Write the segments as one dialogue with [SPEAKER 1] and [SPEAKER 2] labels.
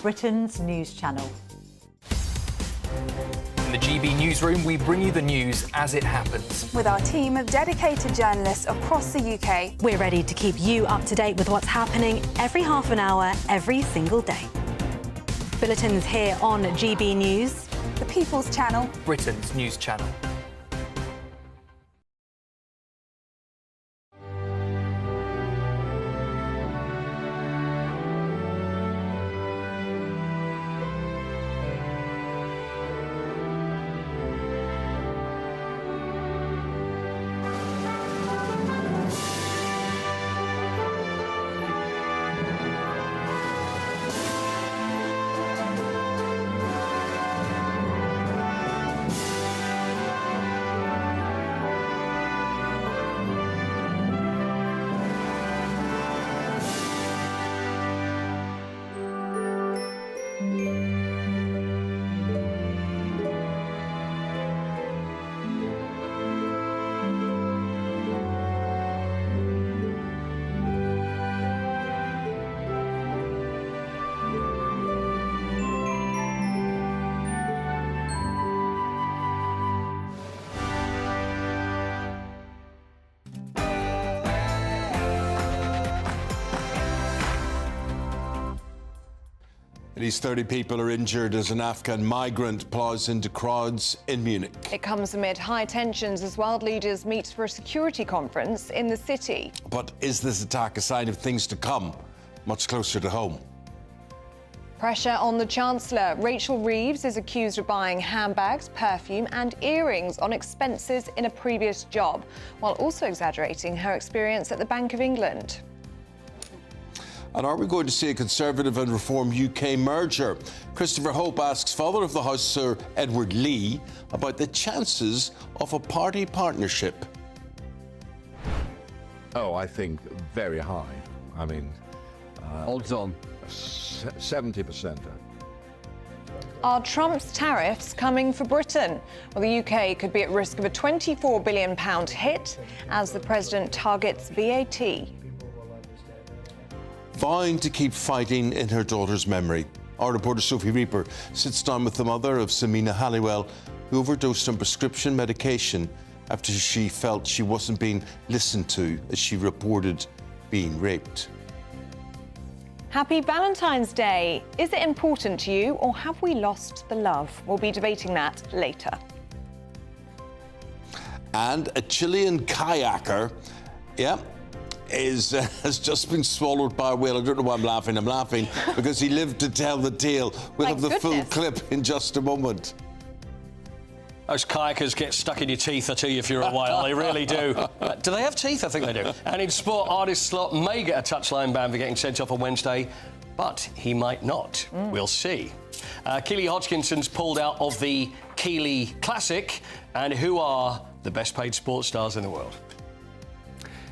[SPEAKER 1] Britain's news channel.
[SPEAKER 2] In the GB newsroom, we bring you the news as it happens.
[SPEAKER 3] With our team of dedicated journalists across the UK.
[SPEAKER 4] We're ready to keep you up to date with what's happening every half an hour, every single day. Bulletins here on GB News.
[SPEAKER 3] The People's Channel.
[SPEAKER 2] Britain's news channel.
[SPEAKER 5] At least 30 people are injured as an Afghan migrant plows into crowds in Munich.
[SPEAKER 6] It comes amid high tensions as world leaders meet for a security conference in the city.
[SPEAKER 5] But is this attack a sign of things to come, much closer to home?
[SPEAKER 6] Pressure on the Chancellor. Rachel Reeves is accused of buying handbags, perfume and earrings on expenses in a previous job, while also exaggerating her experience at the Bank of England.
[SPEAKER 5] And are we going to see a Conservative and Reform UK merger? Christopher Hope asks Father of the House Sir Edward Lee about the chances of a party partnership.
[SPEAKER 7] Oh, I think very high. I mean,
[SPEAKER 8] odds on
[SPEAKER 7] 70%.
[SPEAKER 6] Are Trump's tariffs coming for Britain? Well, the UK could be at risk of a £24 billion hit as the president targets VAT.
[SPEAKER 5] Vowing to keep fighting in her daughter's memory. Our reporter Sophie Reaper sits down with the mother of Samina Halliwell, who overdosed on prescription medication after she felt she wasn't being listened to as she reported being raped.
[SPEAKER 6] Happy Valentine's Day. Is it important to you or have we lost the love? We'll be debating that later.
[SPEAKER 5] And a Chilean kayaker, has just been swallowed by a whale. I don't know why I'm laughing. I'm laughing because he lived to tell the tale. We'll have the full clip in just a moment.
[SPEAKER 8] Those kayakers get stuck in your teeth, I tell you, if you're a whale. They really do. Do they have teeth? I think they do. And in sport, artist Slot may get a touchline ban for getting sent off on Wednesday, but he might not. We'll see. Keely Hodgkinson's pulled out of the Keely Classic. And who are the best paid sports stars in the world?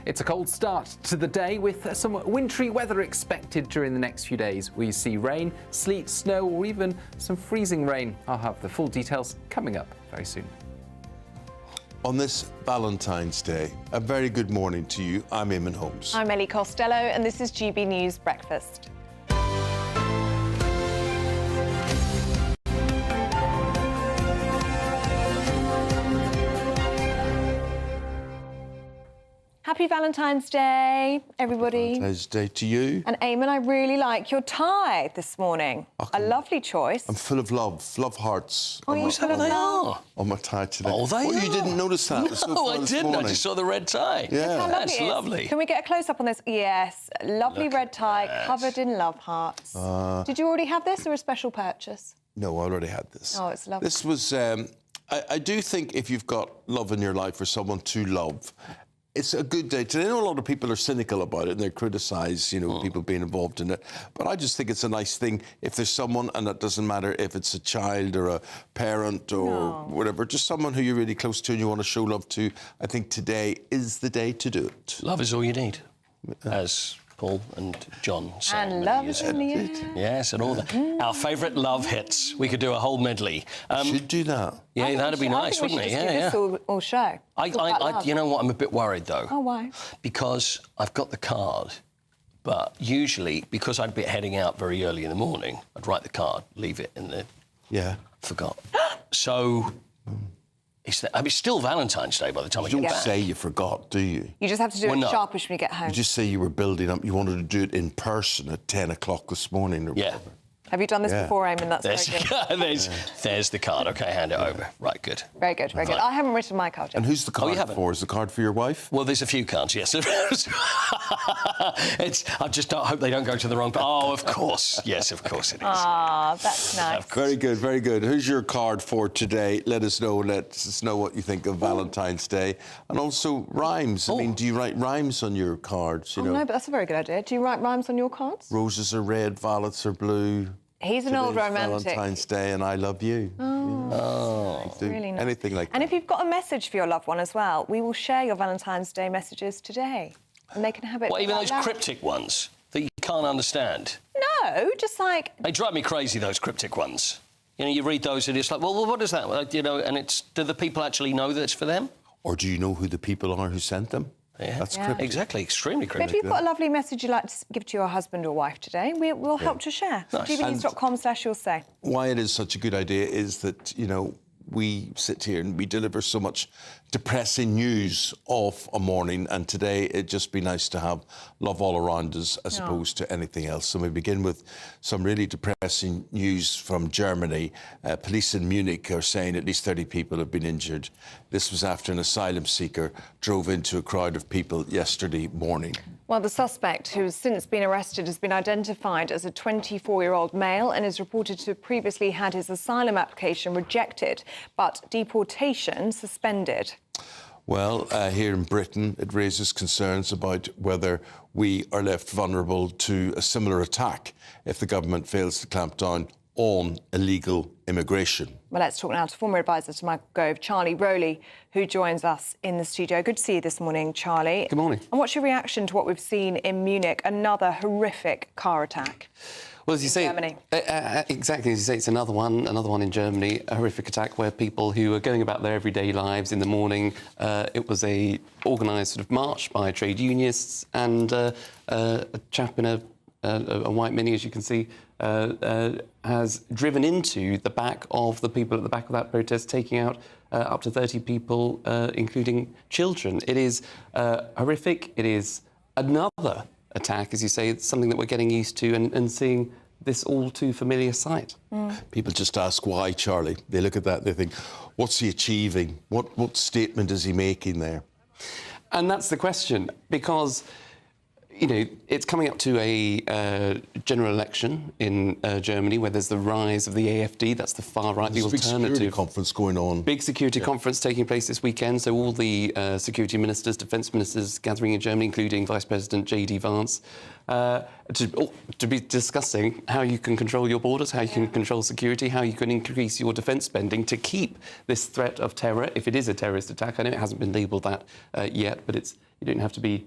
[SPEAKER 9] It's a cold start to the day with some wintry weather expected during the next few days. We see rain, sleet, snow or even some freezing rain. I'll have the full details coming up very soon.
[SPEAKER 5] On this Valentine's Day, a very good morning to you. I'm Eamonn Holmes.
[SPEAKER 6] I'm Ellie Costello and this is GB News Breakfast. Happy Valentine's Day, everybody.
[SPEAKER 5] Valentine's Day to you.
[SPEAKER 6] And Eamonn, I really like your tie this morning. A lovely choice.
[SPEAKER 5] I'm full of love hearts.
[SPEAKER 6] Oh, you're full of love.
[SPEAKER 5] On my tie today.
[SPEAKER 8] Oh, they are.
[SPEAKER 5] You didn't notice that?
[SPEAKER 8] No, I didn't. I just saw the red tie.
[SPEAKER 5] Yeah.
[SPEAKER 8] That's lovely.
[SPEAKER 6] Can we get a close-up on this? Yes, lovely red tie covered in love hearts. Did you already have this or a special purchase?
[SPEAKER 5] No, I already had this.
[SPEAKER 6] Oh, it's lovely.
[SPEAKER 5] This was, I do think if you've got love in your life or someone to love, it's a good day today. I know a lot of people are cynical about it and they criticise, people being involved in it. But I just think it's a nice thing if there's someone, and it doesn't matter if it's a child or a parent or whatever, just someone who you're really close to and you want to show love to. I think today is the day to do it.
[SPEAKER 8] Love is all you need, as Paul and John sang.
[SPEAKER 6] And love is in the air.
[SPEAKER 8] Yes, and all that. Our favourite love hits. We could do a whole medley.
[SPEAKER 5] Should do that.
[SPEAKER 8] Yeah, that'd be nice, wouldn't it?
[SPEAKER 6] Yeah. All show.
[SPEAKER 8] You know what? I'm a bit worried though.
[SPEAKER 6] Oh, why?
[SPEAKER 8] Because I've got the card, But usually, because I'd be heading out very early in the morning, I'd write the card, leave it in the...
[SPEAKER 5] Yeah.
[SPEAKER 8] Forgot. So... It's still Valentine's Day by the time I
[SPEAKER 5] You
[SPEAKER 8] get
[SPEAKER 5] don't
[SPEAKER 8] back.
[SPEAKER 5] say you forgot, do you?
[SPEAKER 6] You just have to do
[SPEAKER 8] Well,
[SPEAKER 6] it
[SPEAKER 8] no.
[SPEAKER 6] sharpish when you get home.
[SPEAKER 5] You just say you were building up. You wanted to do it in person at 10 o'clock this morning. Or
[SPEAKER 8] Yeah.
[SPEAKER 5] whatever.
[SPEAKER 6] Have you done this
[SPEAKER 5] Yeah.
[SPEAKER 6] before, Eamonn? That's very good.
[SPEAKER 8] there's the card. OK, hand it over. Right, good.
[SPEAKER 6] Very good, very good. I haven't written my card yet.
[SPEAKER 5] And who's the card
[SPEAKER 8] you haven't?
[SPEAKER 5] for? Is the card for your wife?
[SPEAKER 8] Well, there's a few cards, yes. I just don't hope they don't go to the wrong... Oh, of course. Yes, of course it is.
[SPEAKER 6] Ah, that's nice.
[SPEAKER 5] Very good, very good. Who's your card for today? Let us know. Let us know what you think of Valentine's Day. And also rhymes. I mean, do you write rhymes on your cards? You know,
[SPEAKER 6] No, but that's a very good idea. Do you write rhymes on your cards?
[SPEAKER 5] roses are red, violets are blue.
[SPEAKER 6] He's an old
[SPEAKER 5] Today's
[SPEAKER 6] romantic.
[SPEAKER 5] Valentine's Day and I love you.
[SPEAKER 6] Oh,
[SPEAKER 5] Do
[SPEAKER 6] really nice.
[SPEAKER 5] anything like
[SPEAKER 6] And
[SPEAKER 5] that.
[SPEAKER 6] if you've got a message for your loved one as well, we will share your Valentine's Day messages today. And they can have it...
[SPEAKER 8] What, even
[SPEAKER 6] like
[SPEAKER 8] those
[SPEAKER 6] that.
[SPEAKER 8] cryptic ones that you can't understand?
[SPEAKER 6] No, just like...
[SPEAKER 8] They drive me crazy, those cryptic ones. You know, you read those and it's like, well, what is that? Well, you know, and it's... Do the people actually know that it's for them?
[SPEAKER 5] Or do you know who the people are who sent them?
[SPEAKER 8] Yeah.
[SPEAKER 5] That's
[SPEAKER 6] Yeah.
[SPEAKER 5] cryptic.
[SPEAKER 8] Exactly, extremely
[SPEAKER 6] If
[SPEAKER 8] cryptic.
[SPEAKER 6] you've got a lovely message you'd like to give to your husband or wife today, we'll help to share.
[SPEAKER 8] Nice.
[SPEAKER 6] tvnews.com/you'll say.
[SPEAKER 5] Why it is such a good idea is that, you know, we sit here and we deliver so much depressing news of a morning, and today it'd just be nice to have love all around us as opposed to anything else. So we begin with some really depressing news from Germany. Police in Munich are saying at least 30 people have been injured. This was after an asylum seeker drove into a crowd of people yesterday morning.
[SPEAKER 6] Well, the suspect, who has since been arrested, has been identified as a 24-year-old male and is reported to have previously had his asylum application rejected, but deportation suspended.
[SPEAKER 5] Well, here in Britain, it raises concerns about whether we are left vulnerable to a similar attack if the government fails to clamp down on illegal immigration.
[SPEAKER 6] Well, let's talk now to former advisor to Michael Gove, Charlie Rowley, who joins us in the studio. Good to see you this morning, Charlie.
[SPEAKER 1] Good morning.
[SPEAKER 6] And what's your reaction to what we've seen in Munich, another horrific car attack?
[SPEAKER 1] Well, as you say,
[SPEAKER 6] Germany.
[SPEAKER 1] Exactly as you say, it's another one in Germany, a horrific attack where people who are going about their everyday lives in the morning, it was a organised sort of march by trade unionists, and a chap in a white Mini, as you can see, has driven into the back of the people at the back of that protest, taking out up to 30 people, including children. It is horrific. It is another attack, as you say. It's something that we're getting used to and seeing this all too familiar sight.
[SPEAKER 5] People just ask why, Charlie. They look at that, they think, what's he achieving? What statement is he making there?
[SPEAKER 1] And that's the question, because, you know, it's coming up to a general election in Germany where there's the rise of the AfD, that's the far right,
[SPEAKER 5] There's
[SPEAKER 1] the
[SPEAKER 5] a big security
[SPEAKER 1] alternative.
[SPEAKER 5] conference going on.
[SPEAKER 1] Big security conference taking place this weekend, so all the security ministers, defence ministers gathering in Germany, including Vice President J.D. Vance, to be discussing how you can control your borders, how you can control security, how you can increase your defence spending to keep this threat of terror, if it is a terrorist attack. I know it hasn't been labelled that yet, but you don't have to be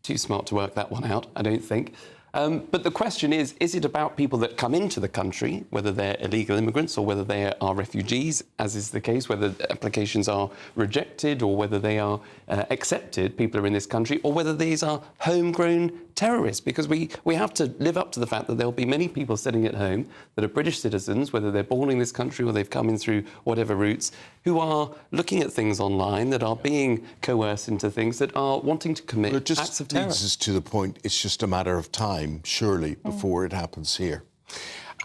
[SPEAKER 1] too smart to work that one out, I don't think. But the question is it about people that come into the country, whether they're illegal immigrants or whether they are refugees, as is the case, whether applications are rejected or whether they are accepted, people are in this country, or whether these are homegrown terrorists? Because we have to live up to the fact that there'll be many people sitting at home that are British citizens, whether they're born in this country or they've come in through whatever routes, who are looking at things online, that are being coerced into things, that are wanting to commit
[SPEAKER 5] It just
[SPEAKER 1] acts of terror.
[SPEAKER 5] leads us to the point, it's just a matter of time, surely, before it happens here.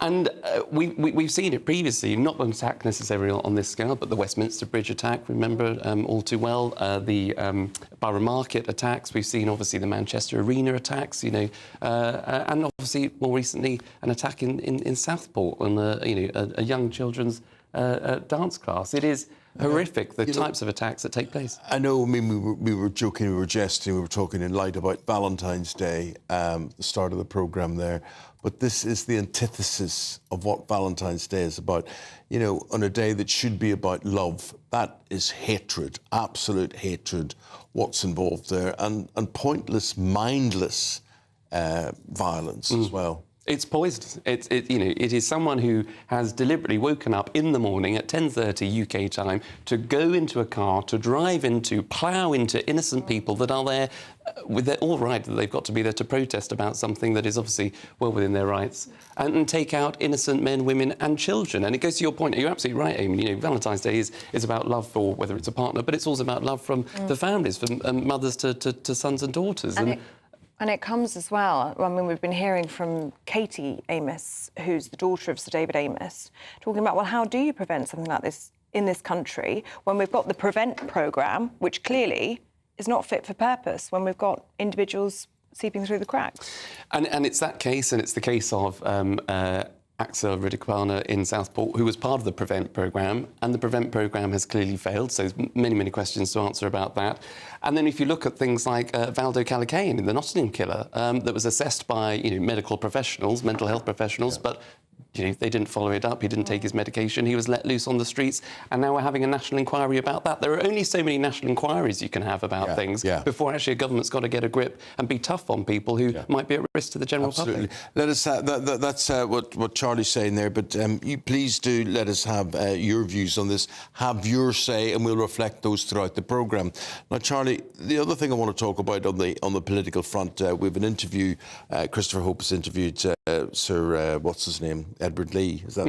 [SPEAKER 1] And we've seen it previously, not an attack necessarily on this scale, but the Westminster Bridge attack, remember all too well, the Borough Market attacks. We've seen, obviously, the Manchester Arena attacks, you know, and obviously, more recently, an attack in Southport on a young children's dance class. It is horrific, the types of attacks that take place.
[SPEAKER 5] I know, I mean, we were joking, we were jesting, we were talking in light about Valentine's Day, the start of the programme there, but this is the antithesis of what Valentine's Day is about. You know, on a day that should be about love, that is hatred, absolute hatred, what's involved there, and pointless, mindless violence as well.
[SPEAKER 1] It's poisonous. It is someone who has deliberately woken up in the morning at 10:30 UK time to go into a car, to drive into, plough into innocent people that are there with their all right that they've got to be there to protest about something that is obviously well within their rights, and take out innocent men, women and children. And it goes to your point, you're absolutely right, Eamonn, Valentine's Day is about love for whether it's a partner, but it's also about love from the families, from mothers to sons and daughters.
[SPEAKER 6] And it comes as well, I mean, we've been hearing from Katie Amos, who's the daughter of Sir David Amos, talking about, well, how do you prevent something like this in this country when we've got the Prevent programme, which clearly is not fit for purpose, when we've got individuals seeping through the cracks? And
[SPEAKER 1] it's that case, and it's the case of Axel Ridikwana in Southport, who was part of the Prevent programme, and the Prevent programme has clearly failed, so there's many questions to answer about that. And then if you look at things like Valdo Callicain, the Nottingham killer, that was assessed by medical professionals, mental health professionals, but they didn't follow it up. He didn't take his medication. He was let loose on the streets. And now we're having a national inquiry about that. There are only so many national inquiries you can have about things before actually a government's got to get a grip and be tough on people who might be at risk to the general public.
[SPEAKER 5] Let us that's what Charlie's saying there. But you please do let us have your views on this. Have your say, and we'll reflect those throughout the programme. Now, Charlie, the other thing I want to talk about on the political front, we have an interview. Christopher Hope has interviewed Sir what's his name? Edward Lee, is that?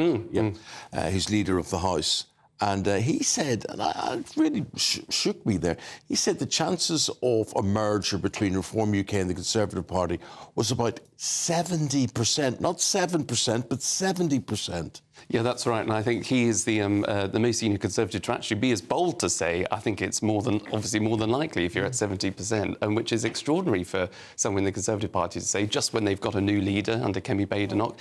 [SPEAKER 5] Who's leader of the House. And he said, and it really shook me there, he said the chances of a merger between Reform UK and the Conservative Party was about 70%, not 7%, but 70%.
[SPEAKER 1] Yeah, that's right, and I think he is the most senior Conservative to actually be as bold to say, I think it's obviously more than likely if you're at 70%, and which is extraordinary for someone in the Conservative Party to say, just when they've got a new leader under Kemi Badenoch.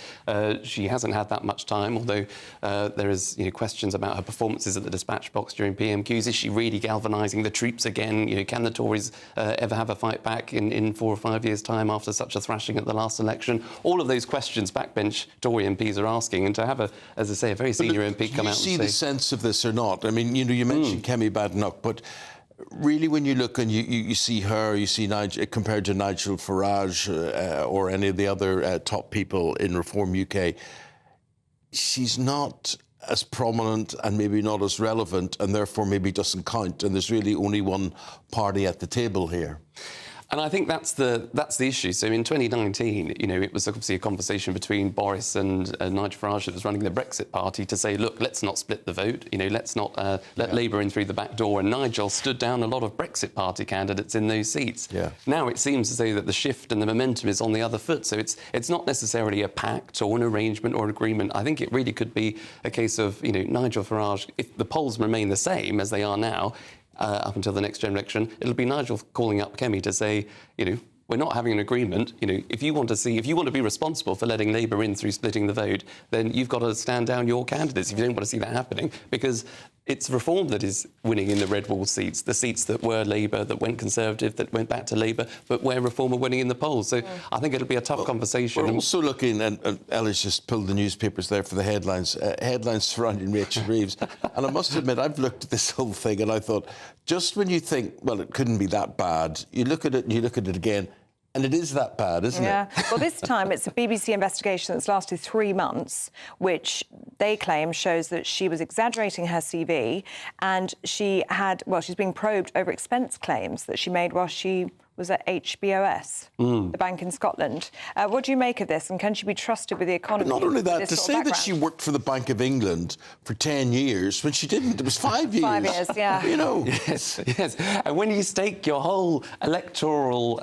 [SPEAKER 1] She hasn't had that much time, although there is questions about her performances at the dispatch box during PMQs. Is she really galvanising the troops again? Can the Tories ever have a fight back in 4 or 5 years' time after such a thrashing at the last election? All of those questions backbench Tory MPs are asking, and to have as I say, a very senior MP come out and say...
[SPEAKER 5] Do you see the sense of this or not? I mean, you mentioned Kemi Badenoch, but really when you look and you see her, you see Nigel, compared to Nigel Farage or any of the other top people in Reform UK, she's not as prominent and maybe not as relevant, and therefore maybe doesn't count, and there's really only one party at the table here.
[SPEAKER 1] And I think that's the issue. So in 2019, it was obviously a conversation between Boris and Nigel Farage that was running the Brexit party to say, look, let's not split the vote. Let's not let Labour in through the back door. And Nigel stood down a lot of Brexit party candidates in those seats. Now it seems as though that the shift and the momentum is on the other foot. So it's not necessarily a pact or an arrangement or an agreement. I think it really could be a case of Nigel Farage, if the polls remain the same as they are now, up until the next general election, it'll be Nigel calling up Kemi to say, we're not having an agreement. If you want to be responsible for letting Labour in through splitting the vote, then you've got to stand down your candidates if you don't want to see that happening, because it's Reform that is winning in the red wall seats, the seats that were Labour, that went Conservative, that went back to Labour, but where Reform are winning in the polls. So I think it'll be a tough conversation.
[SPEAKER 5] We're also looking, and Ellie's just pulled the newspapers there for the headlines surrounding Rachel Reeves. And I must admit, I've looked at this whole thing and I thought, just when you think, well, it couldn't be that bad, you look at it and you look at it again, and it is that bad, isn't it?
[SPEAKER 6] Well, this time it's a BBC investigation that's lasted 3 months, which they claim shows that she was exaggerating her CV, and she's being probed over expense claims that she made while she was at HBOS, the bank in Scotland. What do you make of this, and can she be trusted with the economy?
[SPEAKER 5] But not only that, to say that she worked for the Bank of England for 10 years when she didn't, it was 5 years.
[SPEAKER 6] 5 years, yeah.
[SPEAKER 1] Yes. And when you stake your whole electoral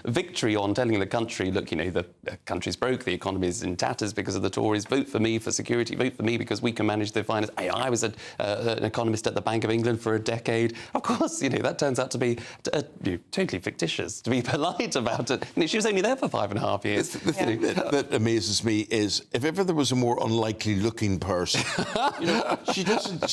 [SPEAKER 1] victory on telling the country, look, the country's broke, the economy is in tatters because of the Tories, vote for me for security, vote for me because we can manage the finance. I was an economist at the Bank of England for a decade. Of course, that turns out to be totally fictitious, to be polite about it. She was only there for 5.5 years.
[SPEAKER 5] The thing that amazes me is, if ever there was a more unlikely looking person, she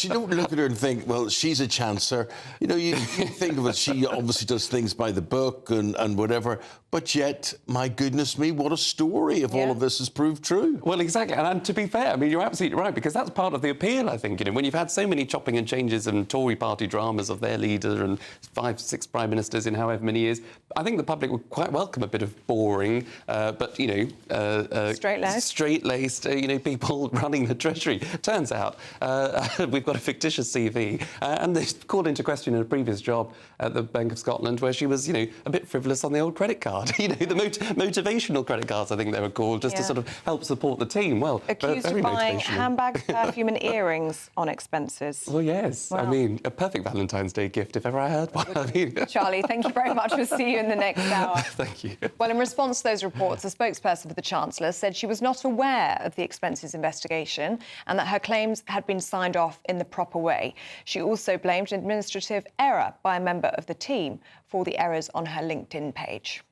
[SPEAKER 5] don't look at her and think, well, she's a Chancellor. You think of it, she obviously does things by the book and whatever, But yet, my goodness me, what a story if all of this has proved true.
[SPEAKER 1] Well, exactly. And to be fair, I mean, you're absolutely right, because that's part of the appeal, I think. You know, when you've had so many chopping and changes and Tory party dramas of their leader and 5, 6 prime ministers in however many years, I think the public would quite welcome a bit of boring, but, you know... straight-laced, you know, people running the Treasury. Turns out we've got a fictitious CV. And they called into question in a previous job at the Bank of Scotland where she was, you know, a bit frivolous on the old credit card. You know, the motivational credit cards, I think they were called, just to sort of help support the team. Well,
[SPEAKER 6] accused
[SPEAKER 1] very
[SPEAKER 6] of buying
[SPEAKER 1] motivational.
[SPEAKER 6] handbags, perfume and earrings on expenses.
[SPEAKER 1] Well, yes.
[SPEAKER 6] Wow.
[SPEAKER 1] I mean, a perfect Valentine's Day gift, if ever I heard one. I mean...
[SPEAKER 6] Charlie, thank you very much. We'll see you in the next hour.
[SPEAKER 1] Thank you.
[SPEAKER 6] Well, in response to those reports, a spokesperson for the Chancellor said she was not aware of the expenses investigation and that her claims had been signed off in the proper way. She also blamed an administrative error by a member of the team for the errors on her LinkedIn page.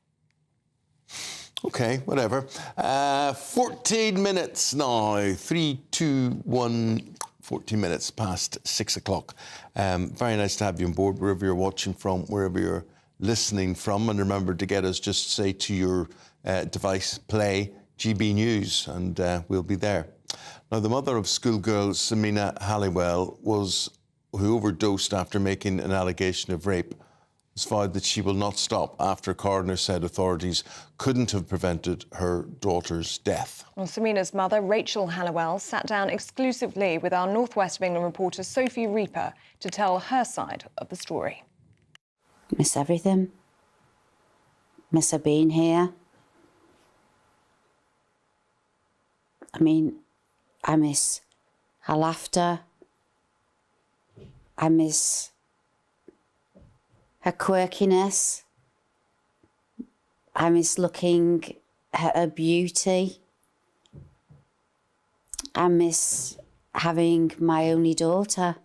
[SPEAKER 5] OK, whatever. 14 minutes now. 3, 2, 1... 14 minutes past 6 o'clock. Very nice to have you on board, wherever you're watching from, wherever you're listening from. And remember to get us, just say to your device, play GB News, and we'll be there. Now, the mother of schoolgirl Samina Halliwell, who overdosed after making an allegation of rape, has vowed that she will not stop after a coroner said authorities couldn't have prevented her daughter's death.
[SPEAKER 6] Well, Samina's mother, Rachel Halliwell, sat down exclusively with our North West of England reporter Sophie Reaper to tell her side of the story.
[SPEAKER 10] Miss everything. Miss her being here. I mean, I miss her laughter. I miss her quirkiness. I miss looking at her beauty. I miss having my only daughter.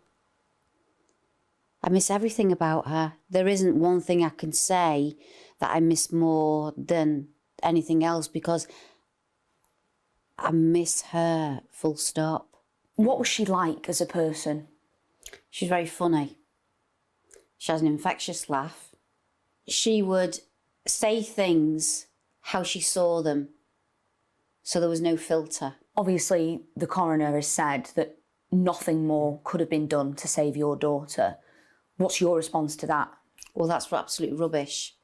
[SPEAKER 10] I miss everything about her. There isn't one thing I can say that I miss more than anything else, because I miss her, full stop.
[SPEAKER 11] What was she like as a person?
[SPEAKER 10] She's very funny. She has an infectious laugh. She would say things how she saw them, so there was no filter.
[SPEAKER 11] Obviously, the coroner has said that nothing more could have been done to save your daughter. What's your response to that?
[SPEAKER 10] Well, that's absolute rubbish,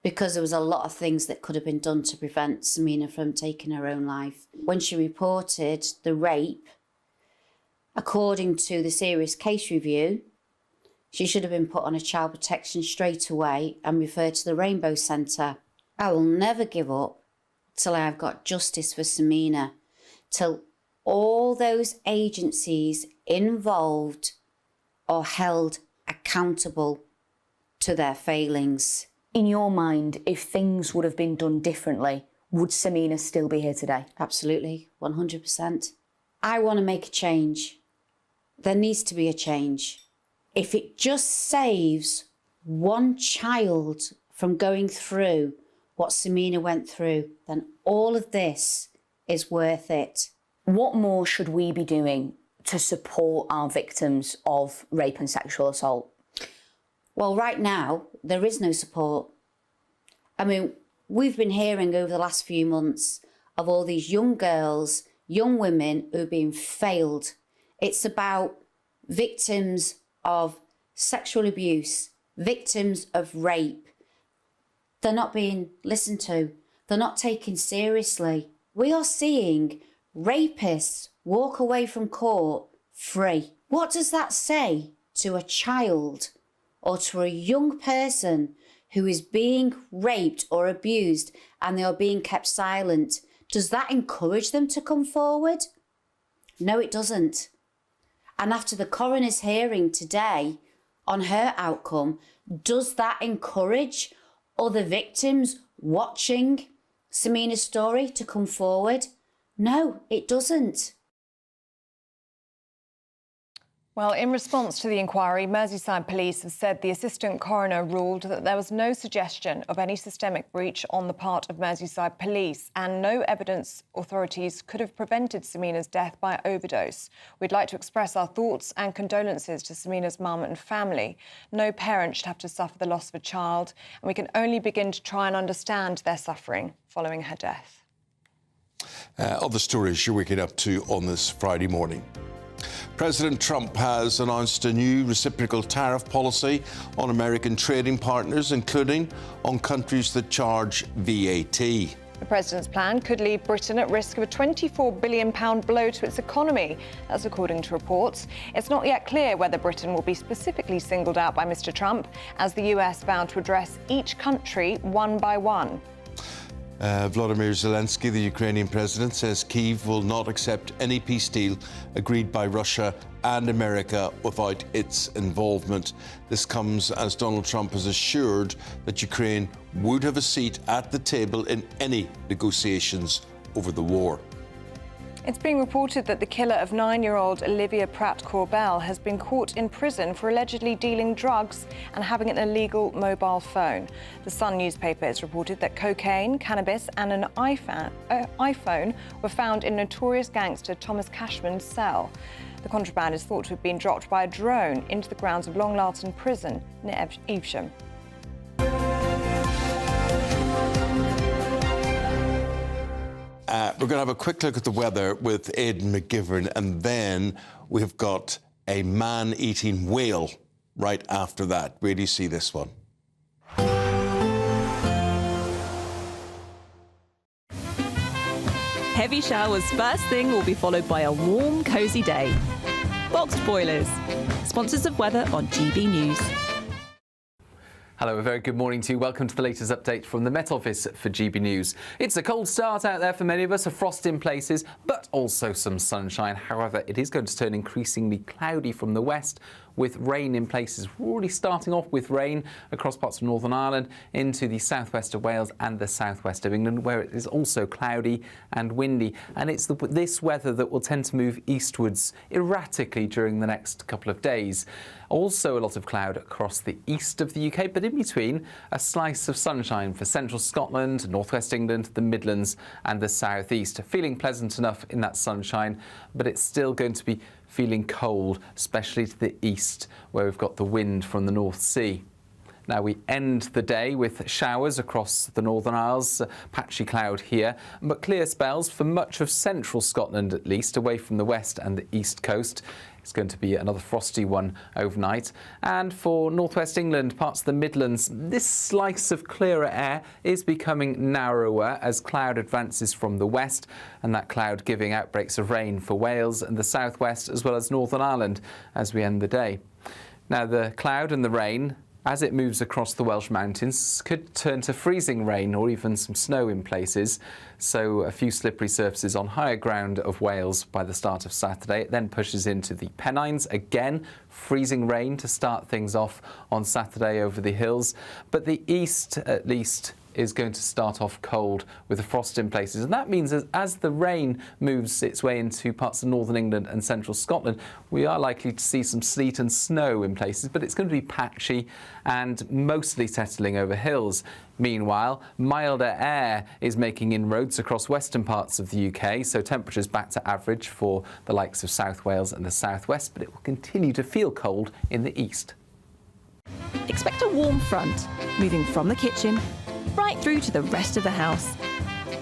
[SPEAKER 10] because there was a lot of things that could have been done to prevent Samina from taking her own life. When she reported the rape, according to the serious case review, she should have been put on a child protection straight away and referred to the Rainbow Centre. I will never give up till I have got justice for Samina, till all those agencies involved are held accountable to their failings.
[SPEAKER 11] In your mind, if things would have been done differently, would Samina still be here today?
[SPEAKER 10] Absolutely, 100%. I want to make a change. There needs to be a change. If it just saves one child from going through what Samina went through, then all of this is worth it.
[SPEAKER 11] What more should we be doing to support our victims of rape and sexual assault?
[SPEAKER 10] Well, right now, there is no support. I mean, we've been hearing over the last few months of all these young girls, young women who are being failed. It's about victims of sexual abuse, victims of rape. They're not being listened to. They're not taken seriously. We are seeing rapists walk away from court free. What does that say to a child or to a young person who is being raped or abused and they are being kept silent? Does that encourage them to come forward? No, it doesn't. And after the coroner's hearing today on her outcome, does that encourage other victims watching Samina's story to come forward? No, it doesn't.
[SPEAKER 6] Well, in response to the inquiry, Merseyside Police have said the assistant coroner ruled that there was no suggestion of any systemic breach on the part of Merseyside Police and no evidence authorities could have prevented Samina's death by overdose. We'd like to express our thoughts and condolences to Samina's mum and family. No parent should have to suffer the loss of a child, and we can only begin to try and understand their suffering following her death.
[SPEAKER 5] Other stories you're waking up to on this Friday morning. President Trump has announced a new reciprocal tariff policy on American trading partners, including on countries that charge VAT.
[SPEAKER 6] The president's plan could leave Britain at risk of a £24 billion blow to its economy. That's according to reports. It's not yet clear whether Britain will be specifically singled out by Mr. Trump, as the US vowed to address each country one by one.
[SPEAKER 5] Volodymyr Zelensky, the Ukrainian president, says Kyiv will not accept any peace deal agreed by Russia and America without its involvement. This comes as Donald Trump has assured that Ukraine would have a seat at the table in any negotiations over the war.
[SPEAKER 6] It's being reported that the killer of 9-year-old Olivia Pratt-Korbel has been caught in prison for allegedly dealing drugs and having an illegal mobile phone. The Sun newspaper has reported that cocaine, cannabis and an iPhone were found in notorious gangster Thomas Cashman's cell. The contraband is thought to have been dropped by a drone into the grounds of Long Lartin Prison near Evesham.
[SPEAKER 5] We're going to have a quick look at the weather with Aidan McGivern, and then we've got a man-eating whale right after that. Where do you see this one?
[SPEAKER 12] Heavy showers first thing will be followed by a warm, cosy day. Boxed Boilers, sponsors of weather on GB News.
[SPEAKER 9] Hello, a very good morning to you. Welcome to the latest update from the Met Office for GB News. It's a cold start out there for many of us, a frost in places, but also some sunshine. However, it is going to turn increasingly cloudy from the west, with rain in places. We're already starting off with rain across parts of Northern Ireland into the southwest of Wales and the southwest of England, where it is also cloudy and windy. And it's this weather that will tend to move eastwards erratically during the next couple of days. Also a lot of cloud across the east of the UK, but in between a slice of sunshine for central Scotland, northwest England, the Midlands and the southeast. Feeling pleasant enough in that sunshine, but it's still going to be feeling cold, especially to the east, where we've got the wind from the North Sea. Now we end the day with showers across the Northern Isles, patchy cloud here, but clear spells for much of central Scotland at least, away from the west and the east coast. It's going to be another frosty one overnight. And for northwest England, parts of the Midlands, this slice of clearer air is becoming narrower as cloud advances from the west, and that cloud giving outbreaks of rain for Wales and the southwest as well as Northern Ireland as we end the day. Now the cloud and the rain, as it moves across the Welsh mountains, could turn to freezing rain or even some snow in places. So a few slippery surfaces on higher ground of Wales by the start of Saturday. It then pushes into the Pennines. Again, freezing rain to start things off on Saturday over the hills. But the east, at least, is going to start off cold with a frost in places. And that means as the rain moves its way into parts of northern England and central Scotland, we are likely to see some sleet and snow in places, but it's going to be patchy and mostly settling over hills. Meanwhile, milder air is making inroads across western parts of the UK, so temperatures back to average for the likes of South Wales and the southwest, but it will continue to feel cold in the east.
[SPEAKER 12] Expect a warm front, moving from the kitchen right through to the rest of the house.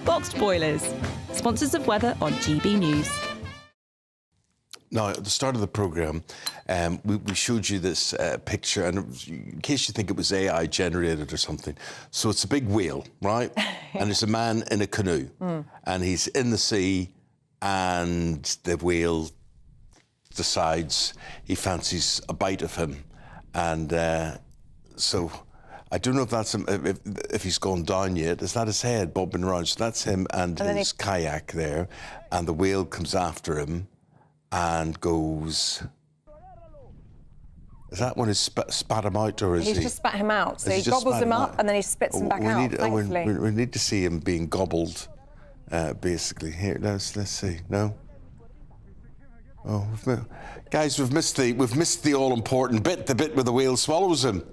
[SPEAKER 12] Boxed Boilers, sponsors of weather on GB News.
[SPEAKER 5] Now, at the start of the programme, we showed you this picture, and it was, in case you think it was AI generated or something. So it's a big whale, right? And there's a man in a canoe, and he's in the sea, and the whale decides he fancies a bite of him. And so I don't know if that's him, if he's gone down yet. Is that his head bobbing around? So that's him and his kayak there, and the whale comes after him and goes. Is that when he spat him out, or is he?
[SPEAKER 6] He's just spat him out. So he gobbles him up and then he spits him back out.
[SPEAKER 5] We need to see him being gobbled, basically. Here, let's see. No. Oh, guys, we've missed the all-important bit, the bit where the whale swallows him.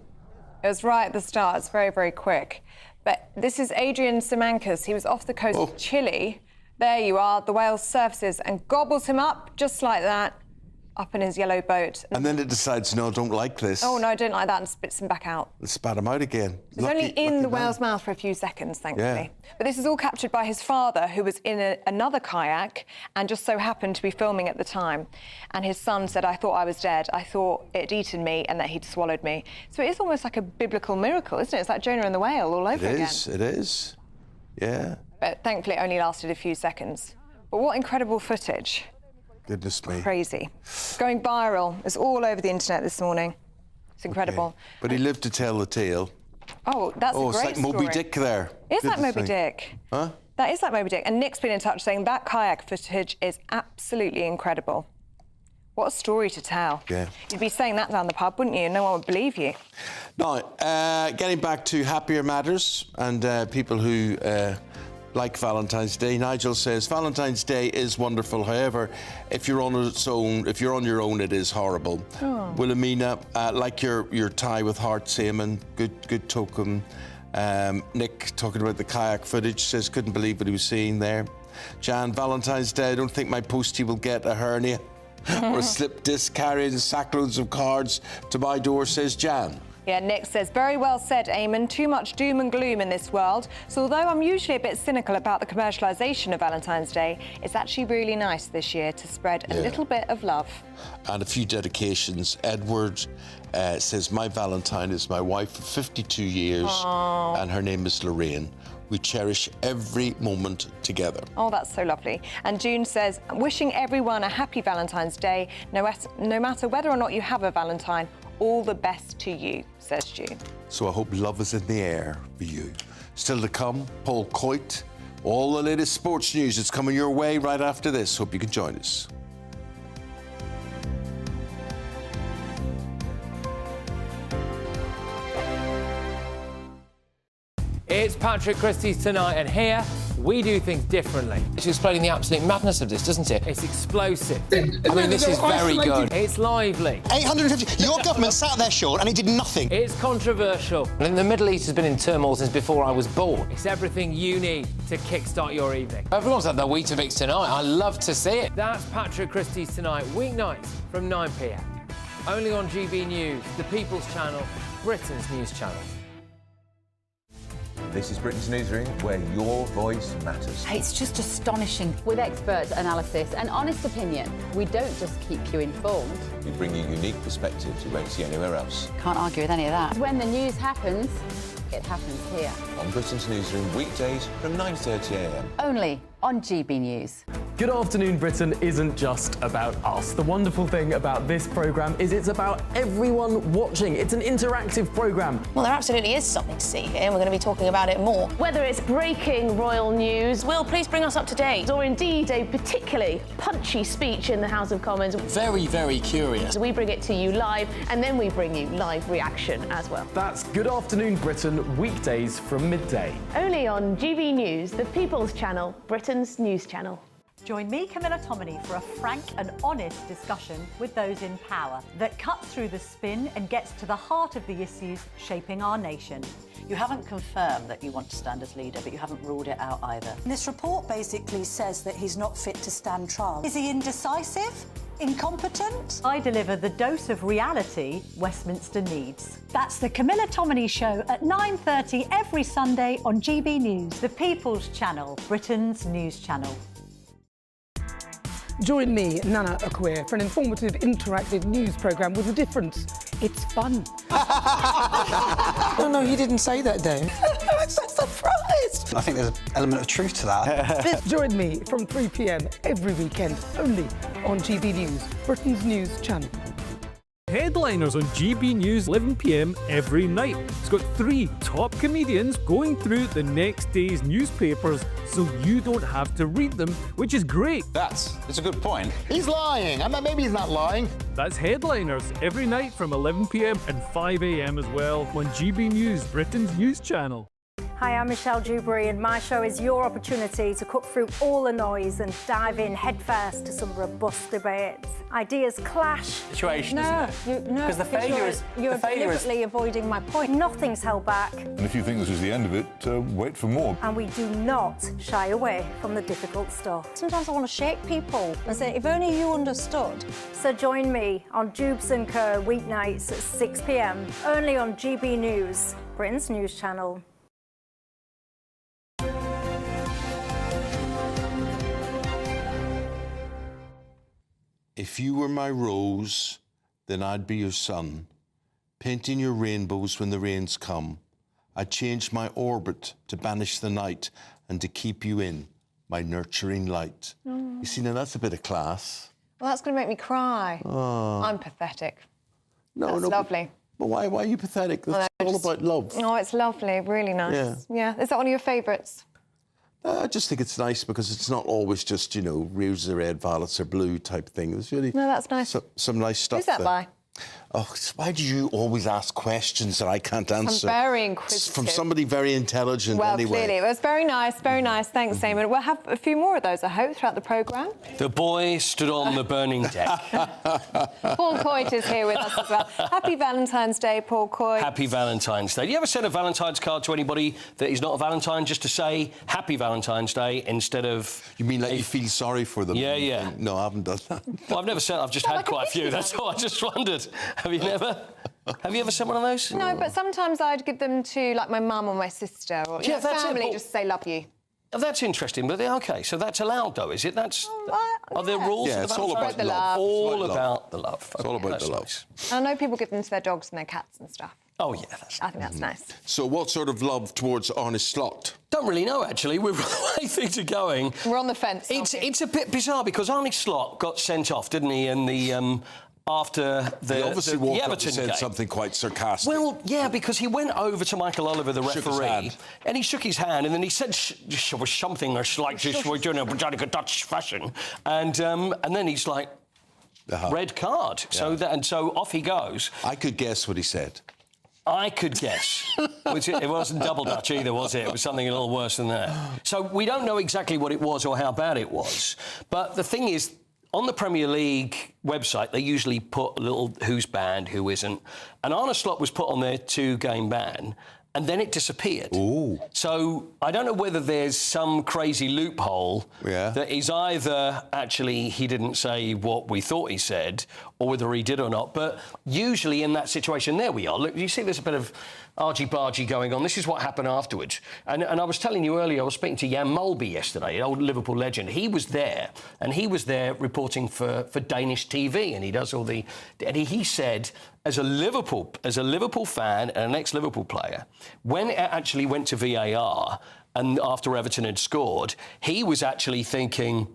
[SPEAKER 6] It was right at the start. It's very, very quick. But this is Adrian Simancas. He was off the coast of Chile. There you are. The whale surfaces and gobbles him up just like that, up in his yellow boat.
[SPEAKER 5] And then it decides, no, I don't like this.
[SPEAKER 6] Oh, no, I don't like that, and spits him back out.
[SPEAKER 5] And spat him out again.
[SPEAKER 6] It was only in the whale's mouth for a few seconds, thankfully.
[SPEAKER 5] Yeah.
[SPEAKER 6] But this is all captured by his father, who was in another kayak and just so happened to be filming at the time. And his son said, I thought I was dead. I thought it had eaten me and that he'd swallowed me. So it is almost like a biblical miracle, isn't it? It's like Jonah and the whale all over again.
[SPEAKER 5] It is. Yeah.
[SPEAKER 6] But thankfully it only lasted a few seconds. But what incredible footage.
[SPEAKER 5] Goodness me.
[SPEAKER 6] Crazy. Going viral. It's all over the internet this morning. It's incredible.
[SPEAKER 5] Okay. But he lived to tell the tale.
[SPEAKER 6] Oh, that's a great story.
[SPEAKER 5] It's like Moby Dick there.
[SPEAKER 6] It's like Moby Dick.
[SPEAKER 5] Huh?
[SPEAKER 6] That is like Moby Dick. And Nick's been in touch saying that kayak footage is absolutely incredible. What a story to tell.
[SPEAKER 5] Yeah.
[SPEAKER 6] You'd be saying that down the pub, wouldn't you? No one would believe you.
[SPEAKER 5] Now, getting back to happier matters and people who like Valentine's Day. Nigel says Valentine's Day is wonderful. However, if you're on your own, it is horrible.
[SPEAKER 6] Oh.
[SPEAKER 5] Wilhelmina, like your tie with hearts, Eamonn, good token. Nick, talking about the kayak footage, says couldn't believe what he was seeing there. Jan, Valentine's Day, I don't think my postie will get a hernia or a slip disc carrying sackloads of cards to my door, says Jan.
[SPEAKER 6] Yeah, Nick says, very well said, Eamonn. Too much doom and gloom in this world. So although I'm usually a bit cynical about the commercialisation of Valentine's Day, it's actually really nice this year to spread a little bit of love.
[SPEAKER 5] And a few dedications. Edward says, my Valentine is my wife of 52 years and her name is Lorraine. We cherish every moment together.
[SPEAKER 6] Oh, that's so lovely. And June says, wishing everyone a happy Valentine's Day, no matter whether or not you have a Valentine. All the best to you, says June.
[SPEAKER 5] So I hope love is in the air for you. Still to come, Paul Coit. All the latest sports news is coming your way right after this. Hope you can join us.
[SPEAKER 13] It's Patrick Christie's Tonight, and here we do things differently.
[SPEAKER 14] It's explaining the absolute madness of this, doesn't it?
[SPEAKER 13] It's explosive.
[SPEAKER 14] I mean, this is very good.
[SPEAKER 13] It's lively.
[SPEAKER 15] 850. Your government sat there, Sean, and it did nothing.
[SPEAKER 13] It's controversial.
[SPEAKER 14] And the Middle East has been in turmoil since before I was born.
[SPEAKER 13] It's everything you need to kickstart your evening.
[SPEAKER 14] Everyone's had their Weetabix tonight. I love to see it.
[SPEAKER 13] That's Patrick Christie's Tonight, weeknights from 9 p.m. Only on GB News, the People's Channel, Britain's news channel.
[SPEAKER 16] This is Britain's Newsroom, where your voice matters.
[SPEAKER 17] It's just astonishing. With expert analysis and honest opinion, we don't just keep you informed.
[SPEAKER 16] We bring you unique perspectives you won't see anywhere else.
[SPEAKER 17] Can't argue with any of that. When the news happens, it happens here.
[SPEAKER 16] On Britain's Newsroom, weekdays from 9:30 a.m.
[SPEAKER 17] Only on GB News.
[SPEAKER 18] Good Afternoon Britain isn't just about us. The wonderful thing about this programme is it's about everyone watching. It's an interactive programme.
[SPEAKER 19] Well, there absolutely is something to see here, and we're going to be talking about it more. Whether it's breaking royal news, Will, please bring us up to date. Or indeed a particularly punchy speech in the House of Commons.
[SPEAKER 14] Very, very curious.
[SPEAKER 19] We bring it to you live, and then we bring you live reaction as well.
[SPEAKER 18] That's Good Afternoon Britain, weekdays from midday.
[SPEAKER 19] Only on GB News, the People's Channel, Britain's news channel.
[SPEAKER 20] Join me, Camilla Tominey, for a frank and honest discussion with those in power that cuts through the spin and gets to the heart of the issues shaping our nation.
[SPEAKER 21] You haven't confirmed that you want to stand as leader, but you haven't ruled it out either.
[SPEAKER 20] This report basically says that he's not fit to stand trial. Is he indecisive? Incompetent? I deliver the dose of reality Westminster needs. That's the Camilla Tominey Show at 9:30 every Sunday on GB News, the People's Channel, Britain's news channel.
[SPEAKER 22] Join me, Nana Akwe, for an informative, interactive news programme with a difference. It's fun.
[SPEAKER 23] No, he didn't say that, Dave.
[SPEAKER 22] I'm so surprised.
[SPEAKER 23] I think there's an element of truth to that.
[SPEAKER 22] Join me from 3 p.m. every weekend, only on GB News, Britain's news channel.
[SPEAKER 24] Headliners on GB News 11 p.m. every night. It's got 3 top comedians going through the next day's newspapers so you don't have to read them, which is great.
[SPEAKER 15] That's a good point. He's lying. I mean, maybe he's not lying.
[SPEAKER 24] That's Headliners every night from 11 p.m. and 5 a.m. as well on GB News, Britain's news channel.
[SPEAKER 25] Hi, I'm Michelle Dewberry, and my show is your opportunity to cut through all the noise and dive in headfirst to some robust debates. ideas clash.
[SPEAKER 14] Situation,
[SPEAKER 25] No,
[SPEAKER 14] isn't it?
[SPEAKER 25] no,
[SPEAKER 14] 'Cause the failure is-
[SPEAKER 25] you're
[SPEAKER 14] the failure is-
[SPEAKER 25] deliberately avoiding my point. Nothing's held back,
[SPEAKER 2] And if you think this is the end of it, wait for more.
[SPEAKER 25] and we do not shy away from the difficult stuff.
[SPEAKER 20] Sometimes I want to shake people and say, if only you understood.
[SPEAKER 25] So join me on Jubes & Co. weeknights at 6 p.m. only on GB News, Britain's news channel.
[SPEAKER 5] If you were my rose, then I'd be your sun, painting your rainbows when the rains come. I'd change my orbit to banish the night and to keep you in my nurturing light. You see, now that's a bit of class.
[SPEAKER 6] Well, that's going to make me cry.
[SPEAKER 5] Oh.
[SPEAKER 6] I'm pathetic.
[SPEAKER 5] No,
[SPEAKER 6] That's lovely.
[SPEAKER 5] But why are you pathetic? That's all about love.
[SPEAKER 6] Oh, it's lovely. Really nice. Yeah. Is that one of your favourites?
[SPEAKER 5] I just think it's nice because it's not always just, you know, roses are red, violets are blue type thing. There's really
[SPEAKER 6] No, that's nice.
[SPEAKER 5] some nice stuff
[SPEAKER 6] Who's that
[SPEAKER 5] there.
[SPEAKER 6] by?
[SPEAKER 5] Oh, why do you always ask questions that I can't answer?
[SPEAKER 6] I'm very inquisitive.
[SPEAKER 5] From somebody very intelligent,
[SPEAKER 6] Well,
[SPEAKER 5] anyway.
[SPEAKER 6] clearly. It was very nice, very nice. Thanks, Eamonn. We'll have a few more of those, I hope, throughout the programme.
[SPEAKER 3] The boy stood on the burning deck.
[SPEAKER 6] Paul Coyte is here with us as well. Happy Valentine's Day, Paul Coyte.
[SPEAKER 3] Happy Valentine's Day. Do you ever send a Valentine's card to anybody that is not a Valentine just to say Happy Valentine's Day instead of...
[SPEAKER 5] You mean like you feel sorry for them?
[SPEAKER 3] Yeah, yeah.
[SPEAKER 5] No, I haven't done that.
[SPEAKER 3] Well, I've never sent... I've just had quite a few. That's all. I just wondered. Have you never? Have you ever sent one of those?
[SPEAKER 6] No, but sometimes I'd give them to, like, my mum or my sister or
[SPEAKER 3] Yeah, that's it,
[SPEAKER 6] family,
[SPEAKER 3] Paul.
[SPEAKER 6] just to say love you.
[SPEAKER 3] Oh, that's interesting, but OK, so that's allowed, though, is it? That's... Are there rules?
[SPEAKER 5] Yeah,
[SPEAKER 3] for the
[SPEAKER 5] it's all
[SPEAKER 3] Valentine's
[SPEAKER 5] about
[SPEAKER 3] Day?
[SPEAKER 5] love.
[SPEAKER 3] All
[SPEAKER 5] It's
[SPEAKER 3] about the love.
[SPEAKER 5] It's all about
[SPEAKER 3] that's
[SPEAKER 5] the love.
[SPEAKER 3] nice.
[SPEAKER 6] I know people give them to their dogs and their cats and stuff.
[SPEAKER 3] Oh, yeah, that's...
[SPEAKER 6] I think that's nice.
[SPEAKER 5] So what sort of love towards Arne Slot?
[SPEAKER 3] Don't really know, actually. We're the way things are going.
[SPEAKER 6] We're on the fence.
[SPEAKER 3] It's a bit bizarre because Arne Slot got sent off, didn't he, in the... after
[SPEAKER 5] He obviously walked up
[SPEAKER 3] Everton
[SPEAKER 5] and said
[SPEAKER 3] game.
[SPEAKER 5] something quite sarcastic.
[SPEAKER 3] Well, yeah, because he went over to Michael Oliver, the
[SPEAKER 5] Shook his
[SPEAKER 3] referee,
[SPEAKER 5] hand.
[SPEAKER 3] and he shook his hand, and then he said something like this, we're doing a Dutch fashion, and then he's like, red card. So off he goes.
[SPEAKER 5] I could guess what he said.
[SPEAKER 3] I could guess. It wasn't double Dutch either, was it? It was something a little worse than that. So we don't know exactly what it was or how bad it was. But the thing is, on the Premier League website, they usually put a little who's banned, who isn't. And Arne Slot was put on their 2-game ban, and then it disappeared.
[SPEAKER 5] Ooh.
[SPEAKER 3] So I don't know whether there's some crazy loophole that is either actually he didn't say what we thought he said, or whether he did or not. But usually in that situation, there we are. Look, you see there's a bit of argy-bargy going on. This is what happened afterwards. And I was telling you earlier, I was speaking to Jan Mulby yesterday, an old Liverpool legend. He was there, and he was there reporting for Danish TV, and he does all the... And he said, as a Liverpool fan and an ex-Liverpool player, when it actually went to VAR, and after Everton had scored, he was actually thinking...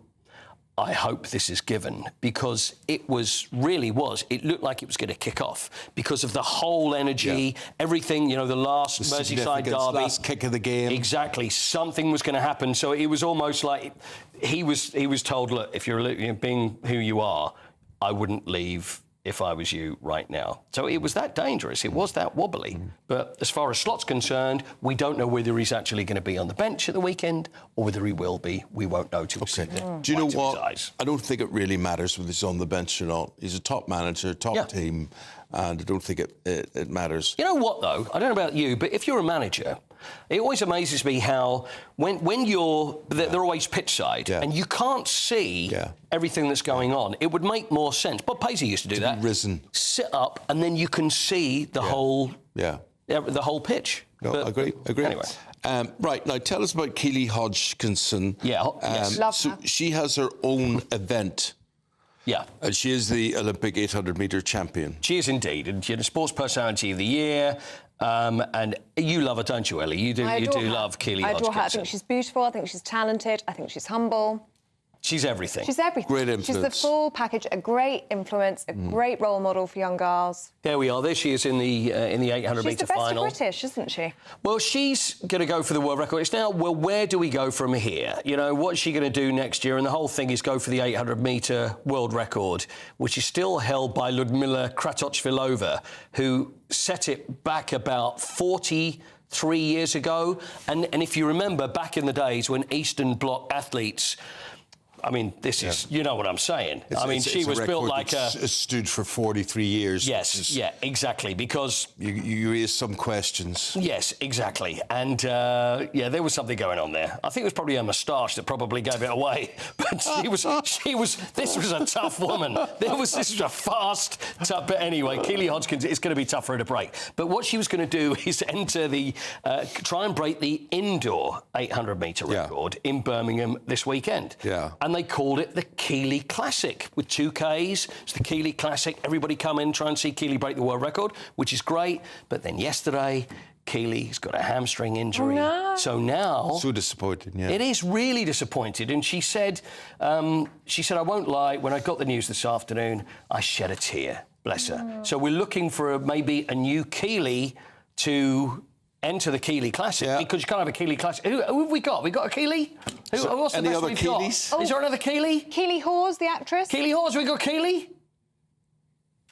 [SPEAKER 3] I hope this is given, because it really was. It looked like it was going to kick off because of the whole energy, everything, you know, the last Merseyside derby.
[SPEAKER 5] Last kick of the game.
[SPEAKER 3] Exactly. Something was going to happen. So it was almost like he was told, look, if you're being who you are, I wouldn't leave if I was you right now. So it was that dangerous. It was that wobbly. But as far as Slot's concerned, we don't know whether he's actually going to be on the bench at the weekend or whether he will be. We won't know till we see it.
[SPEAKER 5] Do you know what? I don't think it really matters whether he's on the bench or not. He's a top manager, top team, and I don't think it matters.
[SPEAKER 3] You know what, though? I don't know about you, but if you're a manager, it always amazes me how when you're... They're always pitch side, and you can't see everything that's going on. It would make more sense. Bob Paisley used to do that.
[SPEAKER 5] Risen.
[SPEAKER 3] Sit up, and then you can see the whole... the whole pitch.
[SPEAKER 5] No,
[SPEAKER 3] But
[SPEAKER 5] agree.
[SPEAKER 3] Anyway.
[SPEAKER 5] Right, now tell us about Keely Hodgkinson.
[SPEAKER 3] Yes.
[SPEAKER 6] Love
[SPEAKER 5] so
[SPEAKER 6] her.
[SPEAKER 5] she has her own event.
[SPEAKER 3] Yeah.
[SPEAKER 5] And she is the Olympic 800-metre champion.
[SPEAKER 3] She is indeed. And she's the Sports Personality of the Year. And you love her, don't you, Ellie? You do love Keely Hodgkinson.
[SPEAKER 6] I adore her. I think she's beautiful. I think she's talented. I think she's humble.
[SPEAKER 3] She's everything.
[SPEAKER 6] She's everything.
[SPEAKER 5] Great influence.
[SPEAKER 6] She's the full package, a great influence, a great role model for young girls.
[SPEAKER 3] There we are. There she is in the 800-metre final.
[SPEAKER 6] She's the best of British, isn't she?
[SPEAKER 3] Well, she's going to go for the world record. It's now, well, where do we go from here? You know, what's she going to do next year? And the whole thing is go for the 800-metre world record, which is still held by Ludmila Kratochvilova, who set it back about 43 years ago. And if you remember, back in the days when Eastern Bloc athletes... I mean, this is, you know what I'm saying. She was built like a...
[SPEAKER 5] stood for 43 years.
[SPEAKER 3] Yes, exactly, because...
[SPEAKER 5] You raised some questions.
[SPEAKER 3] Yes, exactly. And, there was something going on there. I think it was probably her moustache that probably gave it away. But this was a tough woman. This was a fast, tough... But anyway, Keely Hodgkins, it's going to be tough for her to break. But what she was going to do is enter try and break the indoor 800-metre record in Birmingham this weekend.
[SPEAKER 5] Yeah.
[SPEAKER 3] And they called it the Keely Classic with 2 Ks. It's the Keely Classic. Everybody come in, try and see Keely break the world record, which is great. But then yesterday, Keely's got a hamstring injury.
[SPEAKER 6] No.
[SPEAKER 3] So now...
[SPEAKER 5] So disappointed, yeah.
[SPEAKER 3] It is really disappointed. And she said, I won't lie, when I got the news this afternoon, I shed a tear. Bless her. So we're looking for maybe a new Keely to enter the Keely Classic, because you can't have a Keely Classic. Who have we got? We got a Keely? What's the
[SPEAKER 5] any
[SPEAKER 3] best
[SPEAKER 5] other
[SPEAKER 3] we've
[SPEAKER 5] Keelys?
[SPEAKER 3] got? Is there another Keely?
[SPEAKER 6] Keely Hawes, the actress.
[SPEAKER 3] Keely Hawes, we got Keely?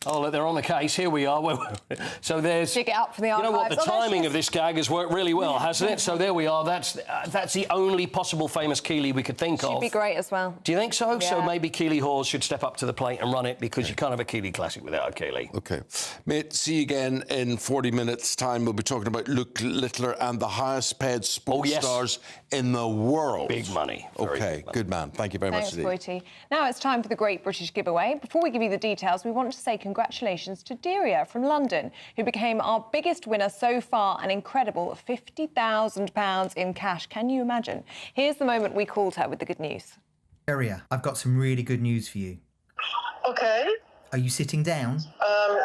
[SPEAKER 3] Oh, look, they're on the case. Here we are. So there's...
[SPEAKER 6] Dig it up for the archives.
[SPEAKER 3] You know what? The timing of this gag has worked really well, hasn't it? So there we are. That's the only possible famous Keely we could think of.
[SPEAKER 6] She'd be great as well.
[SPEAKER 3] Do you think so?
[SPEAKER 6] Yeah.
[SPEAKER 3] So maybe Keely Hawes should step up to the plate and run it, because you can't have a Keely Classic without a Keely.
[SPEAKER 5] OK. Mate, see you again in 40 minutes' time. We'll be talking about Luke Littler and the highest paid sports stars in the world.
[SPEAKER 3] Big money.
[SPEAKER 5] OK, good man. Thank you very much indeed.
[SPEAKER 6] Thanks, Boyty. Now it's time for the Great British Giveaway. Before we give you the details, we want to say congratulations to Deria from London, who became our biggest winner so far, an incredible £50,000 in cash. Can you imagine? Here's the moment we called her with the good news.
[SPEAKER 1] Deria, I've got some really good news for you.
[SPEAKER 4] OK.
[SPEAKER 1] Are you sitting down?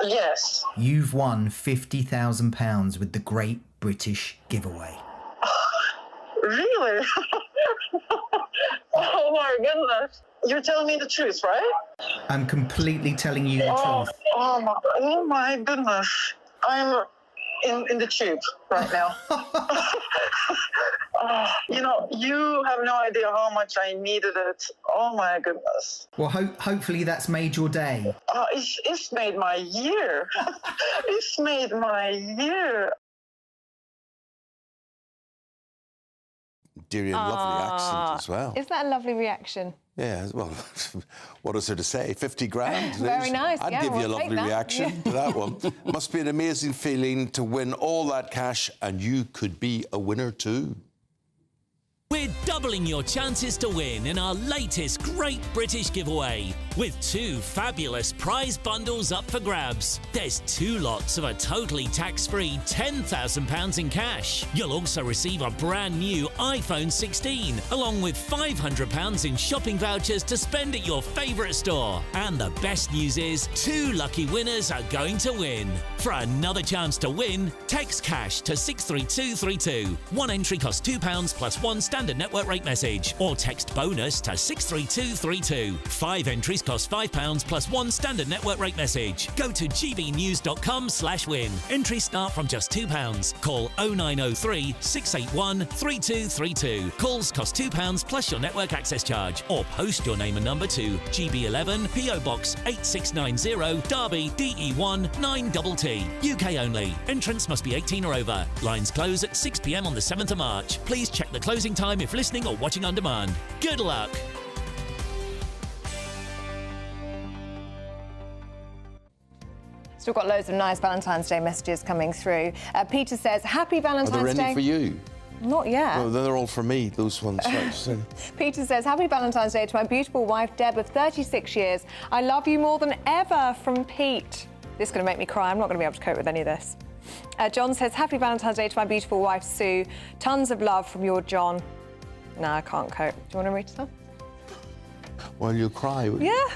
[SPEAKER 4] Yes.
[SPEAKER 1] You've won £50,000 with the Great British Giveaway.
[SPEAKER 4] Really? Oh my goodness. You're telling me the truth, right?
[SPEAKER 1] I'm completely telling you the truth.
[SPEAKER 4] Oh my goodness. I'm in the tube right now. You have no idea how much I needed it. Oh my goodness.
[SPEAKER 1] Well, hopefully that's made your day.
[SPEAKER 4] It's made my year. It's made my year.
[SPEAKER 5] Deria, lovely accent as well.
[SPEAKER 6] Is that a lovely reaction?
[SPEAKER 5] Yeah, well, what is there to say? 50 grand?
[SPEAKER 6] Very nice.
[SPEAKER 5] I'd give you a lovely reaction to that one. Must be an amazing feeling to win all that cash, and you could be a winner too.
[SPEAKER 7] We're doubling your chances to win in our latest Great British Giveaway, with 2 fabulous prize bundles up for grabs. There's 2 lots of a totally tax-free £10,000 in cash. You'll also receive a brand new iPhone 16, along with £500 in shopping vouchers to spend at your favourite store. And the best news is, 2 lucky winners are going to win. For another chance to win, text cash to 63232. One entry costs £2 plus 1 standard network rate message, or text bonus to 63232. 5 entries cost £5 plus 1 standard network rate message. Go to gbnews.com/win. Entries start from just £2. Call 0903 681 3232. Calls cost £2 plus your network access charge, or post your name and number to GB11 PO Box 8690 Derby DE1 9TT. UK only. Entrants must be 18 or over. Lines close at 6 p.m. on the 7th of March. Please check the closing time if listening or watching on demand. Good luck.
[SPEAKER 6] Still got loads of nice Valentine's Day messages coming through. Peter says, happy Valentine's Day.
[SPEAKER 5] Are there any for you?
[SPEAKER 6] Not yet.
[SPEAKER 5] No, they're all for me, those ones.
[SPEAKER 6] Peter says, happy Valentine's Day to my beautiful wife, Deb, of 36 years. I love you more than ever, from Pete. This is going to make me cry. I'm not going to be able to cope with any of this. John says, happy Valentine's Day to my beautiful wife, Sue. Tons of love from your John. No, I can't cope. Do you want to read some?
[SPEAKER 5] Well, you'll cry, would you?
[SPEAKER 6] Yeah.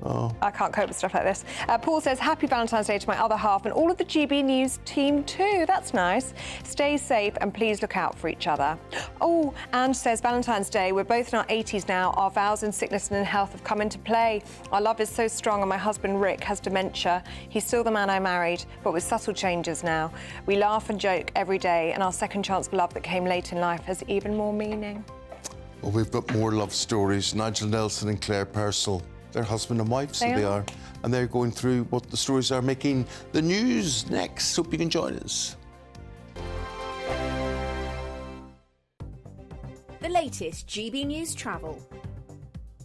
[SPEAKER 5] Oh.
[SPEAKER 6] I can't cope with stuff like this. Paul says, happy Valentine's Day to my other half and all of the GB News team too. That's nice. Stay safe and please look out for each other. Oh, Ange says, Valentine's Day. We're both in our 80s now. Our vows in sickness and in health have come into play. Our love is so strong and my husband, Rick, has dementia. He's still the man I married, but with subtle changes now. We laugh and joke every day, and our second chance of love that came late in life has even more meaning.
[SPEAKER 5] Well, we've got more love stories. Nigel Nelson and Claire Purcell. They're husband and wife, so they are. And they're going through what the stories are making the news next. Hope you can join us.
[SPEAKER 8] The latest GB News travel.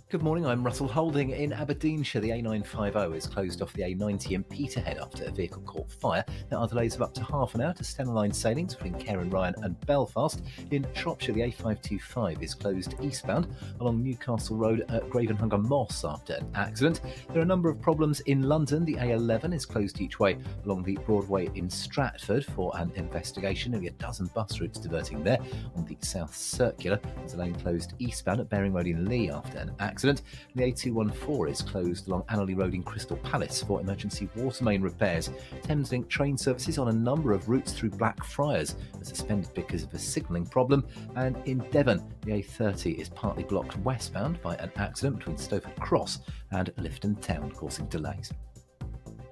[SPEAKER 8] Good morning, I'm Russell Holding. In Aberdeenshire, the A950 is closed off the A90 in Peterhead after a vehicle caught fire. There are delays of up to half an hour to Stena Line sailings between Cairn Ryan and Belfast. In Shropshire, the A525 is closed eastbound along Newcastle Road at Gravenhunger Moss after an accident. There are a number of problems in London. The A11 is closed each way along the Broadway in Stratford for an investigation. Nearly a dozen bus routes diverting there. On the South Circular, there's a lane closed eastbound at Baring Road in Lee after an accident. The A214 is closed along Annerley Road in Crystal Palace for emergency water main repairs. Thameslink train services on a number of routes through Blackfriars are suspended because of a signalling problem. And in Devon, the A30 is partly blocked westbound by an accident between Stoford Cross and Lifton Town, causing delays.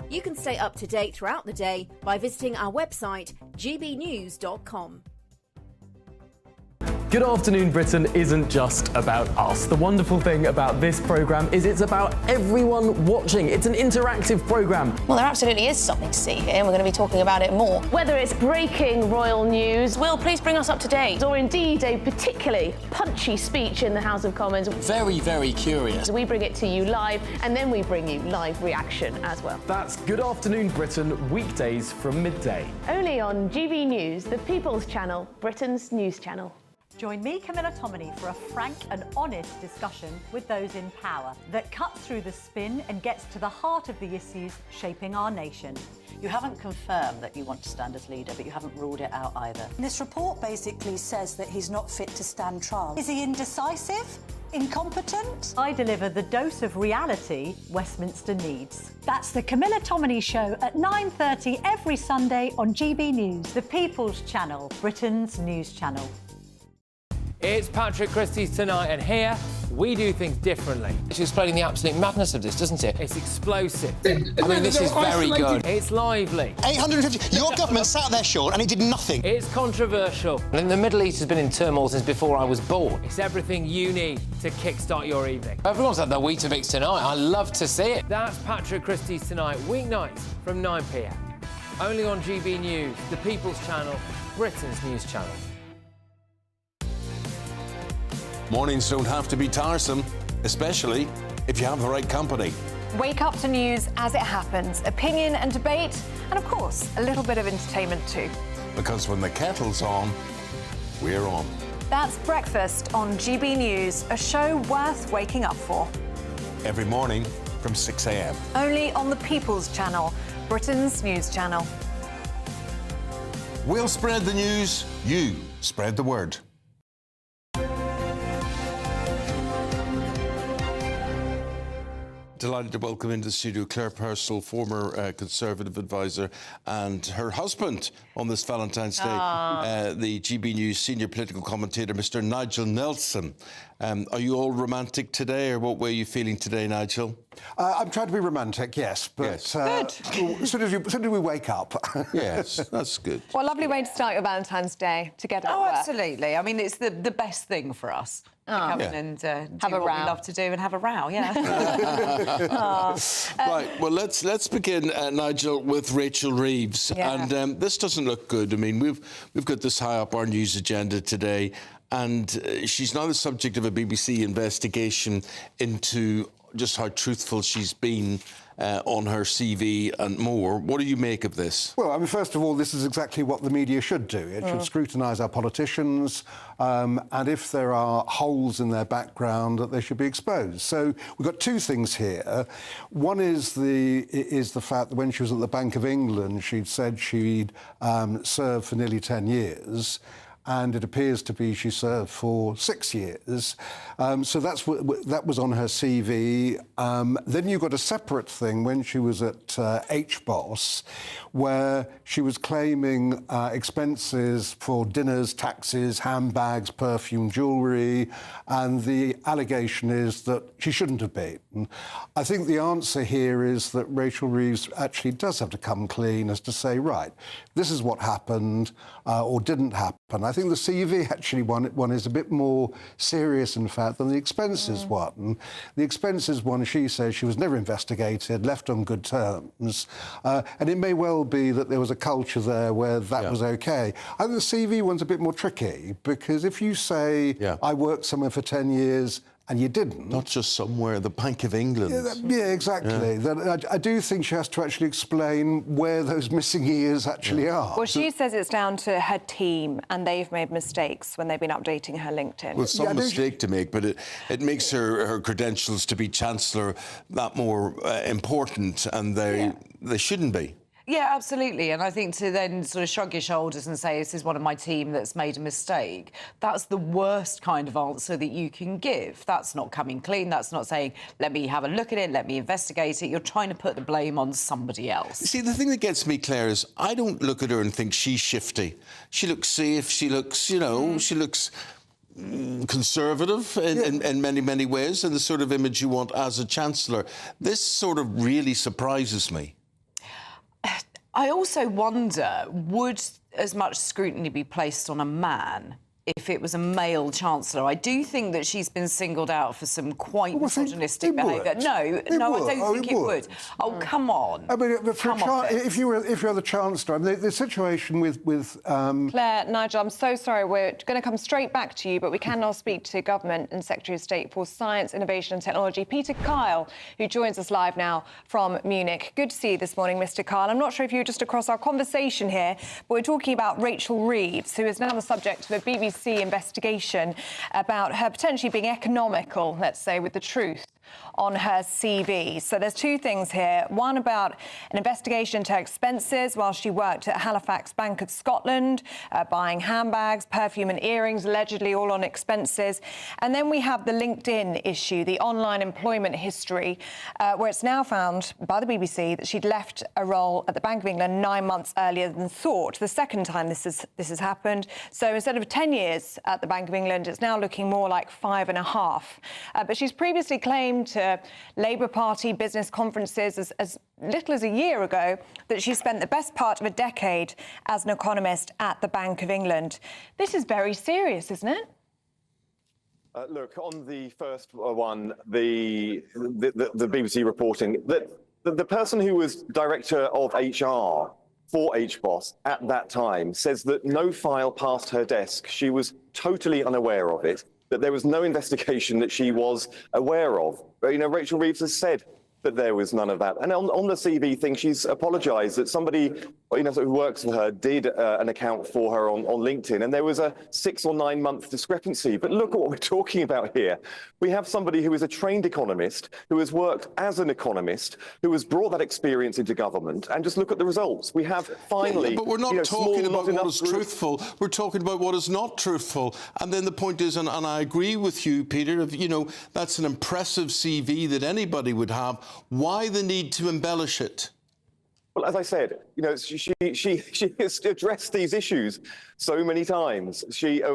[SPEAKER 9] You can stay up to date throughout the day by visiting our website, gbnews.com.
[SPEAKER 18] Good Afternoon Britain isn't just about us. The wonderful thing about this programme is it's about everyone watching. It's an interactive programme.
[SPEAKER 19] Well, there absolutely is something to see here, and we're going to be talking about it more. Whether it's breaking royal news, Will, please bring us up to date, or indeed a particularly punchy speech in the House of Commons.
[SPEAKER 14] Very, very curious.
[SPEAKER 19] We bring it to you live, and then we bring you live reaction as well.
[SPEAKER 18] That's Good Afternoon Britain, weekdays from midday.
[SPEAKER 19] Only on GB News, the People's Channel, Britain's news channel.
[SPEAKER 20] Join me, Camilla Tominey, for a frank and honest discussion with those in power that cuts through the spin and gets to the heart of the issues shaping our nation.
[SPEAKER 21] You haven't confirmed that you want to stand as leader, but you haven't ruled it out either.
[SPEAKER 20] This report basically says that he's not fit to stand trial. Is he indecisive? Incompetent? I deliver the dose of reality Westminster needs. That's the Camilla Tominey Show at 9:30 every Sunday on GB News, the People's Channel, Britain's news channel.
[SPEAKER 13] It's Patrick Christie's Tonight, and here we do things differently.
[SPEAKER 14] It's explaining the absolute madness of this, doesn't it?
[SPEAKER 13] It's explosive.
[SPEAKER 14] I mean, this is very good.
[SPEAKER 13] It's lively.
[SPEAKER 15] 850. Your government sat there, Sean, and it did nothing.
[SPEAKER 13] It's controversial.
[SPEAKER 14] And the Middle East has been in turmoil since before I was born.
[SPEAKER 13] It's everything you need to kickstart your evening.
[SPEAKER 14] Everyone's had their Weetabix tonight. I love to see it.
[SPEAKER 13] That's Patrick Christie's Tonight, weeknights from 9 p.m. Only on GB News, the People's Channel, Britain's news channel.
[SPEAKER 5] Mornings don't have to be tiresome, especially if you have the right company.
[SPEAKER 6] Wake up to news as it happens, opinion and debate, and of course, a little bit of entertainment too.
[SPEAKER 5] Because when the kettle's on, we're on.
[SPEAKER 6] That's Breakfast on GB News, a show worth waking up for.
[SPEAKER 5] Every morning from 6 a.m.
[SPEAKER 6] Only on the People's Channel, Britain's news channel.
[SPEAKER 5] We'll spread the news, you spread the word. Delighted to welcome into the studio Claire Purcell, former Conservative advisor, and her husband on this Valentine's Day, the GB News senior political commentator, Mr. Nigel Nelson. Are you all romantic today, or what way are you feeling today, Nigel?
[SPEAKER 10] I'm trying to be romantic, yes, but
[SPEAKER 5] yes.
[SPEAKER 10] As soon as we wake up.
[SPEAKER 5] Yes, that's good.
[SPEAKER 6] Well, a lovely way to start your Valentine's Day together.
[SPEAKER 11] Oh, absolutely. I mean, it's the best thing for us. To come in and do
[SPEAKER 6] have a
[SPEAKER 11] what
[SPEAKER 6] row.
[SPEAKER 11] we love to do and have a row, yeah.
[SPEAKER 5] Right, well, let's begin, Nigel, with Rachel Reeves.
[SPEAKER 11] Yeah.
[SPEAKER 5] And this doesn't look good. I mean, we've got this high up our news agenda today, and she's now the subject of a BBC investigation into just how truthful she's been on her CV and more. What do you make of this?
[SPEAKER 10] Well, I mean, first of all, this is exactly what the media should do. It should scrutinise our politicians, and if there are holes in their background, that they should be exposed. So we've got two things here. One is the fact that when she was at the Bank of England, she'd said she'd served for nearly 10 years. And it appears to be she served for 6 years. So that was on her CV. Then you've got a separate thing when she was at HBOS, where she was claiming expenses for dinners, taxis, handbags, perfume, jewellery, and the allegation is that she shouldn't have been. I think the answer here is that Rachel Reeves actually does have to come clean as to say, right, this is what happened or didn't happen. I think the CV actually one is a bit more serious, in fact, than the expenses one. The expenses one, she says she was never investigated, left on good terms, and it may well be that there was a culture there where that was okay. I think the CV one's a bit more tricky, because if you say, I worked somewhere for 10 years and you didn't.
[SPEAKER 5] Not just somewhere, the Bank of England.
[SPEAKER 10] Yeah, exactly. I do think she has to actually explain where those missing years actually are.
[SPEAKER 6] Well, she says it's down to her team, and they've made mistakes when they've been updating her LinkedIn.
[SPEAKER 5] Well, some mistake to make, but it makes her credentials to be Chancellor that more important, and they shouldn't be.
[SPEAKER 11] Yeah, absolutely. And I think to then sort of shrug your shoulders and say, this is one of my team that's made a mistake, that's the worst kind of answer that you can give. That's not coming clean. That's not saying, let me have a look at it, let me investigate it. You're trying to put the blame on somebody else.
[SPEAKER 5] See, the thing that gets me, Claire, is I don't look at her and think she's shifty. She looks safe. She looks, you know, she looks conservative in many, many ways, and the sort of image you want as a Chancellor. This sort of really surprises me.
[SPEAKER 11] I also wonder, would as much scrutiny be placed on a man if it was a male Chancellor? I do think that she's been singled out for some quite misogynistic behaviour. No, I don't think it would. Oh, come on.
[SPEAKER 10] I mean, if you're the Chancellor, I mean, the situation with
[SPEAKER 6] Claire, Nigel, I'm so sorry. We're going to come straight back to you, but we can now speak to Government and Secretary of State for Science, Innovation and Technology, Peter Kyle, who joins us live now from Munich. Good to see you this morning, Mr. Kyle. I'm not sure if you're just across our conversation here, but we're talking about Rachel Reeves, who is now the subject of a BBC investigation about her potentially being economical, let's say, with the truth on her CV. So there's two things here. One about an investigation into her expenses while she worked at Halifax Bank of Scotland, buying handbags, perfume and earrings, allegedly all on expenses. And then we have the LinkedIn issue, the online employment history, where it's now found by the BBC that she'd left a role at the Bank of England 9 months earlier than thought. The second time this has happened. So instead of 10 years at the Bank of England, it's now looking more like 5.5. But she's previously claimed to Labour Party business conferences as little as a year ago that she spent the best part of a decade as an economist at the Bank of England. This is very serious, isn't it?
[SPEAKER 12] Look, on the first one, the BBC reporting, that the person who was director of HR for HBOS at that time says that no file passed her desk. She was totally unaware of it, that there was no investigation that she was aware of. But, you know, Rachel Reeves has said that there was none of that. And on the CV thing, she's apologised that somebody, you know, who works for her did an account for her on LinkedIn, and there was a 6 or 9 month discrepancy. But look at what we're talking about here. We have somebody who is a trained economist, who has worked as an economist, who has brought that experience into government, and just look at the results. We have finally...
[SPEAKER 5] Yeah, but we're not talking about what is truthful. We're talking about what is not truthful. And then the point is, and I agree with you, Peter, you know, that's an impressive CV that anybody would have. Why the need to embellish it?
[SPEAKER 12] Well, as I said, you know, she has addressed these issues so many times.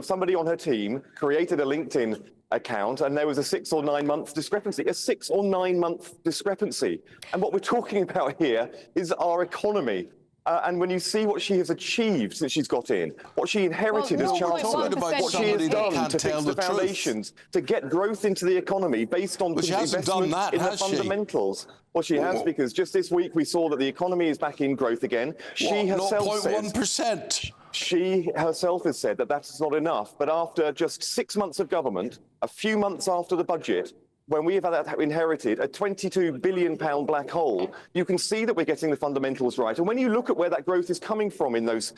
[SPEAKER 12] Somebody on her team created a LinkedIn account, and there was a 6 or 9 month discrepancy, a 6 or 9 month discrepancy. And what we're talking about here is our economy. And when you see what she has achieved since she's got in, what she inherited as Chancellor, what she has done to fix the foundations, to get growth into the economy based on investment in the fundamentals. Well, she has, because just this week we saw that the economy is back in growth again. She herself
[SPEAKER 5] 0.1%.
[SPEAKER 12] She herself has said that that's not enough. But after just 6 months of government, a few months after the budget, when we have inherited a £22 billion black hole, you can see that we're getting the fundamentals right. And when you look at where that growth is coming from in those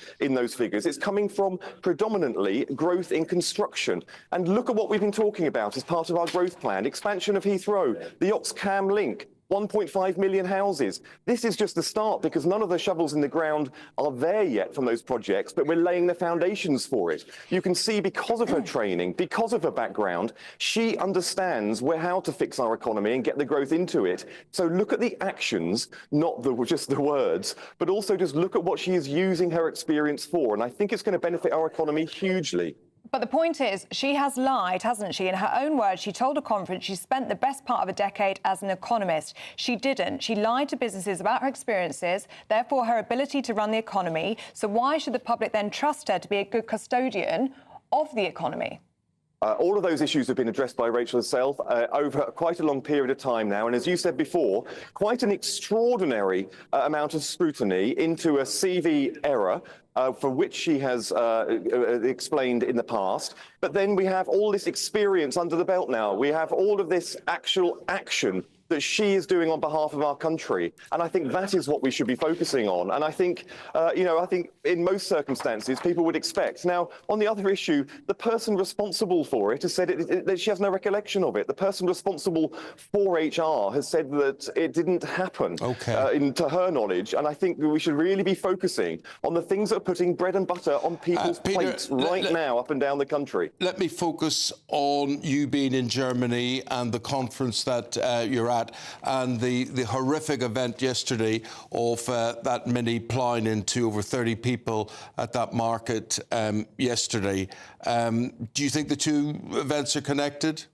[SPEAKER 12] figures, it's coming from predominantly growth in construction. And look at what we've been talking about as part of our growth plan: expansion of Heathrow, the Oxcam link, 1.5 million houses. This is just the start, because none of the shovels in the ground are there yet from those projects, but we're laying the foundations for it. You can see, because of her training, because of her background, she understands how to fix our economy and get the growth into it. So look at the actions, not just the words, but also just look at what she is using her experience for. And I think it's going to benefit our economy hugely.
[SPEAKER 6] But the point is, she has lied, hasn't she? In her own words, she told a conference she spent the best part of a decade as an economist. She didn't. She lied to businesses about her experiences, therefore her ability to run the economy. So why should the public then trust her to be a good custodian of the economy?
[SPEAKER 12] All of those issues have been addressed by Rachel herself over quite a long period of time now. And as you said before, quite an extraordinary amount of scrutiny into a CV error for which she has explained in the past. But then we have all this experience under the belt now. We have all of this actual action that she is doing on behalf of our country. And I think that is what we should be focusing on. And I think, I think in most circumstances, people would expect. Now, on the other issue, the person responsible for it has said that she has no recollection of it. The person responsible for HR has said that it didn't happen to her knowledge. And I think we should really be focusing on the things that are putting bread and butter on people's plates right now up and down the country.
[SPEAKER 5] Let me focus on you being in Germany and the conference that you're at, and the horrific event yesterday of that mini ploughing into over 30 people at that market yesterday. Do you think the two events are connected?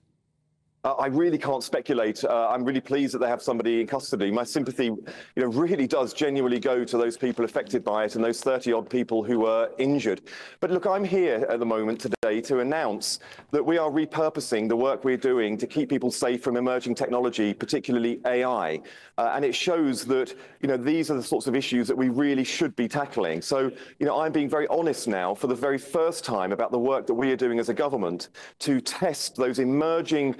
[SPEAKER 12] I really can't speculate. I'm really pleased that they have somebody in custody. My sympathy, really does genuinely go to those people affected by it and those 30-odd people who were injured. But look, I'm here at the moment today to announce that we are repurposing the work we're doing to keep people safe from emerging technology, particularly AI. And it shows that, these are the sorts of issues that we really should be tackling. So, I'm being very honest now for the very first time about the work that we are doing as a government to test those emerging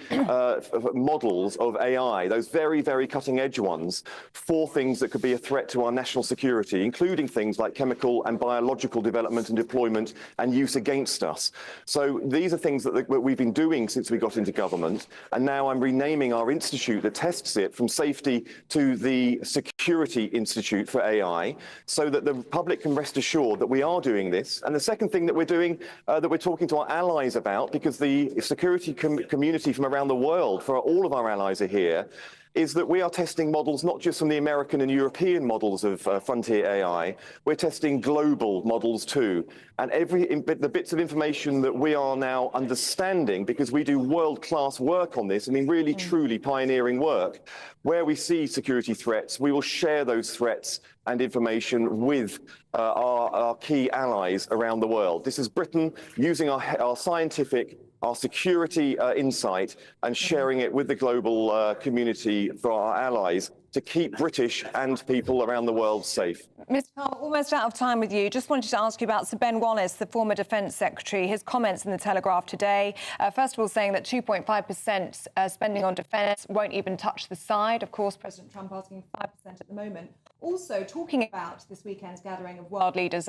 [SPEAKER 12] models of AI, those very, very cutting-edge ones, for things that could be a threat to our national security, including things like chemical and biological development and deployment and use against us. So these are things that we've been doing since we got into government, and now I'm renaming our institute that tests it from safety to the Security Institute for AI, so that the public can rest assured that we are doing this. And the second thing that we're doing, that we're talking to our allies about, because the security community from around the world, for all of our allies are here, is that we are testing models not just from the American and European models of frontier AI, we're testing global models too. And the bits of information that we are now understanding, because we do world-class work on this, really truly pioneering work, where we see security threats, we will share those threats and information with our key allies around the world. This is Britain using our scientific, our security insight and sharing it with the global community for our allies to keep British and people around the world safe.
[SPEAKER 6] Mr. Powell, almost out of time with you. Just wanted to ask you about Sir Ben Wallace, the former Defence Secretary, his comments in the Telegraph today. First of all, saying that 2.5% spending on defence won't even touch the side. Of course, President Trump asking 5% at the moment. Also talking about this weekend's gathering of world leaders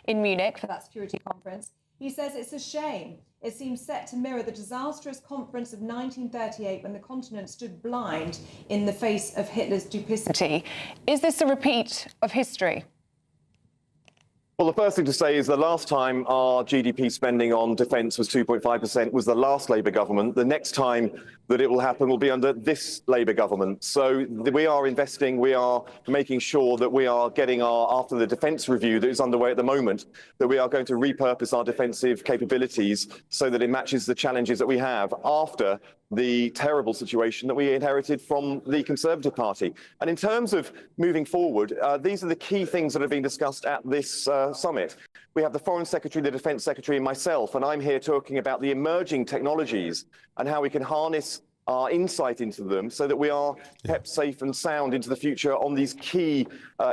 [SPEAKER 6] in Munich for that security conference. He says it's a shame. It seems set to mirror the disastrous conference of 1938 when the continent stood blind in the face of Hitler's duplicity. Is this a repeat of history?
[SPEAKER 12] Well, the first thing to say is the last time our GDP spending on defence was 2.5% was the last Labour government. The next time that it will happen will be under this Labour government. So we are investing, we are making sure that we are getting after the defence review that is underway at the moment, that we are going to repurpose our defensive capabilities so that it matches the challenges that we have after the terrible situation that we inherited from the Conservative Party. And in terms of moving forward, these are the key things that are being discussed at this summit. We have the Foreign Secretary, the Defence Secretary and myself, and I'm here talking about the emerging technologies and how we can harness our insight into them so that we are kept safe and sound into the future on these key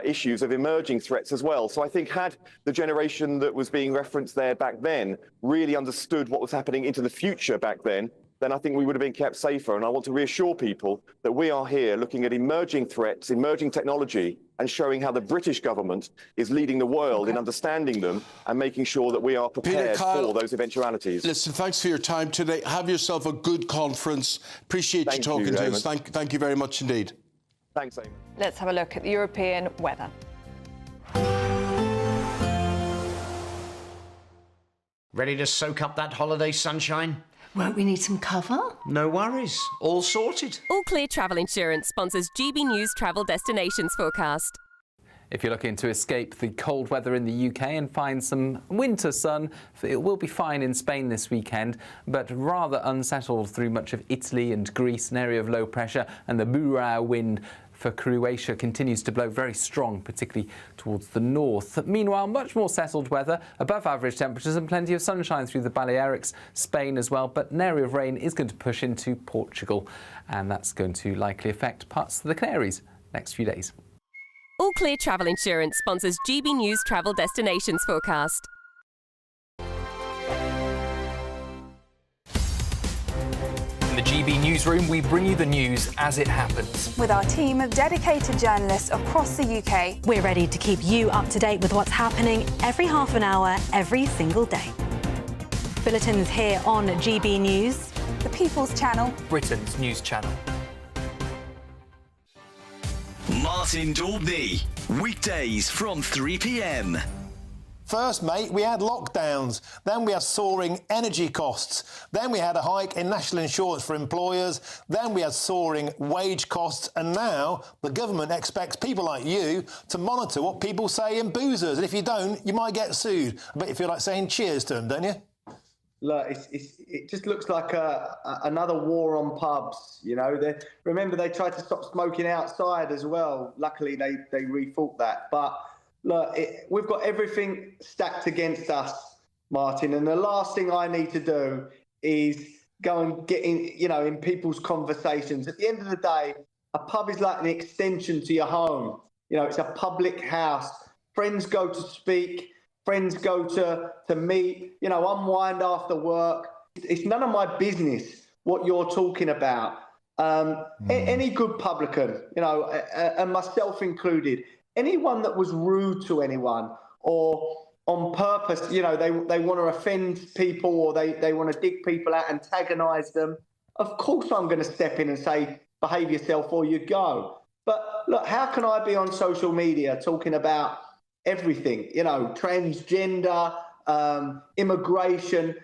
[SPEAKER 12] issues of emerging threats as well. So I think had the generation that was being referenced there back then really understood what was happening into the future back then I think we would have been kept safer. And I want to reassure people that we are here looking at emerging threats, emerging technology, and showing how the British government is leading the world in understanding them and making sure that we are prepared for those eventualities.
[SPEAKER 5] Listen, thanks for your time today. Have yourself a good conference. Appreciate you talking to us. Thank you very much indeed.
[SPEAKER 12] Thanks, Eamonn.
[SPEAKER 6] Let's have a look at the European weather.
[SPEAKER 16] Ready to soak up that holiday sunshine?
[SPEAKER 17] Won't we need some cover?
[SPEAKER 16] No worries. All sorted.
[SPEAKER 22] All Clear Travel Insurance sponsors GB News Travel Destinations Forecast.
[SPEAKER 18] If you're looking to escape the cold weather in the UK and find some winter sun, it will be fine in Spain this weekend, but rather unsettled through much of Italy and Greece, an area of low pressure, and the Burao wind
[SPEAKER 2] for Croatia continues to blow very strong, particularly towards the north. Meanwhile, much more settled weather, above average temperatures and plenty of sunshine through the Balearics, Spain as well, but an area of rain is going to push into Portugal, and that's going to likely affect parts of the Canaries next few days.
[SPEAKER 22] All Clear Travel Insurance sponsors GB News Travel Destinations Forecast.
[SPEAKER 17] In the GB Newsroom, we bring you the news as it happens.
[SPEAKER 23] With our team of dedicated journalists across the UK,
[SPEAKER 20] we're ready to keep you up to date with what's happening every half an hour, every single day. Bulletins here on GB News,
[SPEAKER 23] the People's Channel,
[SPEAKER 17] Britain's news channel.
[SPEAKER 24] Martin Daubney, weekdays from 3 p.m.
[SPEAKER 25] First, mate, we had lockdowns. Then we had soaring energy costs. Then we had a hike in national insurance for employers. Then we had soaring wage costs. And now the government expects people like you to monitor what people say in boozers. And if you don't, you might get sued. I bet you feel like saying cheers to them, don't you?
[SPEAKER 26] Look, it just looks like another war on pubs. You know, remember they tried to stop smoking outside as well. Luckily, they rethought that. But look, we've got everything stacked against us, Martin. And the last thing I need to do is go and get in people's conversations. At the end of the day, a pub is like an extension to your home. You know, it's a public house. Friends go to speak. Friends go to meet, unwind after work. It's none of my business what you're talking about. Any good publican, and myself included, anyone that was rude to anyone or on purpose, they want to offend people or they want to dig people out, antagonise them, of course I'm going to step in and say, behave yourself or you go. But look, how can I be on social media talking about everything, transgender, immigration,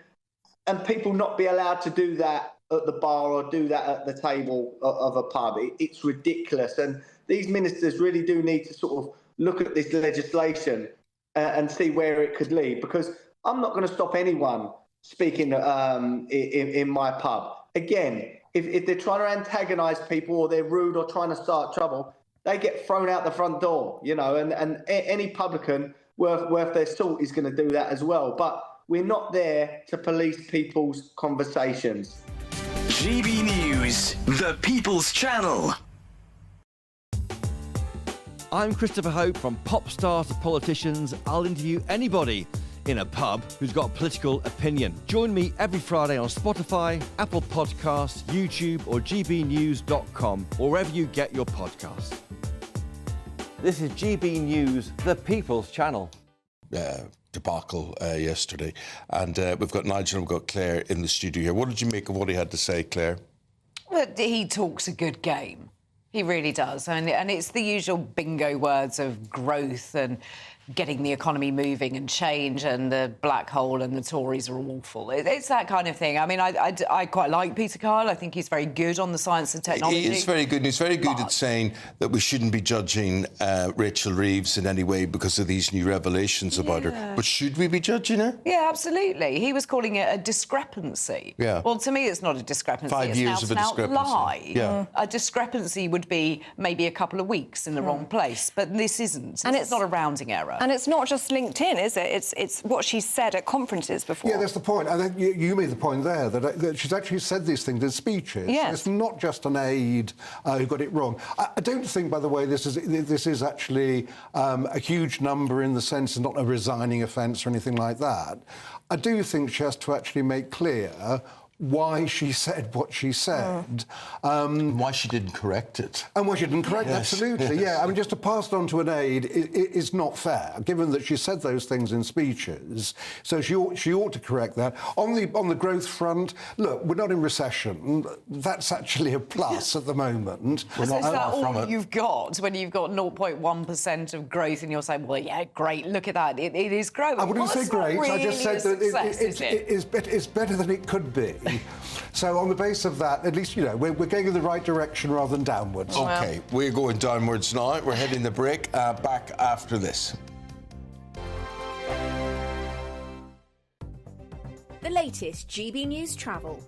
[SPEAKER 26] and people not be allowed to do that at the bar or do that at the table of a pub? It's ridiculous. And these ministers really do need to sort of look at this legislation and see where it could lead, because I'm not going to stop anyone speaking in my pub. Again, if they're trying to antagonise people or they're rude or trying to start trouble, they get thrown out the front door, and any publican worth their salt is going to do that as well. But we're not there to police people's conversations.
[SPEAKER 24] GB News, the People's Channel.
[SPEAKER 27] I'm Christopher Hope. From pop stars to politicians, I'll interview anybody in a pub who's got a political opinion. Join me every Friday on Spotify, Apple Podcasts, YouTube or gbnews.com, or wherever you get your podcasts. This is GB News, the People's Channel.
[SPEAKER 5] Debacle yesterday. And we've got Nigel and we've got Claire in the studio here. What did you make of what he had to say, Claire?
[SPEAKER 11] Well, he talks a good game. He really does. And it's the usual bingo words of growth and getting the economy moving and change, and the black hole and the Tories are awful. It's that kind of thing. I mean, I quite like Peter Kyle. I think he's very good on the science and technology.
[SPEAKER 5] He is very good. And he's very good at saying that we shouldn't be judging Rachel Reeves in any way because of these new revelations about her. But should we be judging her?
[SPEAKER 11] Yeah, absolutely. He was calling it a discrepancy.
[SPEAKER 5] Yeah.
[SPEAKER 11] Well, to me, it's not a discrepancy.
[SPEAKER 5] 5 years of a discrepancy.
[SPEAKER 11] Lie.
[SPEAKER 5] Yeah.
[SPEAKER 11] A discrepancy would be maybe a couple of weeks in the wrong place, but this isn't. And it's not a rounding error.
[SPEAKER 6] And it's not just LinkedIn, is it? It's what she said at conferences before.
[SPEAKER 10] Yeah, that's the point. I think you made the point there that she's actually said these things in speeches.
[SPEAKER 6] Yes.
[SPEAKER 10] It's not just an aide who got it wrong. I don't think, by the way, this is actually a huge number in the sense it's not a resigning offence or anything like that. I do think she has to actually make clear why she said what she said.
[SPEAKER 5] Why she didn't correct it.
[SPEAKER 10] And why she didn't correct it,
[SPEAKER 5] Yes.
[SPEAKER 10] absolutely,
[SPEAKER 5] Yes.
[SPEAKER 10] yeah. I mean, just to pass it on to an aide is not fair, given that she said those things in speeches. So she ought to correct that. On the growth front, look, we're not in recession. That's actually a plus at the moment.
[SPEAKER 11] Is that all you've got when you've got 0.1% of growth and you're saying, well, yeah, great, look at that, it is growing?
[SPEAKER 10] I wouldn't say great, I just said that it's better than it could be. So on the basis of that, at least, we're going in the right direction rather than downwards.
[SPEAKER 5] OK, we're going downwards now. We're heading the break. Back after this.
[SPEAKER 9] The latest GB News travel.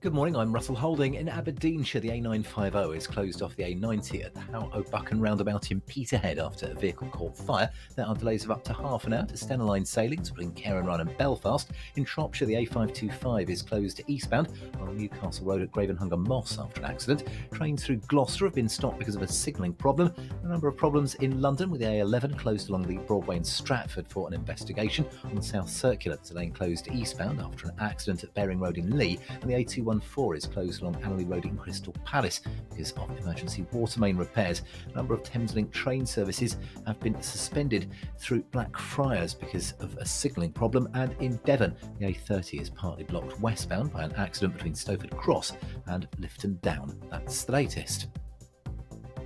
[SPEAKER 1] Good morning, I'm Russell Holding. In Aberdeenshire, the A950 is closed off the A90 at the Howe O'Buchan roundabout in Peterhead after a vehicle caught fire. There are delays of up to half an hour to Stena Line sailings between Cairn Run and Belfast. In Shropshire, the A525 is closed eastbound on Newcastle Road at Gravenhunga Moss after an accident. Trains through Gloucester have been stopped because of a signalling problem. A number of problems in London, with the A11 closed along the Broadway in Stratford for an investigation. On the South Circular, the lane closed eastbound after an accident at Bering Road in Lee, and the A214 is closed along Alley Road in Crystal Palace because of emergency water main repairs. A number of Thameslink train services have been suspended through Blackfriars because of a signalling problem, and in Devon, the A30 is partly blocked westbound by an accident between Stoford Cross and Lifton Down. That's the latest.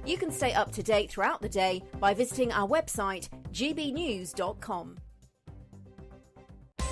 [SPEAKER 9] You can stay up to date throughout the day by visiting our website, gbnews.com.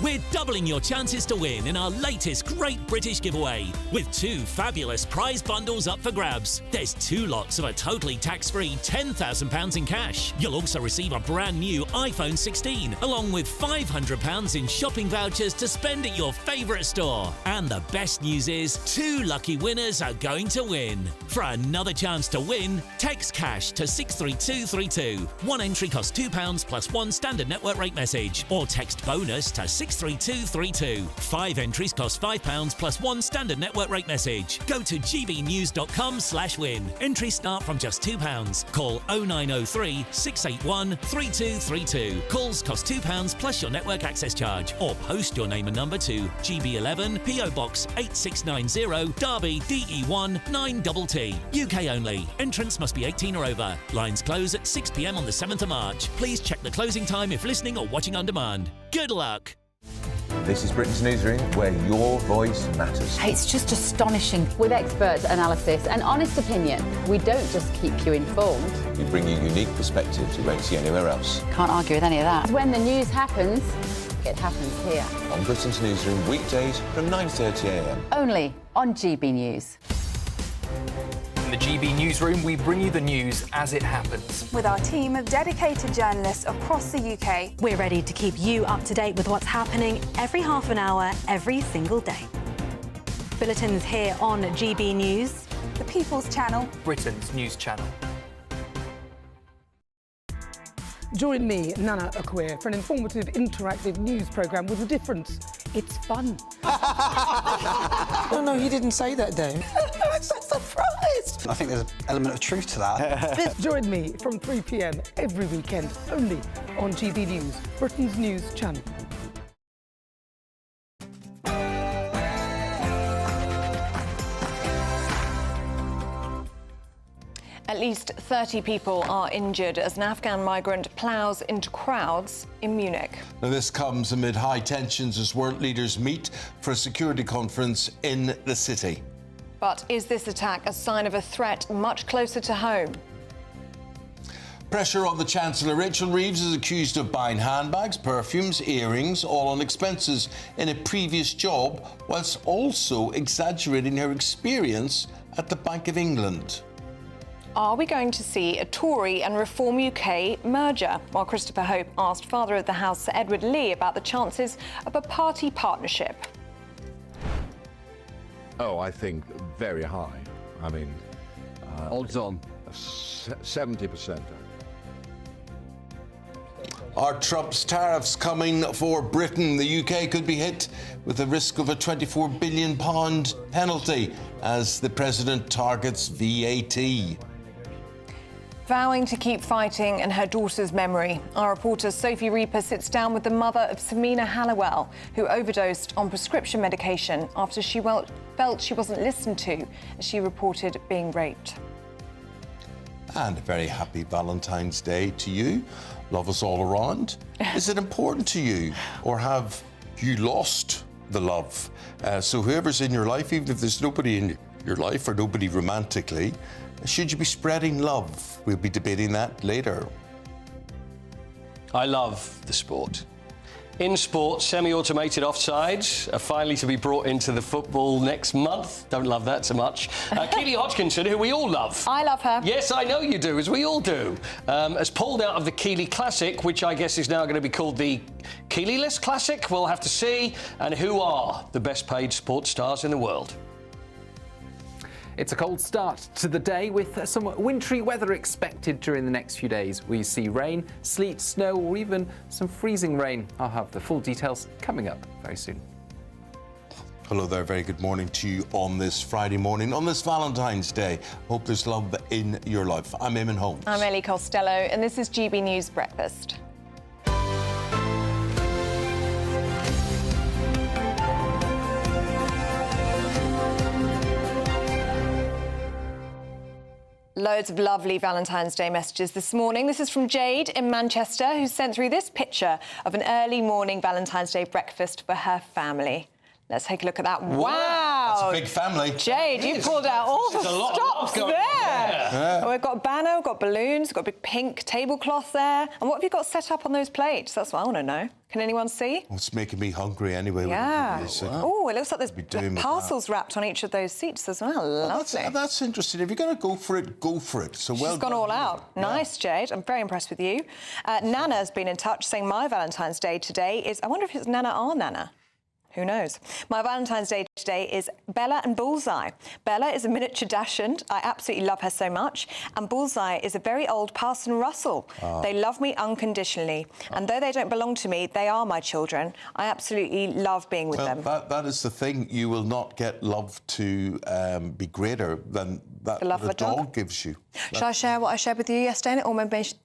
[SPEAKER 3] We're doubling your chances to win in our latest Great British Giveaway, with 2 fabulous prize bundles up for grabs. There's 2 lots of a totally tax-free £10,000 in cash. You'll also receive a brand new iPhone 16, along with £500 in shopping vouchers to spend at your favourite store. And the best news is, 2 lucky winners are going to win. For another chance to win, text cash to 63232. One entry costs £2 plus 1 standard network rate message, or text bonus to 63232. 5 entries cost £5 plus 1 standard network rate message. Go to gbnews.com/win. Entries start from just £2. Call 0903 681 3232. Calls cost £2 plus your network access charge, or post your name and number to GB11 PO Box 8690 Derby DE1 9TT. UK only. Entrance must be 18 or over. Lines close at 6 p.m. on the 7th of March. Please check the closing time if listening or watching on demand. Good luck.
[SPEAKER 4] This is Britain's Newsroom, where your voice matters.
[SPEAKER 7] It's just astonishing. With expert analysis and honest opinion, we don't just keep you informed.
[SPEAKER 4] We bring you unique perspectives you won't see anywhere else.
[SPEAKER 7] Can't argue with any of that. When the news happens, it happens here.
[SPEAKER 4] On Britain's Newsroom, weekdays from 9:30 a.m.
[SPEAKER 7] Only on GB News.
[SPEAKER 17] In the GB Newsroom, we bring you the news as it happens.
[SPEAKER 23] With our team of dedicated journalists across the UK,
[SPEAKER 8] we're ready to keep you up to date with what's happening every half an hour, every single day. Bulletins here on GB News,
[SPEAKER 23] the People's Channel,
[SPEAKER 17] Britain's news channel.
[SPEAKER 19] Join me, Nana Akwe, for an informative, interactive news programme with a difference. It's fun.
[SPEAKER 21] No, he didn't say that, Dave.
[SPEAKER 19] I'm so surprised.
[SPEAKER 21] I think there's an element of truth to that.
[SPEAKER 19] Join me from 3 p.m. every weekend, only on GB News, Britain's news channel.
[SPEAKER 6] At least 30 people are injured as an Afghan migrant ploughs into crowds in Munich.
[SPEAKER 5] Now, this comes amid high tensions as world leaders meet for a security conference in the city.
[SPEAKER 6] But is this attack a sign of a threat much closer to home?
[SPEAKER 5] Pressure on the Chancellor. Rachel Reeves is accused of buying handbags, perfumes, earrings, all on expenses in a previous job, whilst also exaggerating her experience at the Bank of England.
[SPEAKER 6] Are we going to see a Tory and Reform UK merger? While Christopher Hope asked Father of the House Sir Edward Lee about the chances of a party partnership.
[SPEAKER 28] Oh, I think very high. I mean, odds on 70%.
[SPEAKER 5] Are Trump's tariffs coming for Britain? The UK could be hit with the risk of a £24 billion penalty as the president targets VAT.
[SPEAKER 6] Vowing to keep fighting in her daughter's memory, our reporter Sophie Reaper sits down with the mother of Samina Halliwell, who overdosed on prescription medication after she felt she wasn't listened to as she reported being raped.
[SPEAKER 5] And a very happy Valentine's Day to you. Love us all around. Is it important to you, or have you lost the love? So whoever's in your life, even if there's nobody in your life or nobody romantically, should you be spreading love? We'll be debating that later.
[SPEAKER 29] I love the sport. In sport, semi-automated offsides are finally to be brought into the football next month. Don't love that so much. Keely Hodgkinson, who we all love.
[SPEAKER 6] I love her.
[SPEAKER 29] Yes, I know you do, as we all do. Has pulled out of the Keely Classic, which I guess is now going to be called the Keely-less Classic. We'll have to see. And who are the best paid sports stars in the world?
[SPEAKER 2] It's a cold start to the day with some wintry weather expected during the next few days. We see rain, sleet, snow, or even some freezing rain. I'll have the full details coming up very soon.
[SPEAKER 5] Hello there, very good morning to you on this Friday morning, on this Valentine's Day. Hope there's love in your life. I'm Eamonn Holmes.
[SPEAKER 6] I'm Ellie Costello, and this is GB News Breakfast. Loads of lovely Valentine's Day messages this morning. This is from Jade in Manchester, who sent through this picture of an early morning Valentine's Day breakfast for her family. Let's take a look at that. Wow!
[SPEAKER 5] That's a big family.
[SPEAKER 6] Jade, you pulled out all the stops there. Yeah. We've got a banner, we've got balloons, we've got a big pink tablecloth there. And what have you got set up on those plates? That's what I want to know. Can anyone see?
[SPEAKER 5] Well, it's making me hungry anyway.
[SPEAKER 6] Yeah. Oh, it looks like there's parcels wrapped on each of those seats as well. Lovely.
[SPEAKER 5] That's interesting. If you're going to go for it, go for it. So well
[SPEAKER 6] She's gone all out. Yeah. Nice, Jade. I'm very impressed with you. Nana's been in touch saying my Valentine's Day today is... I wonder if it's Nana or Nana. Who knows? My Valentine's Day today is Bella and Bullseye. Bella is a miniature dachshund. I absolutely love her so much. And Bullseye is a very old Parson Russell. They love me unconditionally. And though they don't belong to me, they are my children. I absolutely love being with them.
[SPEAKER 5] That is the thing. You will not get love to be greater than that
[SPEAKER 6] the love
[SPEAKER 5] the dog gives you.
[SPEAKER 6] Shall I share what I shared with you yesterday and it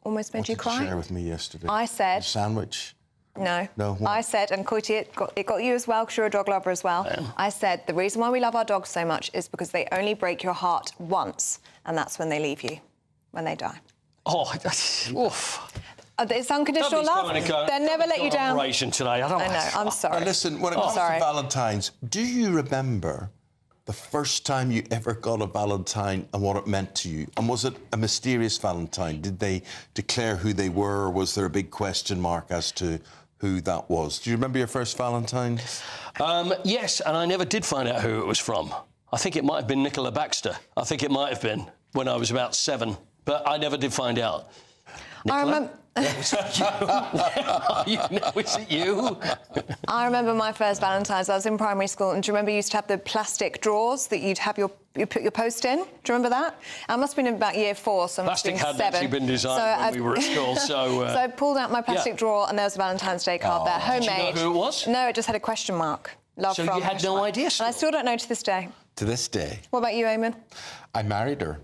[SPEAKER 6] almost made you cry?
[SPEAKER 5] What did you share with me yesterday?
[SPEAKER 6] I said...
[SPEAKER 5] A sandwich.
[SPEAKER 6] No.
[SPEAKER 5] What?
[SPEAKER 6] I said, and Coity, it got you as well, because you're a dog lover as well. Yeah. I said the reason why we love our dogs so much is because they only break your heart once, and that's when they leave you, when they die.
[SPEAKER 29] Oh, that's... Oof.
[SPEAKER 6] It's unconditional love. They never let you down.
[SPEAKER 29] Today. I
[SPEAKER 6] know, I'm sorry.
[SPEAKER 5] Now listen, when it comes to Valentine's, do you remember the first time you ever got a Valentine and what it meant to you? And was it a mysterious Valentine? Did they declare who they were, or was there a big question mark as to who that was? Do you remember your first Valentine?
[SPEAKER 29] Yes, and I never did find out who it was from. I think it might have been Nicola Baxter. I think it might have been when I was about 7, but I never did find out. Nicola?
[SPEAKER 6] I remember...
[SPEAKER 29] Was it you?
[SPEAKER 6] I remember my first Valentine's. I was in primary school, and do you remember you used to have the plastic drawers that you'd put your post in? Do you remember that? I must have been in about year 4, so I must have been 7.
[SPEAKER 29] Plastic hadn't actually been designed when we were at school, so...
[SPEAKER 6] So I pulled out my plastic drawer, and there was a Valentine's Day card there, homemade.
[SPEAKER 29] Do you know who it was?
[SPEAKER 6] No, it just had a question mark. Love
[SPEAKER 29] so
[SPEAKER 6] from
[SPEAKER 29] you had no idea?
[SPEAKER 6] And I still don't know to this day.
[SPEAKER 5] To this day.
[SPEAKER 6] What about you, Eamonn?
[SPEAKER 5] I married her.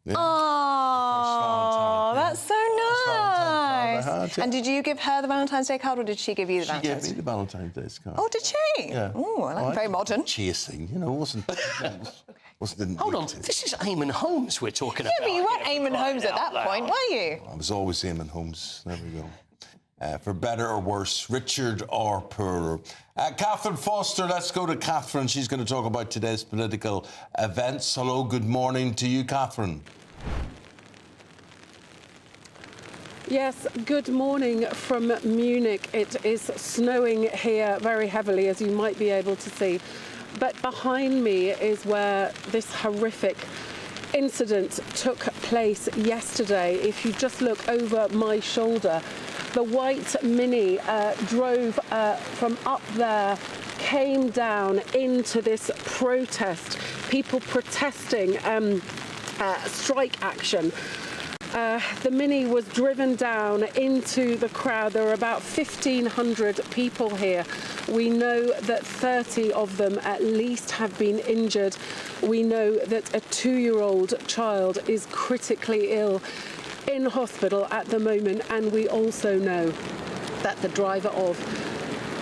[SPEAKER 5] Yeah.
[SPEAKER 6] Oh, that's so nice.
[SPEAKER 5] Had, yeah.
[SPEAKER 6] And did you give her the Valentine's Day card, or did she give you the Valentine's Day?
[SPEAKER 5] She gave me the Valentine's Day card.
[SPEAKER 6] Oh, did she?
[SPEAKER 5] Yeah.
[SPEAKER 6] Oh, I like very modern.
[SPEAKER 5] Chasing, you know, wasn't
[SPEAKER 29] Hold on, this is Eamonn Holmes we're talking about.
[SPEAKER 6] Yeah, but you weren't Eamonn Holmes at that point, were you?
[SPEAKER 5] I was always Eamonn Holmes. There we go. For better or worse, richer or poorer. Catherine Foster, let's go to Catherine. She's going to talk about today's political events. Hello, good morning to you, Catherine.
[SPEAKER 12] Yes, good morning from Munich. It is snowing here very heavily, as you might be able to see. But behind me is where this horrific incident took place yesterday. If you just look over my shoulder, the white Mini drove from up there, came down into this protest, people protesting strike action. The Mini was driven down into the crowd. There were about 1,500 people here. We know that 30 of them at least have been injured. We know that a 2-year-old child is critically ill in hospital at the moment, and we also know that the driver of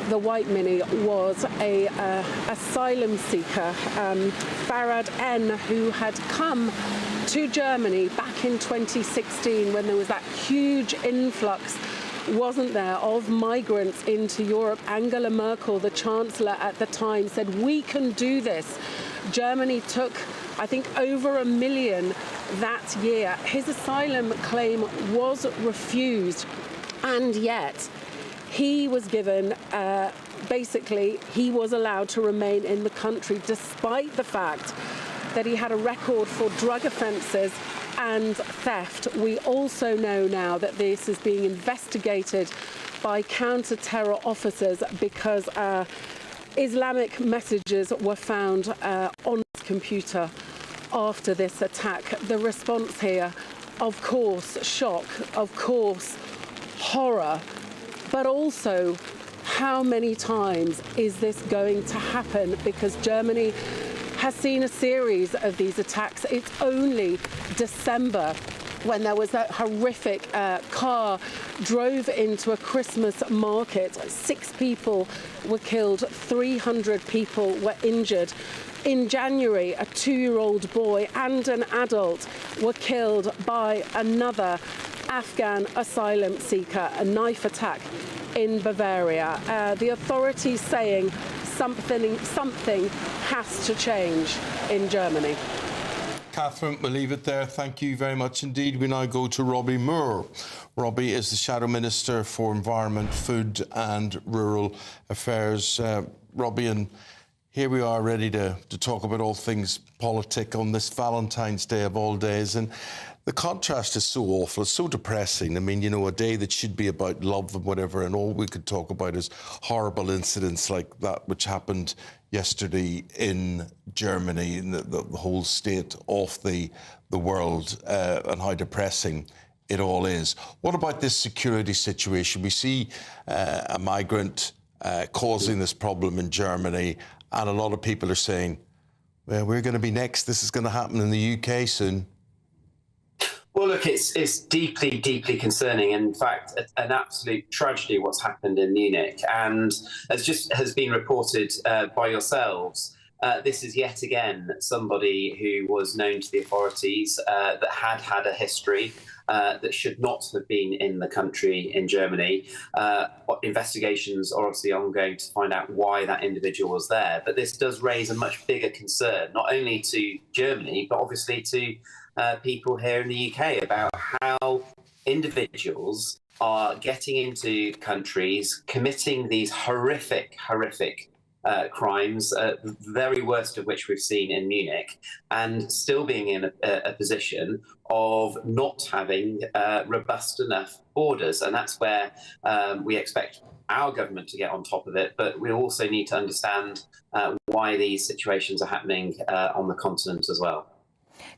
[SPEAKER 12] the white Mini was a asylum seeker, Farad N, who had come to Germany back in 2016 when there was that huge influx, wasn't there, of migrants into Europe. Angela Merkel, the Chancellor at the time, said, we can do this. Germany took, I think, over 1 million that year. His asylum claim was refused, and yet he was given, basically, he was allowed to remain in the country despite the fact that he had a record for drug offences and theft. We also know now that this is being investigated by counter-terror officers because Islamic messages were found on his computer. after this attack. The response here, of course, shock, of course, horror, but also how many times is this going to happen? Because Germany has seen a series of these attacks. It's only December when there was that horrific car drove into a Christmas market. 6 people were killed, 300 people were injured. In January, a 2-year-old boy and an adult were killed by another Afghan asylum seeker, a knife attack in Bavaria. The authorities saying something has to change in Germany.
[SPEAKER 5] Catherine, we'll leave it there. Thank you very much indeed. We now go to Robbie Moore. Robbie is the Shadow Minister for Environment, Food and Rural Affairs. Robbie, and here we are ready to talk about all things politic on this Valentine's Day of all days. And the contrast is so awful, it's so depressing. I mean, you know, a day that should be about love and whatever, and all we could talk about is horrible incidents like that which happened yesterday in Germany, in the whole state of the world, and how depressing it all is. What about this security situation? We see a migrant causing this problem in Germany, and a lot of people are saying, well, we're going to be next. This is going to happen in the UK soon.
[SPEAKER 13] Well, look, it's deeply, deeply concerning. In fact, an absolute tragedy what's happened in Munich. And as just has been reported by yourselves, this is yet again somebody who was known to the authorities, that had a history, that should not have been in the country in Germany. Investigations are obviously ongoing to find out why that individual was there. But this does raise a much bigger concern, not only to Germany, but obviously to people here in the UK, about how individuals are getting into countries, committing these horrific crimes, the very worst of which we've seen in Munich, and still being in a position of not having robust enough borders. And that's where we expect our government to get on top of it, but we also need to understand why these situations are happening on the continent as well.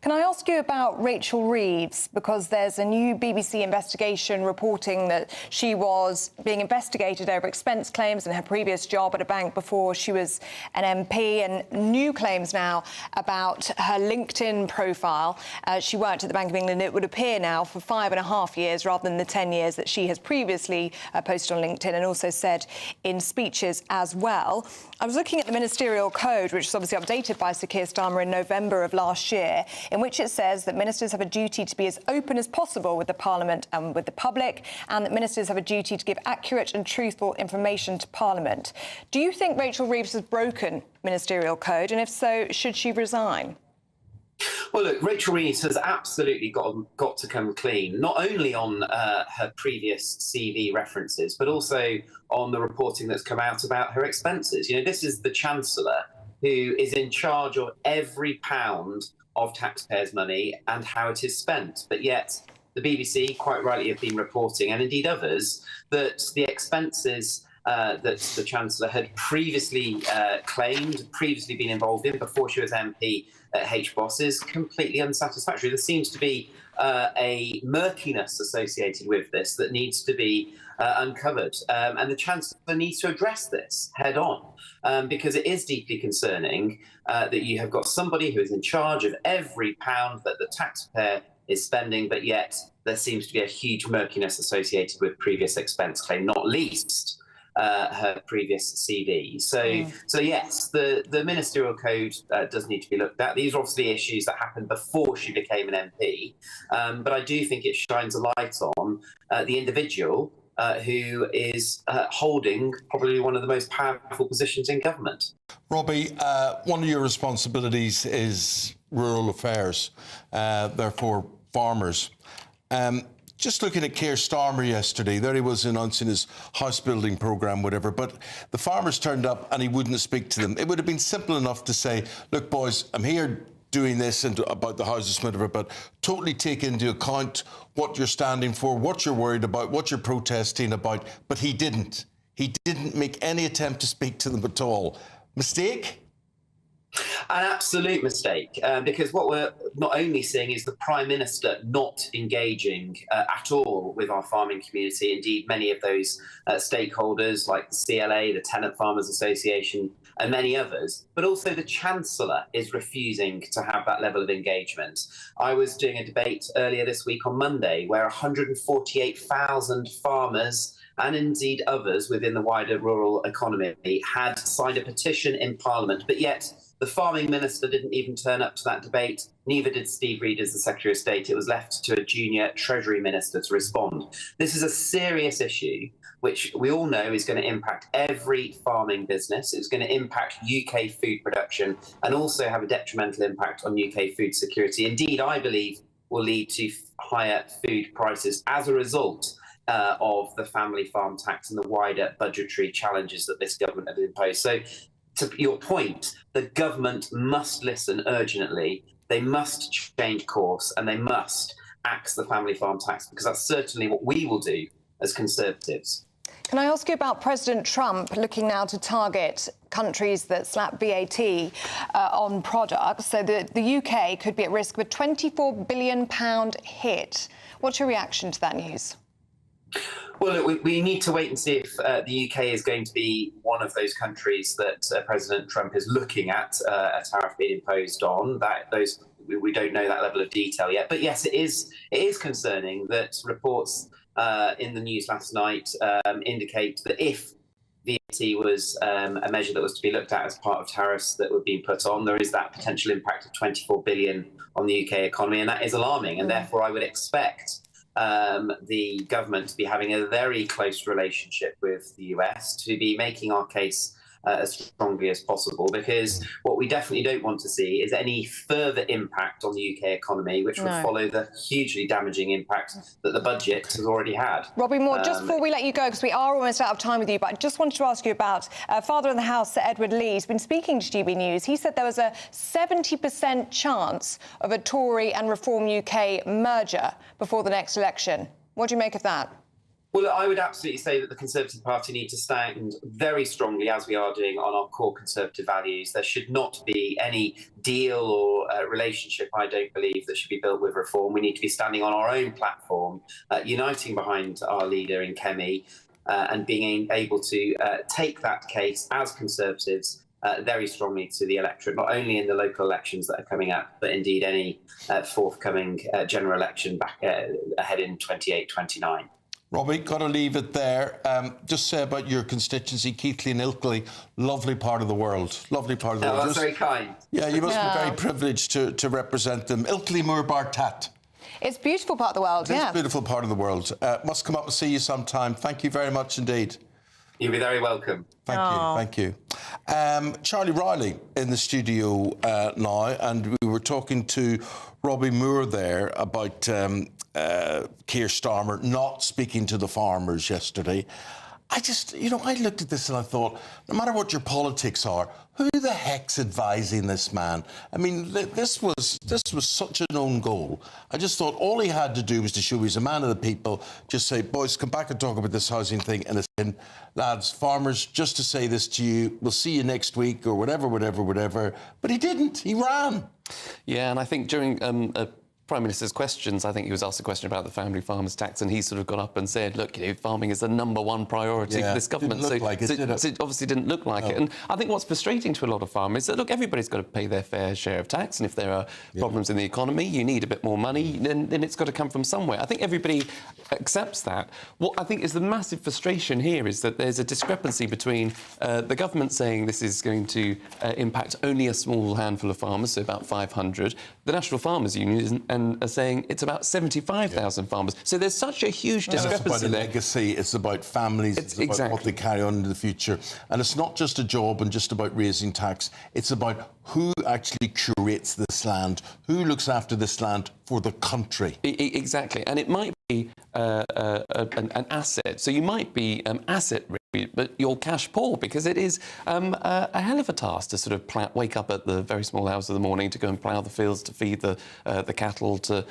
[SPEAKER 6] Can I ask you about Rachel Reeves? Because there's a new BBC investigation reporting that she was being investigated over expense claims in her previous job at a bank before she was an MP, and new claims now about her LinkedIn profile. She worked at the Bank of England, it would appear now, for 5.5 years rather than the 10 years that she has previously posted on LinkedIn, and also said in speeches as well. I was looking at the Ministerial Code, which was obviously updated by Sir Keir Starmer in November of last year, in which it says that ministers have a duty to be as open as possible with the Parliament and with the public, and that ministers have a duty to give accurate and truthful information to Parliament. Do you think Rachel Reeves has broken Ministerial Code, and if so, should she resign?
[SPEAKER 13] Well, look, Rachel Reeves has absolutely got to come clean, not only on her previous CV references, but also on the reporting that's come out about her expenses. You know, this is the Chancellor who is in charge of every pound of taxpayers' money and how it is spent. But yet the BBC quite rightly have been reporting, and indeed others, that the expenses that the Chancellor had previously claimed, previously been involved in before she was MP at HBOS, is completely unsatisfactory. There seems to be a murkiness associated with this that needs to be uncovered. And the Chancellor needs to address this head on, because it is deeply concerning that you have got somebody who is in charge of every pound that the taxpayer is spending, but yet there seems to be a huge murkiness associated with previous expense claim, not least her previous CV. So yes, the Ministerial Code does need to be looked at. These are obviously issues that happened before she became an MP, but I do think it shines a light on the individual who is holding probably one of the most powerful positions in government.
[SPEAKER 5] Robbie, one of your responsibilities is rural affairs, therefore farmers. Just looking at Keir Starmer yesterday, there he was announcing his house building programme, whatever, but the farmers turned up and he wouldn't speak to them. It would have been simple enough to say, look, boys, I'm here doing this and about the houses, whatever, but totally take into account what you're standing for, what you're worried about, what you're protesting about. But he didn't. He didn't make any attempt to speak to them at all. Mistake?
[SPEAKER 13] An absolute mistake, because what we're not only seeing is the Prime Minister not engaging at all with our farming community, indeed many of those stakeholders like the CLA, the Tenant Farmers Association and many others, but also the Chancellor is refusing to have that level of engagement. I was doing a debate earlier this week on Monday where 148,000 farmers and indeed others within the wider rural economy had signed a petition in Parliament, but yet the farming minister didn't even turn up to that debate. Neither did Steve Reed as the Secretary of State. It was left to a junior Treasury minister to respond. This is a serious issue, which we all know is going to impact every farming business. It's going to impact UK food production and also have a detrimental impact on UK food security. Indeed, I believe will lead to higher food prices as a result of the family farm tax and the wider budgetary challenges that this government has imposed. So, to your point, the government must listen urgently. They must change course and they must axe the family farm tax, because that's certainly what we will do as Conservatives.
[SPEAKER 6] Can I ask you about President Trump looking now to target countries that slap VAT on products? So the UK could be at risk of a £24 billion hit. What's your reaction to that news?
[SPEAKER 13] Well, look, we need to wait and see if the UK is going to be one of those countries that President Trump is looking at a tariff being imposed on. We don't know that level of detail yet. But yes, it is concerning that reports in the news last night indicate that if VAT was a measure that was to be looked at as part of tariffs that were being put on, there is that potential impact of £24 billion on the UK economy, and that is alarming. And therefore, I would expect the government to be having a very close relationship with the US, to be making our case as strongly as possible, because what we definitely don't want to see is any further impact on the UK economy, which would follow the hugely damaging impact that the budget has already had.
[SPEAKER 6] Robbie Moore, just before we let you go, because we are almost out of time with you, but I just wanted to ask you about Father in the House, Sir Edward Lee. He's been speaking to GB News. He said there was a 70% chance of a Tory and Reform UK merger before the next election. What do you make of that?
[SPEAKER 13] Well, I would absolutely say that the Conservative Party need to stand very strongly, as we are doing, on our core Conservative values. There should not be any deal or relationship, I don't believe, that should be built with Reform. We need to be standing on our own platform, uniting behind our leader in Kemi, and being able to take that case as Conservatives very strongly to the electorate, not only in the local elections that are coming up, but indeed any forthcoming general election back ahead in 28-29.
[SPEAKER 5] Robbie, got to leave it there. Just say about your constituency, Keighley and Ilkley, lovely part of the world. Lovely part of the world.
[SPEAKER 13] That's very kind.
[SPEAKER 5] Yeah, you must be very privileged to represent them. Ilkley Moor Bartat.
[SPEAKER 6] It's a beautiful part of the world,
[SPEAKER 5] It's a beautiful part of the world. Must come up and see you sometime. Thank you very much indeed.
[SPEAKER 13] You'll be very welcome.
[SPEAKER 5] Thank you. Charlie Riley in the studio now, and we were talking to Robbie Moore there about Keir Starmer not speaking to the farmers yesterday. I just, I looked at this and I thought, no matter what your politics are, who the heck's advising this man? I mean, this was such an own goal. I just thought all he had to do was to show he's a man of the people, just say, boys, come back and talk about this housing thing. And lads, farmers, just to say this to you, we'll see you next week or whatever. But he didn't. He ran.
[SPEAKER 14] Yeah, and I think during Prime Minister's questions, I think he was asked a question about the family farmers tax, and he sort of got up and said, look, farming is the #1 priority for this government.
[SPEAKER 5] Didn't look like it, did it?
[SPEAKER 14] So it obviously didn't look like it. And I think what's frustrating to a lot of farmers is that, look, everybody's got to pay their fair share of tax, and if there are problems in the economy, you need a bit more money, then it's got to come from somewhere. I think everybody accepts that. What I think is the massive frustration here is that there's a discrepancy between the government saying this is going to impact only a small handful of farmers, so about 500, the National Farmers Union are saying it's about 75,000 farmers. So there's such a huge discrepancy
[SPEAKER 5] It's about
[SPEAKER 14] there.
[SPEAKER 5] legacy, it's about families, it's about what they carry on into the future. And it's not just a job and just about raising tax, it's about who actually curates this land, who looks after this land for the country.
[SPEAKER 14] Exactly. And it might be an asset. So you might be asset rich, but you're cash poor, because it is a hell of a task to sort of wake up at the very small hours of the morning to go and plough the fields, to feed the cattle, to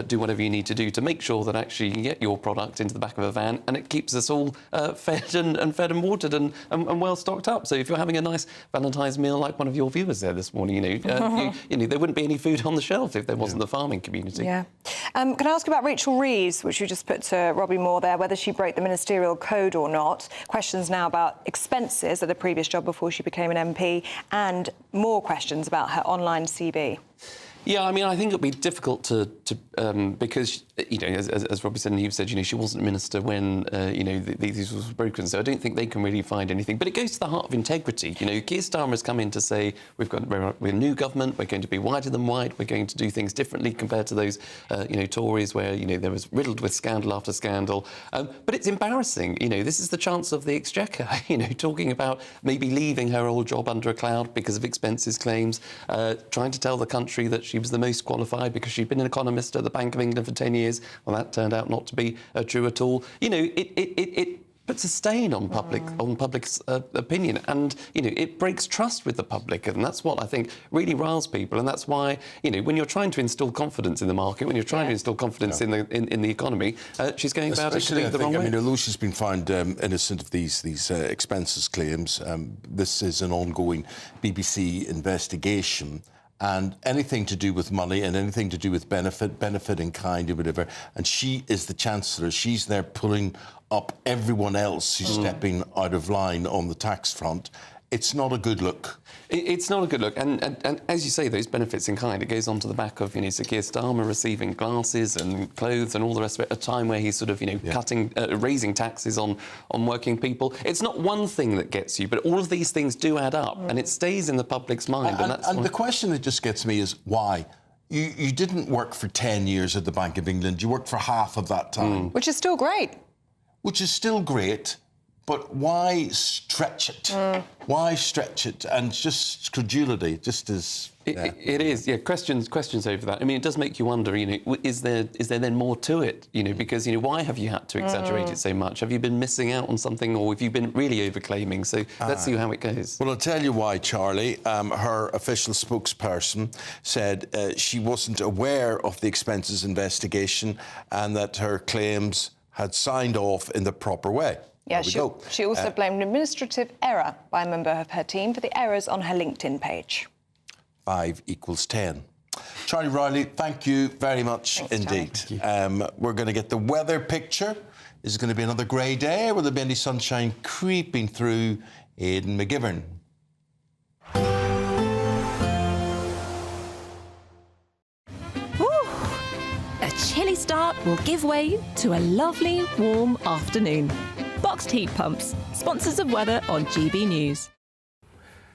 [SPEAKER 14] do whatever you need to do to make sure that actually you can get your product into the back of a van and it keeps us all fed and watered and well stocked up. So if you're having a nice Valentine's meal like one of your viewers there this morning, there wouldn't be any food on the shelf if there wasn't the farming community.
[SPEAKER 6] Yeah. Can I ask about Rachel Reeves, which you just put to Robbie Moore there, whether she broke the ministerial code or not? Questions now about expenses at a previous job before she became an MP, and more questions about her online CV.
[SPEAKER 14] Yeah, I mean, I think it'll be difficult to because, as Robbie said and you said, she wasn't a minister when, these rules were broken, so I don't think they can really find anything. But it goes to the heart of integrity. Keir Starmer has come in to say, we're a new government, we're going to be wider than wide, we're going to do things differently compared to those, Tories where, there was riddled with scandal after scandal. But it's embarrassing. This is the Chancellor of the Exchequer, talking about maybe leaving her old job under a cloud because of expenses claims, trying to tell the country that she was the most qualified because she'd been an economist at the Bank of England for 10 years. Well, that turned out not to be true at all. It puts a stain on public's opinion, and it breaks trust with the public, and that's what I think really riles people. And that's why when you're trying to instill confidence in the market, when you're trying to instill confidence in the economy, she's going about it the wrong way.
[SPEAKER 5] I mean, Lucia's been found innocent of these expenses claims. This is an ongoing BBC investigation. And anything to do with money and anything to do with benefit in kind or whatever. And she is the Chancellor. She's there pulling up everyone else who's stepping out of line on the tax front. It's not a good look.
[SPEAKER 14] It's not a good look. And as you say, those benefits in kind, it goes on to the back of, Sir Keir Starmer receiving glasses and clothes and all the rest of it, a time where he's sort of, raising taxes on working people. It's not one thing that gets you, but all of these things do add up, and it stays in the public's mind.
[SPEAKER 5] And the question that just gets me is why? You didn't work for 10 years at the Bank of England. You worked for half of that time.
[SPEAKER 6] Which is still great.
[SPEAKER 5] Which is still great. But why stretch it? Why stretch it? And just credulity, just as...
[SPEAKER 14] It is, yeah. Questions over that. I mean, it does make you wonder, is there then more to it? Because, why have you had to exaggerate it so much? Have you been missing out on something, or have you been really overclaiming? So let's see how it goes.
[SPEAKER 5] Well, I'll tell you why, Charlie. Her official spokesperson said she wasn't aware of the expenses investigation and that her claims had signed off in the proper way.
[SPEAKER 6] Yeah, she also blamed an administrative error by a member of her team for the errors on her LinkedIn page.
[SPEAKER 5] 5 = 10. Charlie Riley, thank you very much indeed. We're going to get the weather picture. Is it going to be another grey day? Will there be any sunshine creeping through Aidan McGivern?
[SPEAKER 15] A chilly start will give way to a lovely, warm afternoon. Boxed heat pumps, sponsors of weather on GB News.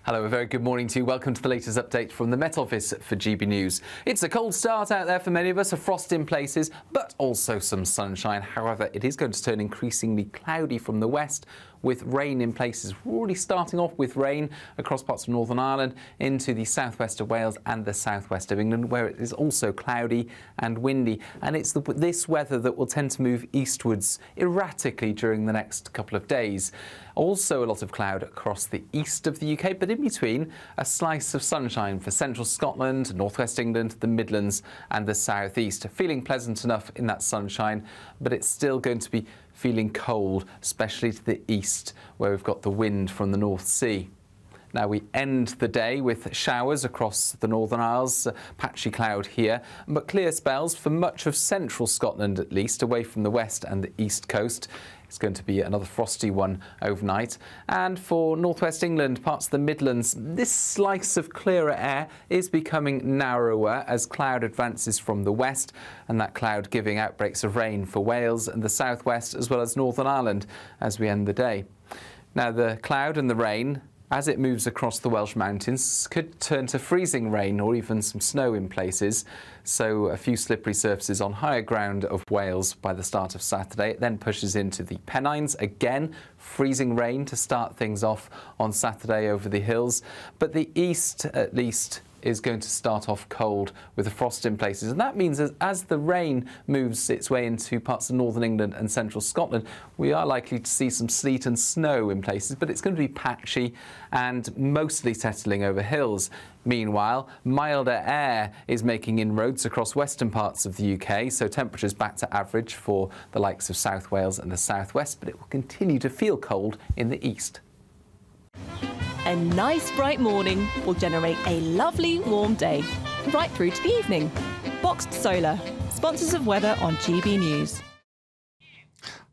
[SPEAKER 2] Hello, a very good morning to you. Welcome to the latest update from the Met Office for GB News. It's a cold start out there for many of us, a frost in places, but also some sunshine. However, it is going to turn increasingly cloudy from the west, with rain in places. We're already starting off with rain across parts of Northern Ireland into the southwest of Wales and the southwest of England, where it is also cloudy and windy. And it's this weather that will tend to move eastwards erratically during the next couple of days. Also a lot of cloud across the east of the UK, but in between a slice of sunshine for central Scotland, northwest England, the Midlands and the southeast. Feeling pleasant enough in that sunshine, but it's still going to be feeling cold, especially to the east, where we've got the wind from the North Sea. Now we end the day with showers across the Northern Isles, patchy cloud here, but clear spells for much of central Scotland at least, away from the west and the east coast. It's going to be another frosty one overnight. And for northwest England, parts of the Midlands, this slice of clearer air is becoming narrower as cloud advances from the west, and that cloud giving outbreaks of rain for Wales and the southwest as well as Northern Ireland as we end the day. Now the cloud and the rain, as it moves across the Welsh mountains, could turn to freezing rain or even some snow in places. So a few slippery surfaces on higher ground of Wales by the start of Saturday. It then pushes into the Pennines. Again, freezing rain to start things off on Saturday over the hills. But the east, at least, is going to start off cold with a frost in places. And that means as the rain moves its way into parts of northern England and central Scotland, we are likely to see some sleet and snow in places, but it's going to be patchy and mostly settling over hills. Meanwhile, milder air is making inroads across western parts of the UK, so temperatures back to average for the likes of South Wales and the southwest, but it will continue to feel cold in the east.
[SPEAKER 15] A nice bright morning will generate a lovely warm day, right through to the evening. Boxed Solar, sponsors of weather on GB News.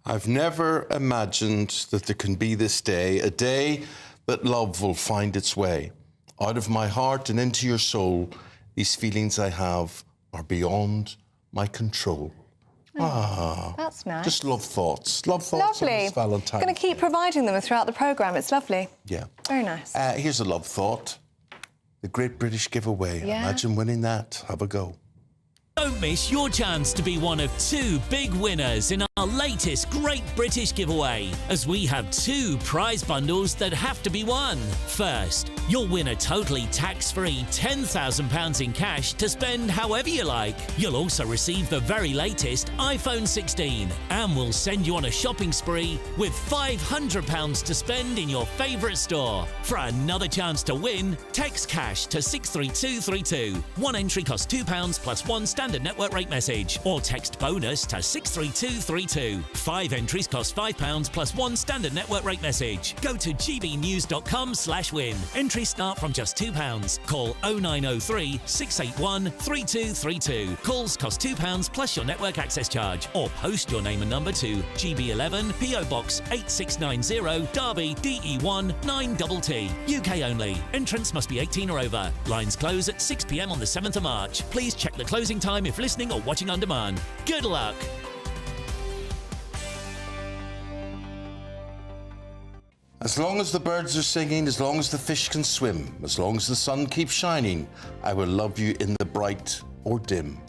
[SPEAKER 5] I've never imagined that there can be this day, a day that love will find its way. Out of my heart and into your soul, these feelings I have are beyond my control.
[SPEAKER 6] That's nice.
[SPEAKER 5] Just love thoughts. Love thoughts on this Valentine.
[SPEAKER 6] Going to keep providing them throughout the programme. It's lovely.
[SPEAKER 5] Yeah.
[SPEAKER 6] Very nice.
[SPEAKER 5] Here's a love thought. The Great British Giveaway.
[SPEAKER 6] Yeah.
[SPEAKER 5] Imagine winning that. Have a go.
[SPEAKER 3] Don't miss your chance to be one of 2 big winners in our latest Great British Giveaway, as we have 2 prize bundles that have to be won. First, you'll win a totally tax-free £10,000 in cash to spend however you like. You'll also receive the very latest iPhone 16, and we'll send you on a shopping spree with £500 to spend in your favourite store. For another chance to win, text cash to 63232. One entry costs £2 plus 1 standard network rate message, or text bonus to 63232. 5 entries cost £5 plus 1 standard network rate message. Go to gbnews.com/win. Entries start from just £2. Call 0903 681 3232. Calls cost £2 plus your network access charge, or post your name and number to GB11 PO Box 8690 Derby DE1 9TT. UK only. Entrants must be 18 or over. Lines close at 6 p.m. on the 7th of March. Please check the closing time if listening or watching on demand. Good luck.
[SPEAKER 5] As long as the birds are singing, as long as the fish can swim, as long as the sun keeps shining, I will love you in the bright or dim.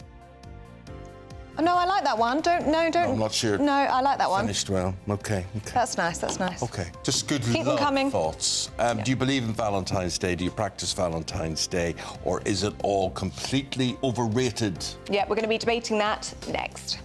[SPEAKER 6] Oh, no, I like that one. No,
[SPEAKER 5] I'm not sure.
[SPEAKER 6] No, I like that one.
[SPEAKER 5] Finished well. Okay.
[SPEAKER 6] That's nice. That's nice.
[SPEAKER 5] Okay. Just good
[SPEAKER 6] Keep them
[SPEAKER 5] love
[SPEAKER 6] coming.
[SPEAKER 5] thoughts. Do you believe in Valentine's Day? Do you practice Valentine's Day? Or is it all completely overrated?
[SPEAKER 6] Yeah, we're going to be debating that next.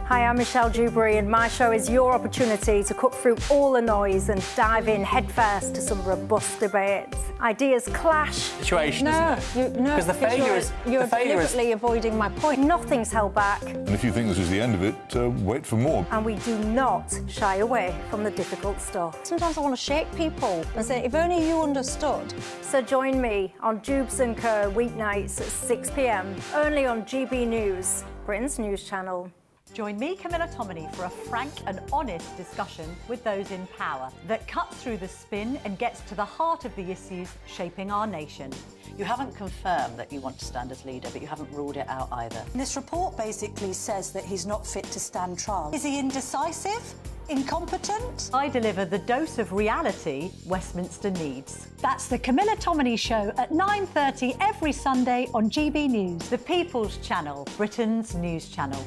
[SPEAKER 11] Hi, I'm Michelle Dewberry, and my show is your opportunity to cut through all the noise and dive in headfirst to some robust debates. Ideas clash.
[SPEAKER 16] Situation, isn't it?
[SPEAKER 11] No,
[SPEAKER 16] because the failure is
[SPEAKER 11] you're deliberately avoiding my point. Nothing's held back,
[SPEAKER 18] And if you think this is the end of it, wait for more.
[SPEAKER 11] and we do not shy away from the difficult stuff.
[SPEAKER 6] Sometimes I want to shake people and say, if only you understood.
[SPEAKER 11] So join me on Jubes & Co. weeknights at 6 p.m. only on GB News, Britain's news channel.
[SPEAKER 20] Join me, Camilla Tominey, for a frank and honest discussion with those in power that cuts through the spin and gets to the heart of the issues shaping our nation.
[SPEAKER 22] You haven't confirmed that you want to stand as leader, but you haven't ruled it out either.
[SPEAKER 20] This report basically says that he's not fit to stand trial. Is he indecisive? Incompetent? I deliver the dose of reality Westminster needs. That's the Camilla Tominey Show at 9:30 every Sunday on GB News, the People's Channel, Britain's news channel.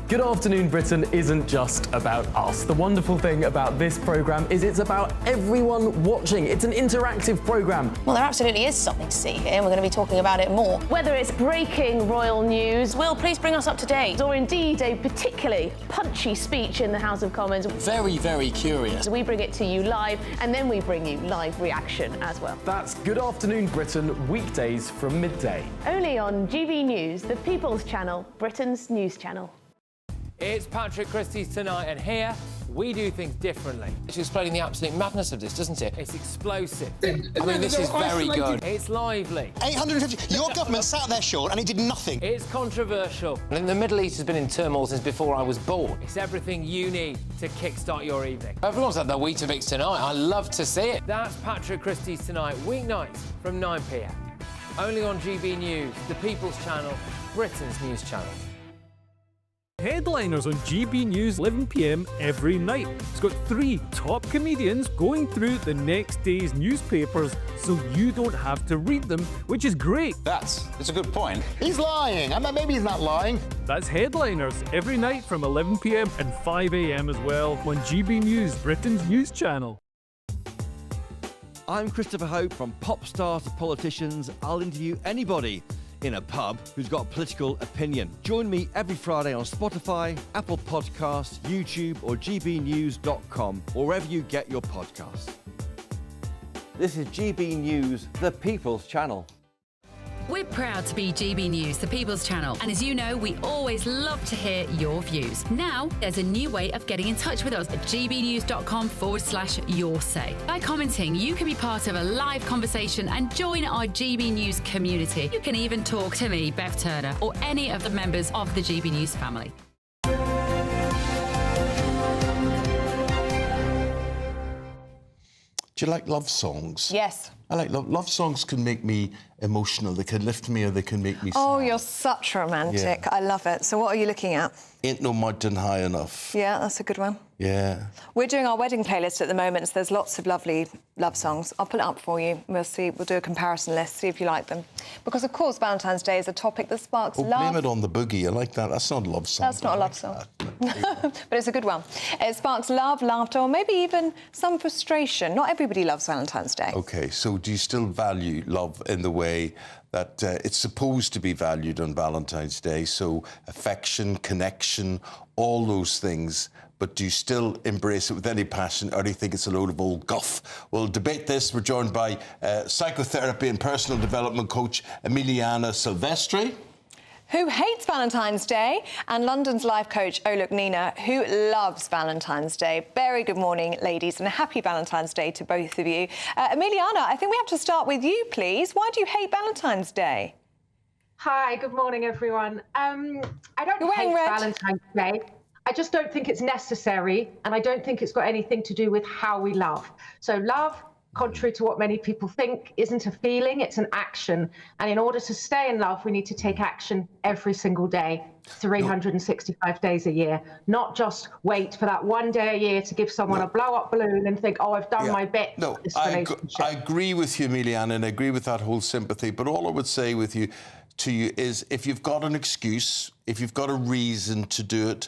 [SPEAKER 24] Good Afternoon Britain isn't just about us. The wonderful thing about this programme is it's about everyone watching. It's an interactive programme.
[SPEAKER 25] Well, there absolutely is something to see here, and we're going to be talking about it more. Whether it's breaking royal news, Will, please bring us up to date, or indeed a particularly punchy speech in the House of Commons.
[SPEAKER 24] Very, very curious.
[SPEAKER 25] We bring it to you live, and then we bring you live reaction as well.
[SPEAKER 24] That's Good Afternoon Britain, weekdays from midday.
[SPEAKER 25] Only on GB News, the People's Channel, Britain's news channel.
[SPEAKER 26] It's Patrick Christie's Tonight, and here we do things differently.
[SPEAKER 14] It's explaining the absolute madness of this, doesn't it?
[SPEAKER 26] It's explosive.
[SPEAKER 14] I mean, this is very good.
[SPEAKER 26] It's lively.
[SPEAKER 21] 850. Your government sat there short and it did nothing.
[SPEAKER 26] It's controversial.
[SPEAKER 14] And the Middle East has been in turmoil since before I was born.
[SPEAKER 26] It's everything you need to kickstart your evening.
[SPEAKER 14] Everyone's had their Weetabix tonight. I love to see it.
[SPEAKER 26] That's Patrick Christie's Tonight, weeknights from 9 p.m. Only on GB News, the People's Channel, Britain's news channel.
[SPEAKER 27] Headliners on GB News 11 p.m. every night. It's got 3 top comedians going through the next day's newspapers so you don't have to read them, which is great.
[SPEAKER 21] That's a good point. He's lying. I mean, maybe he's not lying.
[SPEAKER 27] That's Headliners every night from 11 p.m. and 5 a.m. as well on GB News, Britain's news channel.
[SPEAKER 1] I'm Christopher Hope. From pop stars to politicians, I'll interview anybody in a pub who's got a political opinion. Join me every Friday on Spotify, Apple Podcasts, YouTube or gbnews.com, or wherever you get your podcasts. This is GB News, the People's Channel.
[SPEAKER 4] We're proud to be GB News, the People's Channel. And as you know, we always love to hear your views. Now, there's a new way of getting in touch with us at gbnews.com/yoursay. By commenting, you can be part of a live conversation and join our GB News community. You can even talk to me, Bev Turner, or any of the members of the GB News family.
[SPEAKER 5] Do you like love songs?
[SPEAKER 6] Yes.
[SPEAKER 5] I like love songs. Can make me emotional. They can lift me or they can make me sad.
[SPEAKER 6] Oh, you're such a romantic.
[SPEAKER 5] Yeah.
[SPEAKER 6] I love it. So what are you looking at?
[SPEAKER 5] Ain't No Mountain High Enough.
[SPEAKER 6] Yeah, that's a good one.
[SPEAKER 5] Yeah.
[SPEAKER 6] We're doing our wedding playlist at the moment, so there's lots of lovely love songs. I'll pull it up for you. We'll see. We'll do a comparison list, see if you like them. Because, of course, Valentine's Day is a topic that sparks love.
[SPEAKER 5] Blame it on the boogie. I like that. That's not a love song.
[SPEAKER 6] That's not a love song. But it's a good one. It sparks love, laughter, or maybe even some frustration. Not everybody loves Valentine's Day.
[SPEAKER 5] OK, so do you still value love in the way that it's supposed to be valued on Valentine's Day? So affection, connection, all those things. But do you still embrace it with any passion, or do you think it's a load of old guff? We'll debate this. We're joined by psychotherapy and personal development coach Emiliana Silvestri,
[SPEAKER 6] who hates Valentine's Day, and London's life coach Oluk Nina, who loves Valentine's Day. Very good morning, ladies, and a happy Valentine's Day to both of you. Emiliana, I think we have to start with you, please. Why do you hate Valentine's Day?
[SPEAKER 7] Hi, good morning, everyone. I don't hate Valentine's Day. I just don't think it's necessary, and I don't think it's got anything to do with how we love. So love, contrary to what many people think, isn't a feeling, it's an action. And in order to stay in love, we need to take action every single day, 365 days a year, not just wait for that one day a year to give someone a blow-up balloon and think, oh, I've done my bit.
[SPEAKER 5] No, I agree with you, Emiliana, and I agree with that whole sympathy. But all I would say to you is, if you've got an excuse, if you've got a reason to do it,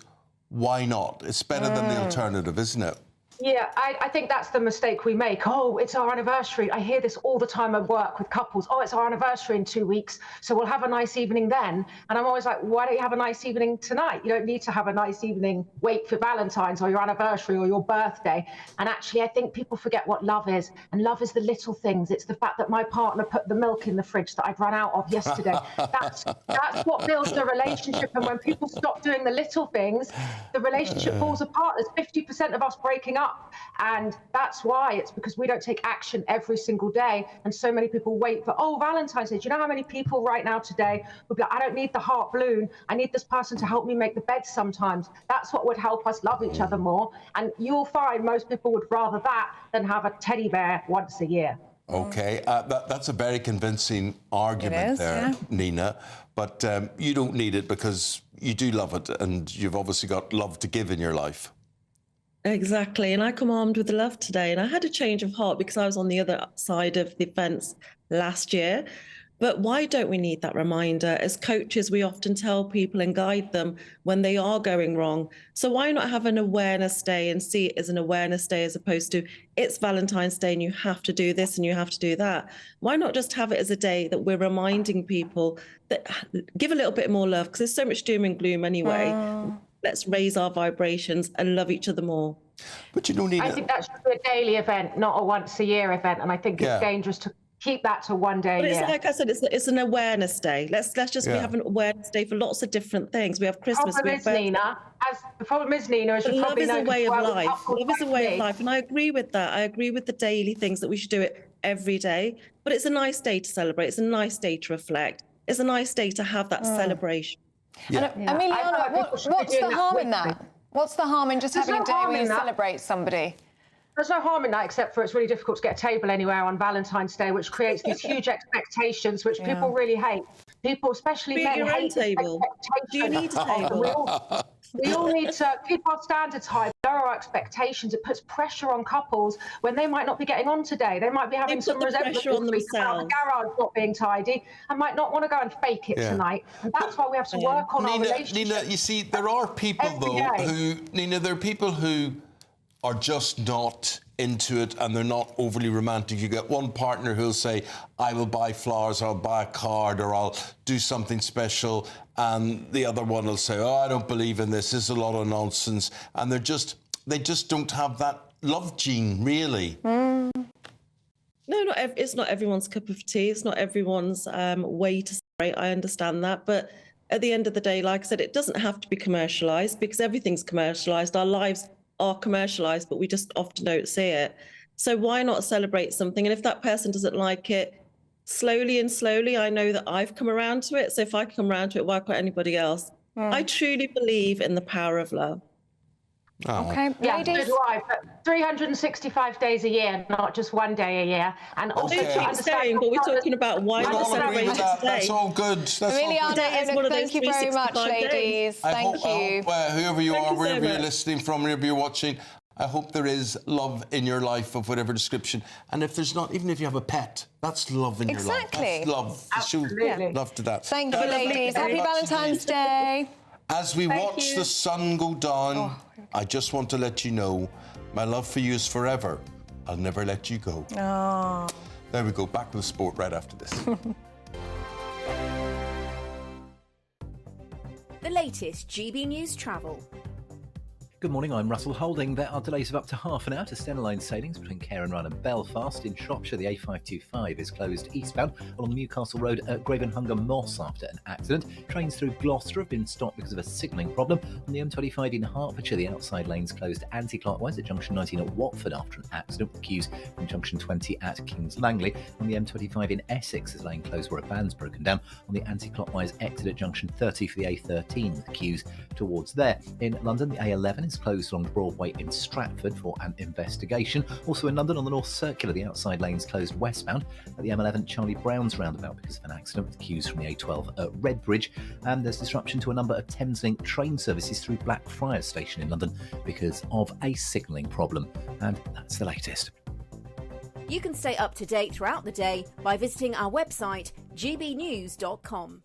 [SPEAKER 5] why not? It's better than the alternative, isn't it?
[SPEAKER 7] Yeah, I think that's the mistake we make. Oh, it's our anniversary. I hear this all the time at work with couples. Oh, it's our anniversary in 2 weeks, so we'll have a nice evening then. And I'm always like, why don't you have a nice evening tonight? You don't need to have a nice evening, wait for Valentine's or your anniversary or your birthday. And actually, I think people forget what love is. And love is the little things. It's the fact that my partner put the milk in the fridge that I'd run out of yesterday. That's what builds the relationship. And when people stop doing the little things, the relationship falls apart. There's 50% of us breaking up. And that's why. It's because we don't take action every single day. And so many people wait for, oh, Valentine's Day. Do you know how many people right now today would be like, I don't need the heart balloon. I need this person to help me make the bed sometimes. That's what would help us love each other more. And you'll find most people would rather that than have a teddy bear once a year.
[SPEAKER 5] OK, that's a very convincing argument Nina. But you don't need it because you do love it, and you've obviously got love to give in your life.
[SPEAKER 8] Exactly. And I come armed with love today. And I had a change of heart because I was on the other side of the fence last year. But why don't we need that reminder? As coaches, we often tell people and guide them when they are going wrong. So why not have an awareness day and see it as an awareness day as opposed to it's Valentine's Day and you have to do this and you have to do that? Why not just have it as a day that we're reminding people that give a little bit more love, because there's so much doom and gloom anyway. Let's raise our vibrations and love each other more.
[SPEAKER 5] But you don't need
[SPEAKER 7] I think that should be a daily event, not a once-a-year event. And I think it's dangerous to keep that to one day a year.
[SPEAKER 8] But it's like I said, it's an awareness day. Let's just be having an awareness day for lots of different things. We have Christmas.
[SPEAKER 7] The problem is, Nina, as you probably know,
[SPEAKER 8] love is a way of life. Love is a way of life. And I agree with that. I agree with the daily things that we should do it every day. But it's a nice day to celebrate. It's a nice day to reflect. It's a nice day to have that celebration.
[SPEAKER 6] Emiliana, what's the harm in that? What's the harm in just having a day where you celebrate somebody?
[SPEAKER 7] There's no harm in that, except for it's really difficult to get a table anywhere on Valentine's Day, which creates these huge expectations, which people really hate. People, especially men, hate table.
[SPEAKER 8] Do you need a table?
[SPEAKER 7] We all need to keep our standards high, lower our expectations. It puts pressure on couples when they might not be getting on today. They might be having some resentment this week about the garage not being tidy and might not want to go and fake it tonight. And that's why we have to work on our relationship.
[SPEAKER 5] Nina, you see, there are people, though, who are just not into it and they're not overly romantic. You get one partner who'll say, I will buy flowers, I'll buy a card, or I'll do something special, and the other one will say, oh, I don't believe in this is a lot of nonsense, and they just don't have that love gene, really.
[SPEAKER 8] No, it's not everyone's cup of tea. It's not everyone's way to celebrate. I understand that. But at the end of the day, like I said, it doesn't have to be commercialised because everything's commercialised. Our lives are commercialised, but we just often don't see it. So why not celebrate something? And if that person doesn't like it, slowly, I know that I've come around to it. So if I come around to it, why can't anybody else? I truly believe in the power of love.
[SPEAKER 5] Oh.
[SPEAKER 7] Okay, ladies. So do I, but 365 days a year, not just one day a year. And also to understand,
[SPEAKER 8] but we're talking about why not celebrate today.
[SPEAKER 5] That's all good. That's
[SPEAKER 6] really
[SPEAKER 5] all good.
[SPEAKER 6] Thank you very much, ladies. Thank you.
[SPEAKER 5] Whoever you are, wherever you're listening from, wherever you're watching, I hope there is love in your life of whatever description. And if there's not, even if you have a pet, that's love in your life. That's love.
[SPEAKER 6] Absolutely.
[SPEAKER 5] Love to that.
[SPEAKER 6] Thank you, ladies. Happy Valentine's Day.
[SPEAKER 5] As we watch the sun go down, I just want to let you know my love for you is forever. I'll never let you go.
[SPEAKER 6] Oh.
[SPEAKER 5] There we go. Back to the sport right after this.
[SPEAKER 9] The latest GB News travel.
[SPEAKER 10] Good morning, I'm Russell Holding. There are delays of up to half an hour to Stena Line sailings between Cairnryan and Belfast. In Shropshire, the A525 is closed eastbound along Newcastle Road at Gravenhunger Moss after an accident. Trains through Gloucester have been stopped because of a signalling problem. On the M25 in Hertfordshire, the outside lanes closed anti-clockwise at junction 19 at Watford after an accident with queues from junction 20 at Kings Langley. On the M25 in Essex, there's lane closed where a van's broken down. On the anti-clockwise exit at junction 30 for the A13 with queues towards there. In London, the A11 is closed along Broadway in Stratford for an investigation. Also in London, on the North Circular, the outside lanes closed westbound at the M11 Charlie Brown's roundabout because of an accident with queues from the A12 at Redbridge. And there's disruption to a number of Thameslink train services through Blackfriars Station in London because of a signalling problem. And that's the latest.
[SPEAKER 9] You can stay up to date throughout the day by visiting our website, gbnews.com.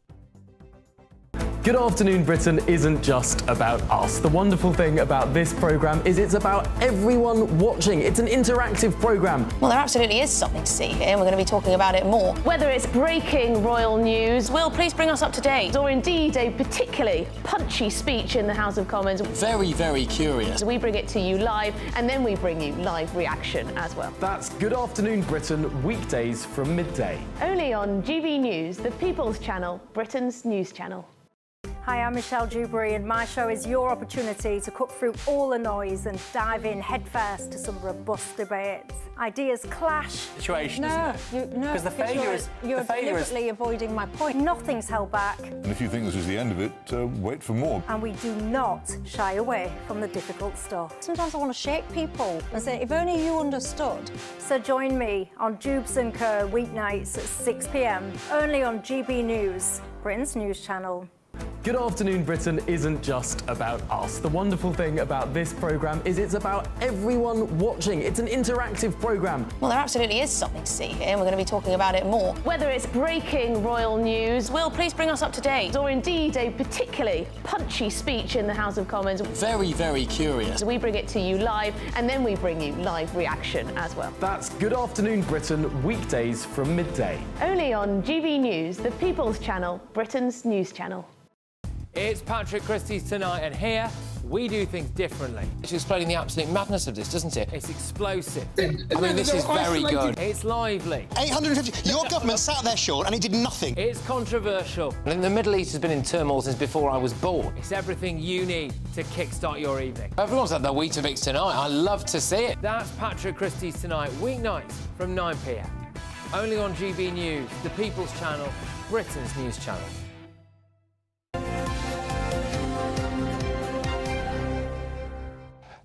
[SPEAKER 24] Good Afternoon Britain isn't just about us. The wonderful thing about this programme is it's about everyone watching. It's an interactive programme.
[SPEAKER 25] Well, there absolutely is something to see here, and we're going to be talking about it more. Whether it's breaking royal news, Will, please bring us up to date, or indeed a particularly punchy speech in the House of Commons.
[SPEAKER 12] Very, very curious.
[SPEAKER 25] We bring it to you live, and then we bring you live reaction as well.
[SPEAKER 24] That's Good Afternoon Britain, weekdays from midday.
[SPEAKER 25] Only on GB News, the People's Channel, Britain's news channel.
[SPEAKER 11] Hi, I'm Michelle Dewberry, and my show is your opportunity to cut through all the noise and dive in headfirst to some robust debates. Ideas clash.
[SPEAKER 12] Situation, isn't it?
[SPEAKER 11] Because
[SPEAKER 12] the failure is...
[SPEAKER 11] You're deliberately avoiding my point. Nothing's held back.
[SPEAKER 18] And if you think this is the end of it, wait for more.
[SPEAKER 11] And we do not shy away from the difficult stuff. Sometimes I want to shake people and say, if only you understood. So join me on Jubes and Kerr weeknights at 6 p.m, only on GB News, Britain's news channel.
[SPEAKER 24] Good Afternoon Britain isn't just about us. The wonderful thing about this programme is it's about everyone watching. It's an interactive programme.
[SPEAKER 25] Well, there absolutely is something to see here, and we're going to be talking about it more. Whether it's breaking royal news, Will, please bring us up to date, or indeed a particularly punchy speech in the House of Commons.
[SPEAKER 12] Very, very curious.
[SPEAKER 25] We bring it to you live, and then we bring you live reaction as well.
[SPEAKER 24] That's Good Afternoon Britain, weekdays from midday.
[SPEAKER 25] Only on GB News, the People's Channel, Britain's news channel.
[SPEAKER 26] It's Patrick Christie's Tonight, and here we do things differently.
[SPEAKER 14] It's explaining the absolute madness of this, doesn't it?
[SPEAKER 26] It's explosive.
[SPEAKER 14] I mean, this is very good.
[SPEAKER 26] It's lively.
[SPEAKER 21] 850. Your government sat there short and it did nothing.
[SPEAKER 26] It's controversial.
[SPEAKER 14] And the Middle East has been in turmoil since before I was born.
[SPEAKER 26] It's everything you need to kickstart your evening.
[SPEAKER 14] Everyone's had their Weetabix tonight. I love to see it.
[SPEAKER 26] That's Patrick Christie's Tonight, weeknights from 9 p.m. Only on GB News, the People's Channel, Britain's news channel.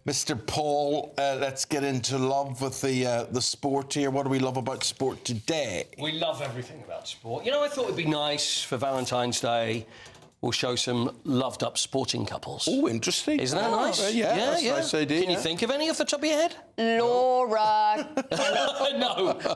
[SPEAKER 5] Mr. Paul, let's get into love with the sport here. What do we love about sport today?
[SPEAKER 13] We love everything about sport. You know, I thought it'd be nice for Valentine's Day. We'll show some loved-up sporting couples.
[SPEAKER 5] Oh, interesting.
[SPEAKER 13] Isn't that nice?
[SPEAKER 5] Yeah, that's a nice idea.
[SPEAKER 13] Can you think of any off the top of your head?
[SPEAKER 6] Laura.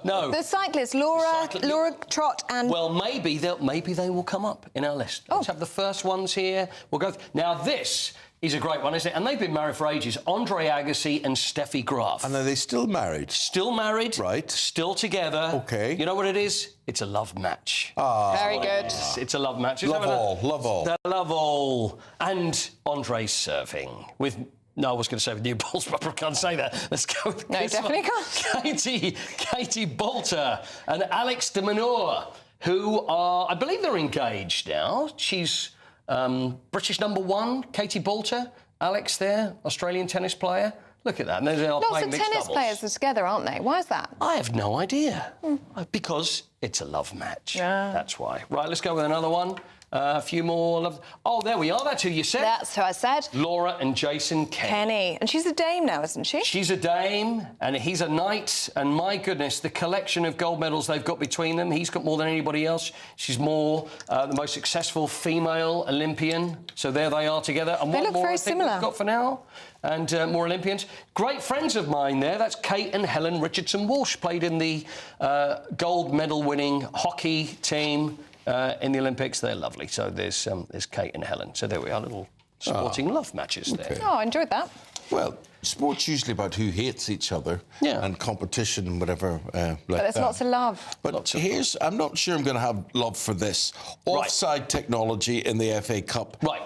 [SPEAKER 13] No.
[SPEAKER 6] The cyclists, Laura Trott and...
[SPEAKER 13] Well, maybe they will come up in our list. Let's have the first ones here. We'll go... Now, this He's a great one, isn't it? And they've been married for ages. Andre Agassi and Steffi Graf.
[SPEAKER 5] And are they still married?
[SPEAKER 13] Still married.
[SPEAKER 5] Right.
[SPEAKER 13] Still together.
[SPEAKER 5] Okay.
[SPEAKER 13] You know what it is? It's a love match.
[SPEAKER 6] Very good.
[SPEAKER 13] It's a love match.
[SPEAKER 5] Love all.
[SPEAKER 13] They love all. And Andre's serving with... No, I was going to say with new balls, but I can't say that. Let's go with
[SPEAKER 6] No,
[SPEAKER 13] this
[SPEAKER 6] definitely
[SPEAKER 13] one.
[SPEAKER 6] can't.
[SPEAKER 13] Katie Bolter and Alex de Minaur, who are... I believe they're engaged now. She's... British #1, Katie Bolter. Alex there, Australian tennis player. Look at that. And they are
[SPEAKER 6] Lots
[SPEAKER 13] playing
[SPEAKER 6] of
[SPEAKER 13] mixed
[SPEAKER 6] tennis
[SPEAKER 13] doubles.
[SPEAKER 6] players are together, aren't they? Why is that?
[SPEAKER 13] I have no idea. Because it's a love match.
[SPEAKER 6] Yeah.
[SPEAKER 13] That's why. Right, let's go with another one. A few more. Oh, there we are. That's who you said.
[SPEAKER 6] That's who I said.
[SPEAKER 13] Laura and Jason
[SPEAKER 6] Kenny. And she's a dame now, isn't she?
[SPEAKER 13] She's a dame, and he's a knight. And my goodness, the collection of gold medals they've got between them. He's got more than anybody else. She's more the most successful female Olympian. So there they are together. And
[SPEAKER 6] They
[SPEAKER 13] what
[SPEAKER 6] look
[SPEAKER 13] more
[SPEAKER 6] very
[SPEAKER 13] I think
[SPEAKER 6] similar.
[SPEAKER 13] we've got for now? And more Olympians. Great friends of mine there. That's Kate and Helen Richardson-Walsh, played in the gold medal-winning hockey team in the Olympics. They're lovely. So there's Kate and Helen. So there we are, little sporting love matches there.
[SPEAKER 6] Oh, I enjoyed that.
[SPEAKER 5] Well, sport's usually about who hates each other and competition and whatever.
[SPEAKER 6] But there's lots of love.
[SPEAKER 5] But I'm not sure I'm going to have love for this. Offside technology in the FA Cup.
[SPEAKER 13] Right.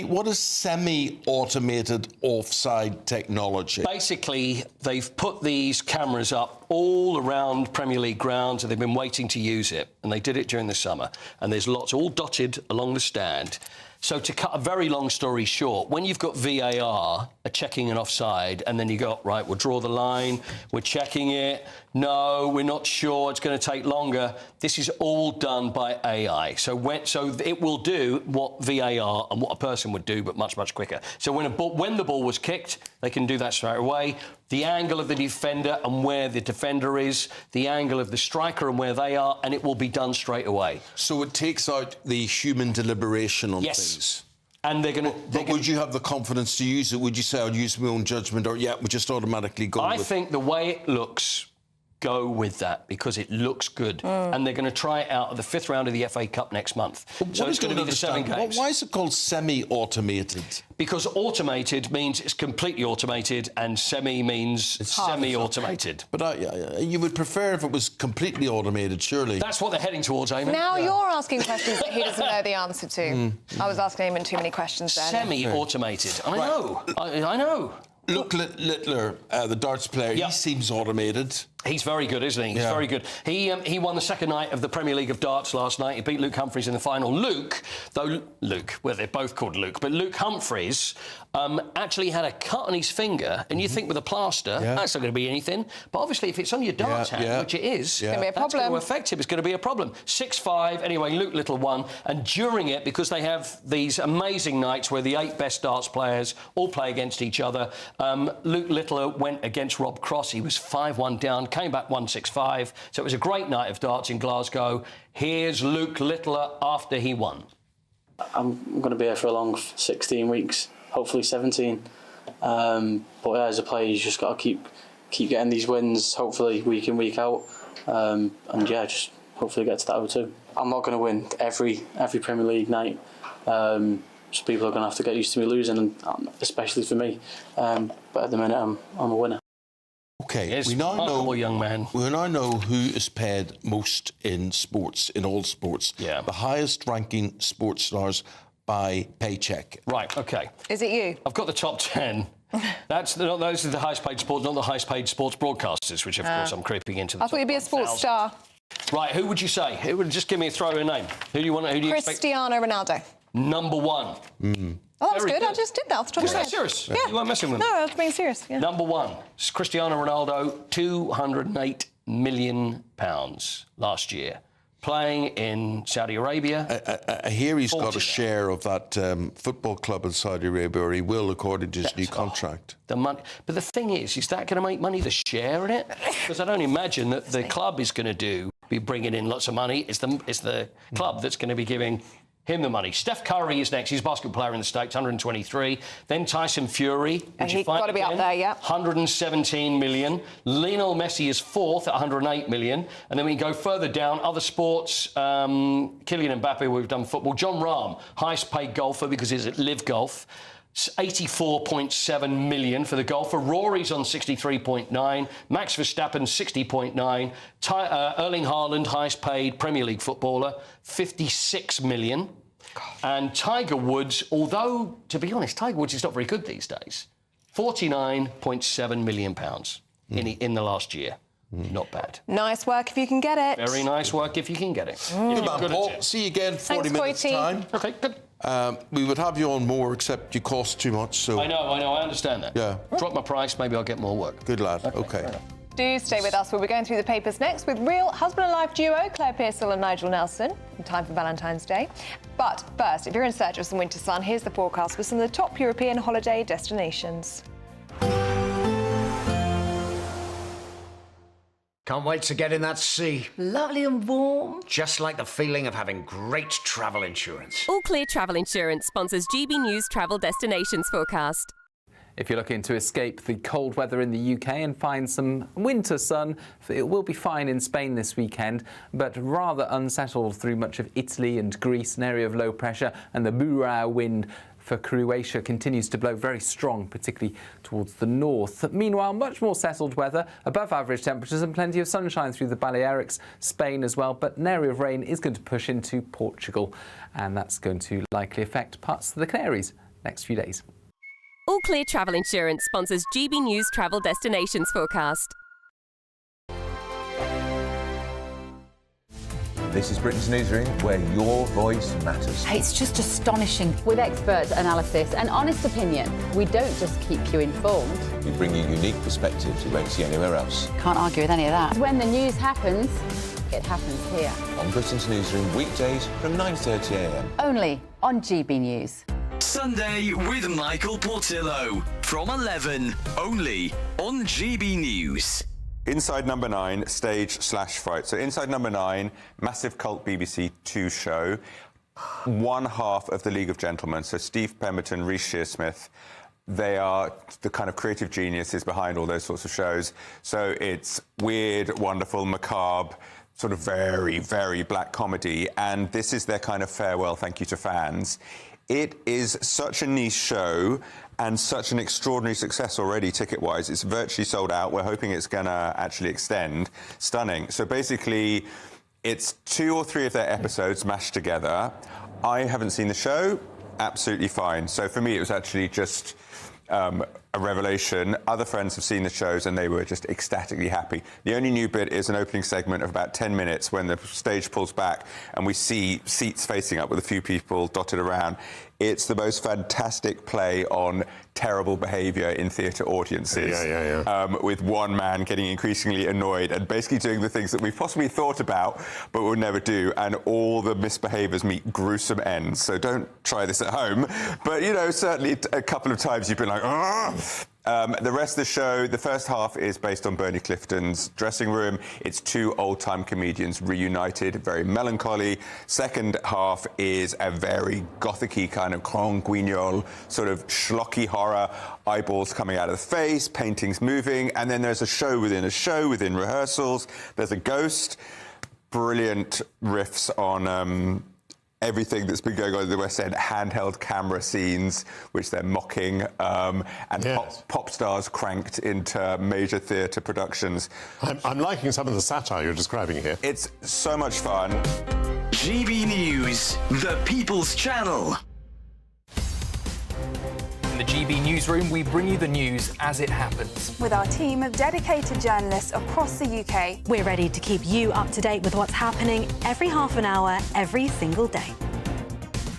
[SPEAKER 5] What is semi-automated offside technology?
[SPEAKER 13] Basically, they've put these cameras up all around Premier League grounds and they've been waiting to use it. And they did it during the summer. And there's lots all dotted along the stand. So to cut a very long story short, when you've got VAR checking an offside and then you go, right, we'll draw the line, we're checking it, no, we're not sure, it's going to take longer. This is all done by AI. So it will do what VAR and what a person would do, but much, much quicker. So when the ball was kicked, they can do that straight away. The angle of the defender and where the defender is, the angle of the striker and where they are, and it will be done straight away.
[SPEAKER 5] So it takes out the human deliberation on things.
[SPEAKER 13] And they're going to...
[SPEAKER 5] But would you have the confidence to use it? Would you say, I'll use my own judgment, or, we just automatically go
[SPEAKER 13] I think the way it looks, go with that, because it looks good. And they're going to try it out at the 5th round of the FA Cup next month. So it's going to be the 7 games.
[SPEAKER 5] Why is it called semi-automated?
[SPEAKER 13] Because automated means it's completely automated, and semi means it's semi-automated.
[SPEAKER 5] But you would prefer if it was completely automated, surely.
[SPEAKER 13] That's what they're heading towards, Eamonn.
[SPEAKER 6] Now you're asking questions that he doesn't know the answer to. I was asking Eamonn too many questions there.
[SPEAKER 13] Semi-automated. I know. I know.
[SPEAKER 5] Look, Littler, the darts player, he seems automated.
[SPEAKER 13] He's very good, isn't he? He's very good. He won the second night of the Premier League of Darts last night. He beat Luke Humphries in the final. Luke, well, they're both called Luke, but Luke Humphries actually had a cut on his finger, and you think with a plaster, that's not going to be anything. But obviously, if it's on your darts hand, which it is,
[SPEAKER 6] it's going to be a problem.
[SPEAKER 13] That's going to affect him. It's going to be a problem. 6-5. Anyway, Luke Little won. And during it, because they have these amazing nights where the 8 best darts players all play against each other, Luke Littler went against Rob Cross. He was 5-1 down, came back 1-6-5. So it was a great night of darts in Glasgow. Here's Luke Littler after he won.
[SPEAKER 2] I'm going to be here for a long 16 weeks, hopefully 17. But as a player, you just got to keep getting these wins, hopefully week in, week out. And just hopefully get to that O2. I'm not going to win every Premier League night. So people are going to have to get used to me losing, and especially for me. But at the minute, I'm a winner.
[SPEAKER 5] Okay, we now know,
[SPEAKER 13] young man.
[SPEAKER 5] We now know who is paid most in sports, in all sports.
[SPEAKER 13] Yeah.
[SPEAKER 5] The highest-ranking sports stars by paycheck.
[SPEAKER 13] Right. Okay.
[SPEAKER 6] Is it you?
[SPEAKER 13] I've got the top 10. Those are the highest-paid sports, not the highest-paid sports broadcasters, which of course I'm creeping into. The
[SPEAKER 6] I thought you'd be a sports star.
[SPEAKER 13] Right. Who would you say? Who would just give me a throwaway name? Who do you want? Who do you expect?
[SPEAKER 6] Cristiano Ronaldo.
[SPEAKER 13] #1.
[SPEAKER 6] Oh, that was good. I just did that off the top of my head.
[SPEAKER 13] Serious?
[SPEAKER 6] Yeah.
[SPEAKER 13] You weren't messing with me.
[SPEAKER 6] No, I was being serious. Yeah.
[SPEAKER 13] #1. It's Cristiano Ronaldo, £208 million last year, playing in Saudi Arabia.
[SPEAKER 5] I hear he's got a share of that football club in Saudi Arabia, or he will, according to his new contract.
[SPEAKER 13] The money, but the thing is that going to make money, the share in it? Because I don't imagine that the club is going to be bringing in lots of money. It's the club that's going to be giving him the money. Steph Curry is next. He's a basketball player in the States, 123. Then Tyson Fury.
[SPEAKER 6] He's got to be up there, yeah.
[SPEAKER 13] 117 million. Lionel Messi is 4th at 108 million. And then we go further down, other sports. Kylian Mbappe, we've done football. John Rahm, highest paid golfer because he's at Live Golf. 84.7 million for the golfer. Rory's on 63.9. Max Verstappen 60.9. Erling Haaland, highest paid Premier League footballer, 56 million. And Tiger Woods, although, to be honest, Tiger Woods is not very good these days, £49.7 million in the last year. Not bad.
[SPEAKER 6] Nice work if you can get it.
[SPEAKER 13] Very nice work if you can get it.
[SPEAKER 5] Good man, Paul. See you again 40 minutes time.
[SPEAKER 13] OK, good.
[SPEAKER 5] We would have you on more, except you cost too much, so...
[SPEAKER 13] I know, I understand that.
[SPEAKER 5] Yeah.
[SPEAKER 13] Drop my price, maybe I'll get more work.
[SPEAKER 5] Good lad, OK.
[SPEAKER 6] Do stay with us. We'll be going through the papers next with real husband and wife duo Claire Pearsall and Nigel Nelson in time for Valentine's Day. But first, if you're in search of some winter sun, here's the forecast for some of the top European holiday destinations.
[SPEAKER 3] Can't wait to get in that sea.
[SPEAKER 15] Lovely and warm.
[SPEAKER 3] Just like the feeling of having great travel insurance.
[SPEAKER 16] All Clear Travel Insurance sponsors GB News Travel Destinations Forecast.
[SPEAKER 24] If you're looking to escape the cold weather in the UK and find some winter sun, it will be fine in Spain this weekend, but rather unsettled through much of Italy and Greece, an area of low pressure, and the Burao wind for Croatia continues to blow very strong, particularly towards the north. Meanwhile, much more settled weather, above average temperatures and plenty of sunshine through the Balearics, Spain as well, but an area of rain is going to push into Portugal, and that's going to likely affect parts of the Canaries next few days.
[SPEAKER 16] All Clear Travel Insurance sponsors GB News Travel Destinations Forecast.
[SPEAKER 17] This is Britain's Newsroom, where your voice matters.
[SPEAKER 19] It's just astonishing. With expert analysis and honest opinion, we don't just keep you informed.
[SPEAKER 17] We bring you unique perspectives you won't see anywhere else.
[SPEAKER 19] Can't argue with any of that. When the news happens, it happens here.
[SPEAKER 17] On Britain's Newsroom, weekdays from 9:30 a.m.
[SPEAKER 19] Only on GB News.
[SPEAKER 22] Sunday with Michael Portillo from 11, only on GB News.
[SPEAKER 23] Inside Number 9, stage/fight. So Inside Number 9, massive cult BBC 2 show. One half of the League of Gentlemen, so Steve Pemberton, Reece Shearsmith, they are the kind of creative geniuses behind all those sorts of shows. So it's weird, wonderful, macabre, sort of very, very black comedy. And this is their kind of farewell thank you to fans. It is such a niche show and such an extraordinary success already ticket-wise. It's virtually sold out. We're hoping it's going to actually extend. Stunning. So basically, it's 2 or 3 of their episodes mashed together. I haven't seen the show. Absolutely fine. So for me, it was actually just a revelation. Other friends have seen the shows and they were just ecstatically happy. The only new bit is an opening segment of about 10 minutes when the stage pulls back and we see seats facing up with a few people dotted around. It's the most fantastic play on terrible behaviour in theatre audiences. With one man getting increasingly annoyed and basically doing the things that we've possibly thought about but would never do, and all the misbehaviours meet gruesome ends. So don't try this at home. But, you know, certainly a couple of times you've been like, ah! The rest of the show, the first half is based on Bernie Clifton's dressing room. It's 2 old-time comedians reunited, very melancholy. Second half is a very gothic-y kind of Grand Guignol, sort of schlocky horror, eyeballs coming out of the face, paintings moving, and then there's a show within rehearsals. There's a ghost, brilliant riffs on everything that's been going on in the West End, handheld camera scenes, which they're mocking, and pop stars cranked into major theatre productions.
[SPEAKER 28] I'm liking some of the satire you're describing here.
[SPEAKER 23] It's so much fun.
[SPEAKER 22] GB News, the People's Channel.
[SPEAKER 29] In the GB Newsroom, we bring you the news as it happens.
[SPEAKER 30] With our team of dedicated journalists across the UK, we're ready to keep you up to date with what's happening every half an hour, every single day.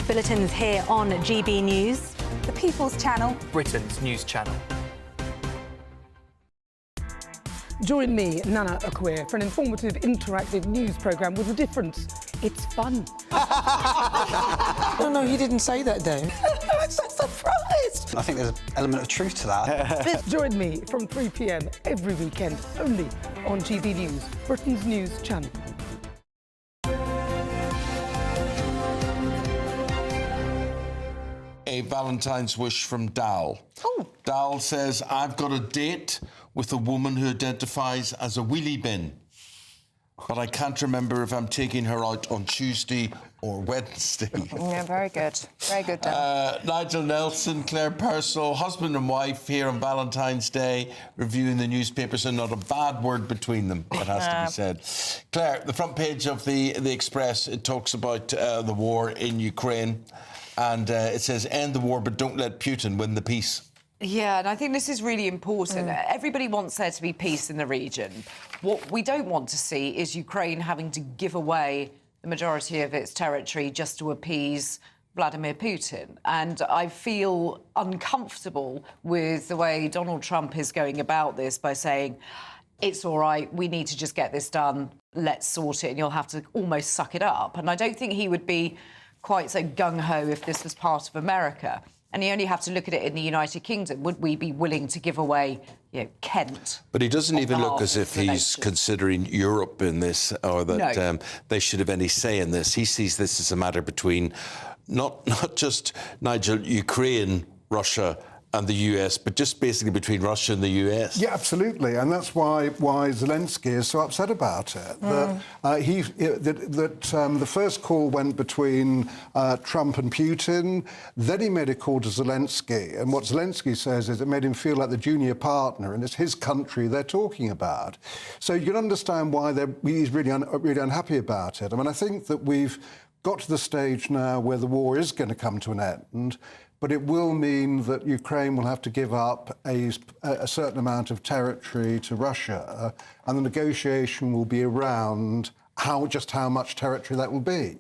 [SPEAKER 30] Bulletins here on GB News, the People's Channel,
[SPEAKER 29] Britain's news channel.
[SPEAKER 31] Join me, Nana Akwe, for an informative, interactive news programme with a difference. It's fun.
[SPEAKER 32] No, he didn't say that, Dave.
[SPEAKER 31] I'm so surprised.
[SPEAKER 32] I think there's an element of truth to that.
[SPEAKER 31] Join me from 3 p.m. every weekend, only on GB News, Britain's news channel.
[SPEAKER 5] A Valentine's wish from Dal.
[SPEAKER 6] Oh.
[SPEAKER 5] Dal says, I've got a date with a woman who identifies as a wheelie bin, but I can't remember if I'm taking her out on Tuesday or Wednesday.
[SPEAKER 6] Yeah, very good. Very good, Dan.
[SPEAKER 5] Nigel Nelson, Claire Purcell, husband and wife here on Valentine's Day, reviewing the newspapers, and not a bad word between them, that has to be said. Claire, the front page of the Express, it talks about the war in Ukraine, and it says, end the war, but don't let Putin win the peace.
[SPEAKER 1] Yeah, and I think this is really important. Everybody wants there to be peace in the region. What we don't want to see is Ukraine having to give away the majority of its territory just to appease Vladimir Putin. And I feel uncomfortable with the way Donald Trump is going about this by saying, it's all right, we need to just get this done, let's sort it, and you'll have to almost suck it up. And I don't think he would be quite so gung-ho if this was part of America. And you only have to look at it in the United Kingdom. Would we be willing to give away, Kent?
[SPEAKER 5] But he doesn't even look as if he's considering Europe in this, or that they should have any say in this. He sees this as a matter between not just, Nigel, Ukraine, Russia and the US, but just basically between Russia and the US.
[SPEAKER 4] Yeah, absolutely, and that's why Zelensky is so upset about it. The first call went between Trump and Putin. Then he made a call to Zelensky, and what Zelensky says is it made him feel like the junior partner, and it's his country they're talking about. So you can understand why he's really unhappy about it. I mean, I think that we've got to the stage now where the war is going to come to an end. But it will mean that Ukraine will have to give up a certain amount of territory to Russia, and the negotiation will be around just how much territory that will be.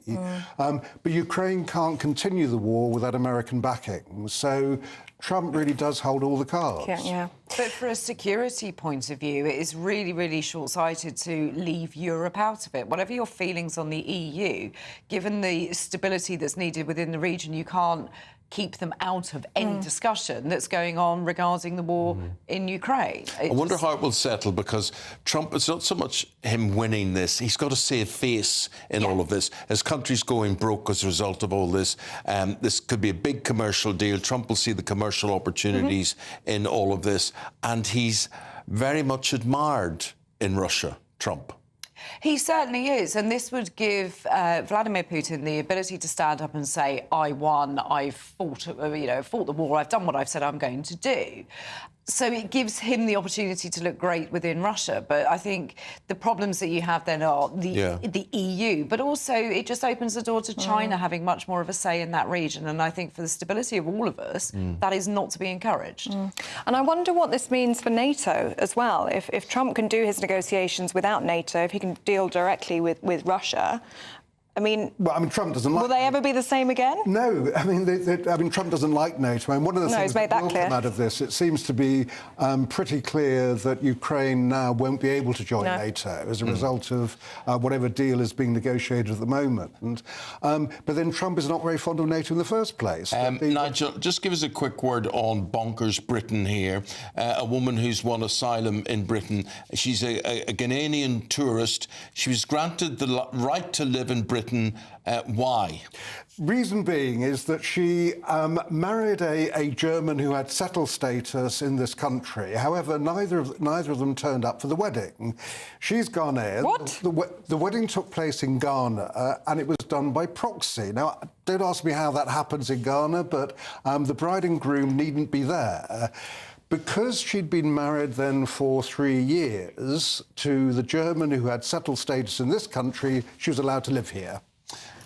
[SPEAKER 4] But Ukraine can't continue the war without American backing, so Trump really does hold all the cards.
[SPEAKER 1] Yeah. But for a security point of view, it is really, really short-sighted to leave Europe out of it. Whatever your feelings on the EU, given the stability that's needed within the region, you can't keep them out of any discussion that's going on regarding the war in Ukraine.
[SPEAKER 5] I wonder how it will settle, because Trump, it's not so much him winning this. He's got to save face in all of this. His country's going broke as a result of all this. This could be a big commercial deal. Trump will see the commercial opportunities in all of this. And he's very much admired in Russia, Trump.
[SPEAKER 1] He certainly is, and this would give Vladimir Putin the ability to stand up and say, I won, I've fought the war, I've done what I've said I'm going to do. So it gives him the opportunity to look great within Russia. But I think the problems that you have then are the EU, but also it just opens the door to China having much more of a say in that region. And I think for the stability of all of us, that is not to be encouraged.
[SPEAKER 6] And I wonder what this means for NATO as well. If Trump can do his negotiations without NATO, if he can deal directly with Russia,
[SPEAKER 4] Trump doesn't like.
[SPEAKER 6] Will they ever be the same again?
[SPEAKER 4] No, Trump doesn't like NATO. One of the things that will come out of this, it seems to be pretty clear that Ukraine now won't be able to join NATO as a result of whatever deal is being negotiated at the moment. But then Trump is not very fond of NATO in the first place.
[SPEAKER 5] Nigel, just give us a quick word on bonkers Britain here. A woman who's won asylum in Britain. She's a Ghanaian tourist. She was granted the right to live in Britain. Why?
[SPEAKER 4] Reason being is that she married a German who had settled status in this country. However, neither of them turned up for the wedding. She's Ghanaian.
[SPEAKER 6] What?
[SPEAKER 4] The wedding took place in Ghana, and it was done by proxy. Now, don't ask me how that happens in Ghana, but the bride and groom needn't be there. Because she'd been married then for 3 years to the German who had settled status in this country, she was allowed to live here.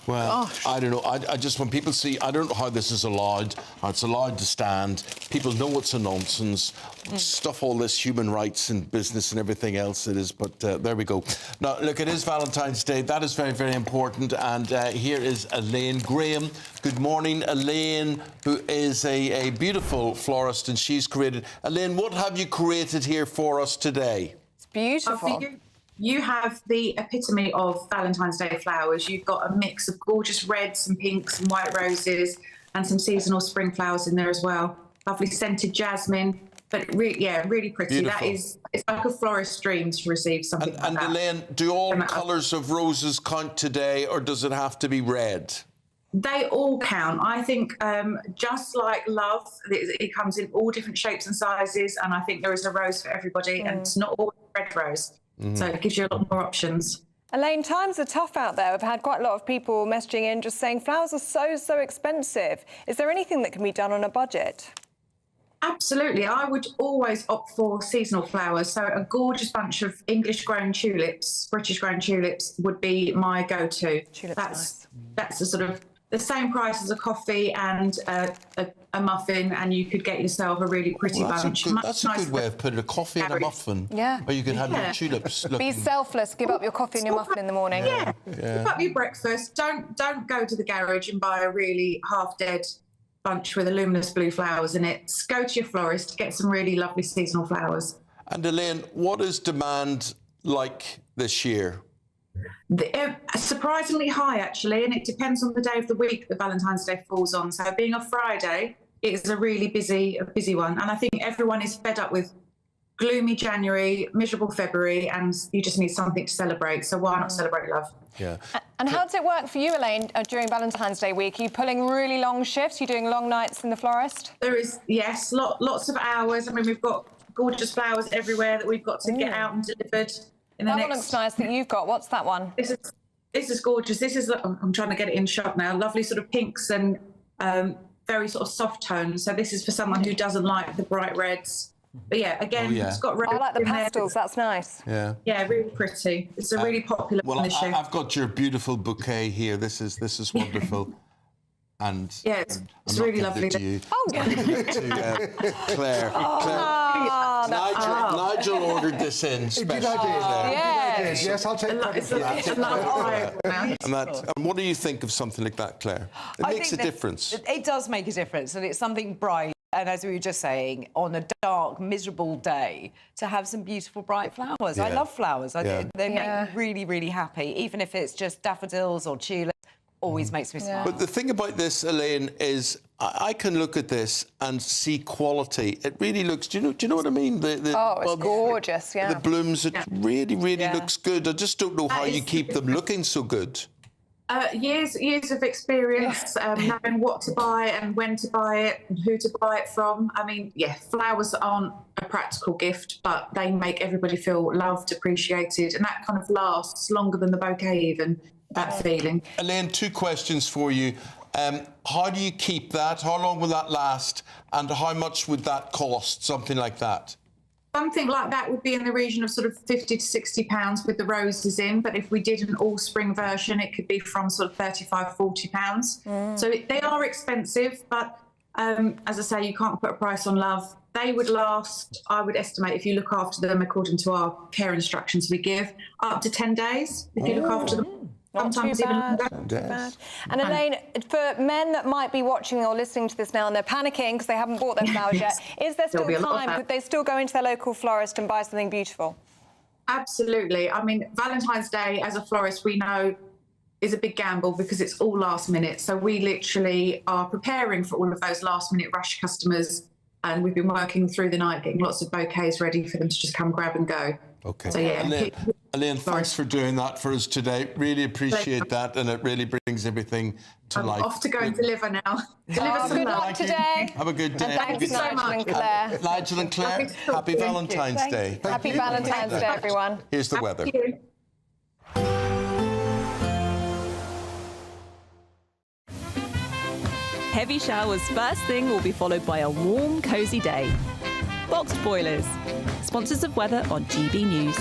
[SPEAKER 5] Well, I don't know. I just, when people see, I don't know how this is allowed, how it's allowed to stand. People know it's a nonsense. Stuff all this human rights and business and everything else it is. But there we go. Now, look, it is Valentine's Day. That is very, very important. And here is Elaine Graham. Good morning, Elaine, who is a beautiful florist, and she's created. Elaine, what have you created here for us today?
[SPEAKER 6] It's beautiful.
[SPEAKER 7] You have the epitome of Valentine's Day flowers. You've got a mix of gorgeous reds and pinks and white roses and some seasonal spring flowers in there as well. Lovely scented jasmine, but really pretty.
[SPEAKER 5] Beautiful.
[SPEAKER 7] It's like a florist's dream to receive something like that.
[SPEAKER 5] And Elaine, do all colours of roses count today, or does it have to be red?
[SPEAKER 7] They all count. I think just like love, it comes in all different shapes and sizes, and I think there is a rose for everybody, and it's not all red rose. So it gives you a lot more options.
[SPEAKER 6] Elaine, times are tough out there. We've had quite a lot of people messaging in just saying flowers are so expensive. Is there anything that can be done on a budget?
[SPEAKER 7] Absolutely. I would always opt for seasonal flowers. So a gorgeous bunch of English-grown tulips, British-grown tulips, would be my go-to. That's a sort of the same price as a coffee and a muffin, and you could get yourself a really pretty bunch.
[SPEAKER 5] That's a good way of putting a coffee and a muffin.
[SPEAKER 6] Yeah.
[SPEAKER 5] Or you can have your tulips looking...
[SPEAKER 6] Be selfless. Give up your coffee and your muffin in the morning.
[SPEAKER 7] Yeah. Give up your breakfast. Don't go to the garage and buy a really half-dead bunch with a luminous blue flowers in it. Go to your florist, get some really lovely seasonal flowers.
[SPEAKER 5] And Elaine, what is demand like this year?
[SPEAKER 7] Surprisingly high, actually, and it depends on the day of the week that Valentine's Day falls on. So being a Friday, it is a really busy one. And I think everyone is fed up with gloomy January, miserable February, and you just need something to celebrate. So why not celebrate love?
[SPEAKER 5] Yeah.
[SPEAKER 6] And how does it work for you, Elaine, during Valentine's Day week? Are you pulling really long shifts? Are you doing long nights in the florist?
[SPEAKER 7] There is, yes, lots of hours. I mean, we've got gorgeous flowers everywhere that we've got to get out and delivered.
[SPEAKER 6] That one looks nice that you've got. What's that one?
[SPEAKER 7] This is gorgeous. This is, I'm trying to get it in shot now, lovely sort of pinks and very sort of soft tones. So this is for someone who doesn't like the bright reds. But yeah, again, it's got red.
[SPEAKER 6] I like the pastels. That's nice.
[SPEAKER 5] Yeah.
[SPEAKER 7] Yeah, really pretty. It's a really popular
[SPEAKER 5] Well,
[SPEAKER 7] issue.
[SPEAKER 5] I've got your beautiful bouquet here. This is wonderful. And
[SPEAKER 7] yeah, it's really lovely.
[SPEAKER 5] To you.
[SPEAKER 6] Oh,
[SPEAKER 5] yeah. to Claire. Nigel ordered this in specially.
[SPEAKER 4] Yes, I'll take credit for
[SPEAKER 5] that. And what do you think of something like that, Claire? It makes a difference.
[SPEAKER 1] It does make a difference, and it's something bright. And as we were just saying, on a dark, miserable day, to have some beautiful, bright flowers.
[SPEAKER 5] Yeah.
[SPEAKER 1] I love flowers.
[SPEAKER 5] Yeah.
[SPEAKER 1] They make me really, really happy. Even if it's just daffodils or tulips, always makes me smile.
[SPEAKER 5] But the thing about this, Elaine, is I can look at this and see quality. It really looks... Do you know what I mean?
[SPEAKER 6] It's gorgeous, yeah.
[SPEAKER 5] The blooms, it really looks good. I just don't know how you keep them looking so good.
[SPEAKER 7] Years of experience, knowing what to buy and when to buy it and who to buy it from. I mean, yeah, flowers aren't a practical gift, but they make everybody feel loved, appreciated, and that kind of lasts longer than the bouquet even, that feeling.
[SPEAKER 5] Elaine, 2 questions for you. How do you keep that? How long will that last? And how much would that cost, something like that?
[SPEAKER 7] Something like that would be in the region of sort of £50 to £60 with the roses in, but if we did an all-spring version, it could be from sort of £35, £40. So they are expensive, but as I say, you can't put a price on love. They would last, I would estimate, if you look after them according to our care instructions we give, up to 10 days if you look after them. Sometimes even longer.
[SPEAKER 6] And Elaine, for men that might be watching or listening to this now and they're panicking because they haven't bought their flowers yet, is there still time? Could they still go into their local florist and buy something beautiful?
[SPEAKER 7] Absolutely. I mean, Valentine's Day, as a florist, we know is a big gamble because it's all last minute. So we literally are preparing for all of those last minute rush customers, and we've been working through the night getting lots of bouquets ready for them to just come grab and go.
[SPEAKER 5] Okay.
[SPEAKER 7] So, yeah.
[SPEAKER 5] Elaine, thanks for doing that for us today. Really appreciate that, and it really brings everything to life.
[SPEAKER 7] Off to go and deliver now. Deliver some
[SPEAKER 6] good luck today.
[SPEAKER 5] Have a good day.
[SPEAKER 6] And thanks, Nigel and Claire.
[SPEAKER 5] Nigel and Claire, happy Valentine's Day.
[SPEAKER 6] Happy Valentine's Day, everyone.
[SPEAKER 5] Here's the weather.
[SPEAKER 16] Heavy showers first thing will be followed by a warm, cosy day. Boxed boilers, sponsors of weather on GB News.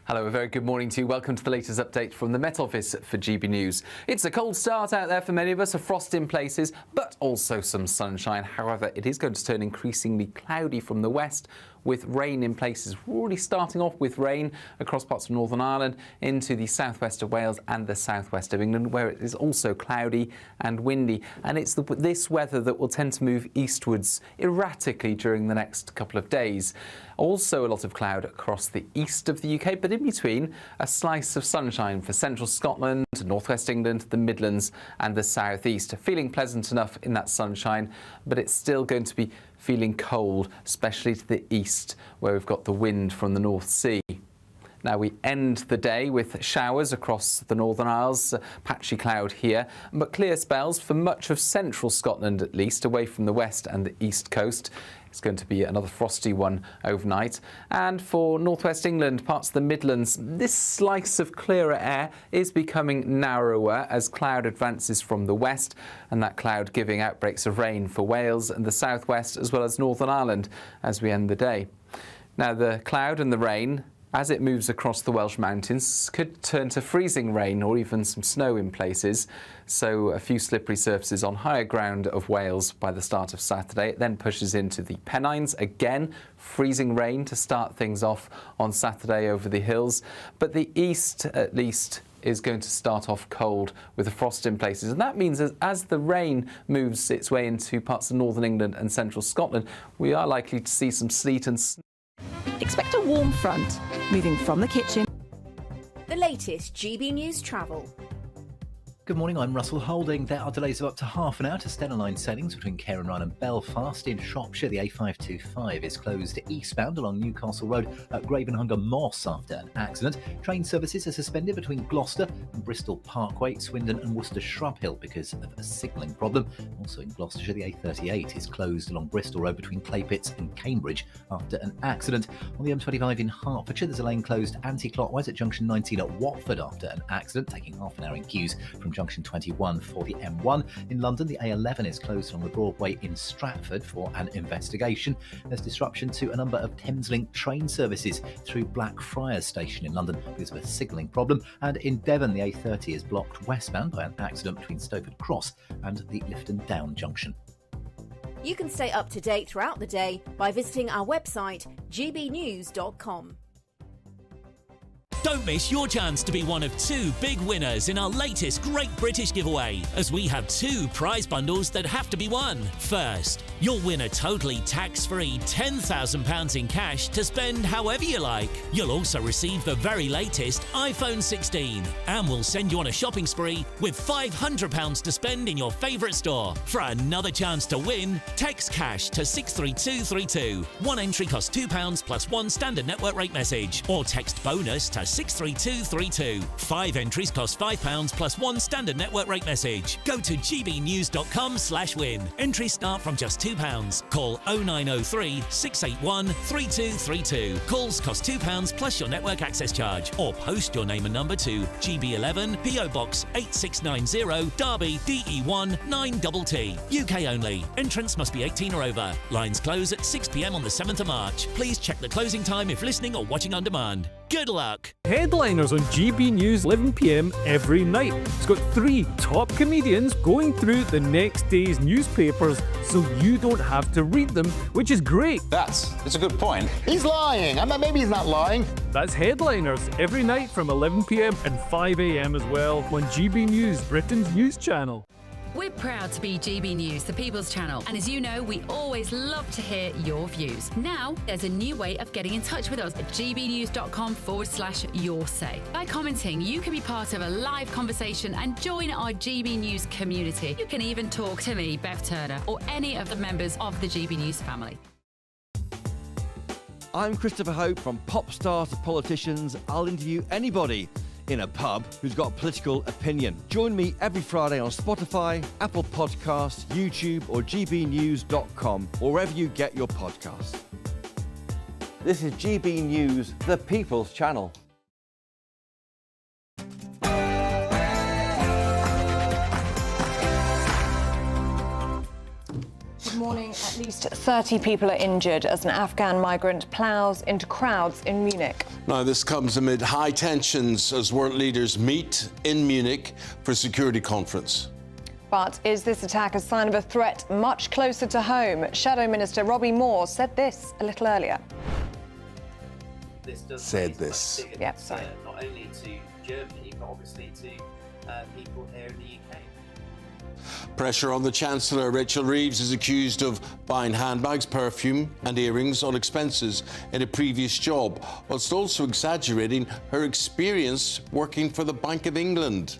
[SPEAKER 24] Hello, a very good morning to you. Welcome to the latest update from the Met Office for GB News. It's a cold start out there for many of us, a frost in places, but also some sunshine. However, it is going to turn increasingly cloudy from the west, with rain in places. We're already starting off with rain across parts of Northern Ireland into the southwest of Wales and the southwest of England, where it is also cloudy and windy. And it's this weather that will tend to move eastwards erratically during the next couple of days. Also a lot of cloud across the east of the UK, but in between a slice of sunshine for central Scotland, northwest England, the Midlands and the southeast. Feeling pleasant enough in that sunshine, but it's still going to be feeling cold, especially to the east, where we've got the wind from the North Sea. Now we end the day with showers across the Northern Isles, patchy cloud here, but clear spells for much of central Scotland at least, away from the west and the east coast. It's going to be another frosty one overnight. And for northwest England, parts of the Midlands, this slice of clearer air is becoming narrower as cloud advances from the west, and that cloud giving outbreaks of rain for Wales and the southwest as well as Northern Ireland as we end the day. Now, the cloud and the rain, as it moves across the Welsh mountains, could turn to freezing rain or even some snow in places. So a few slippery surfaces on higher ground of Wales by the start of Saturday. It then pushes into the Pennines. Again, freezing rain to start things off on Saturday over the hills. But the east, at least, is going to start off cold with a frost in places. And that means as the rain moves its way into parts of northern England and central Scotland, we are likely to see some sleet and snow.
[SPEAKER 16] Expect a warm front moving from the kitchen.
[SPEAKER 8] The latest GB News travel.
[SPEAKER 9] Good morning, I'm Russell Holding. There are delays of up to half an hour to Stena Line sailings between Cairnryan and Belfast. In Shropshire, the A525 is closed eastbound along Newcastle Road at Gravenhunger Moss after an accident. Train services are suspended between Gloucester and Bristol Parkway, Swindon and Worcester Shrub Hill because of a signalling problem. Also in Gloucestershire, the A38 is closed along Bristol Road between Claypits and Cambridge after an accident. On the M25 in Hertfordshire, there's a lane closed anti-clockwise at junction 19 at Watford after an accident, taking half an hour in queues from junction 21 for the M1. In London, the A11 is closed on the Broadway in Stratford for an investigation. There's disruption to a number of Thameslink train services through Blackfriars Station in London because of a signalling problem. And in Devon, the A30 is blocked westbound by an accident between Stopford Cross and the Lifton Down junction.
[SPEAKER 8] You can stay up to date throughout the day by visiting our website, gbnews.com.
[SPEAKER 10] Don't miss your chance to be one of 2 big winners in our latest Great British giveaway, as we have 2 prize bundles that have to be won. First, you'll win a totally tax-free £10,000 in cash to spend however you like. You'll also receive the very latest iPhone 16, and we'll send you on a shopping spree with £500 to spend in your favourite store. For another chance to win, text cash to 63232. One entry costs £2 plus 1 standard network rate message, or text bonus to 63232. 5 entries cost £5 plus 1 standard network rate message. Go to gbnews.com/win. Entries start from just £2. Call 0903 681 3232. Calls cost £2 plus your network access charge, or post your name and number to GB11 PO Box 8690 Derby DE1 9TT. UK only. Entrants must be 18 or over. Lines close at 6 p.m. on the 7th of March. Please check the closing time if listening or watching on demand. Good luck!
[SPEAKER 11] Headliners on GB News 11 p.m. every night. It's got 3 top comedians going through the next day's newspapers so you don't have to read them, which is great.
[SPEAKER 12] That's a good point.
[SPEAKER 14] He's lying. Maybe he's not lying.
[SPEAKER 11] That's Headliners every night from 11 p.m. and 5 a.m. as well on GB News, Britain's news channel.
[SPEAKER 15] We're proud to be GB News, the People's Channel, and as you know, we always love to hear your views. Now, there's a new way of getting in touch with us at gbnews.com/yoursay. By commenting, you can be part of a live conversation and join our GB News community. You can even talk to me, Bev Turner, or any of the members of the GB News family.
[SPEAKER 18] I'm Christopher Hope. From pop star to politicians, I'll interview anybody in a pub who's got a political opinion. Join me every Friday on Spotify, Apple Podcasts, YouTube or gbnews.com, or wherever you get your podcasts. This is GB News, the People's Channel.
[SPEAKER 6] Good morning. At least 30 people are injured as an Afghan migrant ploughs into crowds in Munich.
[SPEAKER 5] Now, this comes amid high tensions as world leaders meet in Munich for a security conference.
[SPEAKER 6] But is this attack a sign of a threat much closer to home? Shadow Minister Robbie Moore said this a little earlier.
[SPEAKER 5] Said this.
[SPEAKER 6] Yeah, sorry.
[SPEAKER 20] Not only to Germany, but obviously to people here in the UK.
[SPEAKER 5] Pressure on the Chancellor. Rachel Reeves is accused of buying handbags, perfume and earrings on expenses in a previous job, whilst also exaggerating her experience working for the Bank of England.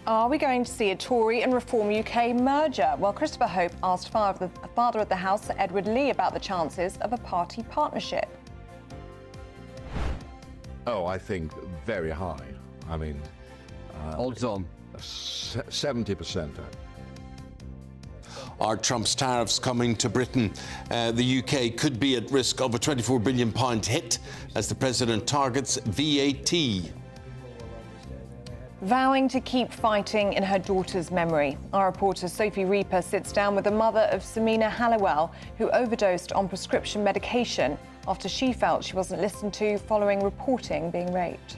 [SPEAKER 6] Are we going to see a Tory and Reform UK merger? Well, Christopher Hope asked Father of the House, Sir Edward Lee, about the chances of a party partnership.
[SPEAKER 21] Oh, I think very high. I mean...
[SPEAKER 18] odds on.
[SPEAKER 21] 70%.
[SPEAKER 5] are Trump's tariffs coming to Britain? The UK could be at risk of a £24 billion hit as the president targets VAT.
[SPEAKER 6] Vowing to keep fighting in her daughter's memory, our reporter Sophie Reaper sits down with the mother of Samina Halliwell, who overdosed on prescription medication after she felt she wasn't listened to following reporting being raped.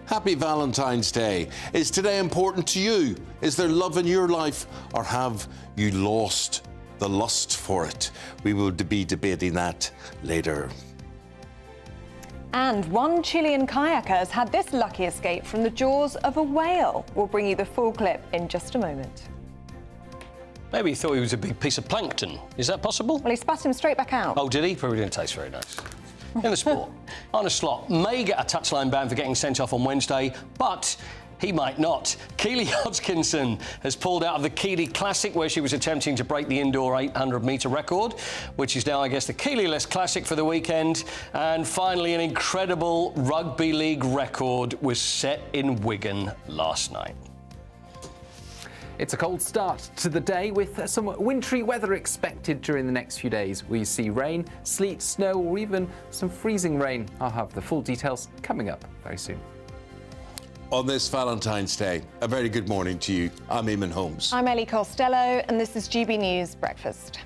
[SPEAKER 5] Happy Valentine's Day. Is today important to you? Is there love in your life, or have you lost the lust for it? We will be debating that later.
[SPEAKER 6] And one Chilean kayaker has had this lucky escape from the jaws of a whale. We'll bring you the full clip in just a moment.
[SPEAKER 2] Maybe he thought he was a big piece of plankton. Is that possible?
[SPEAKER 6] Well, he spat him straight back out.
[SPEAKER 2] Oh, did he? Probably didn't taste very nice. In the sport, Arne Slot may get a touchline ban for getting sent off on Wednesday, but he might not. Keely Hodgkinson has pulled out of the Keely Classic, where she was attempting to break the indoor 800-metre record, which is now, I guess, the Keely-less Classic for the weekend. And finally, an incredible rugby league record was set in Wigan last night.
[SPEAKER 24] It's a cold start to the day with some wintry weather expected during the next few days. We see rain, sleet, snow, or even some freezing rain. I'll have the full details coming up very soon.
[SPEAKER 5] On this Valentine's Day, a very good morning to you. I'm Eamonn Holmes.
[SPEAKER 6] I'm Ellie Costello, and this is GB News Breakfast.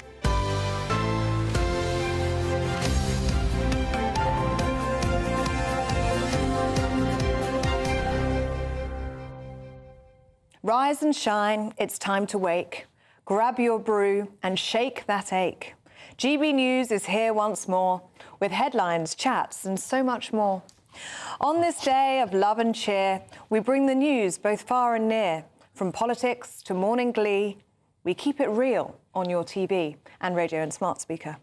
[SPEAKER 6] Rise and shine, it's time to wake. Grab your brew and shake that ache. GB News is here once more with headlines, chats, and so much more. On this day of love and cheer, we bring the news both far and near. From politics to morning glee, we keep it real on your TV and radio and smart speaker.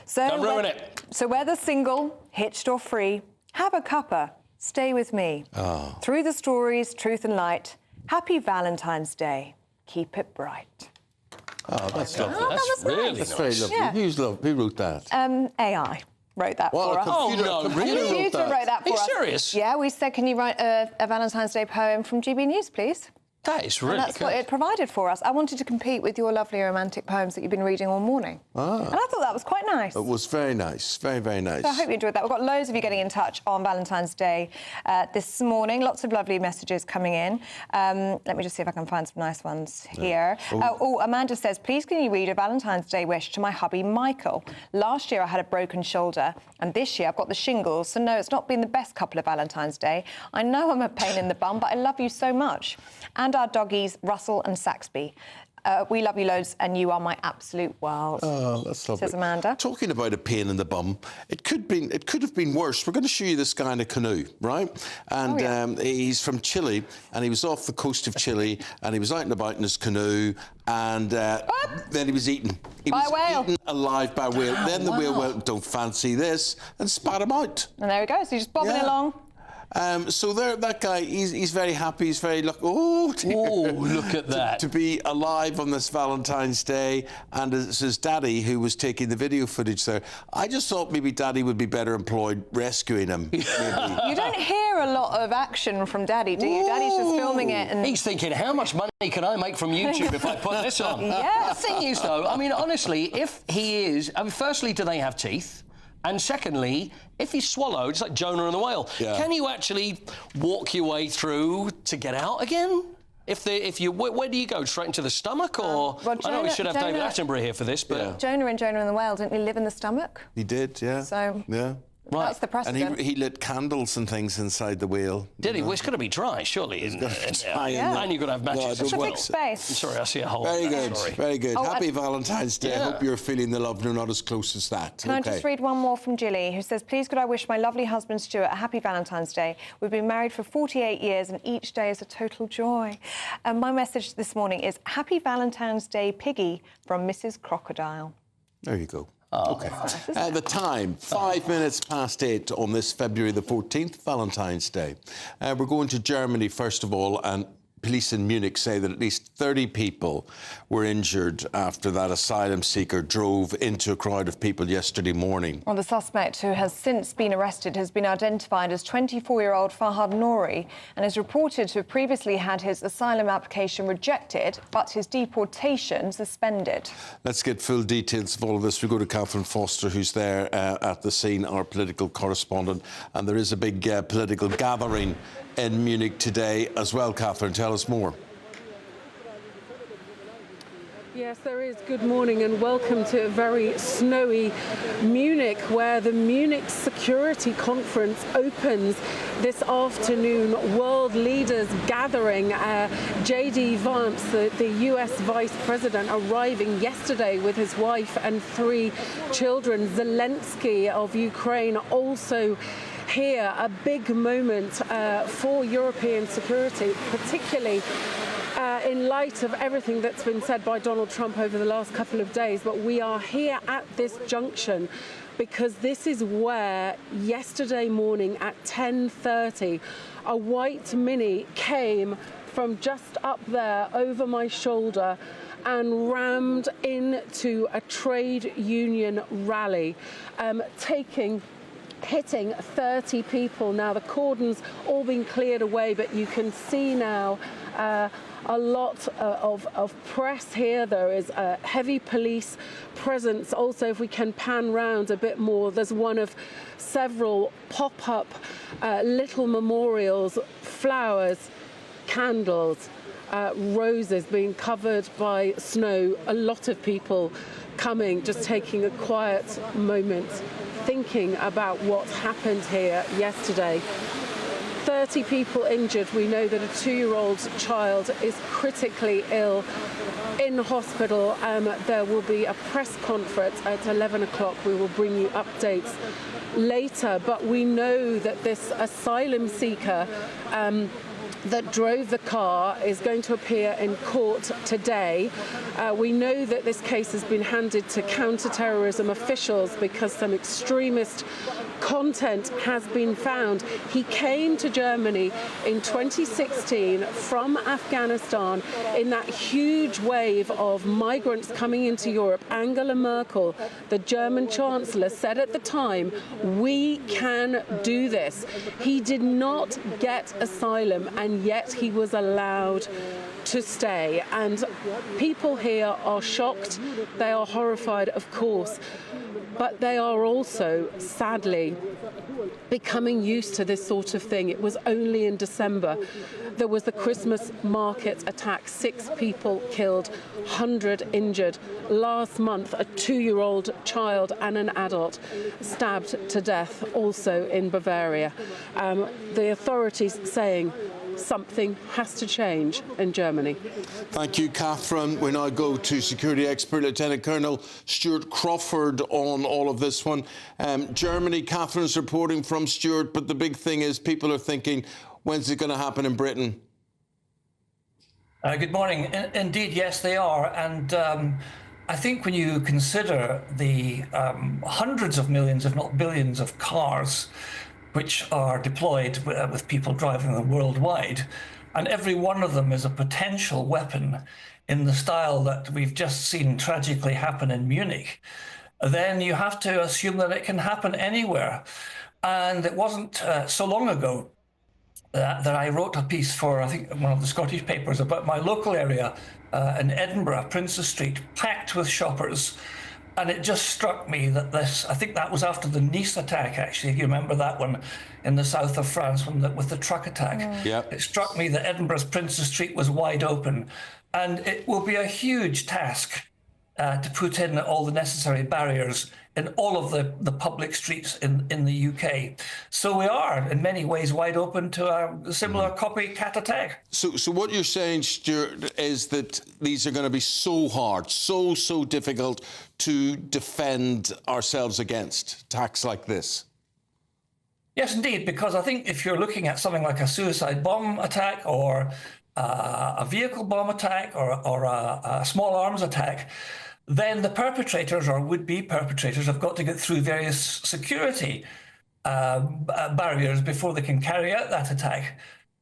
[SPEAKER 6] So
[SPEAKER 2] don't ruin it.
[SPEAKER 6] So whether single, hitched or free, have a cuppa, stay with me.
[SPEAKER 5] Oh.
[SPEAKER 6] Through the stories, truth and light, happy Valentine's Day. Keep it bright.
[SPEAKER 5] Oh, that's lovely.
[SPEAKER 6] Oh,
[SPEAKER 2] That's really nice.
[SPEAKER 5] That's very lovely.
[SPEAKER 6] Yeah.
[SPEAKER 5] Who wrote that?
[SPEAKER 6] AI wrote that
[SPEAKER 5] What,
[SPEAKER 6] for
[SPEAKER 5] a
[SPEAKER 6] us.
[SPEAKER 5] computer-
[SPEAKER 2] Oh, no,
[SPEAKER 5] a computer
[SPEAKER 2] really?
[SPEAKER 5] wrote
[SPEAKER 6] Computer
[SPEAKER 5] that?
[SPEAKER 6] wrote that for
[SPEAKER 2] Are you
[SPEAKER 6] us.
[SPEAKER 2] serious?
[SPEAKER 6] Yeah, we said, can you write a Valentine's Day poem from GB News, please?
[SPEAKER 2] That is really
[SPEAKER 6] And that's
[SPEAKER 2] good.
[SPEAKER 6] what it provided for us. I wanted to compete with your lovely romantic poems that you've been reading all morning.
[SPEAKER 5] Ah.
[SPEAKER 6] And I thought that was quite nice.
[SPEAKER 5] It was very nice. Very, very nice.
[SPEAKER 6] So I hope you enjoyed that. We've got loads of you getting in touch on Valentine's Day this morning. Lots of lovely messages coming in. Let me just see if I can find some nice ones here. Amanda says, please can you read a Valentine's Day wish to my hubby, Michael? Last year I had a broken shoulder, and this year I've got the shingles, so no, it's not been the best couple of Valentine's Day. I know I'm a pain in the bum, but I love you so much. And our doggies, Russell and Saxby. We love you loads, and you are my absolute world.
[SPEAKER 5] Oh, that's lovely.
[SPEAKER 6] Says Amanda.
[SPEAKER 5] Talking about a pain in the bum, it could have been worse. We're going to show you this guy in a canoe, right? And he's from Chile, and he was off the coast of Chile, and he was out and about in his canoe, and then he was eaten. He
[SPEAKER 6] By
[SPEAKER 5] was
[SPEAKER 6] a whale.
[SPEAKER 5] eaten alive by a whale.
[SPEAKER 6] Oh,
[SPEAKER 5] Then the whale went, don't fancy this, and spat him out.
[SPEAKER 6] And there we go. So you're just bobbing along.
[SPEAKER 5] So there, that guy, he's very happy. He's very lucky. Oh, dear.
[SPEAKER 2] Oh, look at that.
[SPEAKER 5] To be alive on this Valentine's Day, and it's his daddy who was taking the video footage there. I just thought maybe Daddy would be better employed rescuing him. Maybe.
[SPEAKER 6] You don't hear a lot of action from Daddy, do you? Daddy's just filming it. And
[SPEAKER 2] He's thinking, how much money can I make from YouTube if I put this on?
[SPEAKER 6] Yeah.
[SPEAKER 2] The thing is, though, I mean, honestly, if he is... I mean, firstly, do they have teeth? And secondly, if he's swallowed, it's like Jonah and the whale.
[SPEAKER 5] Yeah.
[SPEAKER 2] Can you actually walk your way through to get out again? Where do you go? Straight into the stomach, or
[SPEAKER 6] well,
[SPEAKER 2] I know we
[SPEAKER 6] Jonah-
[SPEAKER 2] should have David
[SPEAKER 6] Jonah-
[SPEAKER 2] Attenborough here for this, but
[SPEAKER 5] Yeah.
[SPEAKER 6] Jonah and the Whale, didn't he live in the stomach?
[SPEAKER 5] He did, yeah.
[SPEAKER 6] So
[SPEAKER 5] yeah.
[SPEAKER 6] that's the precedent.
[SPEAKER 5] And he lit candles and things inside the whale.
[SPEAKER 2] did he? Well, it's got to be dry, surely, isn't it? And you've got to have matches
[SPEAKER 5] No,
[SPEAKER 2] as
[SPEAKER 6] It's a
[SPEAKER 2] well.
[SPEAKER 6] big space.
[SPEAKER 2] I'm sorry, I see a hole.
[SPEAKER 5] Very
[SPEAKER 2] there.
[SPEAKER 5] good,
[SPEAKER 2] Sorry.
[SPEAKER 5] very good.
[SPEAKER 6] Oh,
[SPEAKER 5] Happy Valentine's Day. I
[SPEAKER 2] Yeah.
[SPEAKER 5] hope you're feeling the love. No, not as close as that.
[SPEAKER 6] Can I just read one more from Jilly, who says, please could I wish my lovely husband Stuart a happy Valentine's Day. We've been married for 48 years and each day is a total joy. And my message this morning is happy Valentine's Day, Piggy, from Mrs. Crocodile.
[SPEAKER 5] There you go.
[SPEAKER 2] Oh.
[SPEAKER 5] Okay. The time, 5 minutes past 8 on this February the 14th, Valentine's Day. We're going to Germany, first of all, and police in Munich say that at least 30 people were injured after that asylum seeker drove into a crowd of people yesterday morning.
[SPEAKER 6] Well, the suspect, who has since been arrested, has been identified as 24-year-old Fahad Nouri and is reported to have previously had his asylum application rejected, but his deportation suspended.
[SPEAKER 5] Let's get full details of all of this. We go to Catherine Foster, who's there at the scene, our political correspondent. And there is a big political gathering in Munich today as well. Catherine, tell us more.
[SPEAKER 31] Yes, there is. Good morning and welcome to a very snowy Munich, where the Munich Security Conference opens this afternoon. World leaders gathering. J.D. Vance, the US Vice President, arriving yesterday with his wife and 3 children. Zelensky of Ukraine also here. A big moment for European security, particularly in light of everything that's been said by Donald Trump over the last couple of days. But we are here at this junction because this is where yesterday morning at 10:30 a white Mini came from just up there over my shoulder and rammed into a trade union rally, hitting 30 people. Now, the cordon's all been cleared away, but you can see now a lot of press here. There is a heavy police presence. Also, if we can pan round a bit more, there's one of several pop-up little memorials, flowers, candles, roses being covered by snow. A lot of people coming, just taking a quiet moment, thinking about what happened here yesterday. 30 people injured. We know that a 2-year-old child is critically ill in hospital. There will be a press conference at 11 o'clock. We will bring you updates later. But we know that this asylum seeker that drove the car is going to appear in court today. We know that this case has been handed to counter-terrorism officials because some extremist content has been found. He came to Germany in 2016 from Afghanistan in that huge wave of migrants coming into Europe. Angela Merkel, the German Chancellor, said at the time, "We can do this." He did not get asylum, and yet he was allowed to stay. And people here are shocked. They are horrified, of course. But they are also, sadly, becoming used to this sort of thing. It was only in December there was the Christmas market attack. 6 people killed, 100 injured. Last month, a 2-year-old child and an adult stabbed to death, also in Bavaria. The authorities saying something has to change in Germany.
[SPEAKER 5] Thank you, Catherine. We now go to security expert Lieutenant Colonel Stuart Crawford on all of this one. Germany, Catherine's reporting from Stuart, but the big thing is people are thinking, when's it going to happen in Britain?
[SPEAKER 3] Good morning. Indeed, yes, they are. And I think when you consider the hundreds of millions, if not billions, of cars which are deployed with people driving them worldwide, and every one of them is a potential weapon in the style that we've just seen tragically happen in Munich, then you have to assume that it can happen anywhere. And it wasn't so long ago that I wrote a piece for, I think, one of the Scottish papers about my local area in Edinburgh, Princes Street, packed with shoppers. And it just struck me that this, I think that was after the Nice attack, actually, if you remember that one in the south of France with the truck attack.
[SPEAKER 5] Yeah.
[SPEAKER 3] It struck me that Edinburgh's Princes Street was wide open. And it will be a huge task to put in all the necessary barriers in all of the public streets in the UK. So we are, in many ways, wide open to a similar copycat attack.
[SPEAKER 5] So what you're saying, Stuart, is that these are going to be so hard, so difficult to defend ourselves against attacks like this?
[SPEAKER 3] Yes, indeed, because I think if you're looking at something like a suicide bomb attack or a vehicle bomb attack or a small arms attack, then the perpetrators or would-be perpetrators have got to get through various security barriers before they can carry out that attack.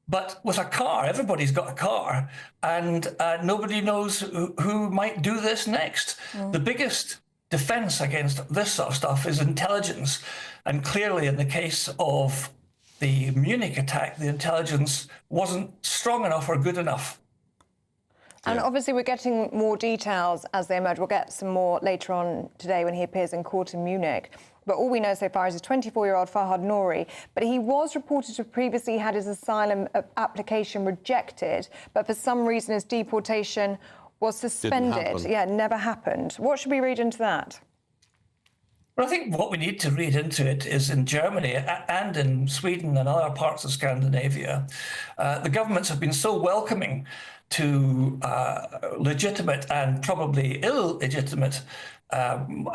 [SPEAKER 3] But with a car, everybody's got a car, and nobody knows who might do this next. The biggest defense against this sort of stuff is intelligence. And clearly, in the case of the Munich attack, the intelligence wasn't strong enough or good enough.
[SPEAKER 6] And obviously we're getting more details as they emerge. We'll get some more later on today when he appears in court in Munich. But all we know so far is a 24-year-old Farhad Nouri. But he was reported to have previously had his asylum application rejected, but for some reason his deportation was suspended. Yeah, it never happened. What should we read into that?
[SPEAKER 3] Well, I think what we need to read into it is in Germany and in Sweden and other parts of Scandinavia, the governments have been so welcoming to legitimate and probably illegitimate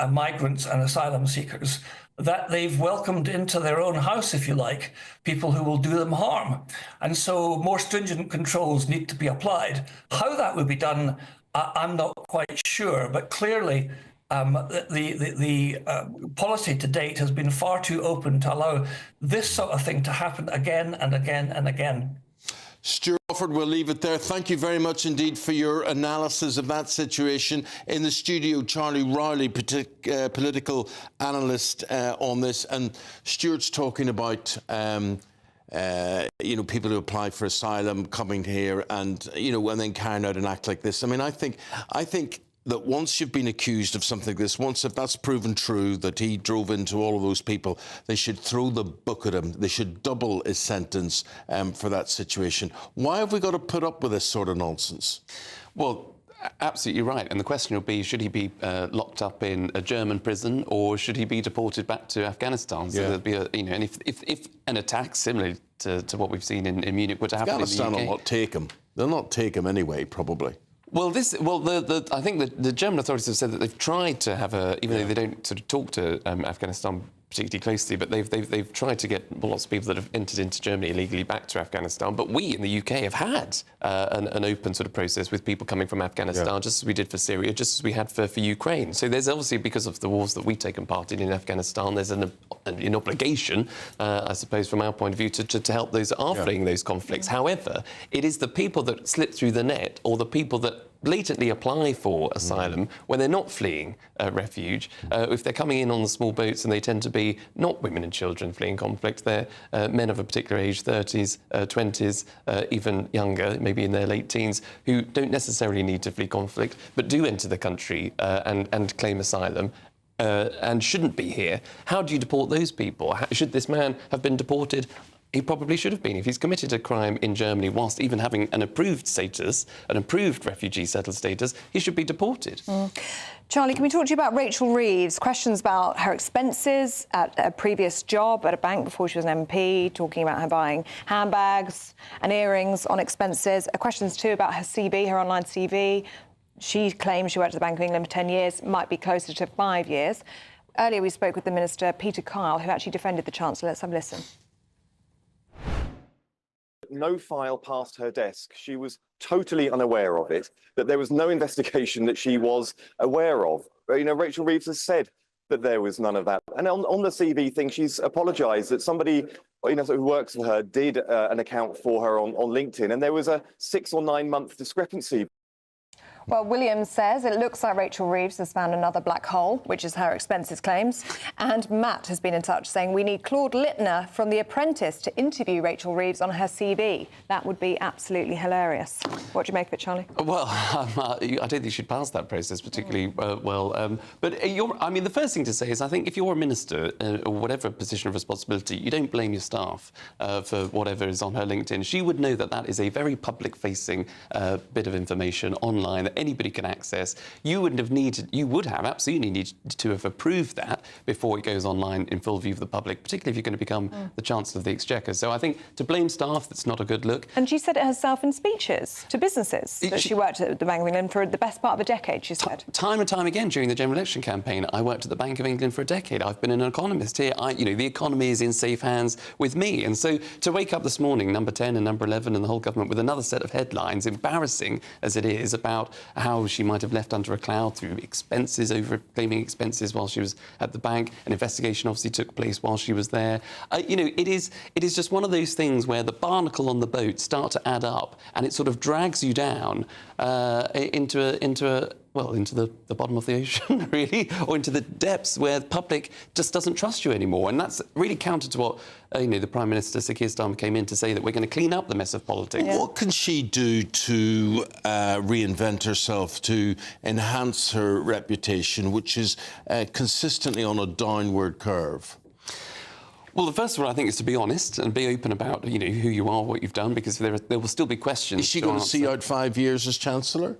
[SPEAKER 3] migrants and asylum seekers that they've welcomed into their own house, if you like, people who will do them harm. And so more stringent controls need to be applied. How that would be done, I'm not quite sure, but clearly the policy to date has been far too open to allow this sort of thing to happen again and again and again.
[SPEAKER 5] Stuart Crawford, we'll leave it there. Thank you very much indeed for your analysis of that situation. In the studio, Charlie Rowley, political analyst on this, and Stuart's talking about people who apply for asylum coming here and and then carrying out an act like this. I mean, I think that once you've been accused of something like this, once if that's proven true, that he drove into all of those people, they should throw the book at him. They should double his sentence for that situation. Why have we got to put up with this sort of nonsense?
[SPEAKER 12] Well, absolutely right. And the question will be, should he be locked up in a German prison or should he be deported back to Afghanistan? So there'd be and if an attack similar to what we've seen in Munich were to happen in the UK...
[SPEAKER 5] Afghanistan will not take him. They'll not take him anyway, probably.
[SPEAKER 12] Well, I think the German authorities have said that they've tried to have even though they don't sort of talk to Afghanistan particularly closely, but they've tried to get lots of people that have entered into Germany illegally back to Afghanistan. But we in the UK have had an open sort of process with people coming from Afghanistan, just as we did for Syria, just as we had for Ukraine. So there's obviously, because of the wars that we've taken part in Afghanistan, there's an obligation, I suppose, from our point of view, to help those that are fleeing those conflicts. However, it is the people that slip through the net, or the people that blatantly apply for asylum when they're not fleeing refuge. If they're coming in on the small boats, and they tend to be not women and children fleeing conflict, they're men of a particular age, 30s, 20s, even younger, maybe in their late teens, who don't necessarily need to flee conflict, but do enter the country and claim asylum. And shouldn't be here. How do you deport those people? Should this man have been deported? He probably should have been. If he's committed a crime in Germany whilst even having an approved status, an approved refugee settled status, he should be deported.
[SPEAKER 6] Charlie, can we talk to you about Rachel Reeves? Questions about her expenses at a previous job at a bank before she was an MP, talking about her buying handbags and earrings on expenses. Questions too about her CV, her online CV. She claims she worked at the Bank of England for 10 years, might be closer to 5 years. Earlier we spoke with the Minister, Peter Kyle, who actually defended the Chancellor. Let's have a listen.
[SPEAKER 13] No file passed her desk. She was totally unaware of it, that there was no investigation that she was aware of. Rachel Reeves has said that there was none of that. And on the CV thing, she's apologised that somebody who works for her did an account for her on LinkedIn, and there was a 6 or 9 month discrepancy.
[SPEAKER 6] Well, Williams says it looks like Rachel Reeves has found another black hole, which is her expenses claims. And Matt has been in touch saying we need Claude Littner from The Apprentice to interview Rachel Reeves on her CV. That would be absolutely hilarious. What do you make of it, Charlie?
[SPEAKER 12] Well, I don't think you should pass that process particularly well. But the first thing to say is I think if you're a minister or whatever position of responsibility, you don't blame your staff for whatever is on her LinkedIn. She would know that that is a very public-facing bit of information online that anybody can access. You would have absolutely needed to have approved that before it goes online in full view of the public, particularly if you're going to become the Chancellor of the Exchequer. So I think to blame staff, that's not a good look.
[SPEAKER 6] And she said it herself in speeches to businesses that she worked at the Bank of England for the best part of a decade, she said.
[SPEAKER 12] Time and time again during the general election campaign, I worked at the Bank of England for a decade. I've been an economist here. The economy is in safe hands with me. And so to wake up this morning, number 10 and number 11 and the whole government with another set of headlines, embarrassing as it is, about how she might have left under a cloud through expenses, over-claiming expenses while she was at the bank. An investigation obviously took place while she was there. You know, it is just one of those things where the barnacle on the boat start to add up, and it sort of drags you down into the bottom of the ocean, really, or into the depths where the public just doesn't trust you anymore. And that's really counter to what the Prime Minister, Sir Keir Starmer, came in to say, that we're going to clean up the mess of politics.
[SPEAKER 5] Yeah. What can she do to reinvent herself, to enhance her reputation, which is consistently on a downward curve?
[SPEAKER 12] Well, the first one, I think, is to be honest and be open about, who you are, what you've done, because there will still be questions.
[SPEAKER 5] Is she going to see out 5 years as Chancellor?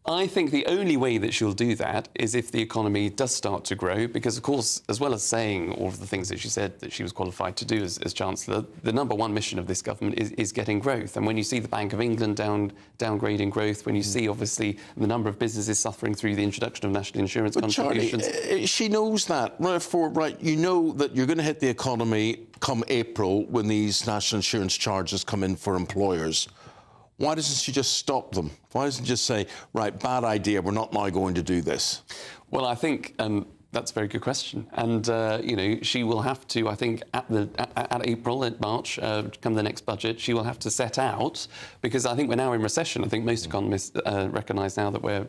[SPEAKER 12] I think the only way that she'll do that is if the economy does start to grow, because, of course, as well as saying all of the things that she said that she was qualified to do as Chancellor, the number one mission of this government is getting growth. And when you see the Bank of England downgrading growth, when you see, obviously, the number of businesses suffering through the introduction of national insurance contributions...
[SPEAKER 5] Charlie, she knows that. You know that you're going to hit the economy come April when these national insurance charges come in for employers. Why doesn't she just stop them? Why doesn't she just say, right, bad idea, we're not now going to do this?
[SPEAKER 12] Well, I think that's a very good question. And, she will have to, I think, at April, at March, come the next budget, she will have to set out, because I think we're now in recession. I think most economists recognise now that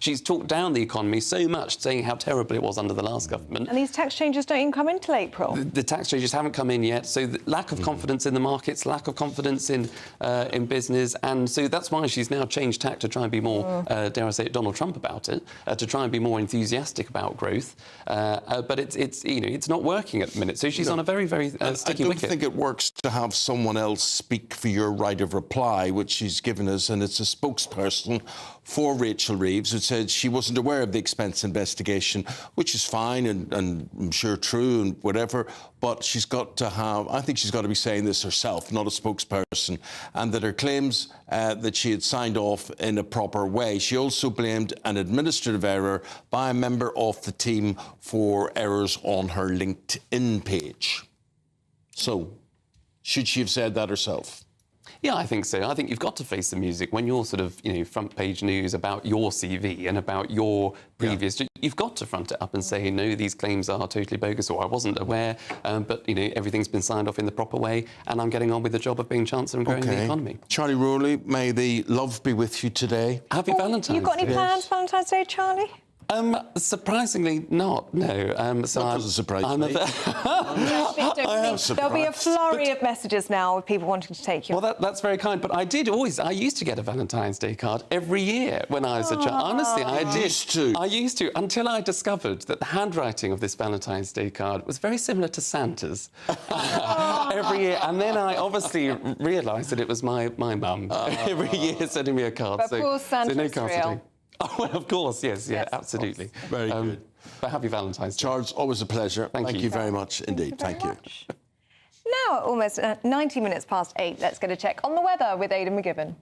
[SPEAKER 12] she's talked down the economy so much, saying how terrible it was under the last government.
[SPEAKER 6] And these tax changes don't even come in till April.
[SPEAKER 12] The tax changes haven't come in yet, so the lack of confidence in the markets, lack of confidence in business, and so that's why she's now changed tack to try and be more, dare I say it, Donald Trump about it, to try and be more enthusiastic about growth, but it's not working at the minute. So she's on a very, very sticky wicket.
[SPEAKER 5] I don't think it works to have someone else speak for your right of reply, which she's given us, and it's a spokesperson for Rachel Reeves who said she wasn't aware of the expense investigation, which is fine and I'm sure true and whatever, but she's got to have, I think she's got to be saying this herself, not a spokesperson, and that her claims that she had signed off in a proper way. She also blamed an administrative error by a member of the team for errors on her LinkedIn page. So, should she have said that herself?
[SPEAKER 12] Yeah, I think so. I think you've got to face the music when you're sort of, front page news about your CV and about your previous... Yeah. You've got to front it up and say, no, these claims are totally bogus, or I wasn't aware, but, everything's been signed off in the proper way, and I'm getting on with the job of being Chancellor and growing the economy.
[SPEAKER 5] Charlie Rowley, may the love be with you today.
[SPEAKER 12] Happy Valentine's Day.
[SPEAKER 6] You got any plans for Valentine's Day, Charlie?
[SPEAKER 12] Surprisingly not, no.
[SPEAKER 5] So that doesn't surprise me.
[SPEAKER 6] There'll be a flurry of messages now of people wanting to take you.
[SPEAKER 12] Well, that's very kind, but I used to get a Valentine's Day card every year when I was a child. Honestly, I did. I used to, until I discovered that the handwriting of this Valentine's Day card was very similar to Santa's every year. And then I obviously realised that it was my mum every year sending me a card.
[SPEAKER 6] But of course, Santa's real.
[SPEAKER 12] Oh, well, of course, yes, absolutely.
[SPEAKER 5] Very good.
[SPEAKER 12] But happy Valentine's Day.
[SPEAKER 5] Charles, always a pleasure. Thank you very much indeed. Thank you.
[SPEAKER 6] Now, almost 90 minutes past 8, let's get a check on the weather with Aidan McGibbon.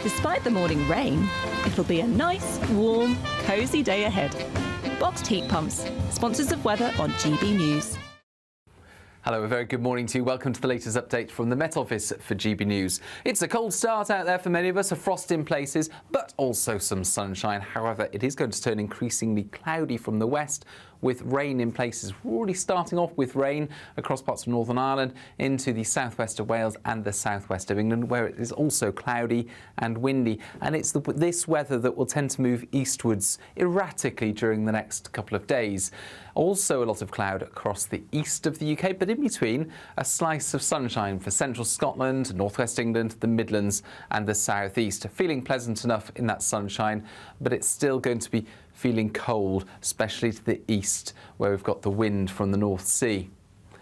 [SPEAKER 16] Despite the morning rain, it'll be a nice, warm, cosy day ahead. Boxed heat pumps, sponsors of weather on GB News.
[SPEAKER 24] Hello, a very good morning to you. Welcome to the latest update from the Met Office for GB News. It's a cold start out there for many of us, a frost in places, but also some sunshine. However, it is going to turn increasingly cloudy from the west, with rain in places. We're already starting off with rain across parts of Northern Ireland into the southwest of Wales and the southwest of England, where it is also cloudy and windy. And it's this weather that will tend to move eastwards erratically during the next couple of days. Also a lot of cloud across the east of the UK, but in between a slice of sunshine for central Scotland, northwest England, the Midlands and the southeast. Feeling pleasant enough in that sunshine, but it's still going to be feeling cold, especially to the east, where we've got the wind from the North Sea.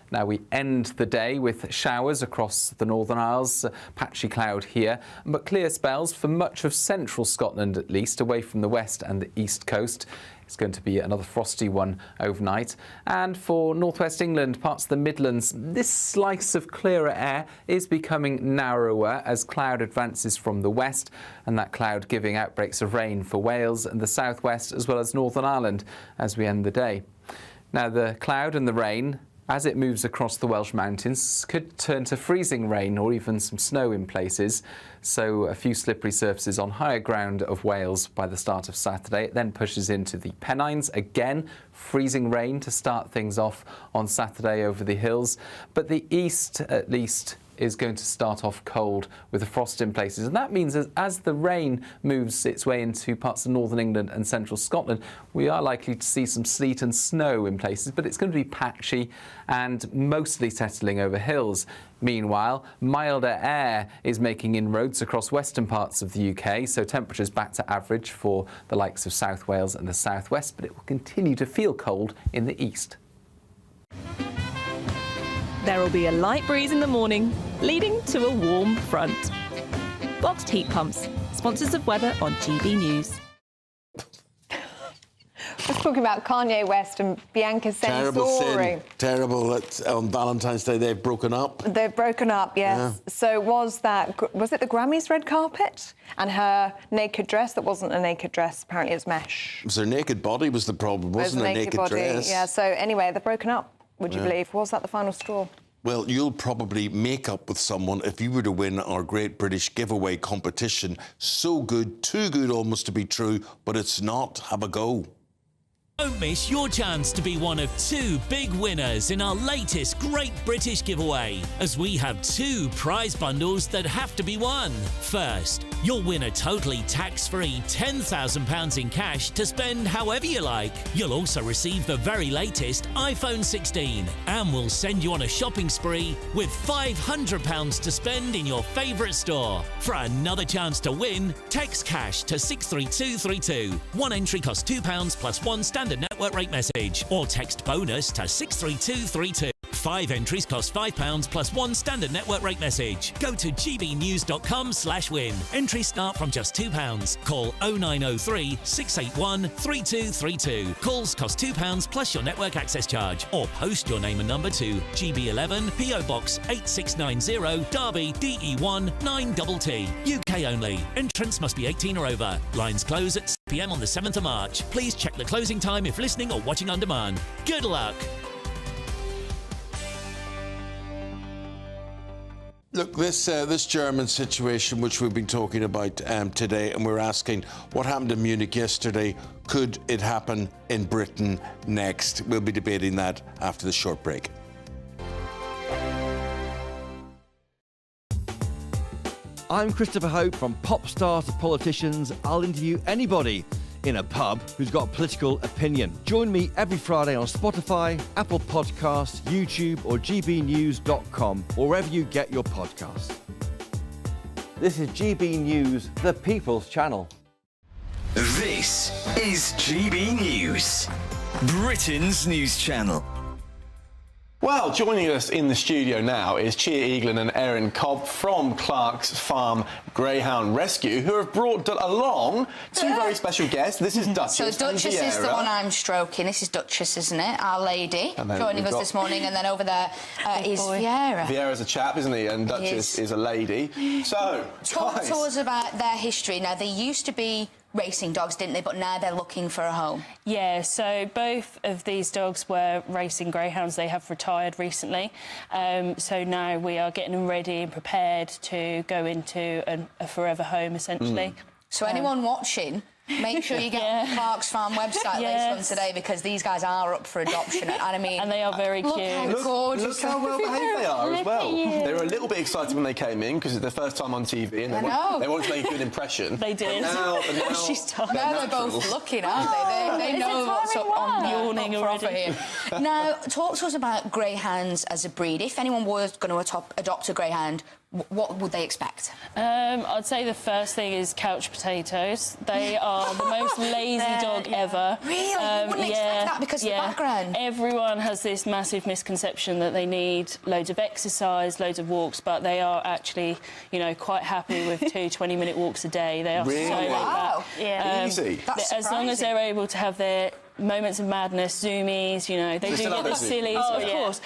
[SPEAKER 24] Now we end the day with showers across the Northern Isles, patchy cloud here, but clear spells for much of central Scotland at least, away from the west and the east coast. It's going to be another frosty one overnight. And for northwest England, parts of the Midlands, this slice of clearer air is becoming narrower as cloud advances from the west, and that cloud giving outbreaks of rain for Wales and the southwest as well as Northern Ireland as we end the day. Now the cloud and the rain as it moves across the Welsh mountains, could turn to freezing rain or even some snow in places. So a few slippery surfaces on higher ground of Wales by the start of Saturday. It then pushes into the Pennines. Again, freezing rain to start things off on Saturday over the hills. But the east, at least, is going to start off cold with the frost in places. And that means as the rain moves its way into parts of northern England and central Scotland, we are likely to see some sleet and snow in places, but it's going to be patchy and mostly settling over hills. Meanwhile, milder air is making inroads across western parts of the UK, so temperatures back to average for the likes of South Wales and the southwest, but it will continue to feel cold in the east.
[SPEAKER 16] There will be a light breeze in the morning, leading to a warm front. Boxed heat pumps, sponsors of weather on GB News.
[SPEAKER 6] Let's talk about Kanye West and Bianca Censori.
[SPEAKER 5] Terrible. On Valentine's Day, they've broken up.
[SPEAKER 6] They've broken up, yes. Yeah. So was it the Grammys red carpet? And her naked dress that wasn't a naked dress, apparently it was mesh.
[SPEAKER 5] It was her naked body was the problem, wasn't it? Naked
[SPEAKER 6] body.
[SPEAKER 5] Dress.
[SPEAKER 6] Yeah, so anyway, they've broken up, would you believe? Was that the final straw?
[SPEAKER 5] Well, you'll probably make up with someone if you were to win our Great British Giveaway competition. So good, too good almost to be true, but it's not. Have a go.
[SPEAKER 10] Don't miss your chance to be one of 2 big winners in our latest Great British Giveaway, as we have 2 prize bundles that have to be won. First, you'll win a totally tax-free £10,000 in cash to spend however you like. You'll also receive the very latest iPhone 16, and we'll send you on a shopping spree with £500 to spend in your favourite store. For another chance to win, text cash to 63232. One entry costs £2 plus one standard network rate message, or text bonus to 63232. 5 entries cost £5 plus one standard network rate message. Go to gbnews.com/win. Entries start from just £2. Call 0903 681 3232. Calls cost £2 plus your network access charge, or post your name and number to GB11 PO Box 8690 Derby DE1 9TT. UK only. Entrants must be 18 or over. Lines close at 6 p.m. on the 7th of March. Please check the closing time if listening or watching on demand. Good luck.
[SPEAKER 5] Look, this German situation, which we've been talking about today, and we're asking what happened in Munich yesterday, could it happen in Britain next? We'll be debating that after the short break.
[SPEAKER 18] I'm Christopher Hope. From pop star to politicians, I'll interview anybody in a pub who's got a political opinion. Join me every Friday on Spotify, Apple Podcasts, YouTube or gbnews.com, or wherever you get your podcasts. This is GB News, the People's Channel.
[SPEAKER 4] This is GB News, Britain's news channel.
[SPEAKER 17] Well, joining us in the studio now is Chia Eaglin and Erin Cobb from Clark's Farm Greyhound Rescue, who have brought along 2 very special guests. This is Duchess.
[SPEAKER 19] So Duchess is the one I'm stroking. This is Duchess, isn't it? Our lady, joining us this morning. And then over there is Vieira.
[SPEAKER 17] Vieira's a chap, isn't he? And Duchess is a lady. So,
[SPEAKER 19] talk to us about their history. Now, they used to be racing dogs, didn't they? But now they're looking for a home.
[SPEAKER 22] Yeah, so both of these dogs were racing greyhounds. They have retired recently. So now we are getting them ready and prepared to go into a forever home, essentially.
[SPEAKER 19] So anyone watching, make sure you get on the Clark's Farm website later on today, because these guys are up for adoption. And I mean,
[SPEAKER 22] and they are very cute.
[SPEAKER 19] Look how gorgeous.
[SPEAKER 17] Look how well behaved they are as well. They were a little bit excited when they came in because it's their first time on TV, and they wanted to make a good impression.
[SPEAKER 22] They did.
[SPEAKER 19] Now they're both looking, aren't they? They know what's up on here. Now, talk to us about greyhounds as a breed. If anyone was going to adopt a greyhound, what would they expect?
[SPEAKER 22] I'd say the first thing is couch potatoes. They are the most lazy dog ever.
[SPEAKER 19] Really? You wouldn't expect that because of the background?
[SPEAKER 22] Everyone has this massive misconception that they need loads of exercise, loads of walks, but they are actually, quite happy with 2 20-minute walks a day. They are so laid back.
[SPEAKER 19] Yeah.
[SPEAKER 17] Easy.
[SPEAKER 19] That's
[SPEAKER 22] as long as they're able to have their moments of madness, zoomies, they do get the sillies, of course.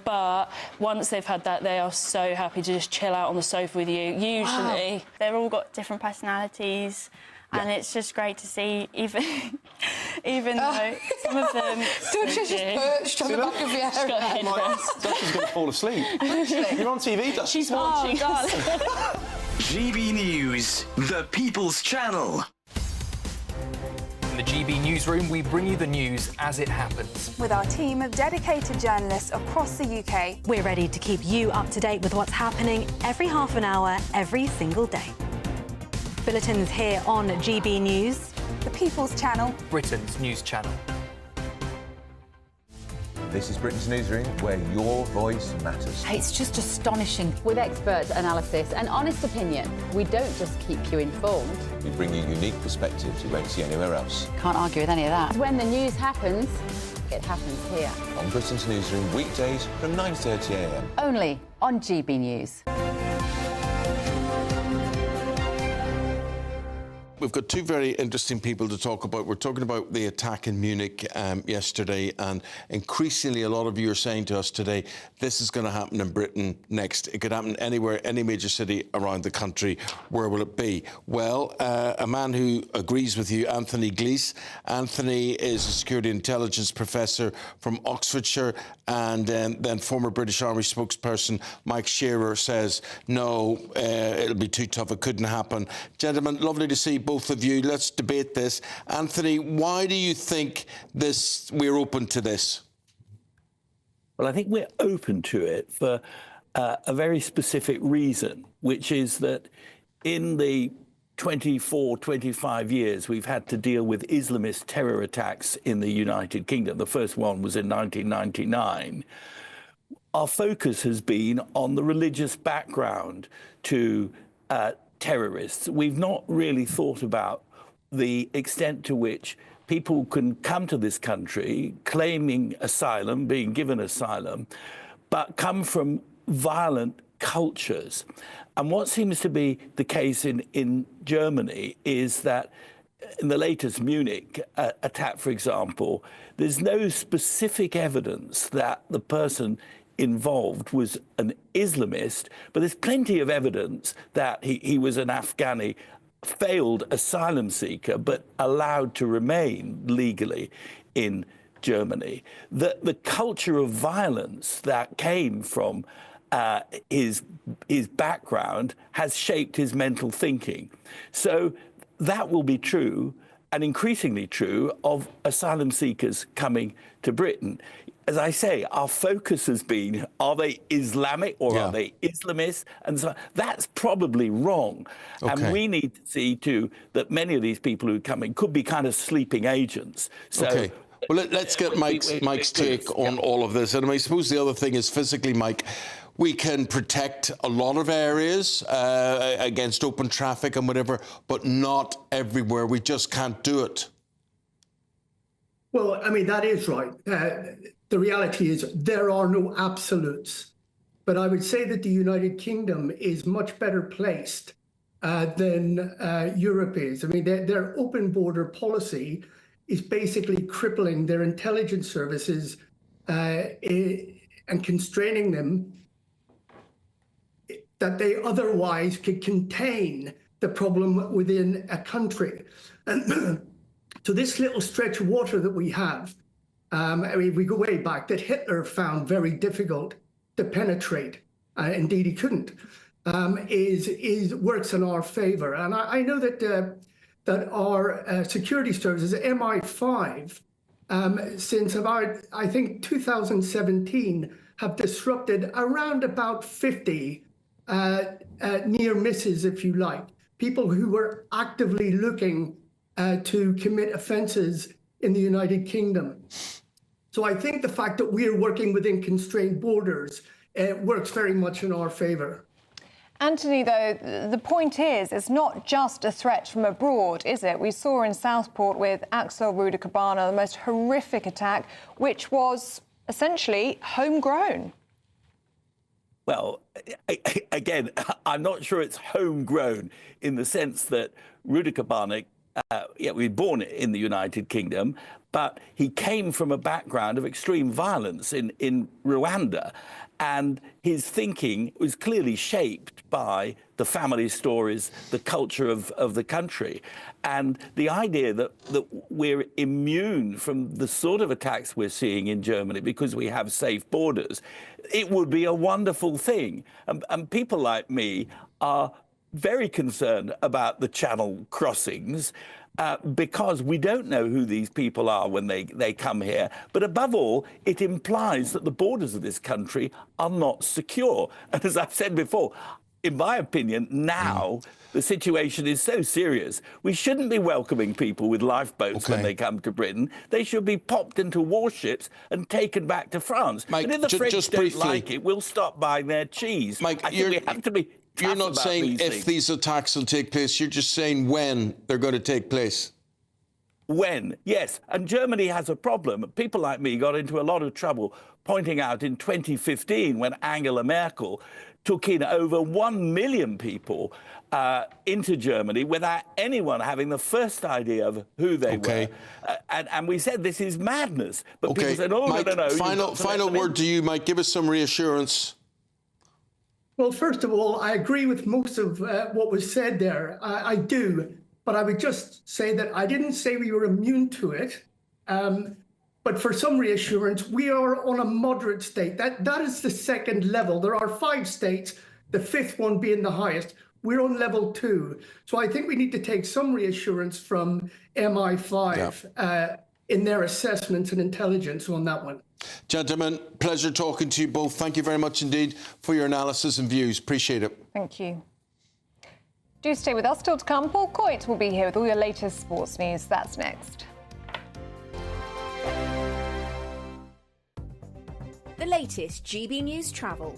[SPEAKER 22] But once they've had that, they are so happy to just chill out on the sofa with you. Usually,
[SPEAKER 23] they've all got different personalities.
[SPEAKER 22] and it's just great to see, even though some of them...
[SPEAKER 19] She's just perched on the back of your head.
[SPEAKER 17] Dustin's going to fall asleep. You're on TV, Dustin.
[SPEAKER 22] She's watching.
[SPEAKER 4] GB News, the People's Channel.
[SPEAKER 1] In the GB Newsroom, we bring you the news as it happens.
[SPEAKER 7] With our team of dedicated journalists across the UK,
[SPEAKER 8] we're ready to keep you up to date with what's happening every half an hour, every single day. Bulletins here on GB News.
[SPEAKER 7] The People's Channel.
[SPEAKER 1] Britain's news channel.
[SPEAKER 9] This is Britain's Newsroom, where your voice matters.
[SPEAKER 23] It's just astonishing. With expert analysis and honest opinion, we don't just keep you informed.
[SPEAKER 9] We bring you unique perspectives you won't see anywhere else.
[SPEAKER 23] Can't argue with any of that. When the news happens, it happens here.
[SPEAKER 9] On Britain's Newsroom, weekdays from 9:30 a.m.
[SPEAKER 23] Only on GB News.
[SPEAKER 5] We've got two very interesting people to talk about. We're talking about the attack in Munich yesterday, and increasingly a lot of you are saying to us today, this is going to happen in Britain next. It could happen anywhere, any major city around the country. Where will it be? Well, a man who agrees with you, Anthony Glees. Anthony is a security intelligence professor from Oxfordshire, and then former British Army spokesperson Mike Shearer says, no, it'll be too tough, it couldn't happen. Gentlemen, lovely to see both of you. Let's debate this. Anthony, why do you think we're open to this?
[SPEAKER 25] Well, I think we're open to it for a very specific reason, which is that in the 24, 25 years we've had to deal with Islamist terror attacks in the United Kingdom. The first one was in 1999. Our focus has been on the religious background to terrorists. We've not really thought about the extent to which people can come to this country claiming asylum, being given asylum, but come from violent cultures. And what seems to be the case in Germany is that in the latest Munich attack, for example, there's no specific evidence that the person involved was an Islamist, but there's plenty of evidence that he was an Afghani failed asylum seeker, but allowed to remain legally in Germany. The culture of violence that came from his background has shaped his mental thinking. So that will be true, and increasingly true, of asylum seekers coming to Britain. As I say, our focus has been, are they Islamic or are they Islamist? And so that's probably wrong. Okay. And we need to see, too, that many of these people who come in could be kind of sleeping agents. So,
[SPEAKER 5] okay. Well, let's get Mike's take on all of this. And I suppose the other thing is physically, Mike, we can protect a lot of areas against open traffic and whatever, but not everywhere. We just can't do it.
[SPEAKER 26] Well, I mean, that is right. The reality is there are no absolutes. But I would say that the United Kingdom is much better placed than Europe is. I mean, their open border policy is basically crippling their intelligence services and constraining them that they otherwise could contain the problem within a country. And so this little stretch of water that we have, I mean, we go way back, that Hitler found very difficult to penetrate, indeed he couldn't, works in our favor. And I know that our security services, MI5, since about, I think, 2017, have disrupted around about 50 near misses, if you like, people who were actively looking to commit offences in the United Kingdom. So I think the fact that we're working within constrained borders works very much in our favour.
[SPEAKER 6] Anthony, though, the point is, it's not just a threat from abroad, is it? We saw in Southport with Axel Ruda-Cabana the most horrific attack, which was essentially homegrown.
[SPEAKER 25] Well, again, I'm not sure it's homegrown in the sense that Ruda-Cabana we were born in the United Kingdom, but he came from a background of extreme violence in Rwanda. And his thinking was clearly shaped by the family stories, the culture of the country. And the idea that we're immune from the sort of attacks we're seeing in Germany because we have safe borders, it would be a wonderful thing. And people like me are very concerned about the Channel crossings, because we don't know who these people are when they come here. But above all, it implies that the borders of this country are not secure. And as I've said before, in my opinion, now the situation is so serious, we shouldn't be welcoming people with lifeboats when they come to Britain. They should be popped into warships and taken back to France.
[SPEAKER 5] Mike,
[SPEAKER 25] and if the French
[SPEAKER 5] just
[SPEAKER 25] don't
[SPEAKER 5] briefly,
[SPEAKER 25] like it, we'll stop buying their cheese.
[SPEAKER 5] Mike,
[SPEAKER 25] I think we have to be
[SPEAKER 5] You're not saying if these attacks will take place, you're just saying when they're going to take place.
[SPEAKER 25] When, yes. And Germany has a problem. People like me got into a lot of trouble pointing out in 2015 when Angela Merkel took in over 1 million people into Germany without anyone having the first idea of who they were. And we said this is madness. But people said, oh,
[SPEAKER 5] Mike,
[SPEAKER 25] no.
[SPEAKER 5] Final word to you, Mike. Give us some reassurance.
[SPEAKER 26] Well, first of all, I agree with most of what was said there. I do. But I would just say that I didn't say we were immune to it. But for some reassurance, we are on a moderate state. That is the second level. There are 5 states, the 5th one being the highest. We're on level 2. So I think we need to take some reassurance from MI5 in their assessments and intelligence on that one.
[SPEAKER 5] Gentlemen, pleasure talking to you both. Thank you very much indeed for your analysis and views. Appreciate it.
[SPEAKER 6] Thank you. Do stay with us. Still to come, Paul Coit will be here with all your latest sports news. That's next.
[SPEAKER 2] The latest GB News travel.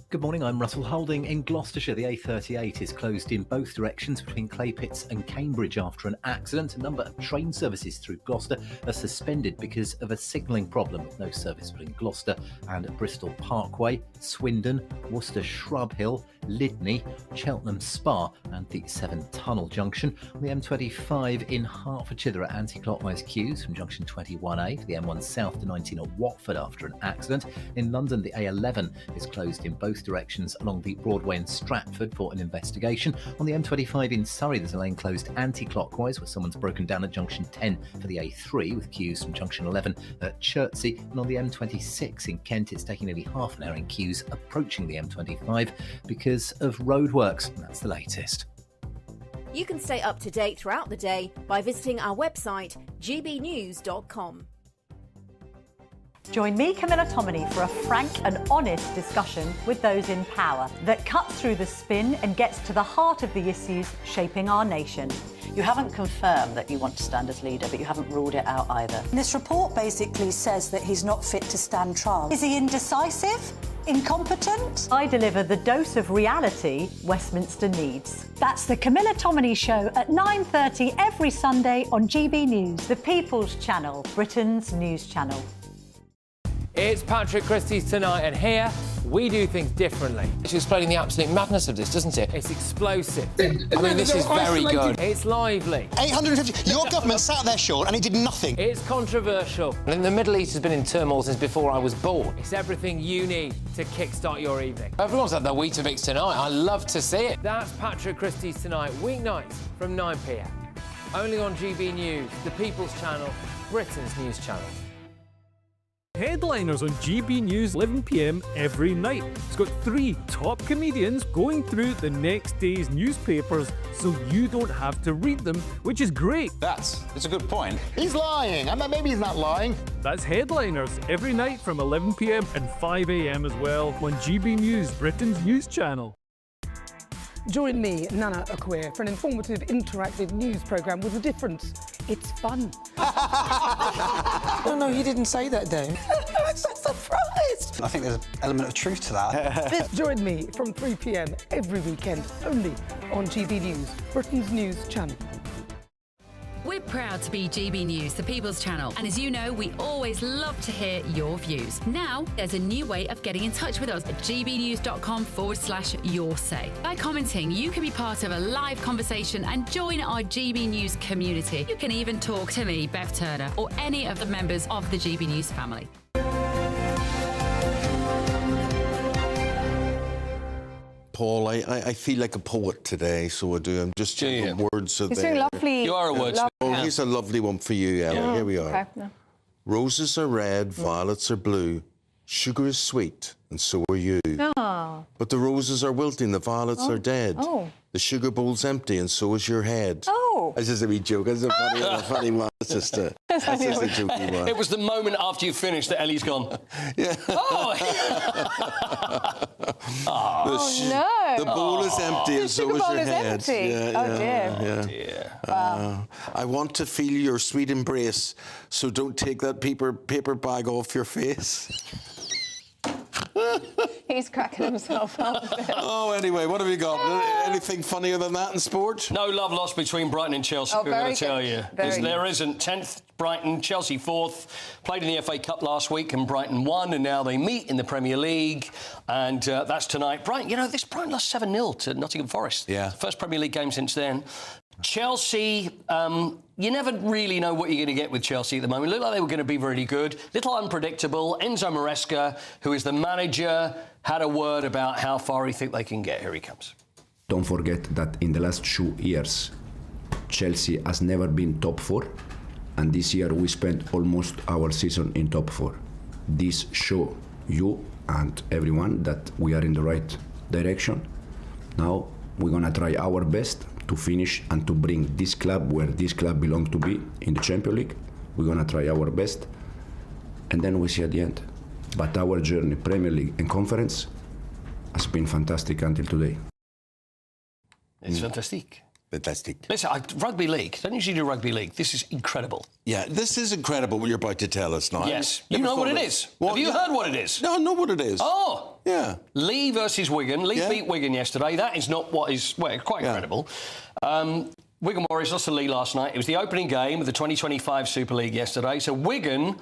[SPEAKER 11] Good morning, I'm Russell Holding. In Gloucestershire, the A38 is closed in both directions between Claypits and Cambridge after an accident. A number of train services through Gloucester are suspended because of a signalling problem, with no service between Gloucester and Bristol Parkway, Swindon, Worcester Shrub Hill, Lydney, Cheltenham Spa and the Severn Tunnel junction. On the M25 in Hertfordshire, there are anti-clockwise queues from junction 21A for the M1 south to 19 at Watford after an accident. In London, the A11 is closed in both directions along the Broadway in Stratford for an investigation. On the M25 in Surrey, there's a lane closed anti-clockwise where someone's broken down at junction 10 for the A3 with queues from junction 11 at Chertsey. And on the M26 in Kent, it's taking nearly half an hour in queues approaching the M25 because of roadworks. And that's the latest.
[SPEAKER 2] You can stay up to date throughout the day by visiting our website, gbnews.com.
[SPEAKER 8] Join me, Camilla Tominey, for a frank and honest discussion with those in power that cuts through the spin and gets to the heart of the issues shaping our nation.
[SPEAKER 14] You haven't confirmed that you want to stand as leader, but you haven't ruled it out either.
[SPEAKER 15] This report basically says that he's not fit to stand trial. Is he indecisive? Incompetent?
[SPEAKER 8] I deliver the dose of reality Westminster needs. That's the Camilla Tominey Show at 9:30 every Sunday on GB News, the People's Channel, Britain's news channel.
[SPEAKER 20] It's Patrick Christie's Tonight, and here we do things differently.
[SPEAKER 12] It's explaining the absolute madness of this, doesn't it?
[SPEAKER 20] It's explosive.
[SPEAKER 12] I mean, this is very good.
[SPEAKER 20] It's lively.
[SPEAKER 21] 850. Your government sat there, Sean, and it did nothing.
[SPEAKER 20] It's controversial.
[SPEAKER 12] And the Middle East has been in turmoil since before I was born.
[SPEAKER 20] It's everything you need to kickstart your evening.
[SPEAKER 12] Everyone's had their Weetabix tonight. I love to see it.
[SPEAKER 20] That's Patrick Christie's Tonight, weeknights from 9 p.m. Only on GB News, the People's Channel, Britain's news channel.
[SPEAKER 27] Headliners on GB News 11 p.m. every night. It's got 3 top comedians going through the next day's newspapers so you don't have to read them, which is great.
[SPEAKER 21] That's a good point. He's lying. Maybe he's not lying.
[SPEAKER 27] That's Headliners every night from 11 p.m. and 5 a.m. as well on GB News, Britain's news channel.
[SPEAKER 28] Join me, Nana Okoye, for an informative, interactive news programme with a difference. It's fun. No, he didn't say that, though. I'm so surprised.
[SPEAKER 21] I think there's an element of truth to that.
[SPEAKER 28] Join me from 3 p.m. every weekend, only on GB News, Britain's news channel.
[SPEAKER 2] We're
[SPEAKER 3] proud to be GB News, the People's Channel. And as you know, we always love to hear your views. Now, there's a new way of getting in touch with us at gbnews.com/your say. By commenting, you can be part of a live conversation and join our GB News community. You can even talk to me, Bev Turner, or any of the members of the GB News family.
[SPEAKER 5] Paul, I feel like a poet today, so I do. I'm just checking words.
[SPEAKER 6] He's doing lovely.
[SPEAKER 12] You are a wordsmith.
[SPEAKER 5] Oh, here's a lovely one for you, Ellie. Here we are.
[SPEAKER 6] Okay, no.
[SPEAKER 5] Roses are red, violets are blue. Sugar is sweet, and so are you.
[SPEAKER 6] Oh.
[SPEAKER 5] But the roses are wilting, the violets are dead.
[SPEAKER 6] Oh.
[SPEAKER 5] The sugar bowl's empty, and so is your head.
[SPEAKER 6] Oh.
[SPEAKER 5] It's just a wee joke. It's a funny one. It's just a jokey one.
[SPEAKER 10] It was the moment after you finished that Ellie's gone.
[SPEAKER 5] Yeah.
[SPEAKER 10] Oh!
[SPEAKER 5] The bowl is empty, and so is your head.
[SPEAKER 6] Dear.
[SPEAKER 5] I want to feel your sweet embrace, so don't take that paper bag off your face.
[SPEAKER 6] He's cracking himself up a bit.
[SPEAKER 5] Oh, anyway, what have you got? Anything funnier than that in sport?
[SPEAKER 10] No love lost between Brighton and Chelsea,
[SPEAKER 6] Oh,
[SPEAKER 10] we're going
[SPEAKER 6] very
[SPEAKER 10] to tell
[SPEAKER 6] good.
[SPEAKER 10] you.
[SPEAKER 6] Very
[SPEAKER 10] There isn't. 10th Brighton, Chelsea 4th. Played in the FA Cup last week and Brighton won, and now they meet in the Premier League. And that's tonight. Brighton, Brighton lost 7-0 to Nottingham Forest.
[SPEAKER 5] Yeah.
[SPEAKER 10] First Premier League game since then. Chelsea, you never really know what you're going to get with Chelsea at the moment. It looked like they were going to be really good. Little unpredictable. Enzo Maresca, who is the manager, had a word about how far he think they can get. Here he comes.
[SPEAKER 13] Don't forget that in the last 2 years, Chelsea has never been top 4, and this year we spent almost our season in top 4. This show you and everyone that we are in the right direction. Now we're gonna try our best to finish and to bring this club where this club belongs to be in the Champions League. We're gonna try our best, and then we see at the end. But our journey, Premier League and Conference, has been fantastic until today.
[SPEAKER 10] It's fantastic.
[SPEAKER 5] Fantastic.
[SPEAKER 10] Listen, rugby league. Don't usually do rugby league. This is incredible.
[SPEAKER 5] Yeah, this is incredible what you're about to tell us now.
[SPEAKER 10] Yes. You know what it is? Have you heard what it is?
[SPEAKER 5] No, I know what it is.
[SPEAKER 10] Oh!
[SPEAKER 5] Yeah.
[SPEAKER 10] Lee versus Wigan. Lee beat Wigan yesterday. That is not what is... Well, quite incredible. Wigan Warriors lost to Lee last night. It was the opening game of the 2025 Super League yesterday. So Wigan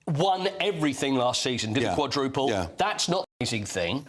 [SPEAKER 10] won everything last season, did a quadruple. Yeah. That's not the amazing thing.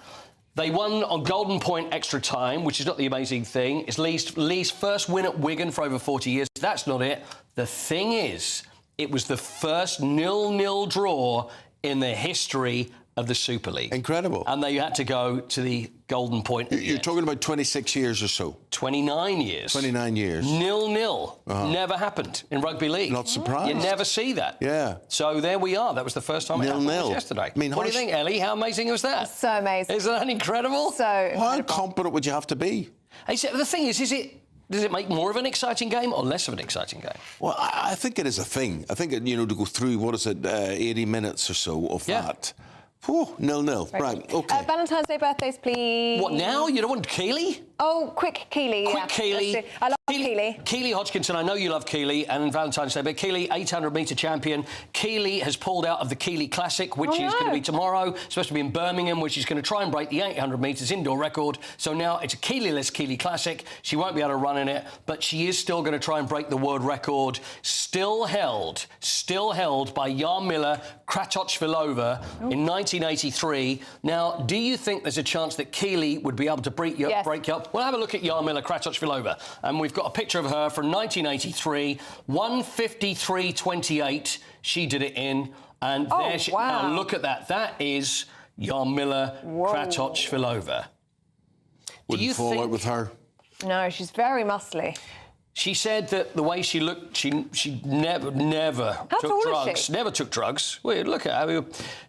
[SPEAKER 10] They won on golden point extra time, which is not the amazing thing. It's Lee's first win at Wigan for over 40 years. That's not it. The thing is, it was the first 0-0 draw in the history of the Super League.
[SPEAKER 5] Incredible.
[SPEAKER 10] And they had to go to the golden point.
[SPEAKER 5] You're talking about 26 years or so.
[SPEAKER 10] 29 years.
[SPEAKER 5] 29 years.
[SPEAKER 10] 0-0. Never happened in rugby league.
[SPEAKER 5] Not surprised.
[SPEAKER 10] You never see that.
[SPEAKER 5] Yeah.
[SPEAKER 10] So there we are. That was the first time it happened yesterday.
[SPEAKER 5] I mean,
[SPEAKER 10] what do you think, Ellie? How amazing was that?
[SPEAKER 6] So amazing.
[SPEAKER 10] Isn't that incredible?
[SPEAKER 5] How confident would you have to be?
[SPEAKER 10] The thing is does it make more of an exciting game or less of an exciting game?
[SPEAKER 5] Well, I think it is a thing. I think, to go through, 80 minutes or so of that. Oh, 0-0. Right, OK.
[SPEAKER 6] Valentine's Day birthdays, please.
[SPEAKER 10] What, now? You don't want Keely?
[SPEAKER 6] Oh, quick Keely.
[SPEAKER 10] Quick Keely.
[SPEAKER 6] I love Keely.
[SPEAKER 10] Keely Hodgkinson, I know you love Keely and Valentine's Day, but Keely, 800-metre champion. Keely has pulled out of the Keely Classic, which is going to be tomorrow. It's supposed to be in Birmingham, which is going to try and break the 800 metres indoor record. So now it's a Keely-less Keely Classic. She won't be able to run in it, but she is still going to try and break the world record. Still held by Jarmila Kratochvilova in 1983. Now, do you think there's a chance that Keely would be able to break you up? We'll have a look at Jarmila Kratochvilova. And we've got a picture of her from 1983, 1:53.28. She did it in. And there she... Now, look at that. That is Jarmila Kratochvilova.
[SPEAKER 5] Wouldn't fall out with her.
[SPEAKER 6] No, she's very muscly.
[SPEAKER 10] She said that the way she looked, she never took drugs. Never took drugs. Well, look at her.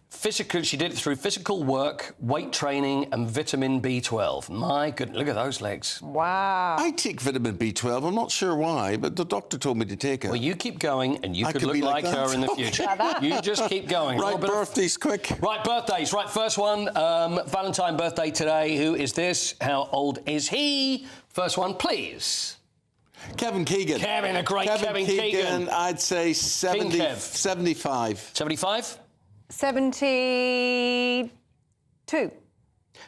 [SPEAKER 10] Physical, she did it through physical work, weight training and vitamin B12. My goodness, look at those legs.
[SPEAKER 6] Wow.
[SPEAKER 5] I take vitamin B12. I'm not sure why, but the doctor told me to take it.
[SPEAKER 10] Well, you keep going and you could look like her in the future. You just keep going.
[SPEAKER 5] Right, birthdays, quick.
[SPEAKER 10] Right, birthdays. Right, first one, Valentine birthday today. Who is this? How old is he? First one, please.
[SPEAKER 5] Kevin Keegan.
[SPEAKER 10] Kevin, a great Kevin Keegan.
[SPEAKER 5] I'd say 75.
[SPEAKER 10] 75?
[SPEAKER 6] 72.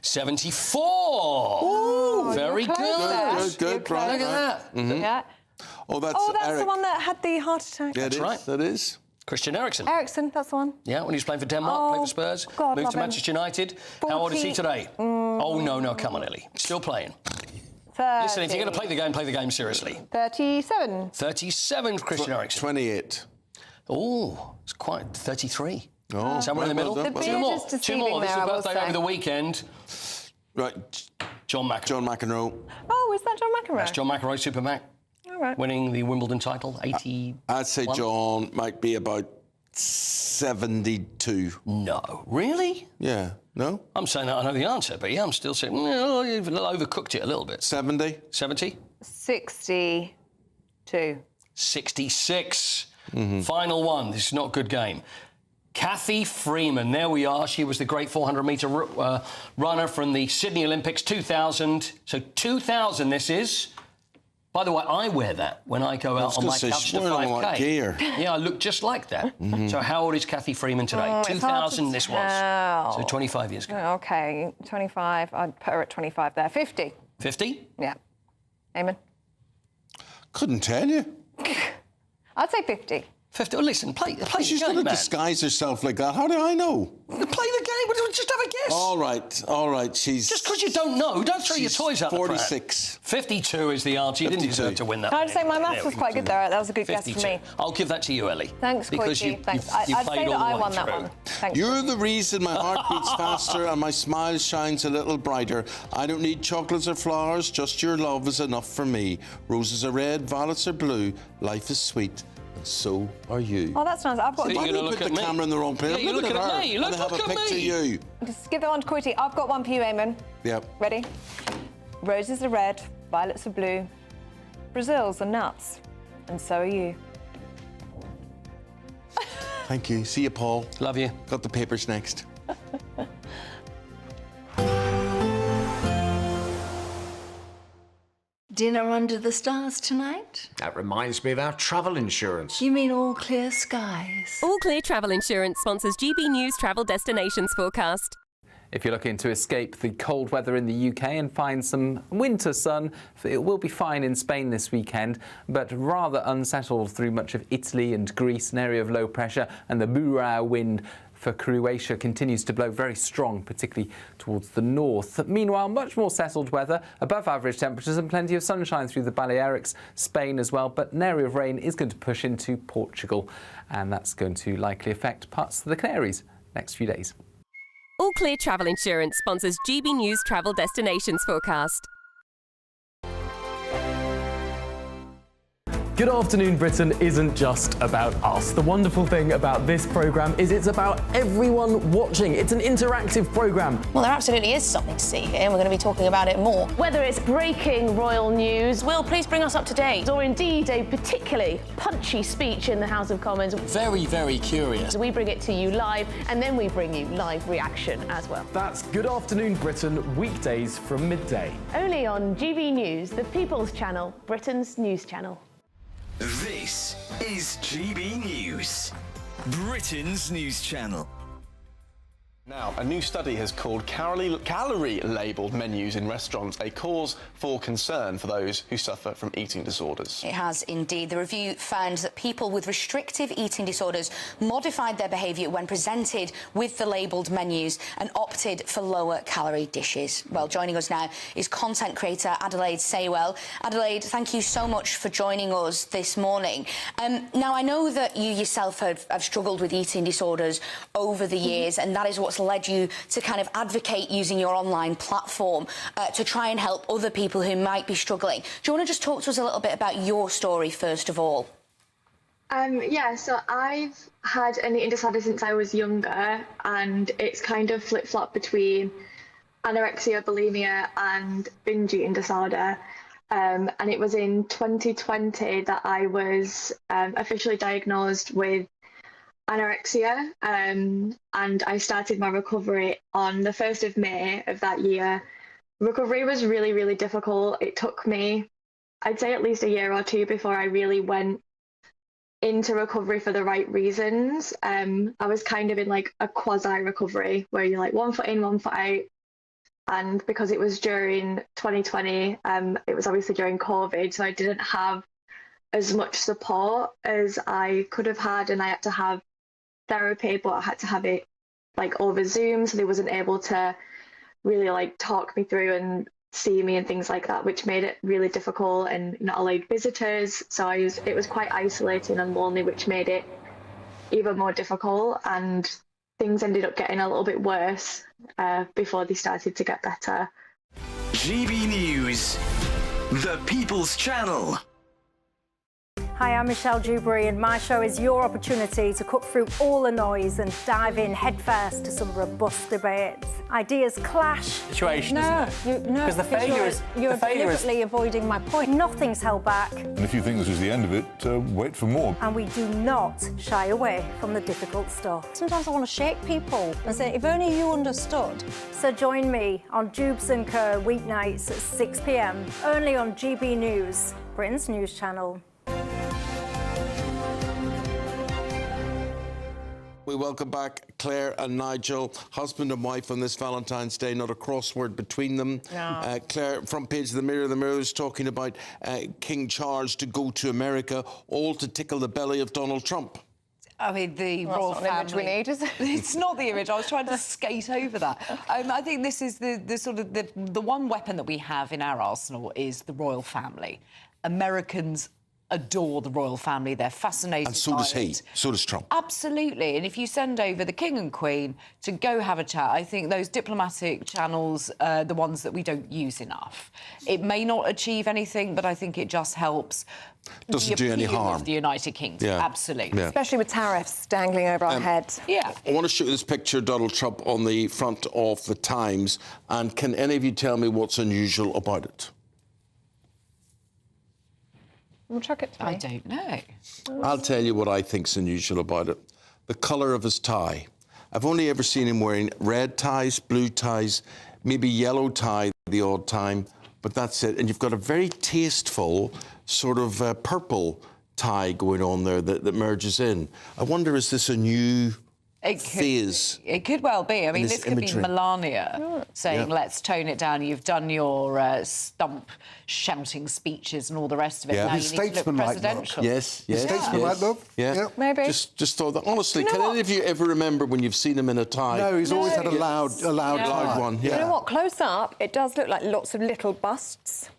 [SPEAKER 10] 74.
[SPEAKER 6] Ooh,
[SPEAKER 10] very good.
[SPEAKER 5] Good,
[SPEAKER 6] Look
[SPEAKER 5] right.
[SPEAKER 6] at
[SPEAKER 10] that.
[SPEAKER 5] Mm-hmm.
[SPEAKER 6] Yeah.
[SPEAKER 5] Oh, that's
[SPEAKER 6] the one that had the heart attack.
[SPEAKER 5] Yeah,
[SPEAKER 10] That's right.
[SPEAKER 5] That is.
[SPEAKER 10] Christian Eriksen.
[SPEAKER 6] Eriksen, that's the one.
[SPEAKER 10] Yeah, when he was playing for Denmark, played for Spurs,
[SPEAKER 6] God,
[SPEAKER 10] moved to
[SPEAKER 6] love him.
[SPEAKER 10] Manchester United. How old is he today? Oh, no, come on, Ellie. Still playing.
[SPEAKER 6] 30.
[SPEAKER 10] Listen, if you're going to play the game seriously.
[SPEAKER 6] 37.
[SPEAKER 10] 37, Christian Eriksen.
[SPEAKER 5] 28.
[SPEAKER 10] Oh, it's quite 33.
[SPEAKER 5] Oh,
[SPEAKER 10] somewhere in the middle.
[SPEAKER 6] The beard is
[SPEAKER 10] Two more. This
[SPEAKER 6] deceiving
[SPEAKER 10] is
[SPEAKER 6] there, I will
[SPEAKER 10] birthday
[SPEAKER 6] say.
[SPEAKER 10] over the weekend.
[SPEAKER 5] Right.
[SPEAKER 10] John
[SPEAKER 5] McEnroe.
[SPEAKER 6] Oh, is that John McEnroe?
[SPEAKER 10] That's John McEnroe, Super Mac.
[SPEAKER 6] All right.
[SPEAKER 10] Winning the Wimbledon title, 80.
[SPEAKER 5] I'd say John might be about 72.
[SPEAKER 10] No. Really?
[SPEAKER 5] Yeah. No?
[SPEAKER 10] I'm saying that I know the answer, but yeah, I'm still saying, well, you've overcooked it a little bit.
[SPEAKER 5] 70?
[SPEAKER 10] 70?
[SPEAKER 6] 62.
[SPEAKER 10] 66. Final one. This is not a good game. Cathy Freeman, there we are. She was the great 400-metre runner from the Sydney Olympics 2000. So 2000 this is. By the way, I wear that when I go out on my couch to 5K.
[SPEAKER 5] Like gear.
[SPEAKER 10] Yeah, I look just like that. So how old is Cathy Freeman today? 2000 this was. So 25 years ago.
[SPEAKER 6] Okay, 25. I'd put her at 25 there. 50.
[SPEAKER 10] 50?
[SPEAKER 6] Yeah. Eamonn?
[SPEAKER 5] Couldn't tell you.
[SPEAKER 6] I'd say 50.
[SPEAKER 10] 50. Oh, listen, play
[SPEAKER 5] She's
[SPEAKER 10] the
[SPEAKER 5] going
[SPEAKER 10] game,
[SPEAKER 5] to
[SPEAKER 10] man.
[SPEAKER 5] disguise herself like that. How do I know?
[SPEAKER 10] Play the game. Just have a guess.
[SPEAKER 5] All right. She's...
[SPEAKER 10] Just because you don't know, don't throw your toys out
[SPEAKER 5] 46.
[SPEAKER 10] the pram. 52 is the answer. You didn't deserve to win that.
[SPEAKER 6] Can I just say my maths was quite good there? That was a good guess
[SPEAKER 10] 52.
[SPEAKER 6] for me.
[SPEAKER 10] I'll give that to you, Ellie.
[SPEAKER 6] Thanks,
[SPEAKER 10] because
[SPEAKER 6] Quickie. Thanks. I'd
[SPEAKER 10] played
[SPEAKER 6] say that
[SPEAKER 10] all the
[SPEAKER 6] I
[SPEAKER 10] way
[SPEAKER 6] won that
[SPEAKER 10] through.
[SPEAKER 6] one. Thanks.
[SPEAKER 5] You're the reason my heart beats faster and my smile shines a little brighter. I don't need chocolates or flowers, just your love is enough for me. Roses are red, violets are blue. Life is sweet, and so are you.
[SPEAKER 6] Oh, that's nice. I've got.
[SPEAKER 10] So
[SPEAKER 5] Why
[SPEAKER 10] you're
[SPEAKER 5] do
[SPEAKER 10] gonna
[SPEAKER 5] you
[SPEAKER 10] look
[SPEAKER 5] put
[SPEAKER 10] at
[SPEAKER 5] the
[SPEAKER 10] me?
[SPEAKER 5] camera in the wrong place?
[SPEAKER 10] Yeah, you're
[SPEAKER 5] Look
[SPEAKER 10] looking
[SPEAKER 5] at
[SPEAKER 10] at
[SPEAKER 5] her.
[SPEAKER 10] me.
[SPEAKER 5] And I have
[SPEAKER 10] Look
[SPEAKER 5] a
[SPEAKER 10] at
[SPEAKER 5] picture
[SPEAKER 10] me.
[SPEAKER 5] of you.
[SPEAKER 6] Just give that one to Quitty. I've got one for you, Eamonn.
[SPEAKER 5] Yep.
[SPEAKER 6] Ready? Roses are red, violets are blue. Brazils are nuts, and so are you.
[SPEAKER 5] Thank you. See you, Paul.
[SPEAKER 10] Love you.
[SPEAKER 5] Got the papers next.
[SPEAKER 4] Dinner under the stars tonight?
[SPEAKER 7] That reminds me of our travel insurance.
[SPEAKER 4] You mean all clear skies?
[SPEAKER 16] All Clear Travel Insurance sponsors GB News Travel Destinations Forecast.
[SPEAKER 17] If you're looking to escape the cold weather in the UK and find some winter sun, it will be fine in Spain this weekend, but rather unsettled through much of Italy and Greece, an area of low pressure, and the Burao wind for Croatia continues to blow very strong, particularly towards the north. Meanwhile, much more settled weather, above average temperatures and plenty of sunshine through the Balearics, Spain as well, but an area of rain is going to push into Portugal, and that's going to likely affect parts of the Canaries next few days.
[SPEAKER 16] All Clear Travel Insurance sponsors GB News Travel Destinations Forecast.
[SPEAKER 18] Good Afternoon Britain isn't just about us. The wonderful thing about this programme is it's about everyone watching. It's an interactive programme.
[SPEAKER 19] Well, there absolutely is something to see here, and we're going to be talking about it more. Whether it's breaking royal news, Will, please bring us up to date. Or indeed a particularly punchy speech in the House of Commons.
[SPEAKER 22] Very, very curious.
[SPEAKER 19] We bring it to you live, and then we bring you live reaction as well.
[SPEAKER 18] That's Good Afternoon Britain, weekdays from midday.
[SPEAKER 19] Only on GB News, the People's Channel, Britain's news channel.
[SPEAKER 24] This is GB News, Britain's news channel.
[SPEAKER 29] Now, a new study has called calorie-labelled menus in restaurants a cause for concern for those who suffer from eating disorders.
[SPEAKER 19] It has indeed. The review found that people with restrictive eating disorders modified their behaviour when presented with the labelled menus and opted for lower-calorie dishes. Well, joining us now is content creator Adelaide Saywell. Adelaide, thank you so much for joining us this morning. Now, I know that you yourself have struggled with eating disorders over the years, and that is what's led you to kind of advocate using your online platform to try and help other people who might be struggling. Do you want to just talk to us a little bit about your story first of all?
[SPEAKER 30] Yeah, so I've had an eating disorder since I was younger, and it's kind of flip-flopped between anorexia, bulimia and binge eating disorder. And it was in 2020 that I was officially diagnosed with anorexia, and I started my recovery on the 1st of May of that year. Recovery was really, really difficult. It took me, I'd say, at least a year or two before I really went into recovery for the right reasons. I was kind of in like a quasi-recovery where you're like 1 foot in, 1 foot out. And because it was during 2020, it was obviously during COVID, so I didn't have as much support as I could have had, and I had to have therapy, but I had to have it like over Zoom, so they wasn't able to really like talk me through and see me and things like that, which made it really difficult, and not allowed visitors. So it was quite isolating and lonely, which made it even more difficult, and things ended up getting a little bit worse before they started to get better.
[SPEAKER 24] GB News, the People's Channel.
[SPEAKER 1] Hi, I'm Michelle Dewberry, and my show is your opportunity to cut through all the noise and dive in headfirst to some robust debates. Ideas clash.
[SPEAKER 8] Situation,
[SPEAKER 1] No,
[SPEAKER 8] Because the failure is...
[SPEAKER 1] You're
[SPEAKER 8] the failure is...
[SPEAKER 1] deliberately avoiding my point. Nothing's held back.
[SPEAKER 9] And if you think this is the end of it, wait for more.
[SPEAKER 1] And we do not shy away from the difficult stuff. Sometimes I want to shake people and say, if only you understood. So join me on Jubes & Co. weeknights at 6 p.m, only on GB News, Britain's news channel.
[SPEAKER 5] We welcome back Claire and Nigel, husband and wife on this Valentine's Day, not a crossword between them.
[SPEAKER 11] No.
[SPEAKER 5] Claire, front page of the Mirror is talking about King Charles to go to America, all to tickle the belly of Donald Trump.
[SPEAKER 14] I mean, the royal family...
[SPEAKER 6] That's not the image we need, is it?
[SPEAKER 14] It's not the image. I was trying to skate over that. I think this is the sort of the one weapon that we have in our arsenal is the royal family. Americans adore the royal family. They're fascinated
[SPEAKER 5] And so does
[SPEAKER 14] by
[SPEAKER 5] he.
[SPEAKER 14] it.
[SPEAKER 5] So does Trump.
[SPEAKER 14] Absolutely. And if you send over the King and Queen to go have a chat, I think those diplomatic channels are the ones that we don't use enough. It may not achieve anything, but I think it just helps.
[SPEAKER 5] Doesn't do any harm.
[SPEAKER 14] Of the United Kingdom.
[SPEAKER 5] Yeah.
[SPEAKER 14] Absolutely.
[SPEAKER 5] Yeah.
[SPEAKER 6] Especially with tariffs dangling over our heads.
[SPEAKER 14] Yeah.
[SPEAKER 5] I want to show you this picture of Donald Trump on the front of the Times, and can any of you tell me what's unusual about it?
[SPEAKER 6] We'll chuck it to me.
[SPEAKER 14] I don't know.
[SPEAKER 5] I'll tell you what I think's unusual about it. The colour of his tie. I've only ever seen him wearing red ties, blue ties, maybe yellow tie the odd time, but that's it. And you've got a very tasteful sort of
[SPEAKER 14] purple
[SPEAKER 5] tie going on there that merges in. I wonder, is this a new phase?
[SPEAKER 14] It could well be. I mean, this could
[SPEAKER 5] imagery.
[SPEAKER 14] be Melania saying, let's tone it down. You've done your stump shouting speeches and all the rest of it.
[SPEAKER 5] Yeah.
[SPEAKER 14] Now
[SPEAKER 5] His
[SPEAKER 14] you need to look
[SPEAKER 5] statesman-like
[SPEAKER 14] presidential.
[SPEAKER 5] look. Yes, yes.
[SPEAKER 14] His
[SPEAKER 5] statesman-like look. Yeah.
[SPEAKER 6] Maybe.
[SPEAKER 5] Just thought that. Honestly,
[SPEAKER 6] You know
[SPEAKER 5] can
[SPEAKER 6] what?
[SPEAKER 5] any of you ever remember when you've seen him in a tie?
[SPEAKER 21] No, he's always had a loud
[SPEAKER 5] one.
[SPEAKER 6] You
[SPEAKER 5] Yeah.
[SPEAKER 6] know what? Close up, it does look like lots of little busts.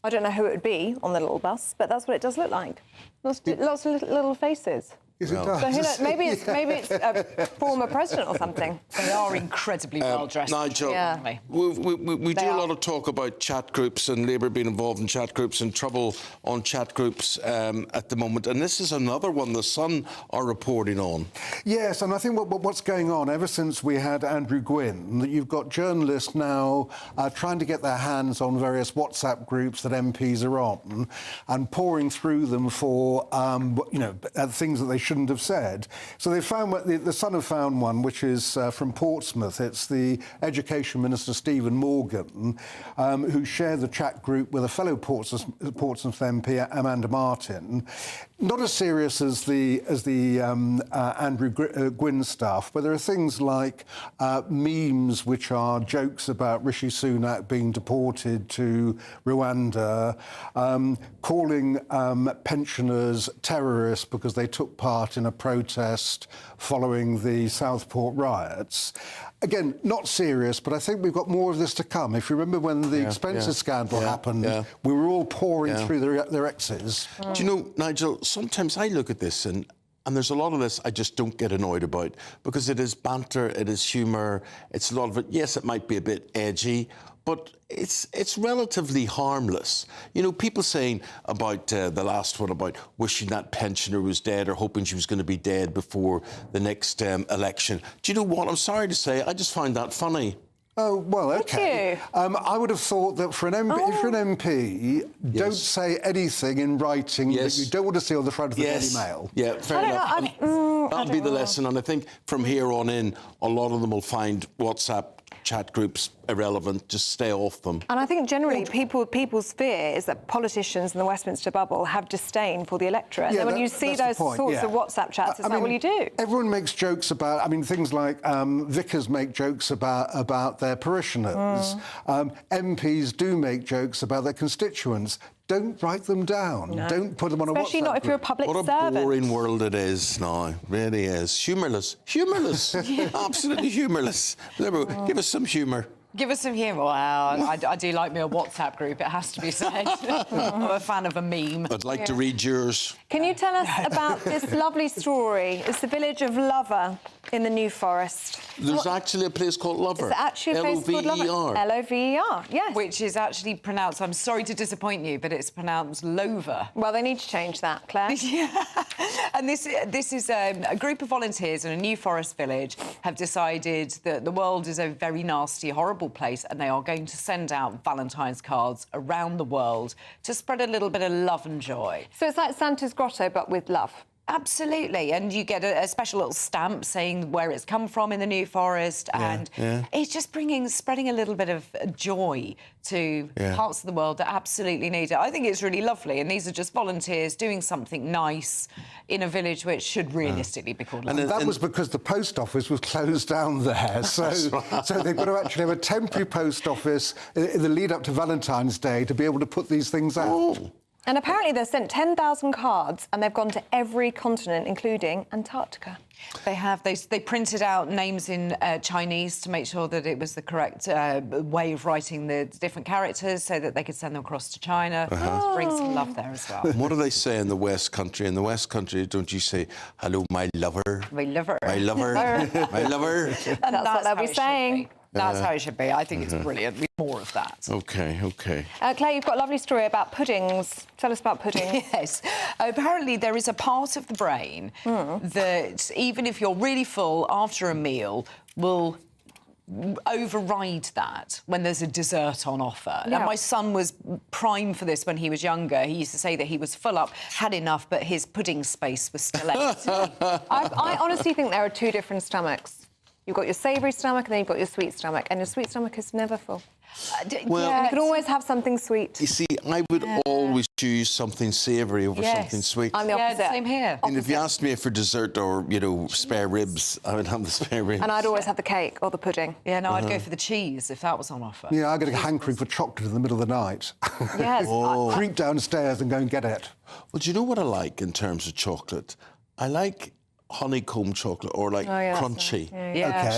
[SPEAKER 6] I don't know who it would be on the little bust, but that's what it does look like. Lots of little faces.
[SPEAKER 21] Yes, it does.
[SPEAKER 6] So who knows? Maybe it's a former president or something.
[SPEAKER 14] They are incredibly well dressed.
[SPEAKER 5] Nigel,
[SPEAKER 6] Yeah.
[SPEAKER 5] we do a lot of talk about chat groups and Labour being involved in chat groups and trouble on chat groups at the moment. And this is another one the Sun are reporting on.
[SPEAKER 21] Yes, and I think what's going on ever since we had Andrew Gwynn, that you've got journalists now trying to get their hands on various WhatsApp groups that MPs are on and pouring through them for things that they shouldn't have said. So they found the Sun have found one which is from Portsmouth. It's the Education Minister Stephen Morgan who shared the chat group with a fellow Portsmouth MP Amanda Martin. Not as serious as the Andrew Gwynn stuff, but there are things like memes which are jokes about Rishi Sunak being deported to Rwanda, calling pensioners terrorists because they took part in a protest following the Southport riots. Again, not serious, but I think we've got more of this to come. If you remember when the expenses scandal happened, we were all pouring through their exes.
[SPEAKER 5] Do you know, Nigel, sometimes I look at this and there's a lot of this I just don't get annoyed about because it is banter, it is humour, it's a lot of it. Yes, it might be a bit edgy, but it's relatively harmless. You know, people saying about the last one about wishing that pensioner was dead or hoping she was going to be dead before the next election. Do you know what? I'm sorry to say, I just find that funny.
[SPEAKER 21] Oh, well, OK. I would have thought that for an MP, if you're an MP, don't say anything in writing that you don't want to see on the front of the Daily Mail.
[SPEAKER 5] Yeah, fair enough. That'll be the lesson. And I think from here on in, a lot of them will find WhatsApp chat groups irrelevant. Just stay off them.
[SPEAKER 6] And I think generally people's fear is that politicians in the Westminster bubble have disdain for the electorate. And then when you see those sorts of WhatsApp chats, it's like, what do you do?
[SPEAKER 21] Everyone makes jokes about, things like vicars make jokes about their parishioners. MPs do make jokes about their constituents. Don't write them down. No. Don't put them on a WhatsApp group.
[SPEAKER 6] Especially not if you're a public servant.
[SPEAKER 5] What a boring world it is now. It really is. Humourless. Humourless. Absolutely humourless. Give us some humour.
[SPEAKER 14] Give us some humour. Wow, I do like me a WhatsApp group, it has to be said. I'm a fan of a meme.
[SPEAKER 5] I'd like to read yours.
[SPEAKER 6] Can you tell us about this lovely story? It's the village of Lover in the New Forest.
[SPEAKER 5] There's actually a place called Lover.
[SPEAKER 6] It's actually a place called Lover. Lover, yes.
[SPEAKER 14] Which is actually pronounced, I'm sorry to disappoint you, but it's pronounced Lover.
[SPEAKER 6] Well, they need to change that, Claire.
[SPEAKER 14] Yeah. And this is a group of volunteers in a New Forest village have decided that the world is a very nasty, horrible place, and they are going to send out Valentine's cards around the world to spread a little bit of love and joy.
[SPEAKER 6] So it's like Santa's grotto, but with love.
[SPEAKER 14] Absolutely, and you get a special little stamp saying where it's come from in the New Forest, and it's just spreading a little bit of joy to parts of the world that absolutely need it. I think it's really lovely, and these are just volunteers doing something nice in a village which should realistically be called London.
[SPEAKER 21] And that was because the post office was closed down there, so they've got to actually have a temporary post office in the lead up to Valentine's Day to be able to put these things out.
[SPEAKER 5] Oh.
[SPEAKER 6] And apparently they've sent 10,000 cards and they've gone to every continent, including Antarctica.
[SPEAKER 14] They have. They printed out names in Chinese to make sure that it was the correct way of writing the different characters so that they could send them across to China. To bring some love there as well.
[SPEAKER 5] What do they say in the West Country? In the West Country, don't you say, hello, my lover?
[SPEAKER 14] My lover.
[SPEAKER 5] My lover. My lover.
[SPEAKER 6] And that's what they'll be saying.
[SPEAKER 14] That's how it should be. I think it's brilliant. We need more of that.
[SPEAKER 5] OK.
[SPEAKER 6] Claire, you've got a lovely story about puddings. Tell us about puddings.
[SPEAKER 14] Yes. Apparently, there is a part of the brain that, even if you're really full after a meal, will override that when there's a dessert on offer.
[SPEAKER 6] Yeah.
[SPEAKER 14] Now, my son was prime for this when he was younger. He used to say that he was full up, had enough, but his pudding space was still empty.
[SPEAKER 6] I honestly think there are two different stomachs. You've got your savoury stomach and then you've got your sweet stomach, and your sweet stomach is never full.
[SPEAKER 5] Well,
[SPEAKER 6] you can always have something sweet.
[SPEAKER 5] You see, I would always choose something savoury over something sweet.
[SPEAKER 6] I'm the opposite.
[SPEAKER 14] Same here.
[SPEAKER 5] And if you asked me for dessert or, spare ribs, I would have the spare ribs.
[SPEAKER 6] And I'd always have the cake or the pudding.
[SPEAKER 14] Yeah, no, I'd go for the cheese if that was on offer.
[SPEAKER 21] Yeah, I get a hankering for chocolate in the middle of the night.
[SPEAKER 6] Yes.
[SPEAKER 21] Creep downstairs and go and get it.
[SPEAKER 5] Well, do you know what I like in terms of chocolate? I like honeycomb chocolate or crunchy.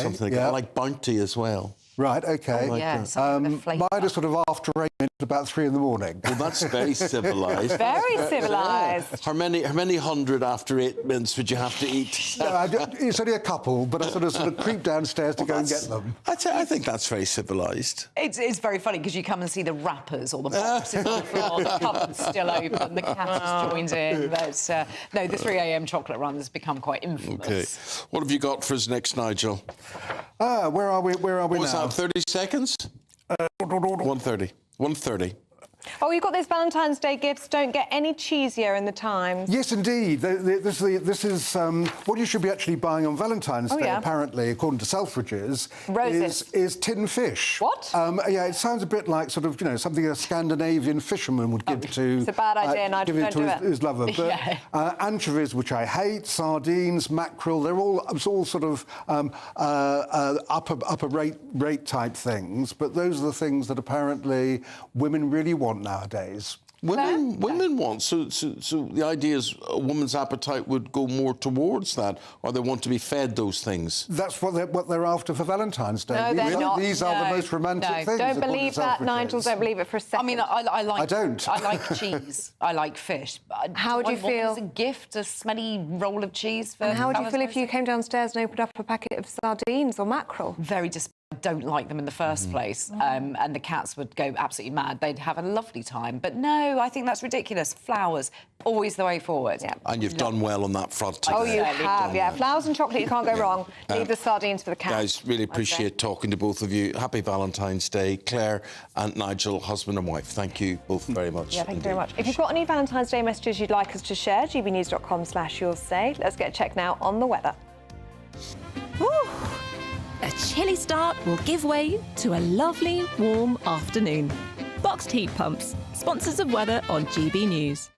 [SPEAKER 5] Something like that. I like Bounty as well.
[SPEAKER 21] Right, OK. Mine is sort of after 8 minutes, about 3 in the morning.
[SPEAKER 5] Well, that's very civilised.
[SPEAKER 6] Very civilised.
[SPEAKER 5] How many hundred after 8 minutes would you have to eat?
[SPEAKER 21] No, it's only a couple, but I sort of creep downstairs to go and get them.
[SPEAKER 5] I think that's very civilised.
[SPEAKER 14] It's very funny because you come and see the wrappers or the boxes on the floor, the cupboard's still open, the cat has joined in. But, no, the 3 a.m. chocolate run has become quite infamous.
[SPEAKER 5] OK. What have you got for us next, Nigel?
[SPEAKER 21] Where are we now?
[SPEAKER 5] 30 seconds? 1:30. 1:30.
[SPEAKER 6] Oh, you've got these Valentine's Day gifts. Don't get any cheesier in the Times.
[SPEAKER 21] Yes, indeed. This is what you should be actually buying on Valentine's Day, apparently, according to Selfridges, is tin fish.
[SPEAKER 6] What?
[SPEAKER 21] Yeah, it sounds a bit like sort of, something a Scandinavian fisherman would give to...
[SPEAKER 6] It's a bad idea, and I don't do it.
[SPEAKER 21] His lover. But anchovies, which I hate, sardines, mackerel, they're all sort of upper rate type things, but those are the things that apparently women really want nowadays.
[SPEAKER 5] Women want, so the idea is a woman's appetite would go more towards that, or they want to be fed those things.
[SPEAKER 21] That's what they're after for Valentine's Day.
[SPEAKER 6] No, they're not.
[SPEAKER 21] These are the most romantic things.
[SPEAKER 6] Don't believe that, Nigel. Don't believe it for a second.
[SPEAKER 14] I mean, I like...
[SPEAKER 21] I don't.
[SPEAKER 14] I like cheese. I like fish.
[SPEAKER 6] How do you feel?
[SPEAKER 14] As a gift, a smelly roll of cheese for...
[SPEAKER 6] And how would you feel if you came downstairs and opened up a packet of sardines or mackerel?
[SPEAKER 14] Very disappointed. I don't like them in the first place, and the cats would go absolutely mad. They'd have a lovely time, but no, I think that's ridiculous. Flowers, always the way forward. Yeah.
[SPEAKER 5] And you've done well on that front today.
[SPEAKER 6] Oh, you have, yeah. Flowers and chocolate, you can't go wrong. Leave the sardines for the cats.
[SPEAKER 5] Guys, really appreciate talking to both of you. Happy Valentine's Day. Claire and Nigel, husband and wife, thank you both very much.
[SPEAKER 6] Yeah, thank you very much. If you've got any Valentine's Day messages you'd like us to share, gbnews.com/you'll say. Let's get a check now on the weather. Woo.
[SPEAKER 16] A chilly start will give way to a lovely, warm afternoon. Boxed heat pumps, sponsors of weather on GB News.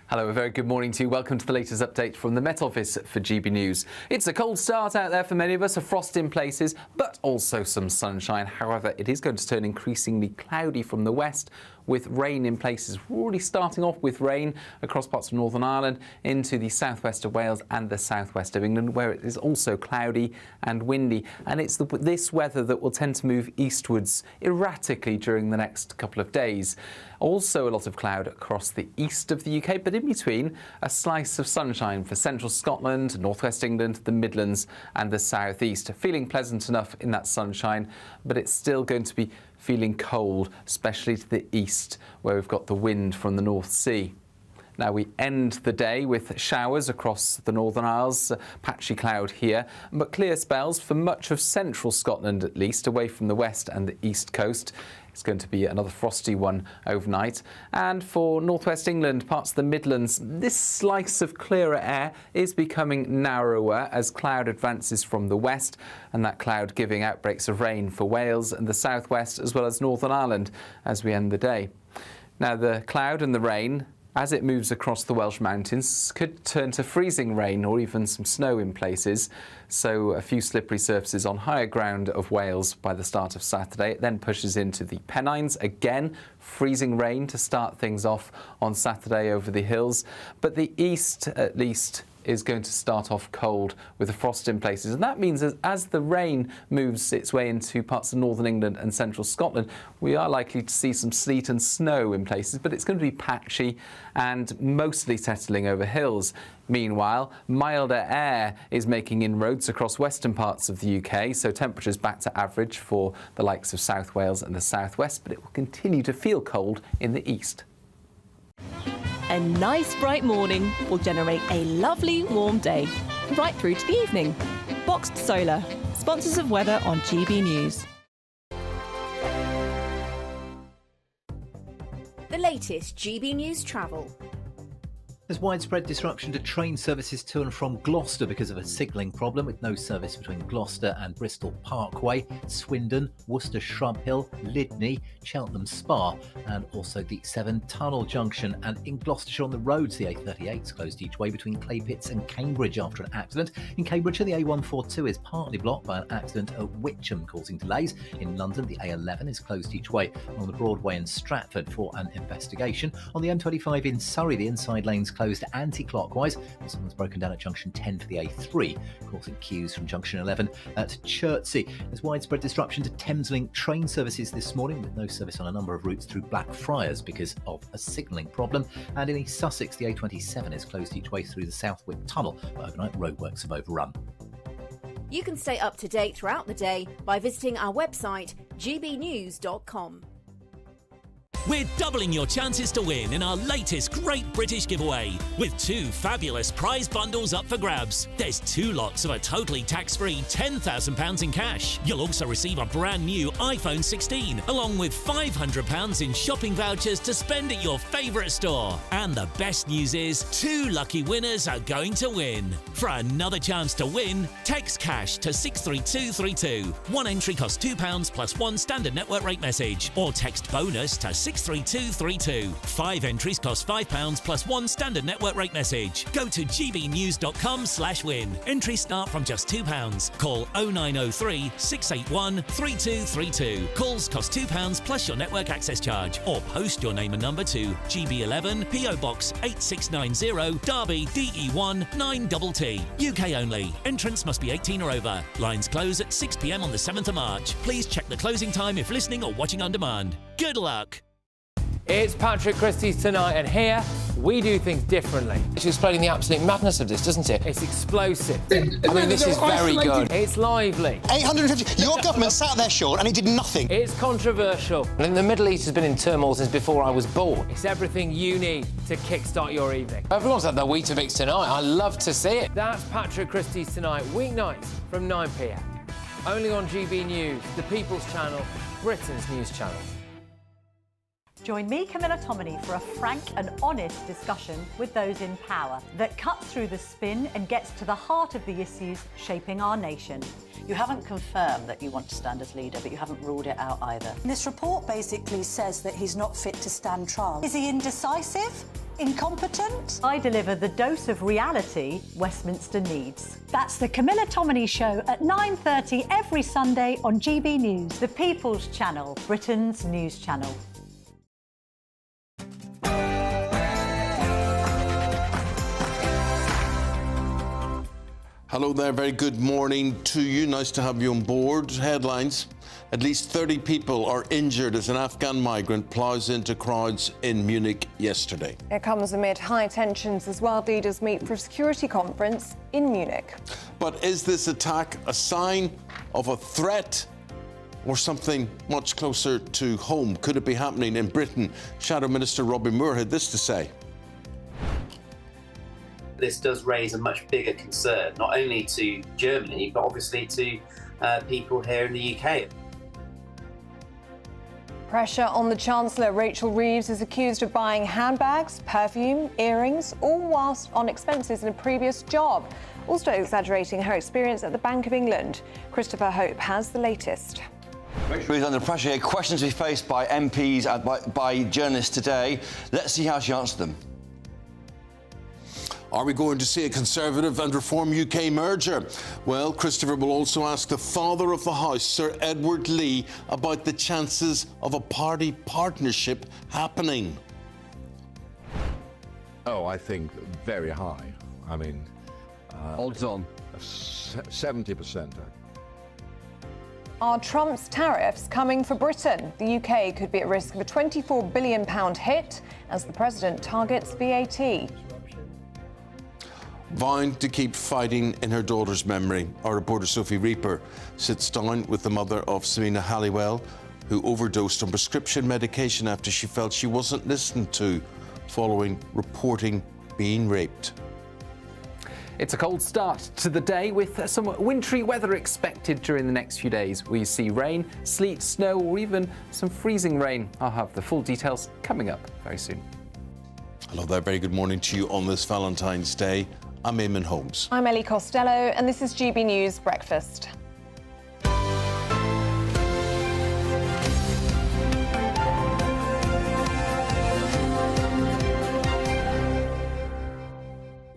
[SPEAKER 17] Hello, a very good morning to you. Welcome to the latest update from the Met Office for GB News. It's a cold start out there for many of us, a frost in places, but also some sunshine. However, it is going to turn increasingly cloudy from the west, with rain in places. We're already starting off with rain across parts of Northern Ireland into the southwest of Wales and the southwest of England, where it is also cloudy and windy. And it's this weather that will tend to move eastwards erratically during the next couple of days. Also a lot of cloud across the east of the UK, but in between a slice of sunshine for central Scotland, northwest England, the Midlands and the southeast. Feeling pleasant enough in that sunshine, but it's still going to be feeling cold, especially to the east, where we've got the wind from the North Sea. Now we end the day with showers across the Northern Isles, patchy cloud here, but clear spells for much of central Scotland at least, away from the west and the east coast. It's going to be another frosty one overnight. And for northwest England, parts of the Midlands, this slice of clearer air is becoming narrower as cloud advances from the west, and that cloud giving outbreaks of rain for Wales and the southwest as well as Northern Ireland as we end the day. Now the cloud and the rain, as it moves across the Welsh mountains, could turn to freezing rain or even some snow in places. So a few slippery surfaces on higher ground of Wales by the start of Saturday. It then pushes into the Pennines. Again, freezing rain to start things off on Saturday over the hills. But the east, at least, is going to start off cold with a frost in places. And that means as the rain moves its way into parts of northern England and central Scotland, we are likely to see some sleet and snow in places, but it's going to be patchy and mostly settling over hills. Meanwhile, milder air is making inroads across western parts of the UK, so temperatures back to average for the likes of South Wales and the southwest, but it will continue to feel cold in the east.
[SPEAKER 16] A nice bright morning will generate a lovely warm day, right through to the evening. Boxed Solar, sponsors of weather on GB News.
[SPEAKER 2] The latest GB News travel.
[SPEAKER 8] There's widespread disruption to train services to and from Gloucester because of a signalling problem, with no service between Gloucester and Bristol Parkway, Swindon, Worcester Shrub Hill, Lydney, Cheltenham Spa, and also the Severn Tunnel Junction. And in Gloucestershire on the roads, the A38 is closed each way between Claypits and Cambridge after an accident. In Cambridgeshire, the A142 is partly blocked by an accident at Witcham, causing delays. In London, the A11 is closed each way on the Broadway in Stratford for an investigation. On the M25 in Surrey, the inside lanes closed anti-clockwise, and someone's broken down at junction 10 for the A3, causing queues from junction 11 at Chertsey. There's widespread disruption to Thameslink train services this morning, with no service on a number of routes through Blackfriars because of a signalling problem. And in East Sussex, the A27 is closed each way through the Southwick Tunnel, but overnight roadworks have overrun.
[SPEAKER 2] You can stay up to date throughout the day by visiting our website, gbnews.com.
[SPEAKER 11] We're doubling your chances to win in our latest Great British giveaway, with 2 fabulous prize bundles up for grabs. There's 2 lots of a totally tax-free £10,000 in cash. You'll also receive a brand new iPhone 16, along with £500 in shopping vouchers to spend at your favourite store. And the best news is, 2 lucky winners are going to win. For another chance to win, text cash to 63232. One entry costs £2 plus 1 standard network rate message, or text bonus to 63232. 5 entries cost £5 plus 1 standard network rate message. Go to gbnews.com/win. Entries start from just £2. Call 0903 681 3232. Calls cost £2 plus your network access charge, or post your name and number to GB11 PO Box 8690 Derby DE1 9TT. UK only. Entrance must be 18 or over. Lines close at 6 p.m. on the 7th of March. Please check the closing time if listening or watching on demand. Good luck.
[SPEAKER 15] It's Patrick Christie's Tonight, and here we do things differently.
[SPEAKER 12] It's explaining the absolute madness of this, doesn't it?
[SPEAKER 15] It's explosive.
[SPEAKER 12] I mean, this is very good.
[SPEAKER 15] It's lively.
[SPEAKER 20] 850. Your government sat there, Sean, and it did nothing.
[SPEAKER 15] It's controversial.
[SPEAKER 12] And the Middle East has been in turmoil since before I was born.
[SPEAKER 15] It's everything you need to kickstart your evening.
[SPEAKER 12] Everyone's had their Weetabix tonight. I love to see it.
[SPEAKER 15] That's Patrick Christie's Tonight, weeknights from 9 p.m. Only on GB News, the People's Channel, Britain's news channel.
[SPEAKER 3] Join me, Camilla Tominey, for a frank and honest discussion with those in power that cuts through the spin and gets to the heart of the issues shaping our nation.
[SPEAKER 7] You haven't confirmed that you want to stand as leader, but you haven't ruled it out either.
[SPEAKER 3] This report basically says that he's not fit to stand trial. Is he indecisive? Incompetent? I deliver the dose of reality Westminster needs. That's the Camilla Tominey Show at 9:30 every Sunday on GB News, the People's Channel, Britain's news channel.
[SPEAKER 5] Hello there, very good morning to you. Nice to have you on board. Headlines. At least 30 people are injured as an Afghan migrant ploughs into crowds in Munich yesterday.
[SPEAKER 6] It comes amid high tensions as world leaders meet for a security conference in Munich.
[SPEAKER 5] But is this attack a sign of a threat or something much closer to home? Could it be happening in Britain? Shadow Minister Robbie Moore had this to say.
[SPEAKER 10] This does raise a much bigger concern, not only to Germany, but obviously to people here in the UK.
[SPEAKER 6] Pressure on the Chancellor. Rachel Reeves is accused of buying handbags, perfume, earrings, all whilst on expenses in a previous job, also exaggerating her experience at the Bank of England. Christopher Hope has the latest.
[SPEAKER 13] Rachel Reeves under pressure here. Questions to be faced by MPs and by journalists today. Let's see how she answered them.
[SPEAKER 5] Are we going to see a Conservative and Reform UK merger? Well, Christopher will also ask the Father of the House, Sir Edward Lee, about the chances of a party partnership happening.
[SPEAKER 22] Oh, I think very high. I mean, odds on 70%.
[SPEAKER 6] Are Trump's tariffs coming for Britain? The UK could be at risk of a £24 billion hit as the president targets VAT.
[SPEAKER 5] Vowing to keep fighting in her daughter's memory, our reporter Sophie Reaper sits down with the mother of Samina Halliwell, who overdosed on prescription medication after she felt she wasn't listened to following reporting being raped.
[SPEAKER 17] It's a cold start to the day with some wintry weather expected during the next few days. We see rain, sleet, snow, or even some freezing rain. I'll have the full details coming up very soon.
[SPEAKER 5] Hello there, very good morning to you on this Valentine's Day. I'm Eamonn Holmes.
[SPEAKER 6] I'm Ellie Costello, and this is GB News Breakfast.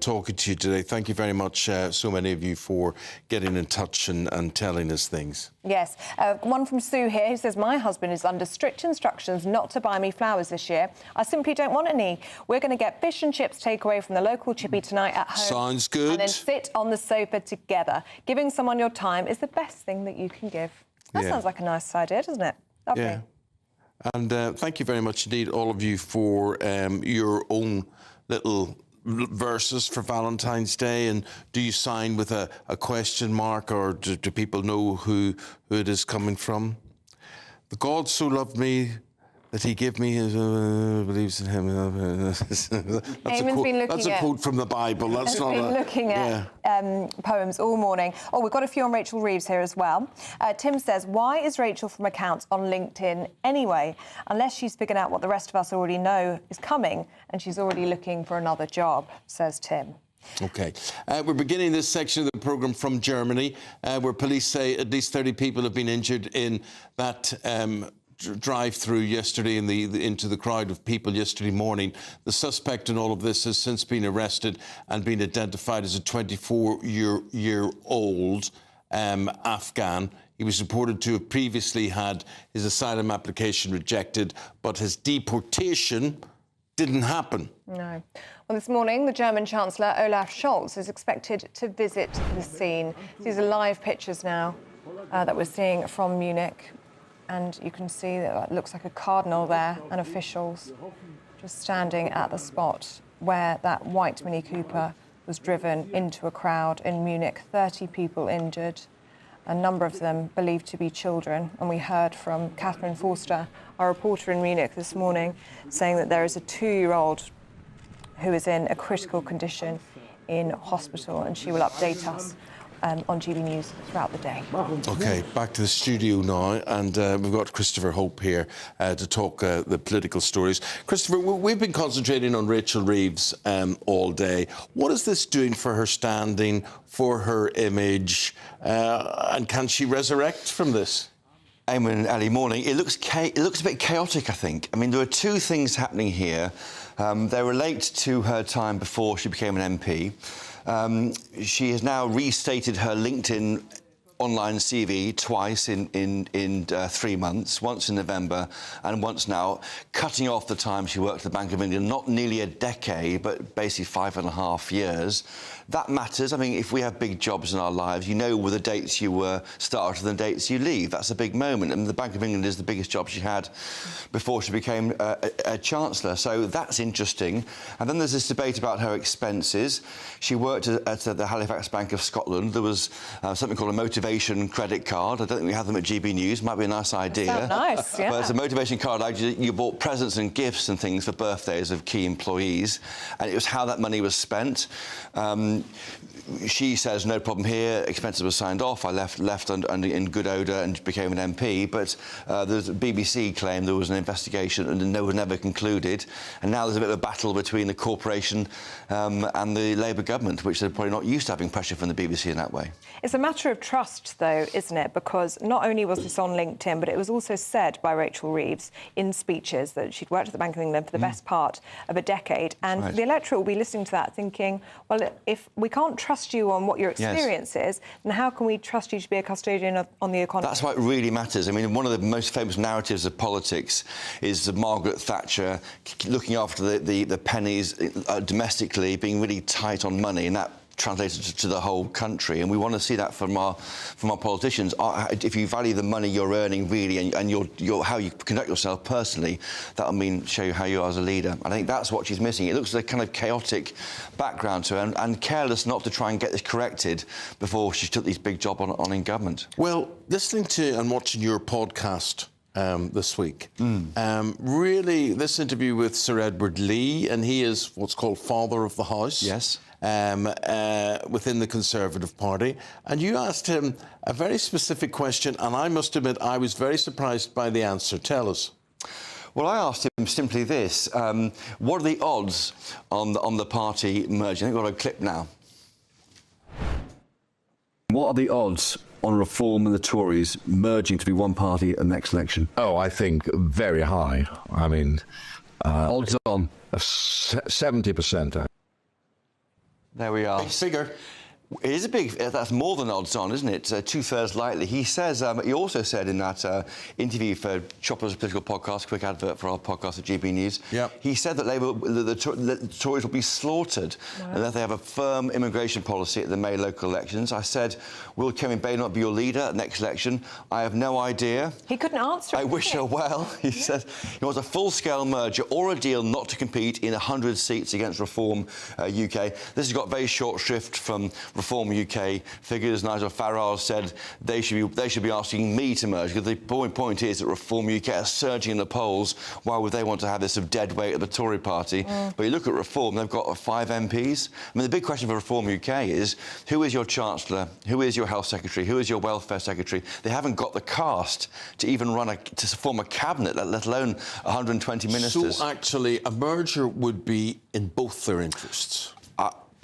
[SPEAKER 5] Talking to you today. Thank you very much, so many of you, for getting in touch and telling us things.
[SPEAKER 6] Yes. One from Sue here who says, my husband is under strict instructions not to buy me flowers this year. I simply don't want any. We're going to get fish and chips takeaway from the local chippy tonight at home.
[SPEAKER 5] Sounds good.
[SPEAKER 6] And then sit on the sofa together. Giving someone your time is the best thing that you can give. That sounds like a nice idea, doesn't it? Lovely.
[SPEAKER 5] Yeah. And thank you very much indeed, all of you, for your own little verses for Valentine's Day. And do you sign with a question mark, or do people know who it is coming from? The God so loved me that he gave me his believes in him. That's a quote from the Bible. That's not
[SPEAKER 6] been looking at poems all morning. Oh, we've got a few on Rachel Reeves here as well. Tim says, why is Rachel from accounts on LinkedIn anyway? Unless she's figured out what the rest of us already know is coming and she's already looking for another job, says Tim.
[SPEAKER 5] OK. We're beginning this section of the programme from Germany, where police say at least 30 people have been injured in that drive-through yesterday into the crowd of people yesterday morning. The suspect in all of this has since been arrested and been identified as a 24-year-old Afghan. He was reported to have previously had his asylum application rejected, but his deportation didn't happen.
[SPEAKER 6] No. Well, this morning, the German Chancellor, Olaf Scholz, is expected to visit the scene. These are live pictures now that we're seeing from Munich. And you can see that it looks like a cardinal there and officials just standing at the spot where that white Mini Cooper was driven into a crowd in Munich. 30 people injured, a number of them believed to be children. And we heard from Catherine Forster, our reporter in Munich this morning, saying that there is a 2-year-old who is in a critical condition in hospital, and she will update us on GB News throughout the day.
[SPEAKER 5] OK, back to the studio now, and we've got Christopher Hope here to talk the political stories. Christopher, we've been concentrating on Rachel Reeves all day. What is this doing for her standing, for her image, and can she resurrect from this?
[SPEAKER 13] Eamonn and Ellie, morning. It looks a bit chaotic, I think. I mean, there are two things happening here. They relate to her time before she became an MP. She has now restated her LinkedIn online CV twice in 3 months, once in November and once now, cutting off the time she worked at the Bank of England, not nearly a decade, but basically 5.5 years. That matters. I mean, if we have big jobs in our lives, you know the dates you started and the dates you leave. That's a big moment. And the Bank of England is the biggest job she had before she became a Chancellor. So that's interesting. And then there's this debate about her expenses. She worked at the Halifax Bank of Scotland. There was something called a motivation credit card. I don't think we have them at GB News. Might be a nice idea.
[SPEAKER 6] Sounds nice, yeah.
[SPEAKER 13] But it's a motivation card. You bought presents and gifts and things for birthdays of key employees. And it was how that money was spent. She says, no problem here, expenses were signed off, I left in good odour and became an MP, but the BBC claimed there was an investigation and no one never concluded, and now there's a bit of a battle between the corporation and the Labour government, which they're probably not used to having pressure from the BBC in that way.
[SPEAKER 6] It's a matter of trust, though, isn't it? Because not only was this on LinkedIn, but it was also said by Rachel Reeves in speeches that she'd worked at the Bank of England for the best part of a decade, and the electorate will be listening to that thinking, well, if we can't trust you on what your experience is, then how can we trust you to be a custodian on the economy?
[SPEAKER 13] That's why it really matters. I mean, one of the most famous narratives of politics is Margaret Thatcher looking after the pennies domestically, being really tight on money, and that translated to the whole country, and we want to see that from our politicians. If you value the money you're earning really and your how you conduct yourself personally, that'll show you how you are as a leader. I think that's what she's missing. It looks like a kind of chaotic background to her and careless not to try and get this corrected before she took this big job on in government.
[SPEAKER 5] Well, listening to and watching your podcast this week. Really, this interview with Sir Edward Lee, and he is what's called Father of the House.
[SPEAKER 13] Yes.
[SPEAKER 5] Within the Conservative Party. And you asked him a very specific question, and I must admit I was very surprised by the answer. Tell us.
[SPEAKER 13] Well, I asked him simply this. What are the odds on the party merging? I think we've got a clip now.
[SPEAKER 4] What are the odds on Reform and the Tories merging to be one party at the next election?
[SPEAKER 22] Oh, I think very high. I mean, odds on 70%.
[SPEAKER 13] There we are.
[SPEAKER 5] Big figure.
[SPEAKER 13] It is a big... That's more than odds on, isn't it? Two-thirds likely. He says... he also said in that interview for Chopper's Political Podcast, quick advert for our podcast at GB News, he said that the Tories will be slaughtered unless they have a firm immigration policy at the May local elections. I said, will Kevin Bay not be your leader at the next election? I have no idea.
[SPEAKER 6] He couldn't answer it.
[SPEAKER 13] I wish her well. He said he wants a full-scale merger or a deal not to compete in 100 seats against Reform UK. This has got very short shrift from Reform UK figures. Nigel Farage said they should be asking me to merge, because the point is that Reform UK are surging in the polls. Why would they want to have this sort of dead weight of the Tory party? But you look at Reform, they've got 5 MPs. I mean, the big question for Reform UK is, who is your Chancellor? Who is your Health Secretary? Who is your Welfare Secretary? They haven't got the cast to even to form a cabinet, let alone 120 ministers.
[SPEAKER 5] So actually, a merger would be in both their interests.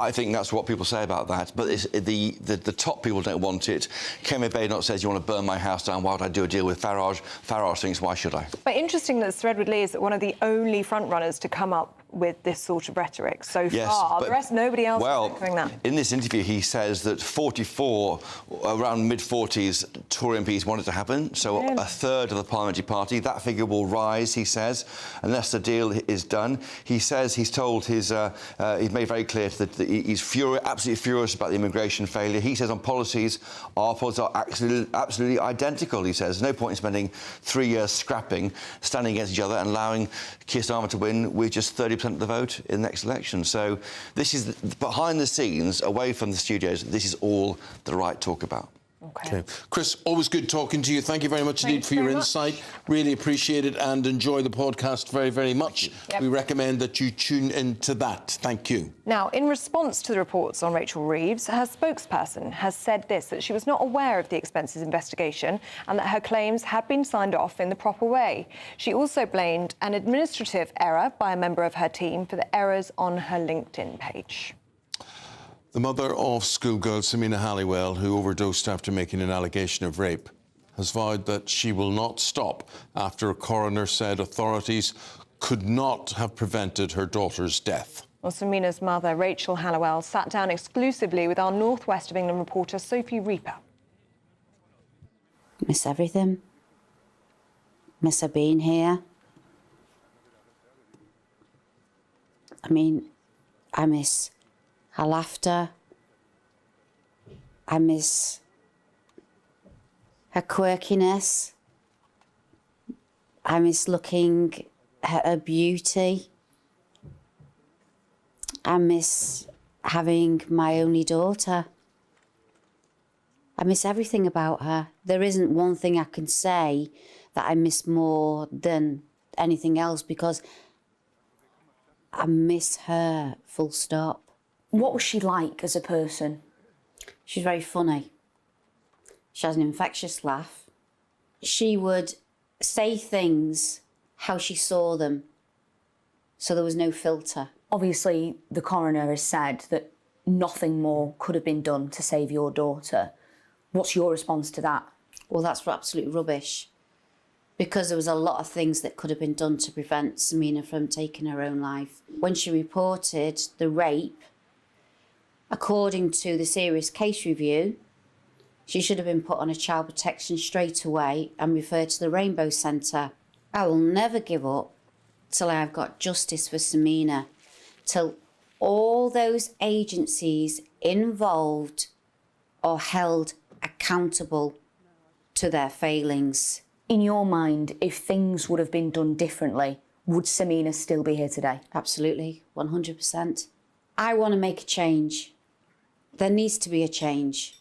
[SPEAKER 13] I think that's what people say about that, but the top people don't want it. Kevin Bay says, you want to burn my house down, why would I do a deal with Farage? Farage thinks, why should I?
[SPEAKER 6] But interesting that Sir Edward Lee is one of the only frontrunners to come up with this sort of rhetoric so far. The rest, nobody else is doing that.
[SPEAKER 13] In this interview, he says that 44, around mid-40s, Tory MPs want it to happen, so a third of the parliamentary party. That figure will rise, he says, unless the deal is done. He says he's told he's made very clear that he's absolutely furious about the immigration failure. He says on policies, our policies are absolutely identical, he says. There's no point in spending 3 years scrapping, standing against each other and allowing Keir Starmer to win with just 30% of the vote in the next election. So this is behind the scenes, away from the studios, this is all the right talk about.
[SPEAKER 5] Okay. Chris, always good talking to you. Thank you very much indeed for your insight. Really appreciate it and enjoy the podcast very, very much. We recommend that you tune into that. Thank you.
[SPEAKER 6] Now, in response to the reports on Rachel Reeves, her spokesperson has said this, that she was not aware of the expenses investigation and that her claims had been signed off in the proper way. She also blamed an administrative error by a member of her team for the errors on her LinkedIn page.
[SPEAKER 5] The mother of schoolgirl Samina Halliwell, who overdosed after making an allegation of rape, has vowed that she will not stop after a coroner said authorities could not have prevented her daughter's death.
[SPEAKER 6] Well, Samina's mother, Rachel Halliwell, sat down exclusively with our North West of England reporter, Sophie Reaper.
[SPEAKER 18] Miss everything. Miss her being here. I mean, I miss her laughter. I miss her quirkiness. I miss looking at her beauty. I miss having my only daughter. I miss everything about her. There isn't one thing I can say that I miss more than anything else, because I miss her, full stop.
[SPEAKER 19] What was she like as a person?
[SPEAKER 18] She's very funny. She has an infectious laugh. She would say things how she saw them, so there was no filter.
[SPEAKER 19] Obviously, the coroner has said that nothing more could have been done to save your daughter. What's your response to that?
[SPEAKER 18] Well, that's absolute rubbish, because there was a lot of things that could have been done to prevent Samina from taking her own life. When she reported the rape, according to the serious case review, she should have been put on a child protection straight away and referred to the Rainbow Centre. I will never give up till I have got justice for Samina, till all those agencies involved are held accountable to their failings.
[SPEAKER 19] In your mind, if things would have been done differently, would Samina still be here today?
[SPEAKER 18] Absolutely, 100%. I want to make a change. There needs to be a change.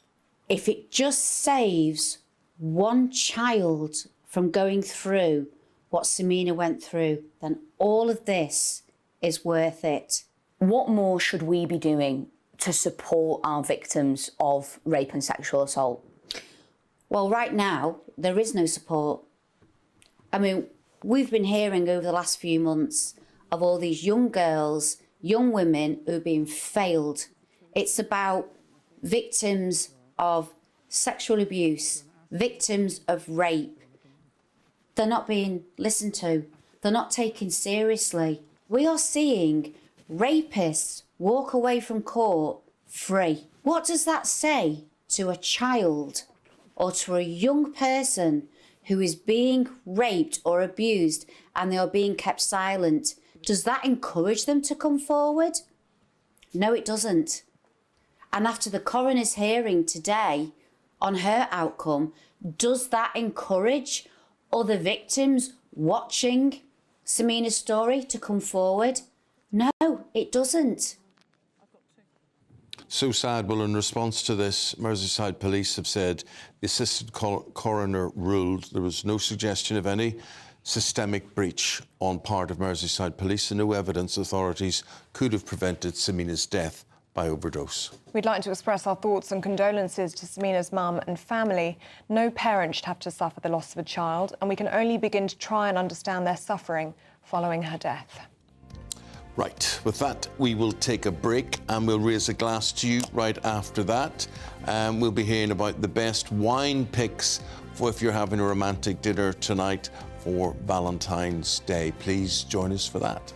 [SPEAKER 18] If it just saves one child from going through what Samina went through, then all of this is worth it.
[SPEAKER 19] What more should we be doing to support our victims of rape and sexual assault?
[SPEAKER 18] Well, right now, there is no support. I mean, we've been hearing over the last few months of all these young girls, young women who are being failed. It's about victims of sexual abuse, victims of rape. They're not being listened to. They're not taken seriously. We are seeing rapists walk away from court free. What does that say to a child or to a young person who is being raped or abused and they are being kept silent? Does that encourage them to come forward? No, it doesn't. And after the coroner's hearing today on her outcome, does that encourage other victims watching Samina's story to come forward? No, it doesn't.
[SPEAKER 5] So sad. Well, in response to this, Merseyside Police have said the assistant coroner ruled there was no suggestion of any systemic breach on part of Merseyside Police and no evidence authorities could have prevented Samina's death by overdose.
[SPEAKER 6] We'd like to express our thoughts and condolences to Samina's mum and family. No parent should have to suffer the loss of a child, and we can only begin to try and understand their suffering following her death.
[SPEAKER 5] Right, with that, we will take a break and we'll raise a glass to you right after that. We'll be hearing about the best wine picks for if you're having a romantic dinner tonight for Valentine's Day. Please join us for that.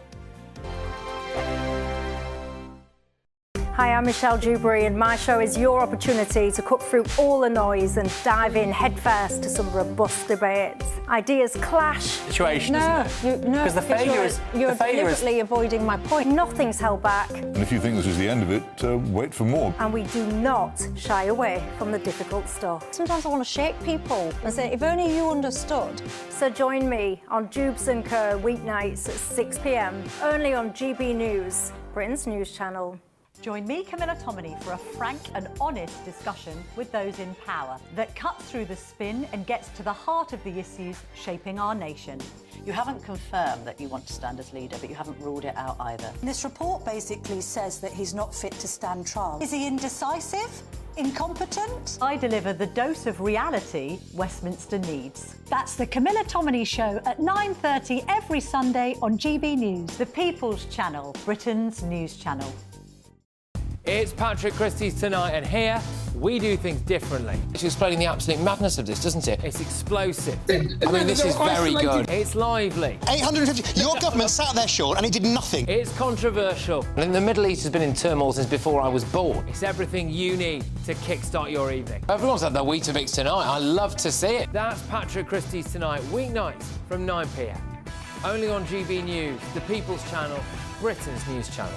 [SPEAKER 1] Hi, I'm Michelle Dewberry, and my show is your opportunity to cut through all the noise and dive in headfirst to some robust debates. Ideas clash.
[SPEAKER 15] Situation,
[SPEAKER 1] Because
[SPEAKER 15] the failure is...
[SPEAKER 1] You're deliberately avoiding my point. Nothing's held back.
[SPEAKER 9] And if you think this is the end of it, wait for more.
[SPEAKER 1] And we do not shy away from the difficult stuff. Sometimes I want to shake people and say, if only you understood. So join me on Jubes & Co. weeknights at 6 p.m, only on GB News, Britain's news channel.
[SPEAKER 3] Join me, Camilla Tominey, for a frank and honest discussion with those in power that cuts through the spin and gets to the heart of the issues shaping our nation.
[SPEAKER 7] You haven't confirmed that you want to stand as leader, but you haven't ruled it out either.
[SPEAKER 3] This report basically says that he's not fit to stand trial. Is he indecisive? Incompetent? I deliver the dose of reality Westminster needs. That's the Camilla Tominey Show at 9:30 every Sunday on GB News, the People's Channel, Britain's news channel.
[SPEAKER 15] It's Patrick Christie's Tonight, and here we do things differently.
[SPEAKER 14] It's explaining the absolute madness of this, doesn't it?
[SPEAKER 15] It's explosive.
[SPEAKER 14] I mean, this is very good.
[SPEAKER 15] It's lively.
[SPEAKER 20] 850. Your government sat there, Sean, and it did nothing.
[SPEAKER 15] It's controversial.
[SPEAKER 14] And the Middle East has been in turmoil since before I was born.
[SPEAKER 15] It's everything you need to kickstart your evening.
[SPEAKER 14] Everyone's had their Weetabix tonight. I love to see it.
[SPEAKER 15] That's Patrick Christie's Tonight, weeknights from 9 p.m. Only on GB News, the People's Channel, Britain's news channel.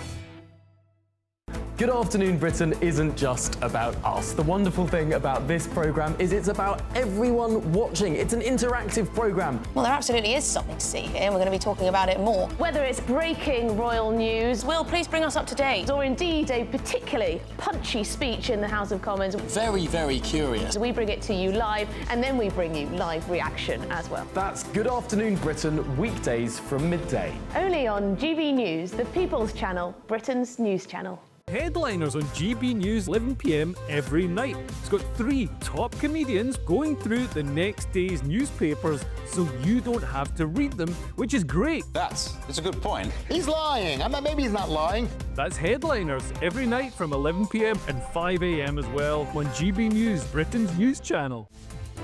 [SPEAKER 21] Good Afternoon Britain isn't just about us. The wonderful thing about this programme is it's about everyone watching. It's an interactive programme.
[SPEAKER 23] Well, there absolutely is something to see here, and we're going to be talking about it more. Whether it's breaking royal news, Will, please bring us up to date, or indeed a particularly punchy speech in the House of Commons.
[SPEAKER 14] Very, very curious.
[SPEAKER 23] We bring it to you live, and then we bring you live reaction as well.
[SPEAKER 21] That's Good Afternoon Britain, weekdays from midday.
[SPEAKER 23] Only on GB News, the People's Channel, Britain's news channel.
[SPEAKER 24] Headliners on GB News 11 p.m. every night. It's got 3 top comedians going through the next day's newspapers so you don't have to read them, which is great.
[SPEAKER 20] That's a good point. He's lying. I mean, maybe he's not lying.
[SPEAKER 24] That's Headliners every night from 11 p.m. and 5 a.m. as well on GB News, Britain's news channel.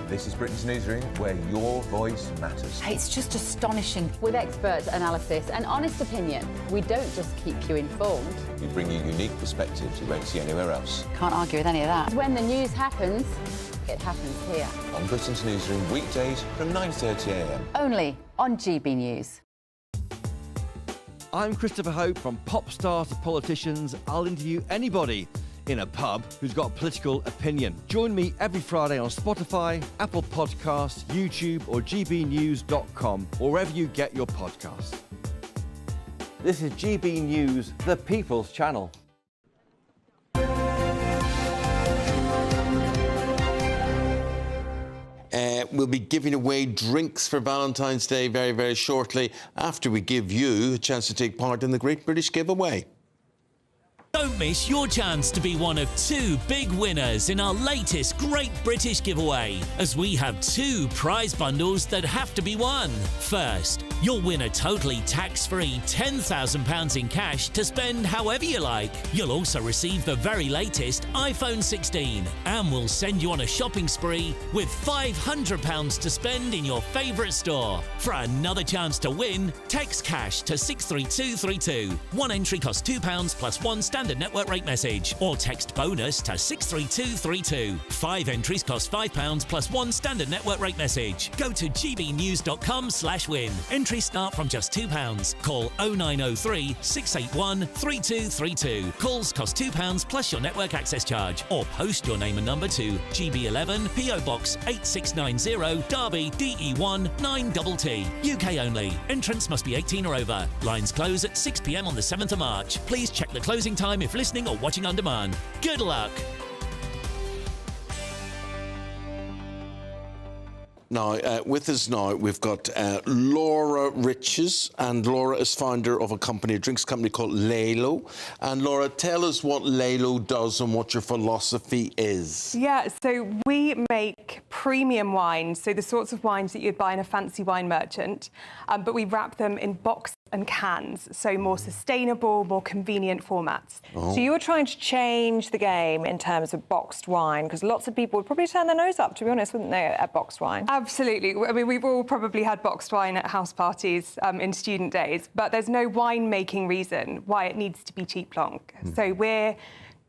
[SPEAKER 25] This is Britain's Newsroom, where your voice matters.
[SPEAKER 26] It's just astonishing. With expert analysis and honest opinion, we don't just keep you informed.
[SPEAKER 25] We bring you unique perspectives you won't see anywhere else.
[SPEAKER 26] Can't argue with any of that. When the news happens, it happens here.
[SPEAKER 25] On Britain's Newsroom, weekdays from 9:30 a.m.
[SPEAKER 26] Only on GB News.
[SPEAKER 27] I'm Christopher Hope. From pop stars to politicians, I'll interview anybody in a pub who's got a political opinion. Join me every Friday on Spotify, Apple Podcasts, YouTube or gbnews.com, or wherever you get your podcasts. This is GB News, the People's Channel.
[SPEAKER 5] We'll be giving away drinks for Valentine's Day very, very shortly after we give you a chance to take part in the Great British Giveaway.
[SPEAKER 11] Don't miss your chance to be one of 2 big winners in our latest Great British Giveaway, as we have 2 prize bundles that have to be won. First, you'll win a totally tax-free £10,000 in cash to spend however you like. You'll also receive the very latest iPhone 16, and we'll send you on a shopping spree with £500 to spend in your favourite store. For another chance to win, text cash to 63232. One entry costs £2 plus 1 standard network rate message, or text bonus to 63232. 5 entries cost £5 plus 1 standard network rate message. Go to gbnews.com/win. Entries start from just £2. Call 0903 681 3232. Calls cost £2 plus your network access charge, or post your name and number to GB11 PO Box 8690 Derby DE1 9TT. UK only. Entrants must be 18 or over. Lines close at 6 p.m. on the 7th of March. Please check the closing time if listening or watching on demand. Good luck.
[SPEAKER 5] Now, with us now, we've got Laura Riches, and Laura is founder of a company, a drinks company called Lalo. And Laura, tell us what Lalo does and what your philosophy is.
[SPEAKER 28] Yeah, so we make premium wines, so the sorts of wines that you'd buy in a fancy wine merchant, but we wrap them in boxes and cans, so more sustainable, more convenient formats.
[SPEAKER 5] Oh.
[SPEAKER 6] So you were trying to change the game in terms of boxed wine, because lots of people would probably turn their nose up, to be honest, wouldn't they, at boxed wine?
[SPEAKER 28] Absolutely. I mean, we've all probably had boxed wine at house parties in student days, but there's no wine-making reason why it needs to be cheap plonk. So we're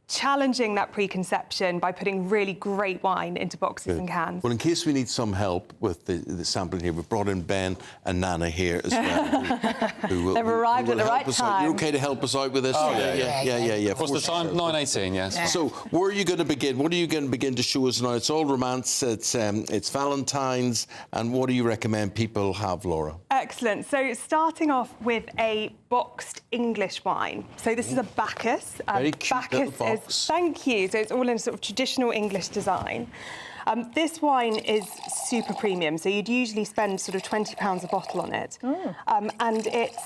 [SPEAKER 28] challenging that preconception by putting really great wine into boxes and cans.
[SPEAKER 5] Well, in case we need some help with the sampling here, we've brought in Ben and Nana here as well.
[SPEAKER 6] They've arrived at the right time.
[SPEAKER 5] You're OK to help us out with this?
[SPEAKER 29] Oh,
[SPEAKER 5] yeah.
[SPEAKER 29] What's the time? 9:18, yes.
[SPEAKER 5] Yeah. So, where are you going to begin? What are you going to begin to show us now? It's all romance, it's Valentine's, and what do you recommend people have, Laura?
[SPEAKER 28] Excellent. So starting off with a boxed English wine. So this is a Bacchus.
[SPEAKER 5] Very cute little box.
[SPEAKER 28] Thank you. So it's all in sort of traditional English design. This wine is super premium, so you'd usually spend sort of £20 a bottle on it. And it's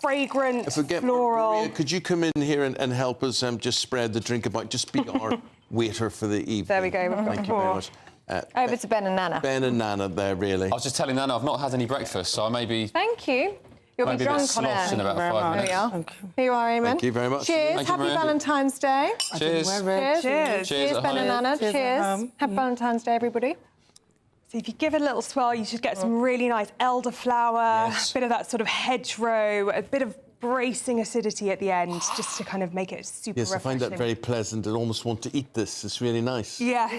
[SPEAKER 28] fragrant, floral.
[SPEAKER 5] Maria, could you come in here and help us just spread the drink about? Just be our waiter for the evening.
[SPEAKER 28] There we go. We've got
[SPEAKER 5] Thank you very much.
[SPEAKER 6] Over to Ben and Nana.
[SPEAKER 5] Ben and Nana there, really.
[SPEAKER 2] I was just telling Nana I've not had any breakfast, so I may be...
[SPEAKER 6] Thank you. You'll be drunk on air.
[SPEAKER 2] In about 5 minutes.
[SPEAKER 6] There we are. Here you are, Eamonn.
[SPEAKER 5] Thank you very much.
[SPEAKER 6] Cheers.
[SPEAKER 2] Thank you,
[SPEAKER 6] Happy
[SPEAKER 2] Miranda.
[SPEAKER 6] Valentine's Day.
[SPEAKER 2] Cheers.
[SPEAKER 28] Cheers.
[SPEAKER 2] Cheers.
[SPEAKER 6] Cheers, Ben and Nana. Cheers. Happy Valentine's Day, everybody.
[SPEAKER 28] So if you give it a little swirl, you should get some really nice elderflower, a bit of that sort of hedgerow, a bit of bracing acidity at the end, just to kind of make it super
[SPEAKER 5] Yes, I
[SPEAKER 28] refreshing.
[SPEAKER 5] find that very pleasant. I almost want to eat this. It's really nice.
[SPEAKER 28] Yeah.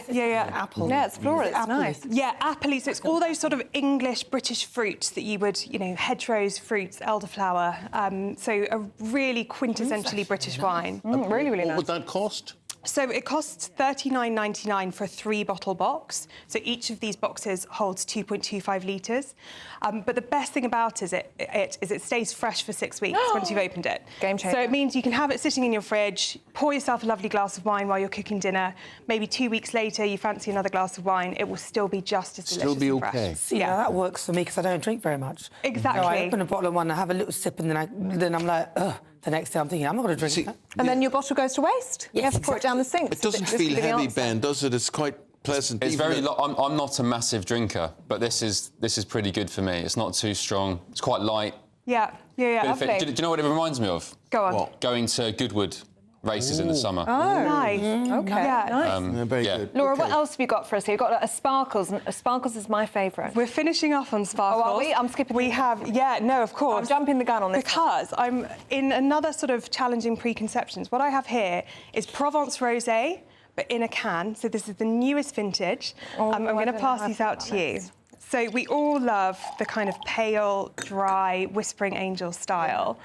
[SPEAKER 28] Apple.
[SPEAKER 6] Yeah, it's floral. It's nice.
[SPEAKER 28] Yeah, apple. So it's all those sort of English, British fruits that you would, hedgerows, fruits, elderflower. So a really quintessentially British wine.
[SPEAKER 6] Really, really nice.
[SPEAKER 5] What would that cost?
[SPEAKER 28] So it costs $39.99 for a 3-bottle box. So each of these boxes holds 2.25 litres. But the best thing about it stays fresh for 6 weeks once you've opened it.
[SPEAKER 6] Game changer.
[SPEAKER 28] So it means you can have it sitting in your fridge, pour yourself a lovely glass of wine while you're cooking dinner. Maybe 2 weeks later, you fancy another glass of wine. It will still be just as delicious.
[SPEAKER 5] Still be
[SPEAKER 28] and
[SPEAKER 5] okay.
[SPEAKER 28] fresh.
[SPEAKER 4] See, yeah, that works for me because I don't drink very much.
[SPEAKER 28] Exactly.
[SPEAKER 4] So I open a bottle of wine, I have a little sip, and then I'm like, ugh. The next day I'm thinking, I'm not going to drink that.
[SPEAKER 6] And then your bottle goes to waste. You have to pour it down the sink.
[SPEAKER 5] It doesn't feel heavy, Ben, does it? It's quite pleasant.
[SPEAKER 2] It's very. I'm not a massive drinker, but this is pretty good for me. It's not too strong. It's quite light.
[SPEAKER 28] Yeah.
[SPEAKER 2] Do
[SPEAKER 28] Lovely.
[SPEAKER 2] you know what it reminds me of?
[SPEAKER 28] Go on.
[SPEAKER 2] What? Going to Goodwood races in the summer.
[SPEAKER 28] Oh, nice.
[SPEAKER 6] Okay.
[SPEAKER 28] Yeah.
[SPEAKER 6] Nice.
[SPEAKER 5] Very good.
[SPEAKER 6] Laura, what else have you got for us here? You've got a Sparkles, and a Sparkles is my favourite.
[SPEAKER 28] We're finishing off on Sparkles.
[SPEAKER 6] Oh, are we? I'm skipping.
[SPEAKER 28] We have, of course.
[SPEAKER 6] I'm jumping the gun on this.
[SPEAKER 28] Because I'm in another sort of challenging preconceptions. What I have here is Provence Rosé, but in a can. So this is the newest vintage. I'm going to pass these out to you. So we all love the kind of pale, dry, Whispering Angel style.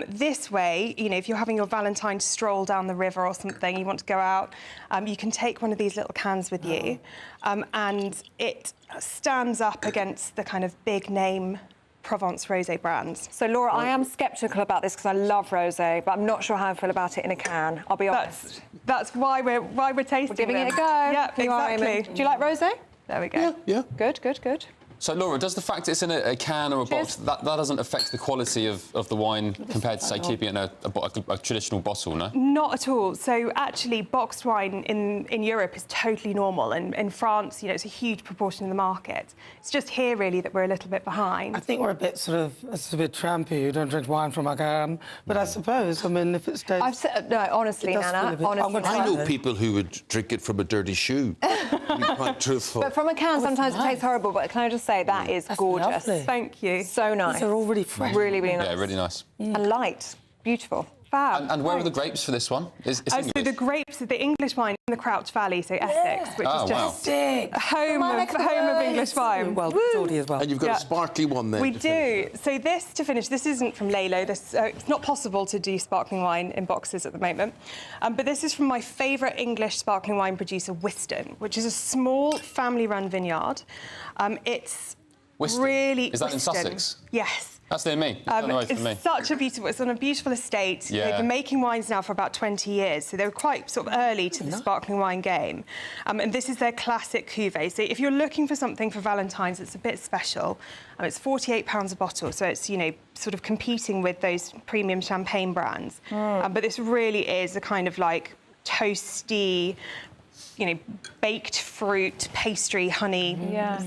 [SPEAKER 28] This way, if you're having your Valentine stroll down the river or something, you want to go out, you can take one of these little cans with you, and it stands up against the kind of big name Provence Rosé brands.
[SPEAKER 6] So, Laura, I am sceptical about this because I love rosé, but I'm not sure how I feel about it in a can. I'll be honest.
[SPEAKER 28] That's why we're tasting
[SPEAKER 6] We're giving
[SPEAKER 28] them.
[SPEAKER 6] it a go.
[SPEAKER 28] Yeah,
[SPEAKER 6] You are,
[SPEAKER 28] exactly.
[SPEAKER 6] Eamonn. Do you like rosé?
[SPEAKER 28] There we go.
[SPEAKER 5] Yeah.
[SPEAKER 6] Good.
[SPEAKER 2] So, Laura, does the fact it's in a can or a box, that doesn't affect the quality of the wine compared to, say, keeping it in a traditional bottle, no?
[SPEAKER 28] Not at all. So, actually, boxed wine in Europe is totally normal. And in France, it's a huge proportion of the market. It's just here, really, that we're a little bit behind.
[SPEAKER 4] I think we're a bit trampy. You don't drink wine from a can. But I suppose, if it stays...
[SPEAKER 6] No, honestly, Nana, honestly.
[SPEAKER 5] I know people who would drink it from a dirty shoe. To be quite truthful.
[SPEAKER 6] But from a can, sometimes it tastes horrible. But can I just say, that is gorgeous.
[SPEAKER 4] Lovely.
[SPEAKER 28] Thank you.
[SPEAKER 6] So nice.
[SPEAKER 4] These are all really fresh.
[SPEAKER 6] Really, really nice.
[SPEAKER 2] Yeah, really nice.
[SPEAKER 6] And light. Beautiful.
[SPEAKER 28] Fab.
[SPEAKER 2] And where are the grapes for this one? It's
[SPEAKER 28] So the grapes, the English wine in the Crouch Valley, so Essex, which is just home of English wine.
[SPEAKER 4] Well, Geordie as well.
[SPEAKER 5] And you've got a sparkly one there.
[SPEAKER 28] We do. So this, to finish, this isn't from Lalo. It's not possible to do sparkling wine in boxes at the moment. But this is from my favourite English sparkling wine producer, Whiston, which is a small family-run vineyard. It's
[SPEAKER 2] Whiston?
[SPEAKER 28] really...
[SPEAKER 2] Is that in Sussex?
[SPEAKER 28] Yes.
[SPEAKER 2] That's near me.
[SPEAKER 28] It's on a beautiful estate.
[SPEAKER 2] Yeah.
[SPEAKER 28] They've been making wines now for about 20 years, so they were quite sort of early to the sparkling wine game. And this is their classic cuvée. So if you're looking for something for Valentine's that's a bit special, it's £48 a bottle, so it's, sort of competing with those premium champagne brands. But this really is a kind of like toasty, baked fruit, pastry, honey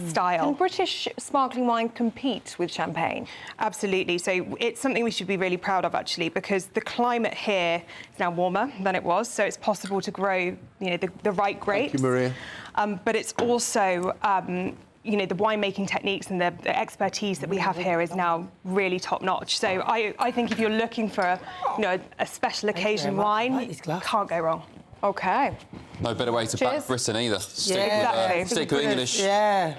[SPEAKER 28] style.
[SPEAKER 6] Can British sparkling wine compete with champagne?
[SPEAKER 28] Absolutely. So it's something we should be really proud of, actually, because the climate here is now warmer than it was, so it's possible to grow, the right grapes.
[SPEAKER 5] Thank you, Maria.
[SPEAKER 28] But it's also, the winemaking techniques and the expertise that we have here is now really top-notch. So I think if you're looking for, a special occasion wine, can't go wrong.
[SPEAKER 6] OK.
[SPEAKER 2] No better way to back Britain either. Stick with English
[SPEAKER 6] Cheers.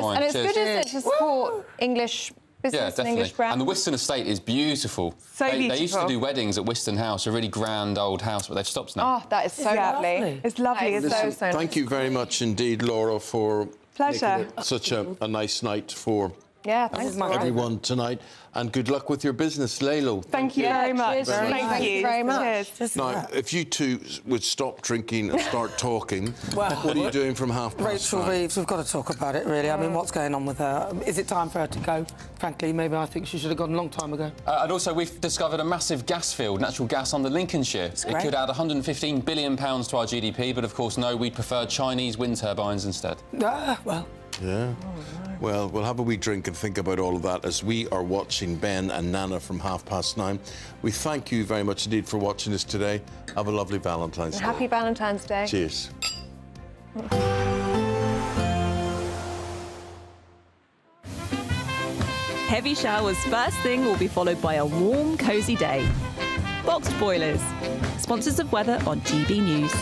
[SPEAKER 2] wine.
[SPEAKER 6] And it's good, isn't it, to support English business and English brands?
[SPEAKER 2] And the Whiston estate is beautiful. They used to do weddings at Whiston House, a really grand old house, but they've stopped now.
[SPEAKER 6] Oh, that is so lovely.
[SPEAKER 28] It's lovely.
[SPEAKER 6] It's so nice.
[SPEAKER 5] Thank you very much indeed, Laura, for
[SPEAKER 28] Pleasure.
[SPEAKER 5] making it such a nice night for
[SPEAKER 28] Yeah, thanks for
[SPEAKER 5] everyone tonight, and good luck with your business, Lalo.
[SPEAKER 28] Thank you very much. Thank you very much.
[SPEAKER 5] Now, if you two would stop drinking and start talking, what are you doing from 5:30?
[SPEAKER 4] Rachel Reeves, we've got to talk about it, really. I mean, what's going on with her? Is it time for her to go? Frankly, maybe I think she should have gone a long time ago.
[SPEAKER 2] And also, we've discovered a massive gas field, natural gas, under Lincolnshire. It could add £115 billion to our GDP, but of course, no, we prefer Chinese wind turbines instead.
[SPEAKER 4] Well.
[SPEAKER 5] Yeah. Well, we'll have a wee drink and think about all of that as we are watching Ben and Nana from 9:30. We thank you very much indeed for watching us today. Have a lovely Valentine's Day.
[SPEAKER 6] Happy Valentine's Day.
[SPEAKER 5] Cheers.
[SPEAKER 8] Heavy showers first thing will be followed by a warm, cosy day. Boxed boilers, sponsors of weather on GB News.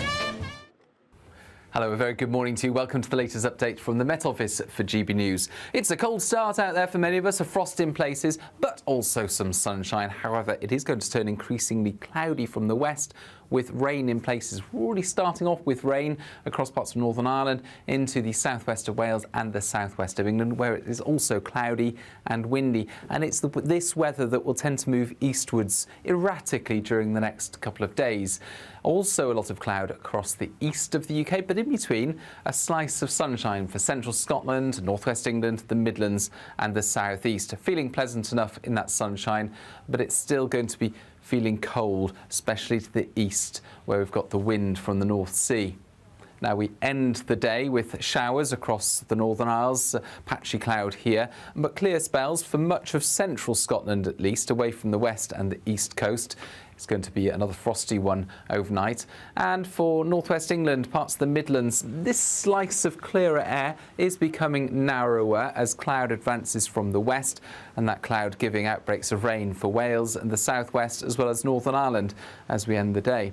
[SPEAKER 10] Hello, a very good morning to you. Welcome to the latest update from the Met Office for GB News. It's a cold start out there for many of us, a frost in places, but also some sunshine. However, it is going to turn increasingly cloudy from the west, with rain in places. We're already starting off with rain across parts of Northern Ireland into the southwest of Wales and the southwest of England, where it is also cloudy and windy. And it's this weather that will tend to move eastwards erratically during the next couple of days. Also a lot of cloud across the east of the UK, but in between a slice of sunshine for central Scotland, northwest England, the Midlands and the southeast. Feeling pleasant enough in that sunshine, but it's still going to be feeling cold, especially to the east, where we've got the wind from the North Sea. Now we end the day with showers across the Northern Isles, patchy cloud here, but clear spells for much of central Scotland at least, away from the west and the east coast. It's going to be another frosty one overnight. And for northwest England, parts of the Midlands, this slice of clearer air is becoming narrower as cloud advances from the west, and that cloud giving outbreaks of rain for Wales and the southwest as well as Northern Ireland as we end the day.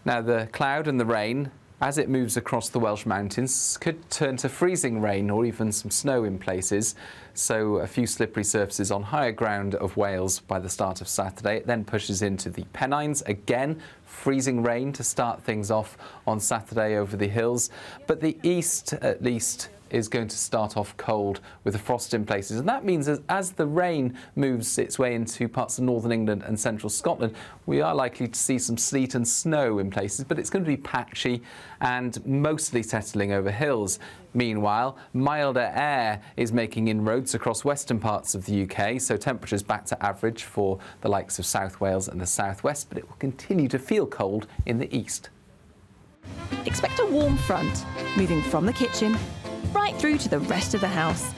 [SPEAKER 10] Now the cloud and the rain, as it moves across the Welsh mountains, could turn to freezing rain or even some snow in places. So a few slippery surfaces on higher ground of Wales by the start of Saturday. It then pushes into the Pennines. Again, freezing rain to start things off on Saturday over the hills. But the east, at least, is going to start off cold with the frost in places. And that means as the rain moves its way into parts of northern England and central Scotland, we are likely to see some sleet and snow in places, but it's going to be patchy and mostly settling over hills. Meanwhile, milder air is making inroads across western parts of the UK, so temperatures back to average for the likes of South Wales and the southwest, but it will continue to feel cold in the east.
[SPEAKER 8] Expect a warm front, moving from the kitchen right through to the rest of the house.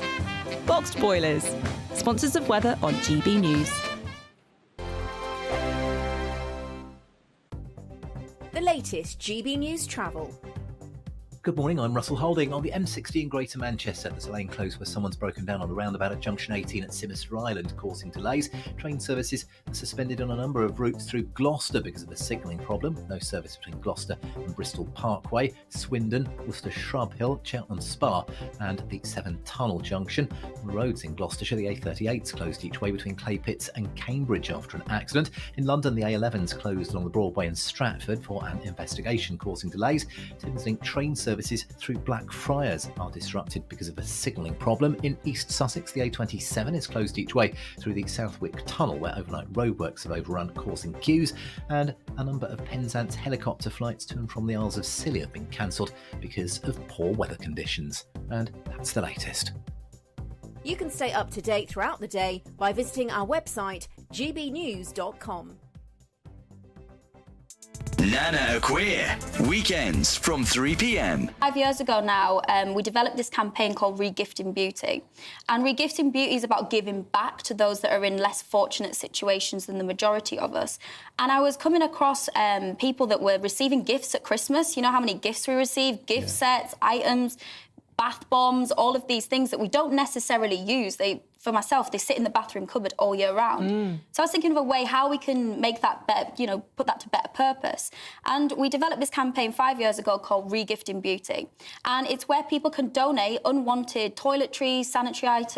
[SPEAKER 8] Boxed boilers, sponsors of weather on GB News.
[SPEAKER 12] The latest GB News travel.
[SPEAKER 13] Good morning, I'm Russell Holding. On the M60 in Greater Manchester, there's a lane closed where someone's broken down on the roundabout at junction 18 at Simister Island, causing delays. Train services are suspended on a number of routes through Gloucester because of a signalling problem. No service between Gloucester and Bristol Parkway, Swindon, Worcester Shrub Hill, Cheltenham Spa and the Severn Tunnel junction. On the roads in Gloucestershire, the A38's closed each way between Claypits and Cambridge after an accident. In London, the A11's closed along the Broadway in Stratford for an investigation, causing delays. Thameslink train services through Blackfriars are disrupted because of a signalling problem. In East Sussex, the A27 is closed each way through the Southwick Tunnel, where overnight roadworks have overrun, causing queues, and a number of Penzance helicopter flights to and from the Isles of Scilly have been cancelled because of poor weather conditions. And that's the latest.
[SPEAKER 12] You can stay up to date throughout the day by visiting our website, gbnews.com.
[SPEAKER 16] Nana Queer, weekends from 3 p.m.
[SPEAKER 17] 5 years ago now, we developed this campaign called Regifting Beauty. And Regifting Beauty is about giving back to those that are in less fortunate situations than the majority of us. And I was coming across people that were receiving gifts at Christmas. You know how many gifts we receive? Gift sets, items, bath bombs, all of these things that we don't necessarily use. For myself, they sit in the bathroom cupboard all year round. So I was thinking of a way how we can make that better, put that to better purpose. And we developed this campaign 5 years ago called Regifting Beauty. And it's where people can donate unwanted toiletries, sanitary items,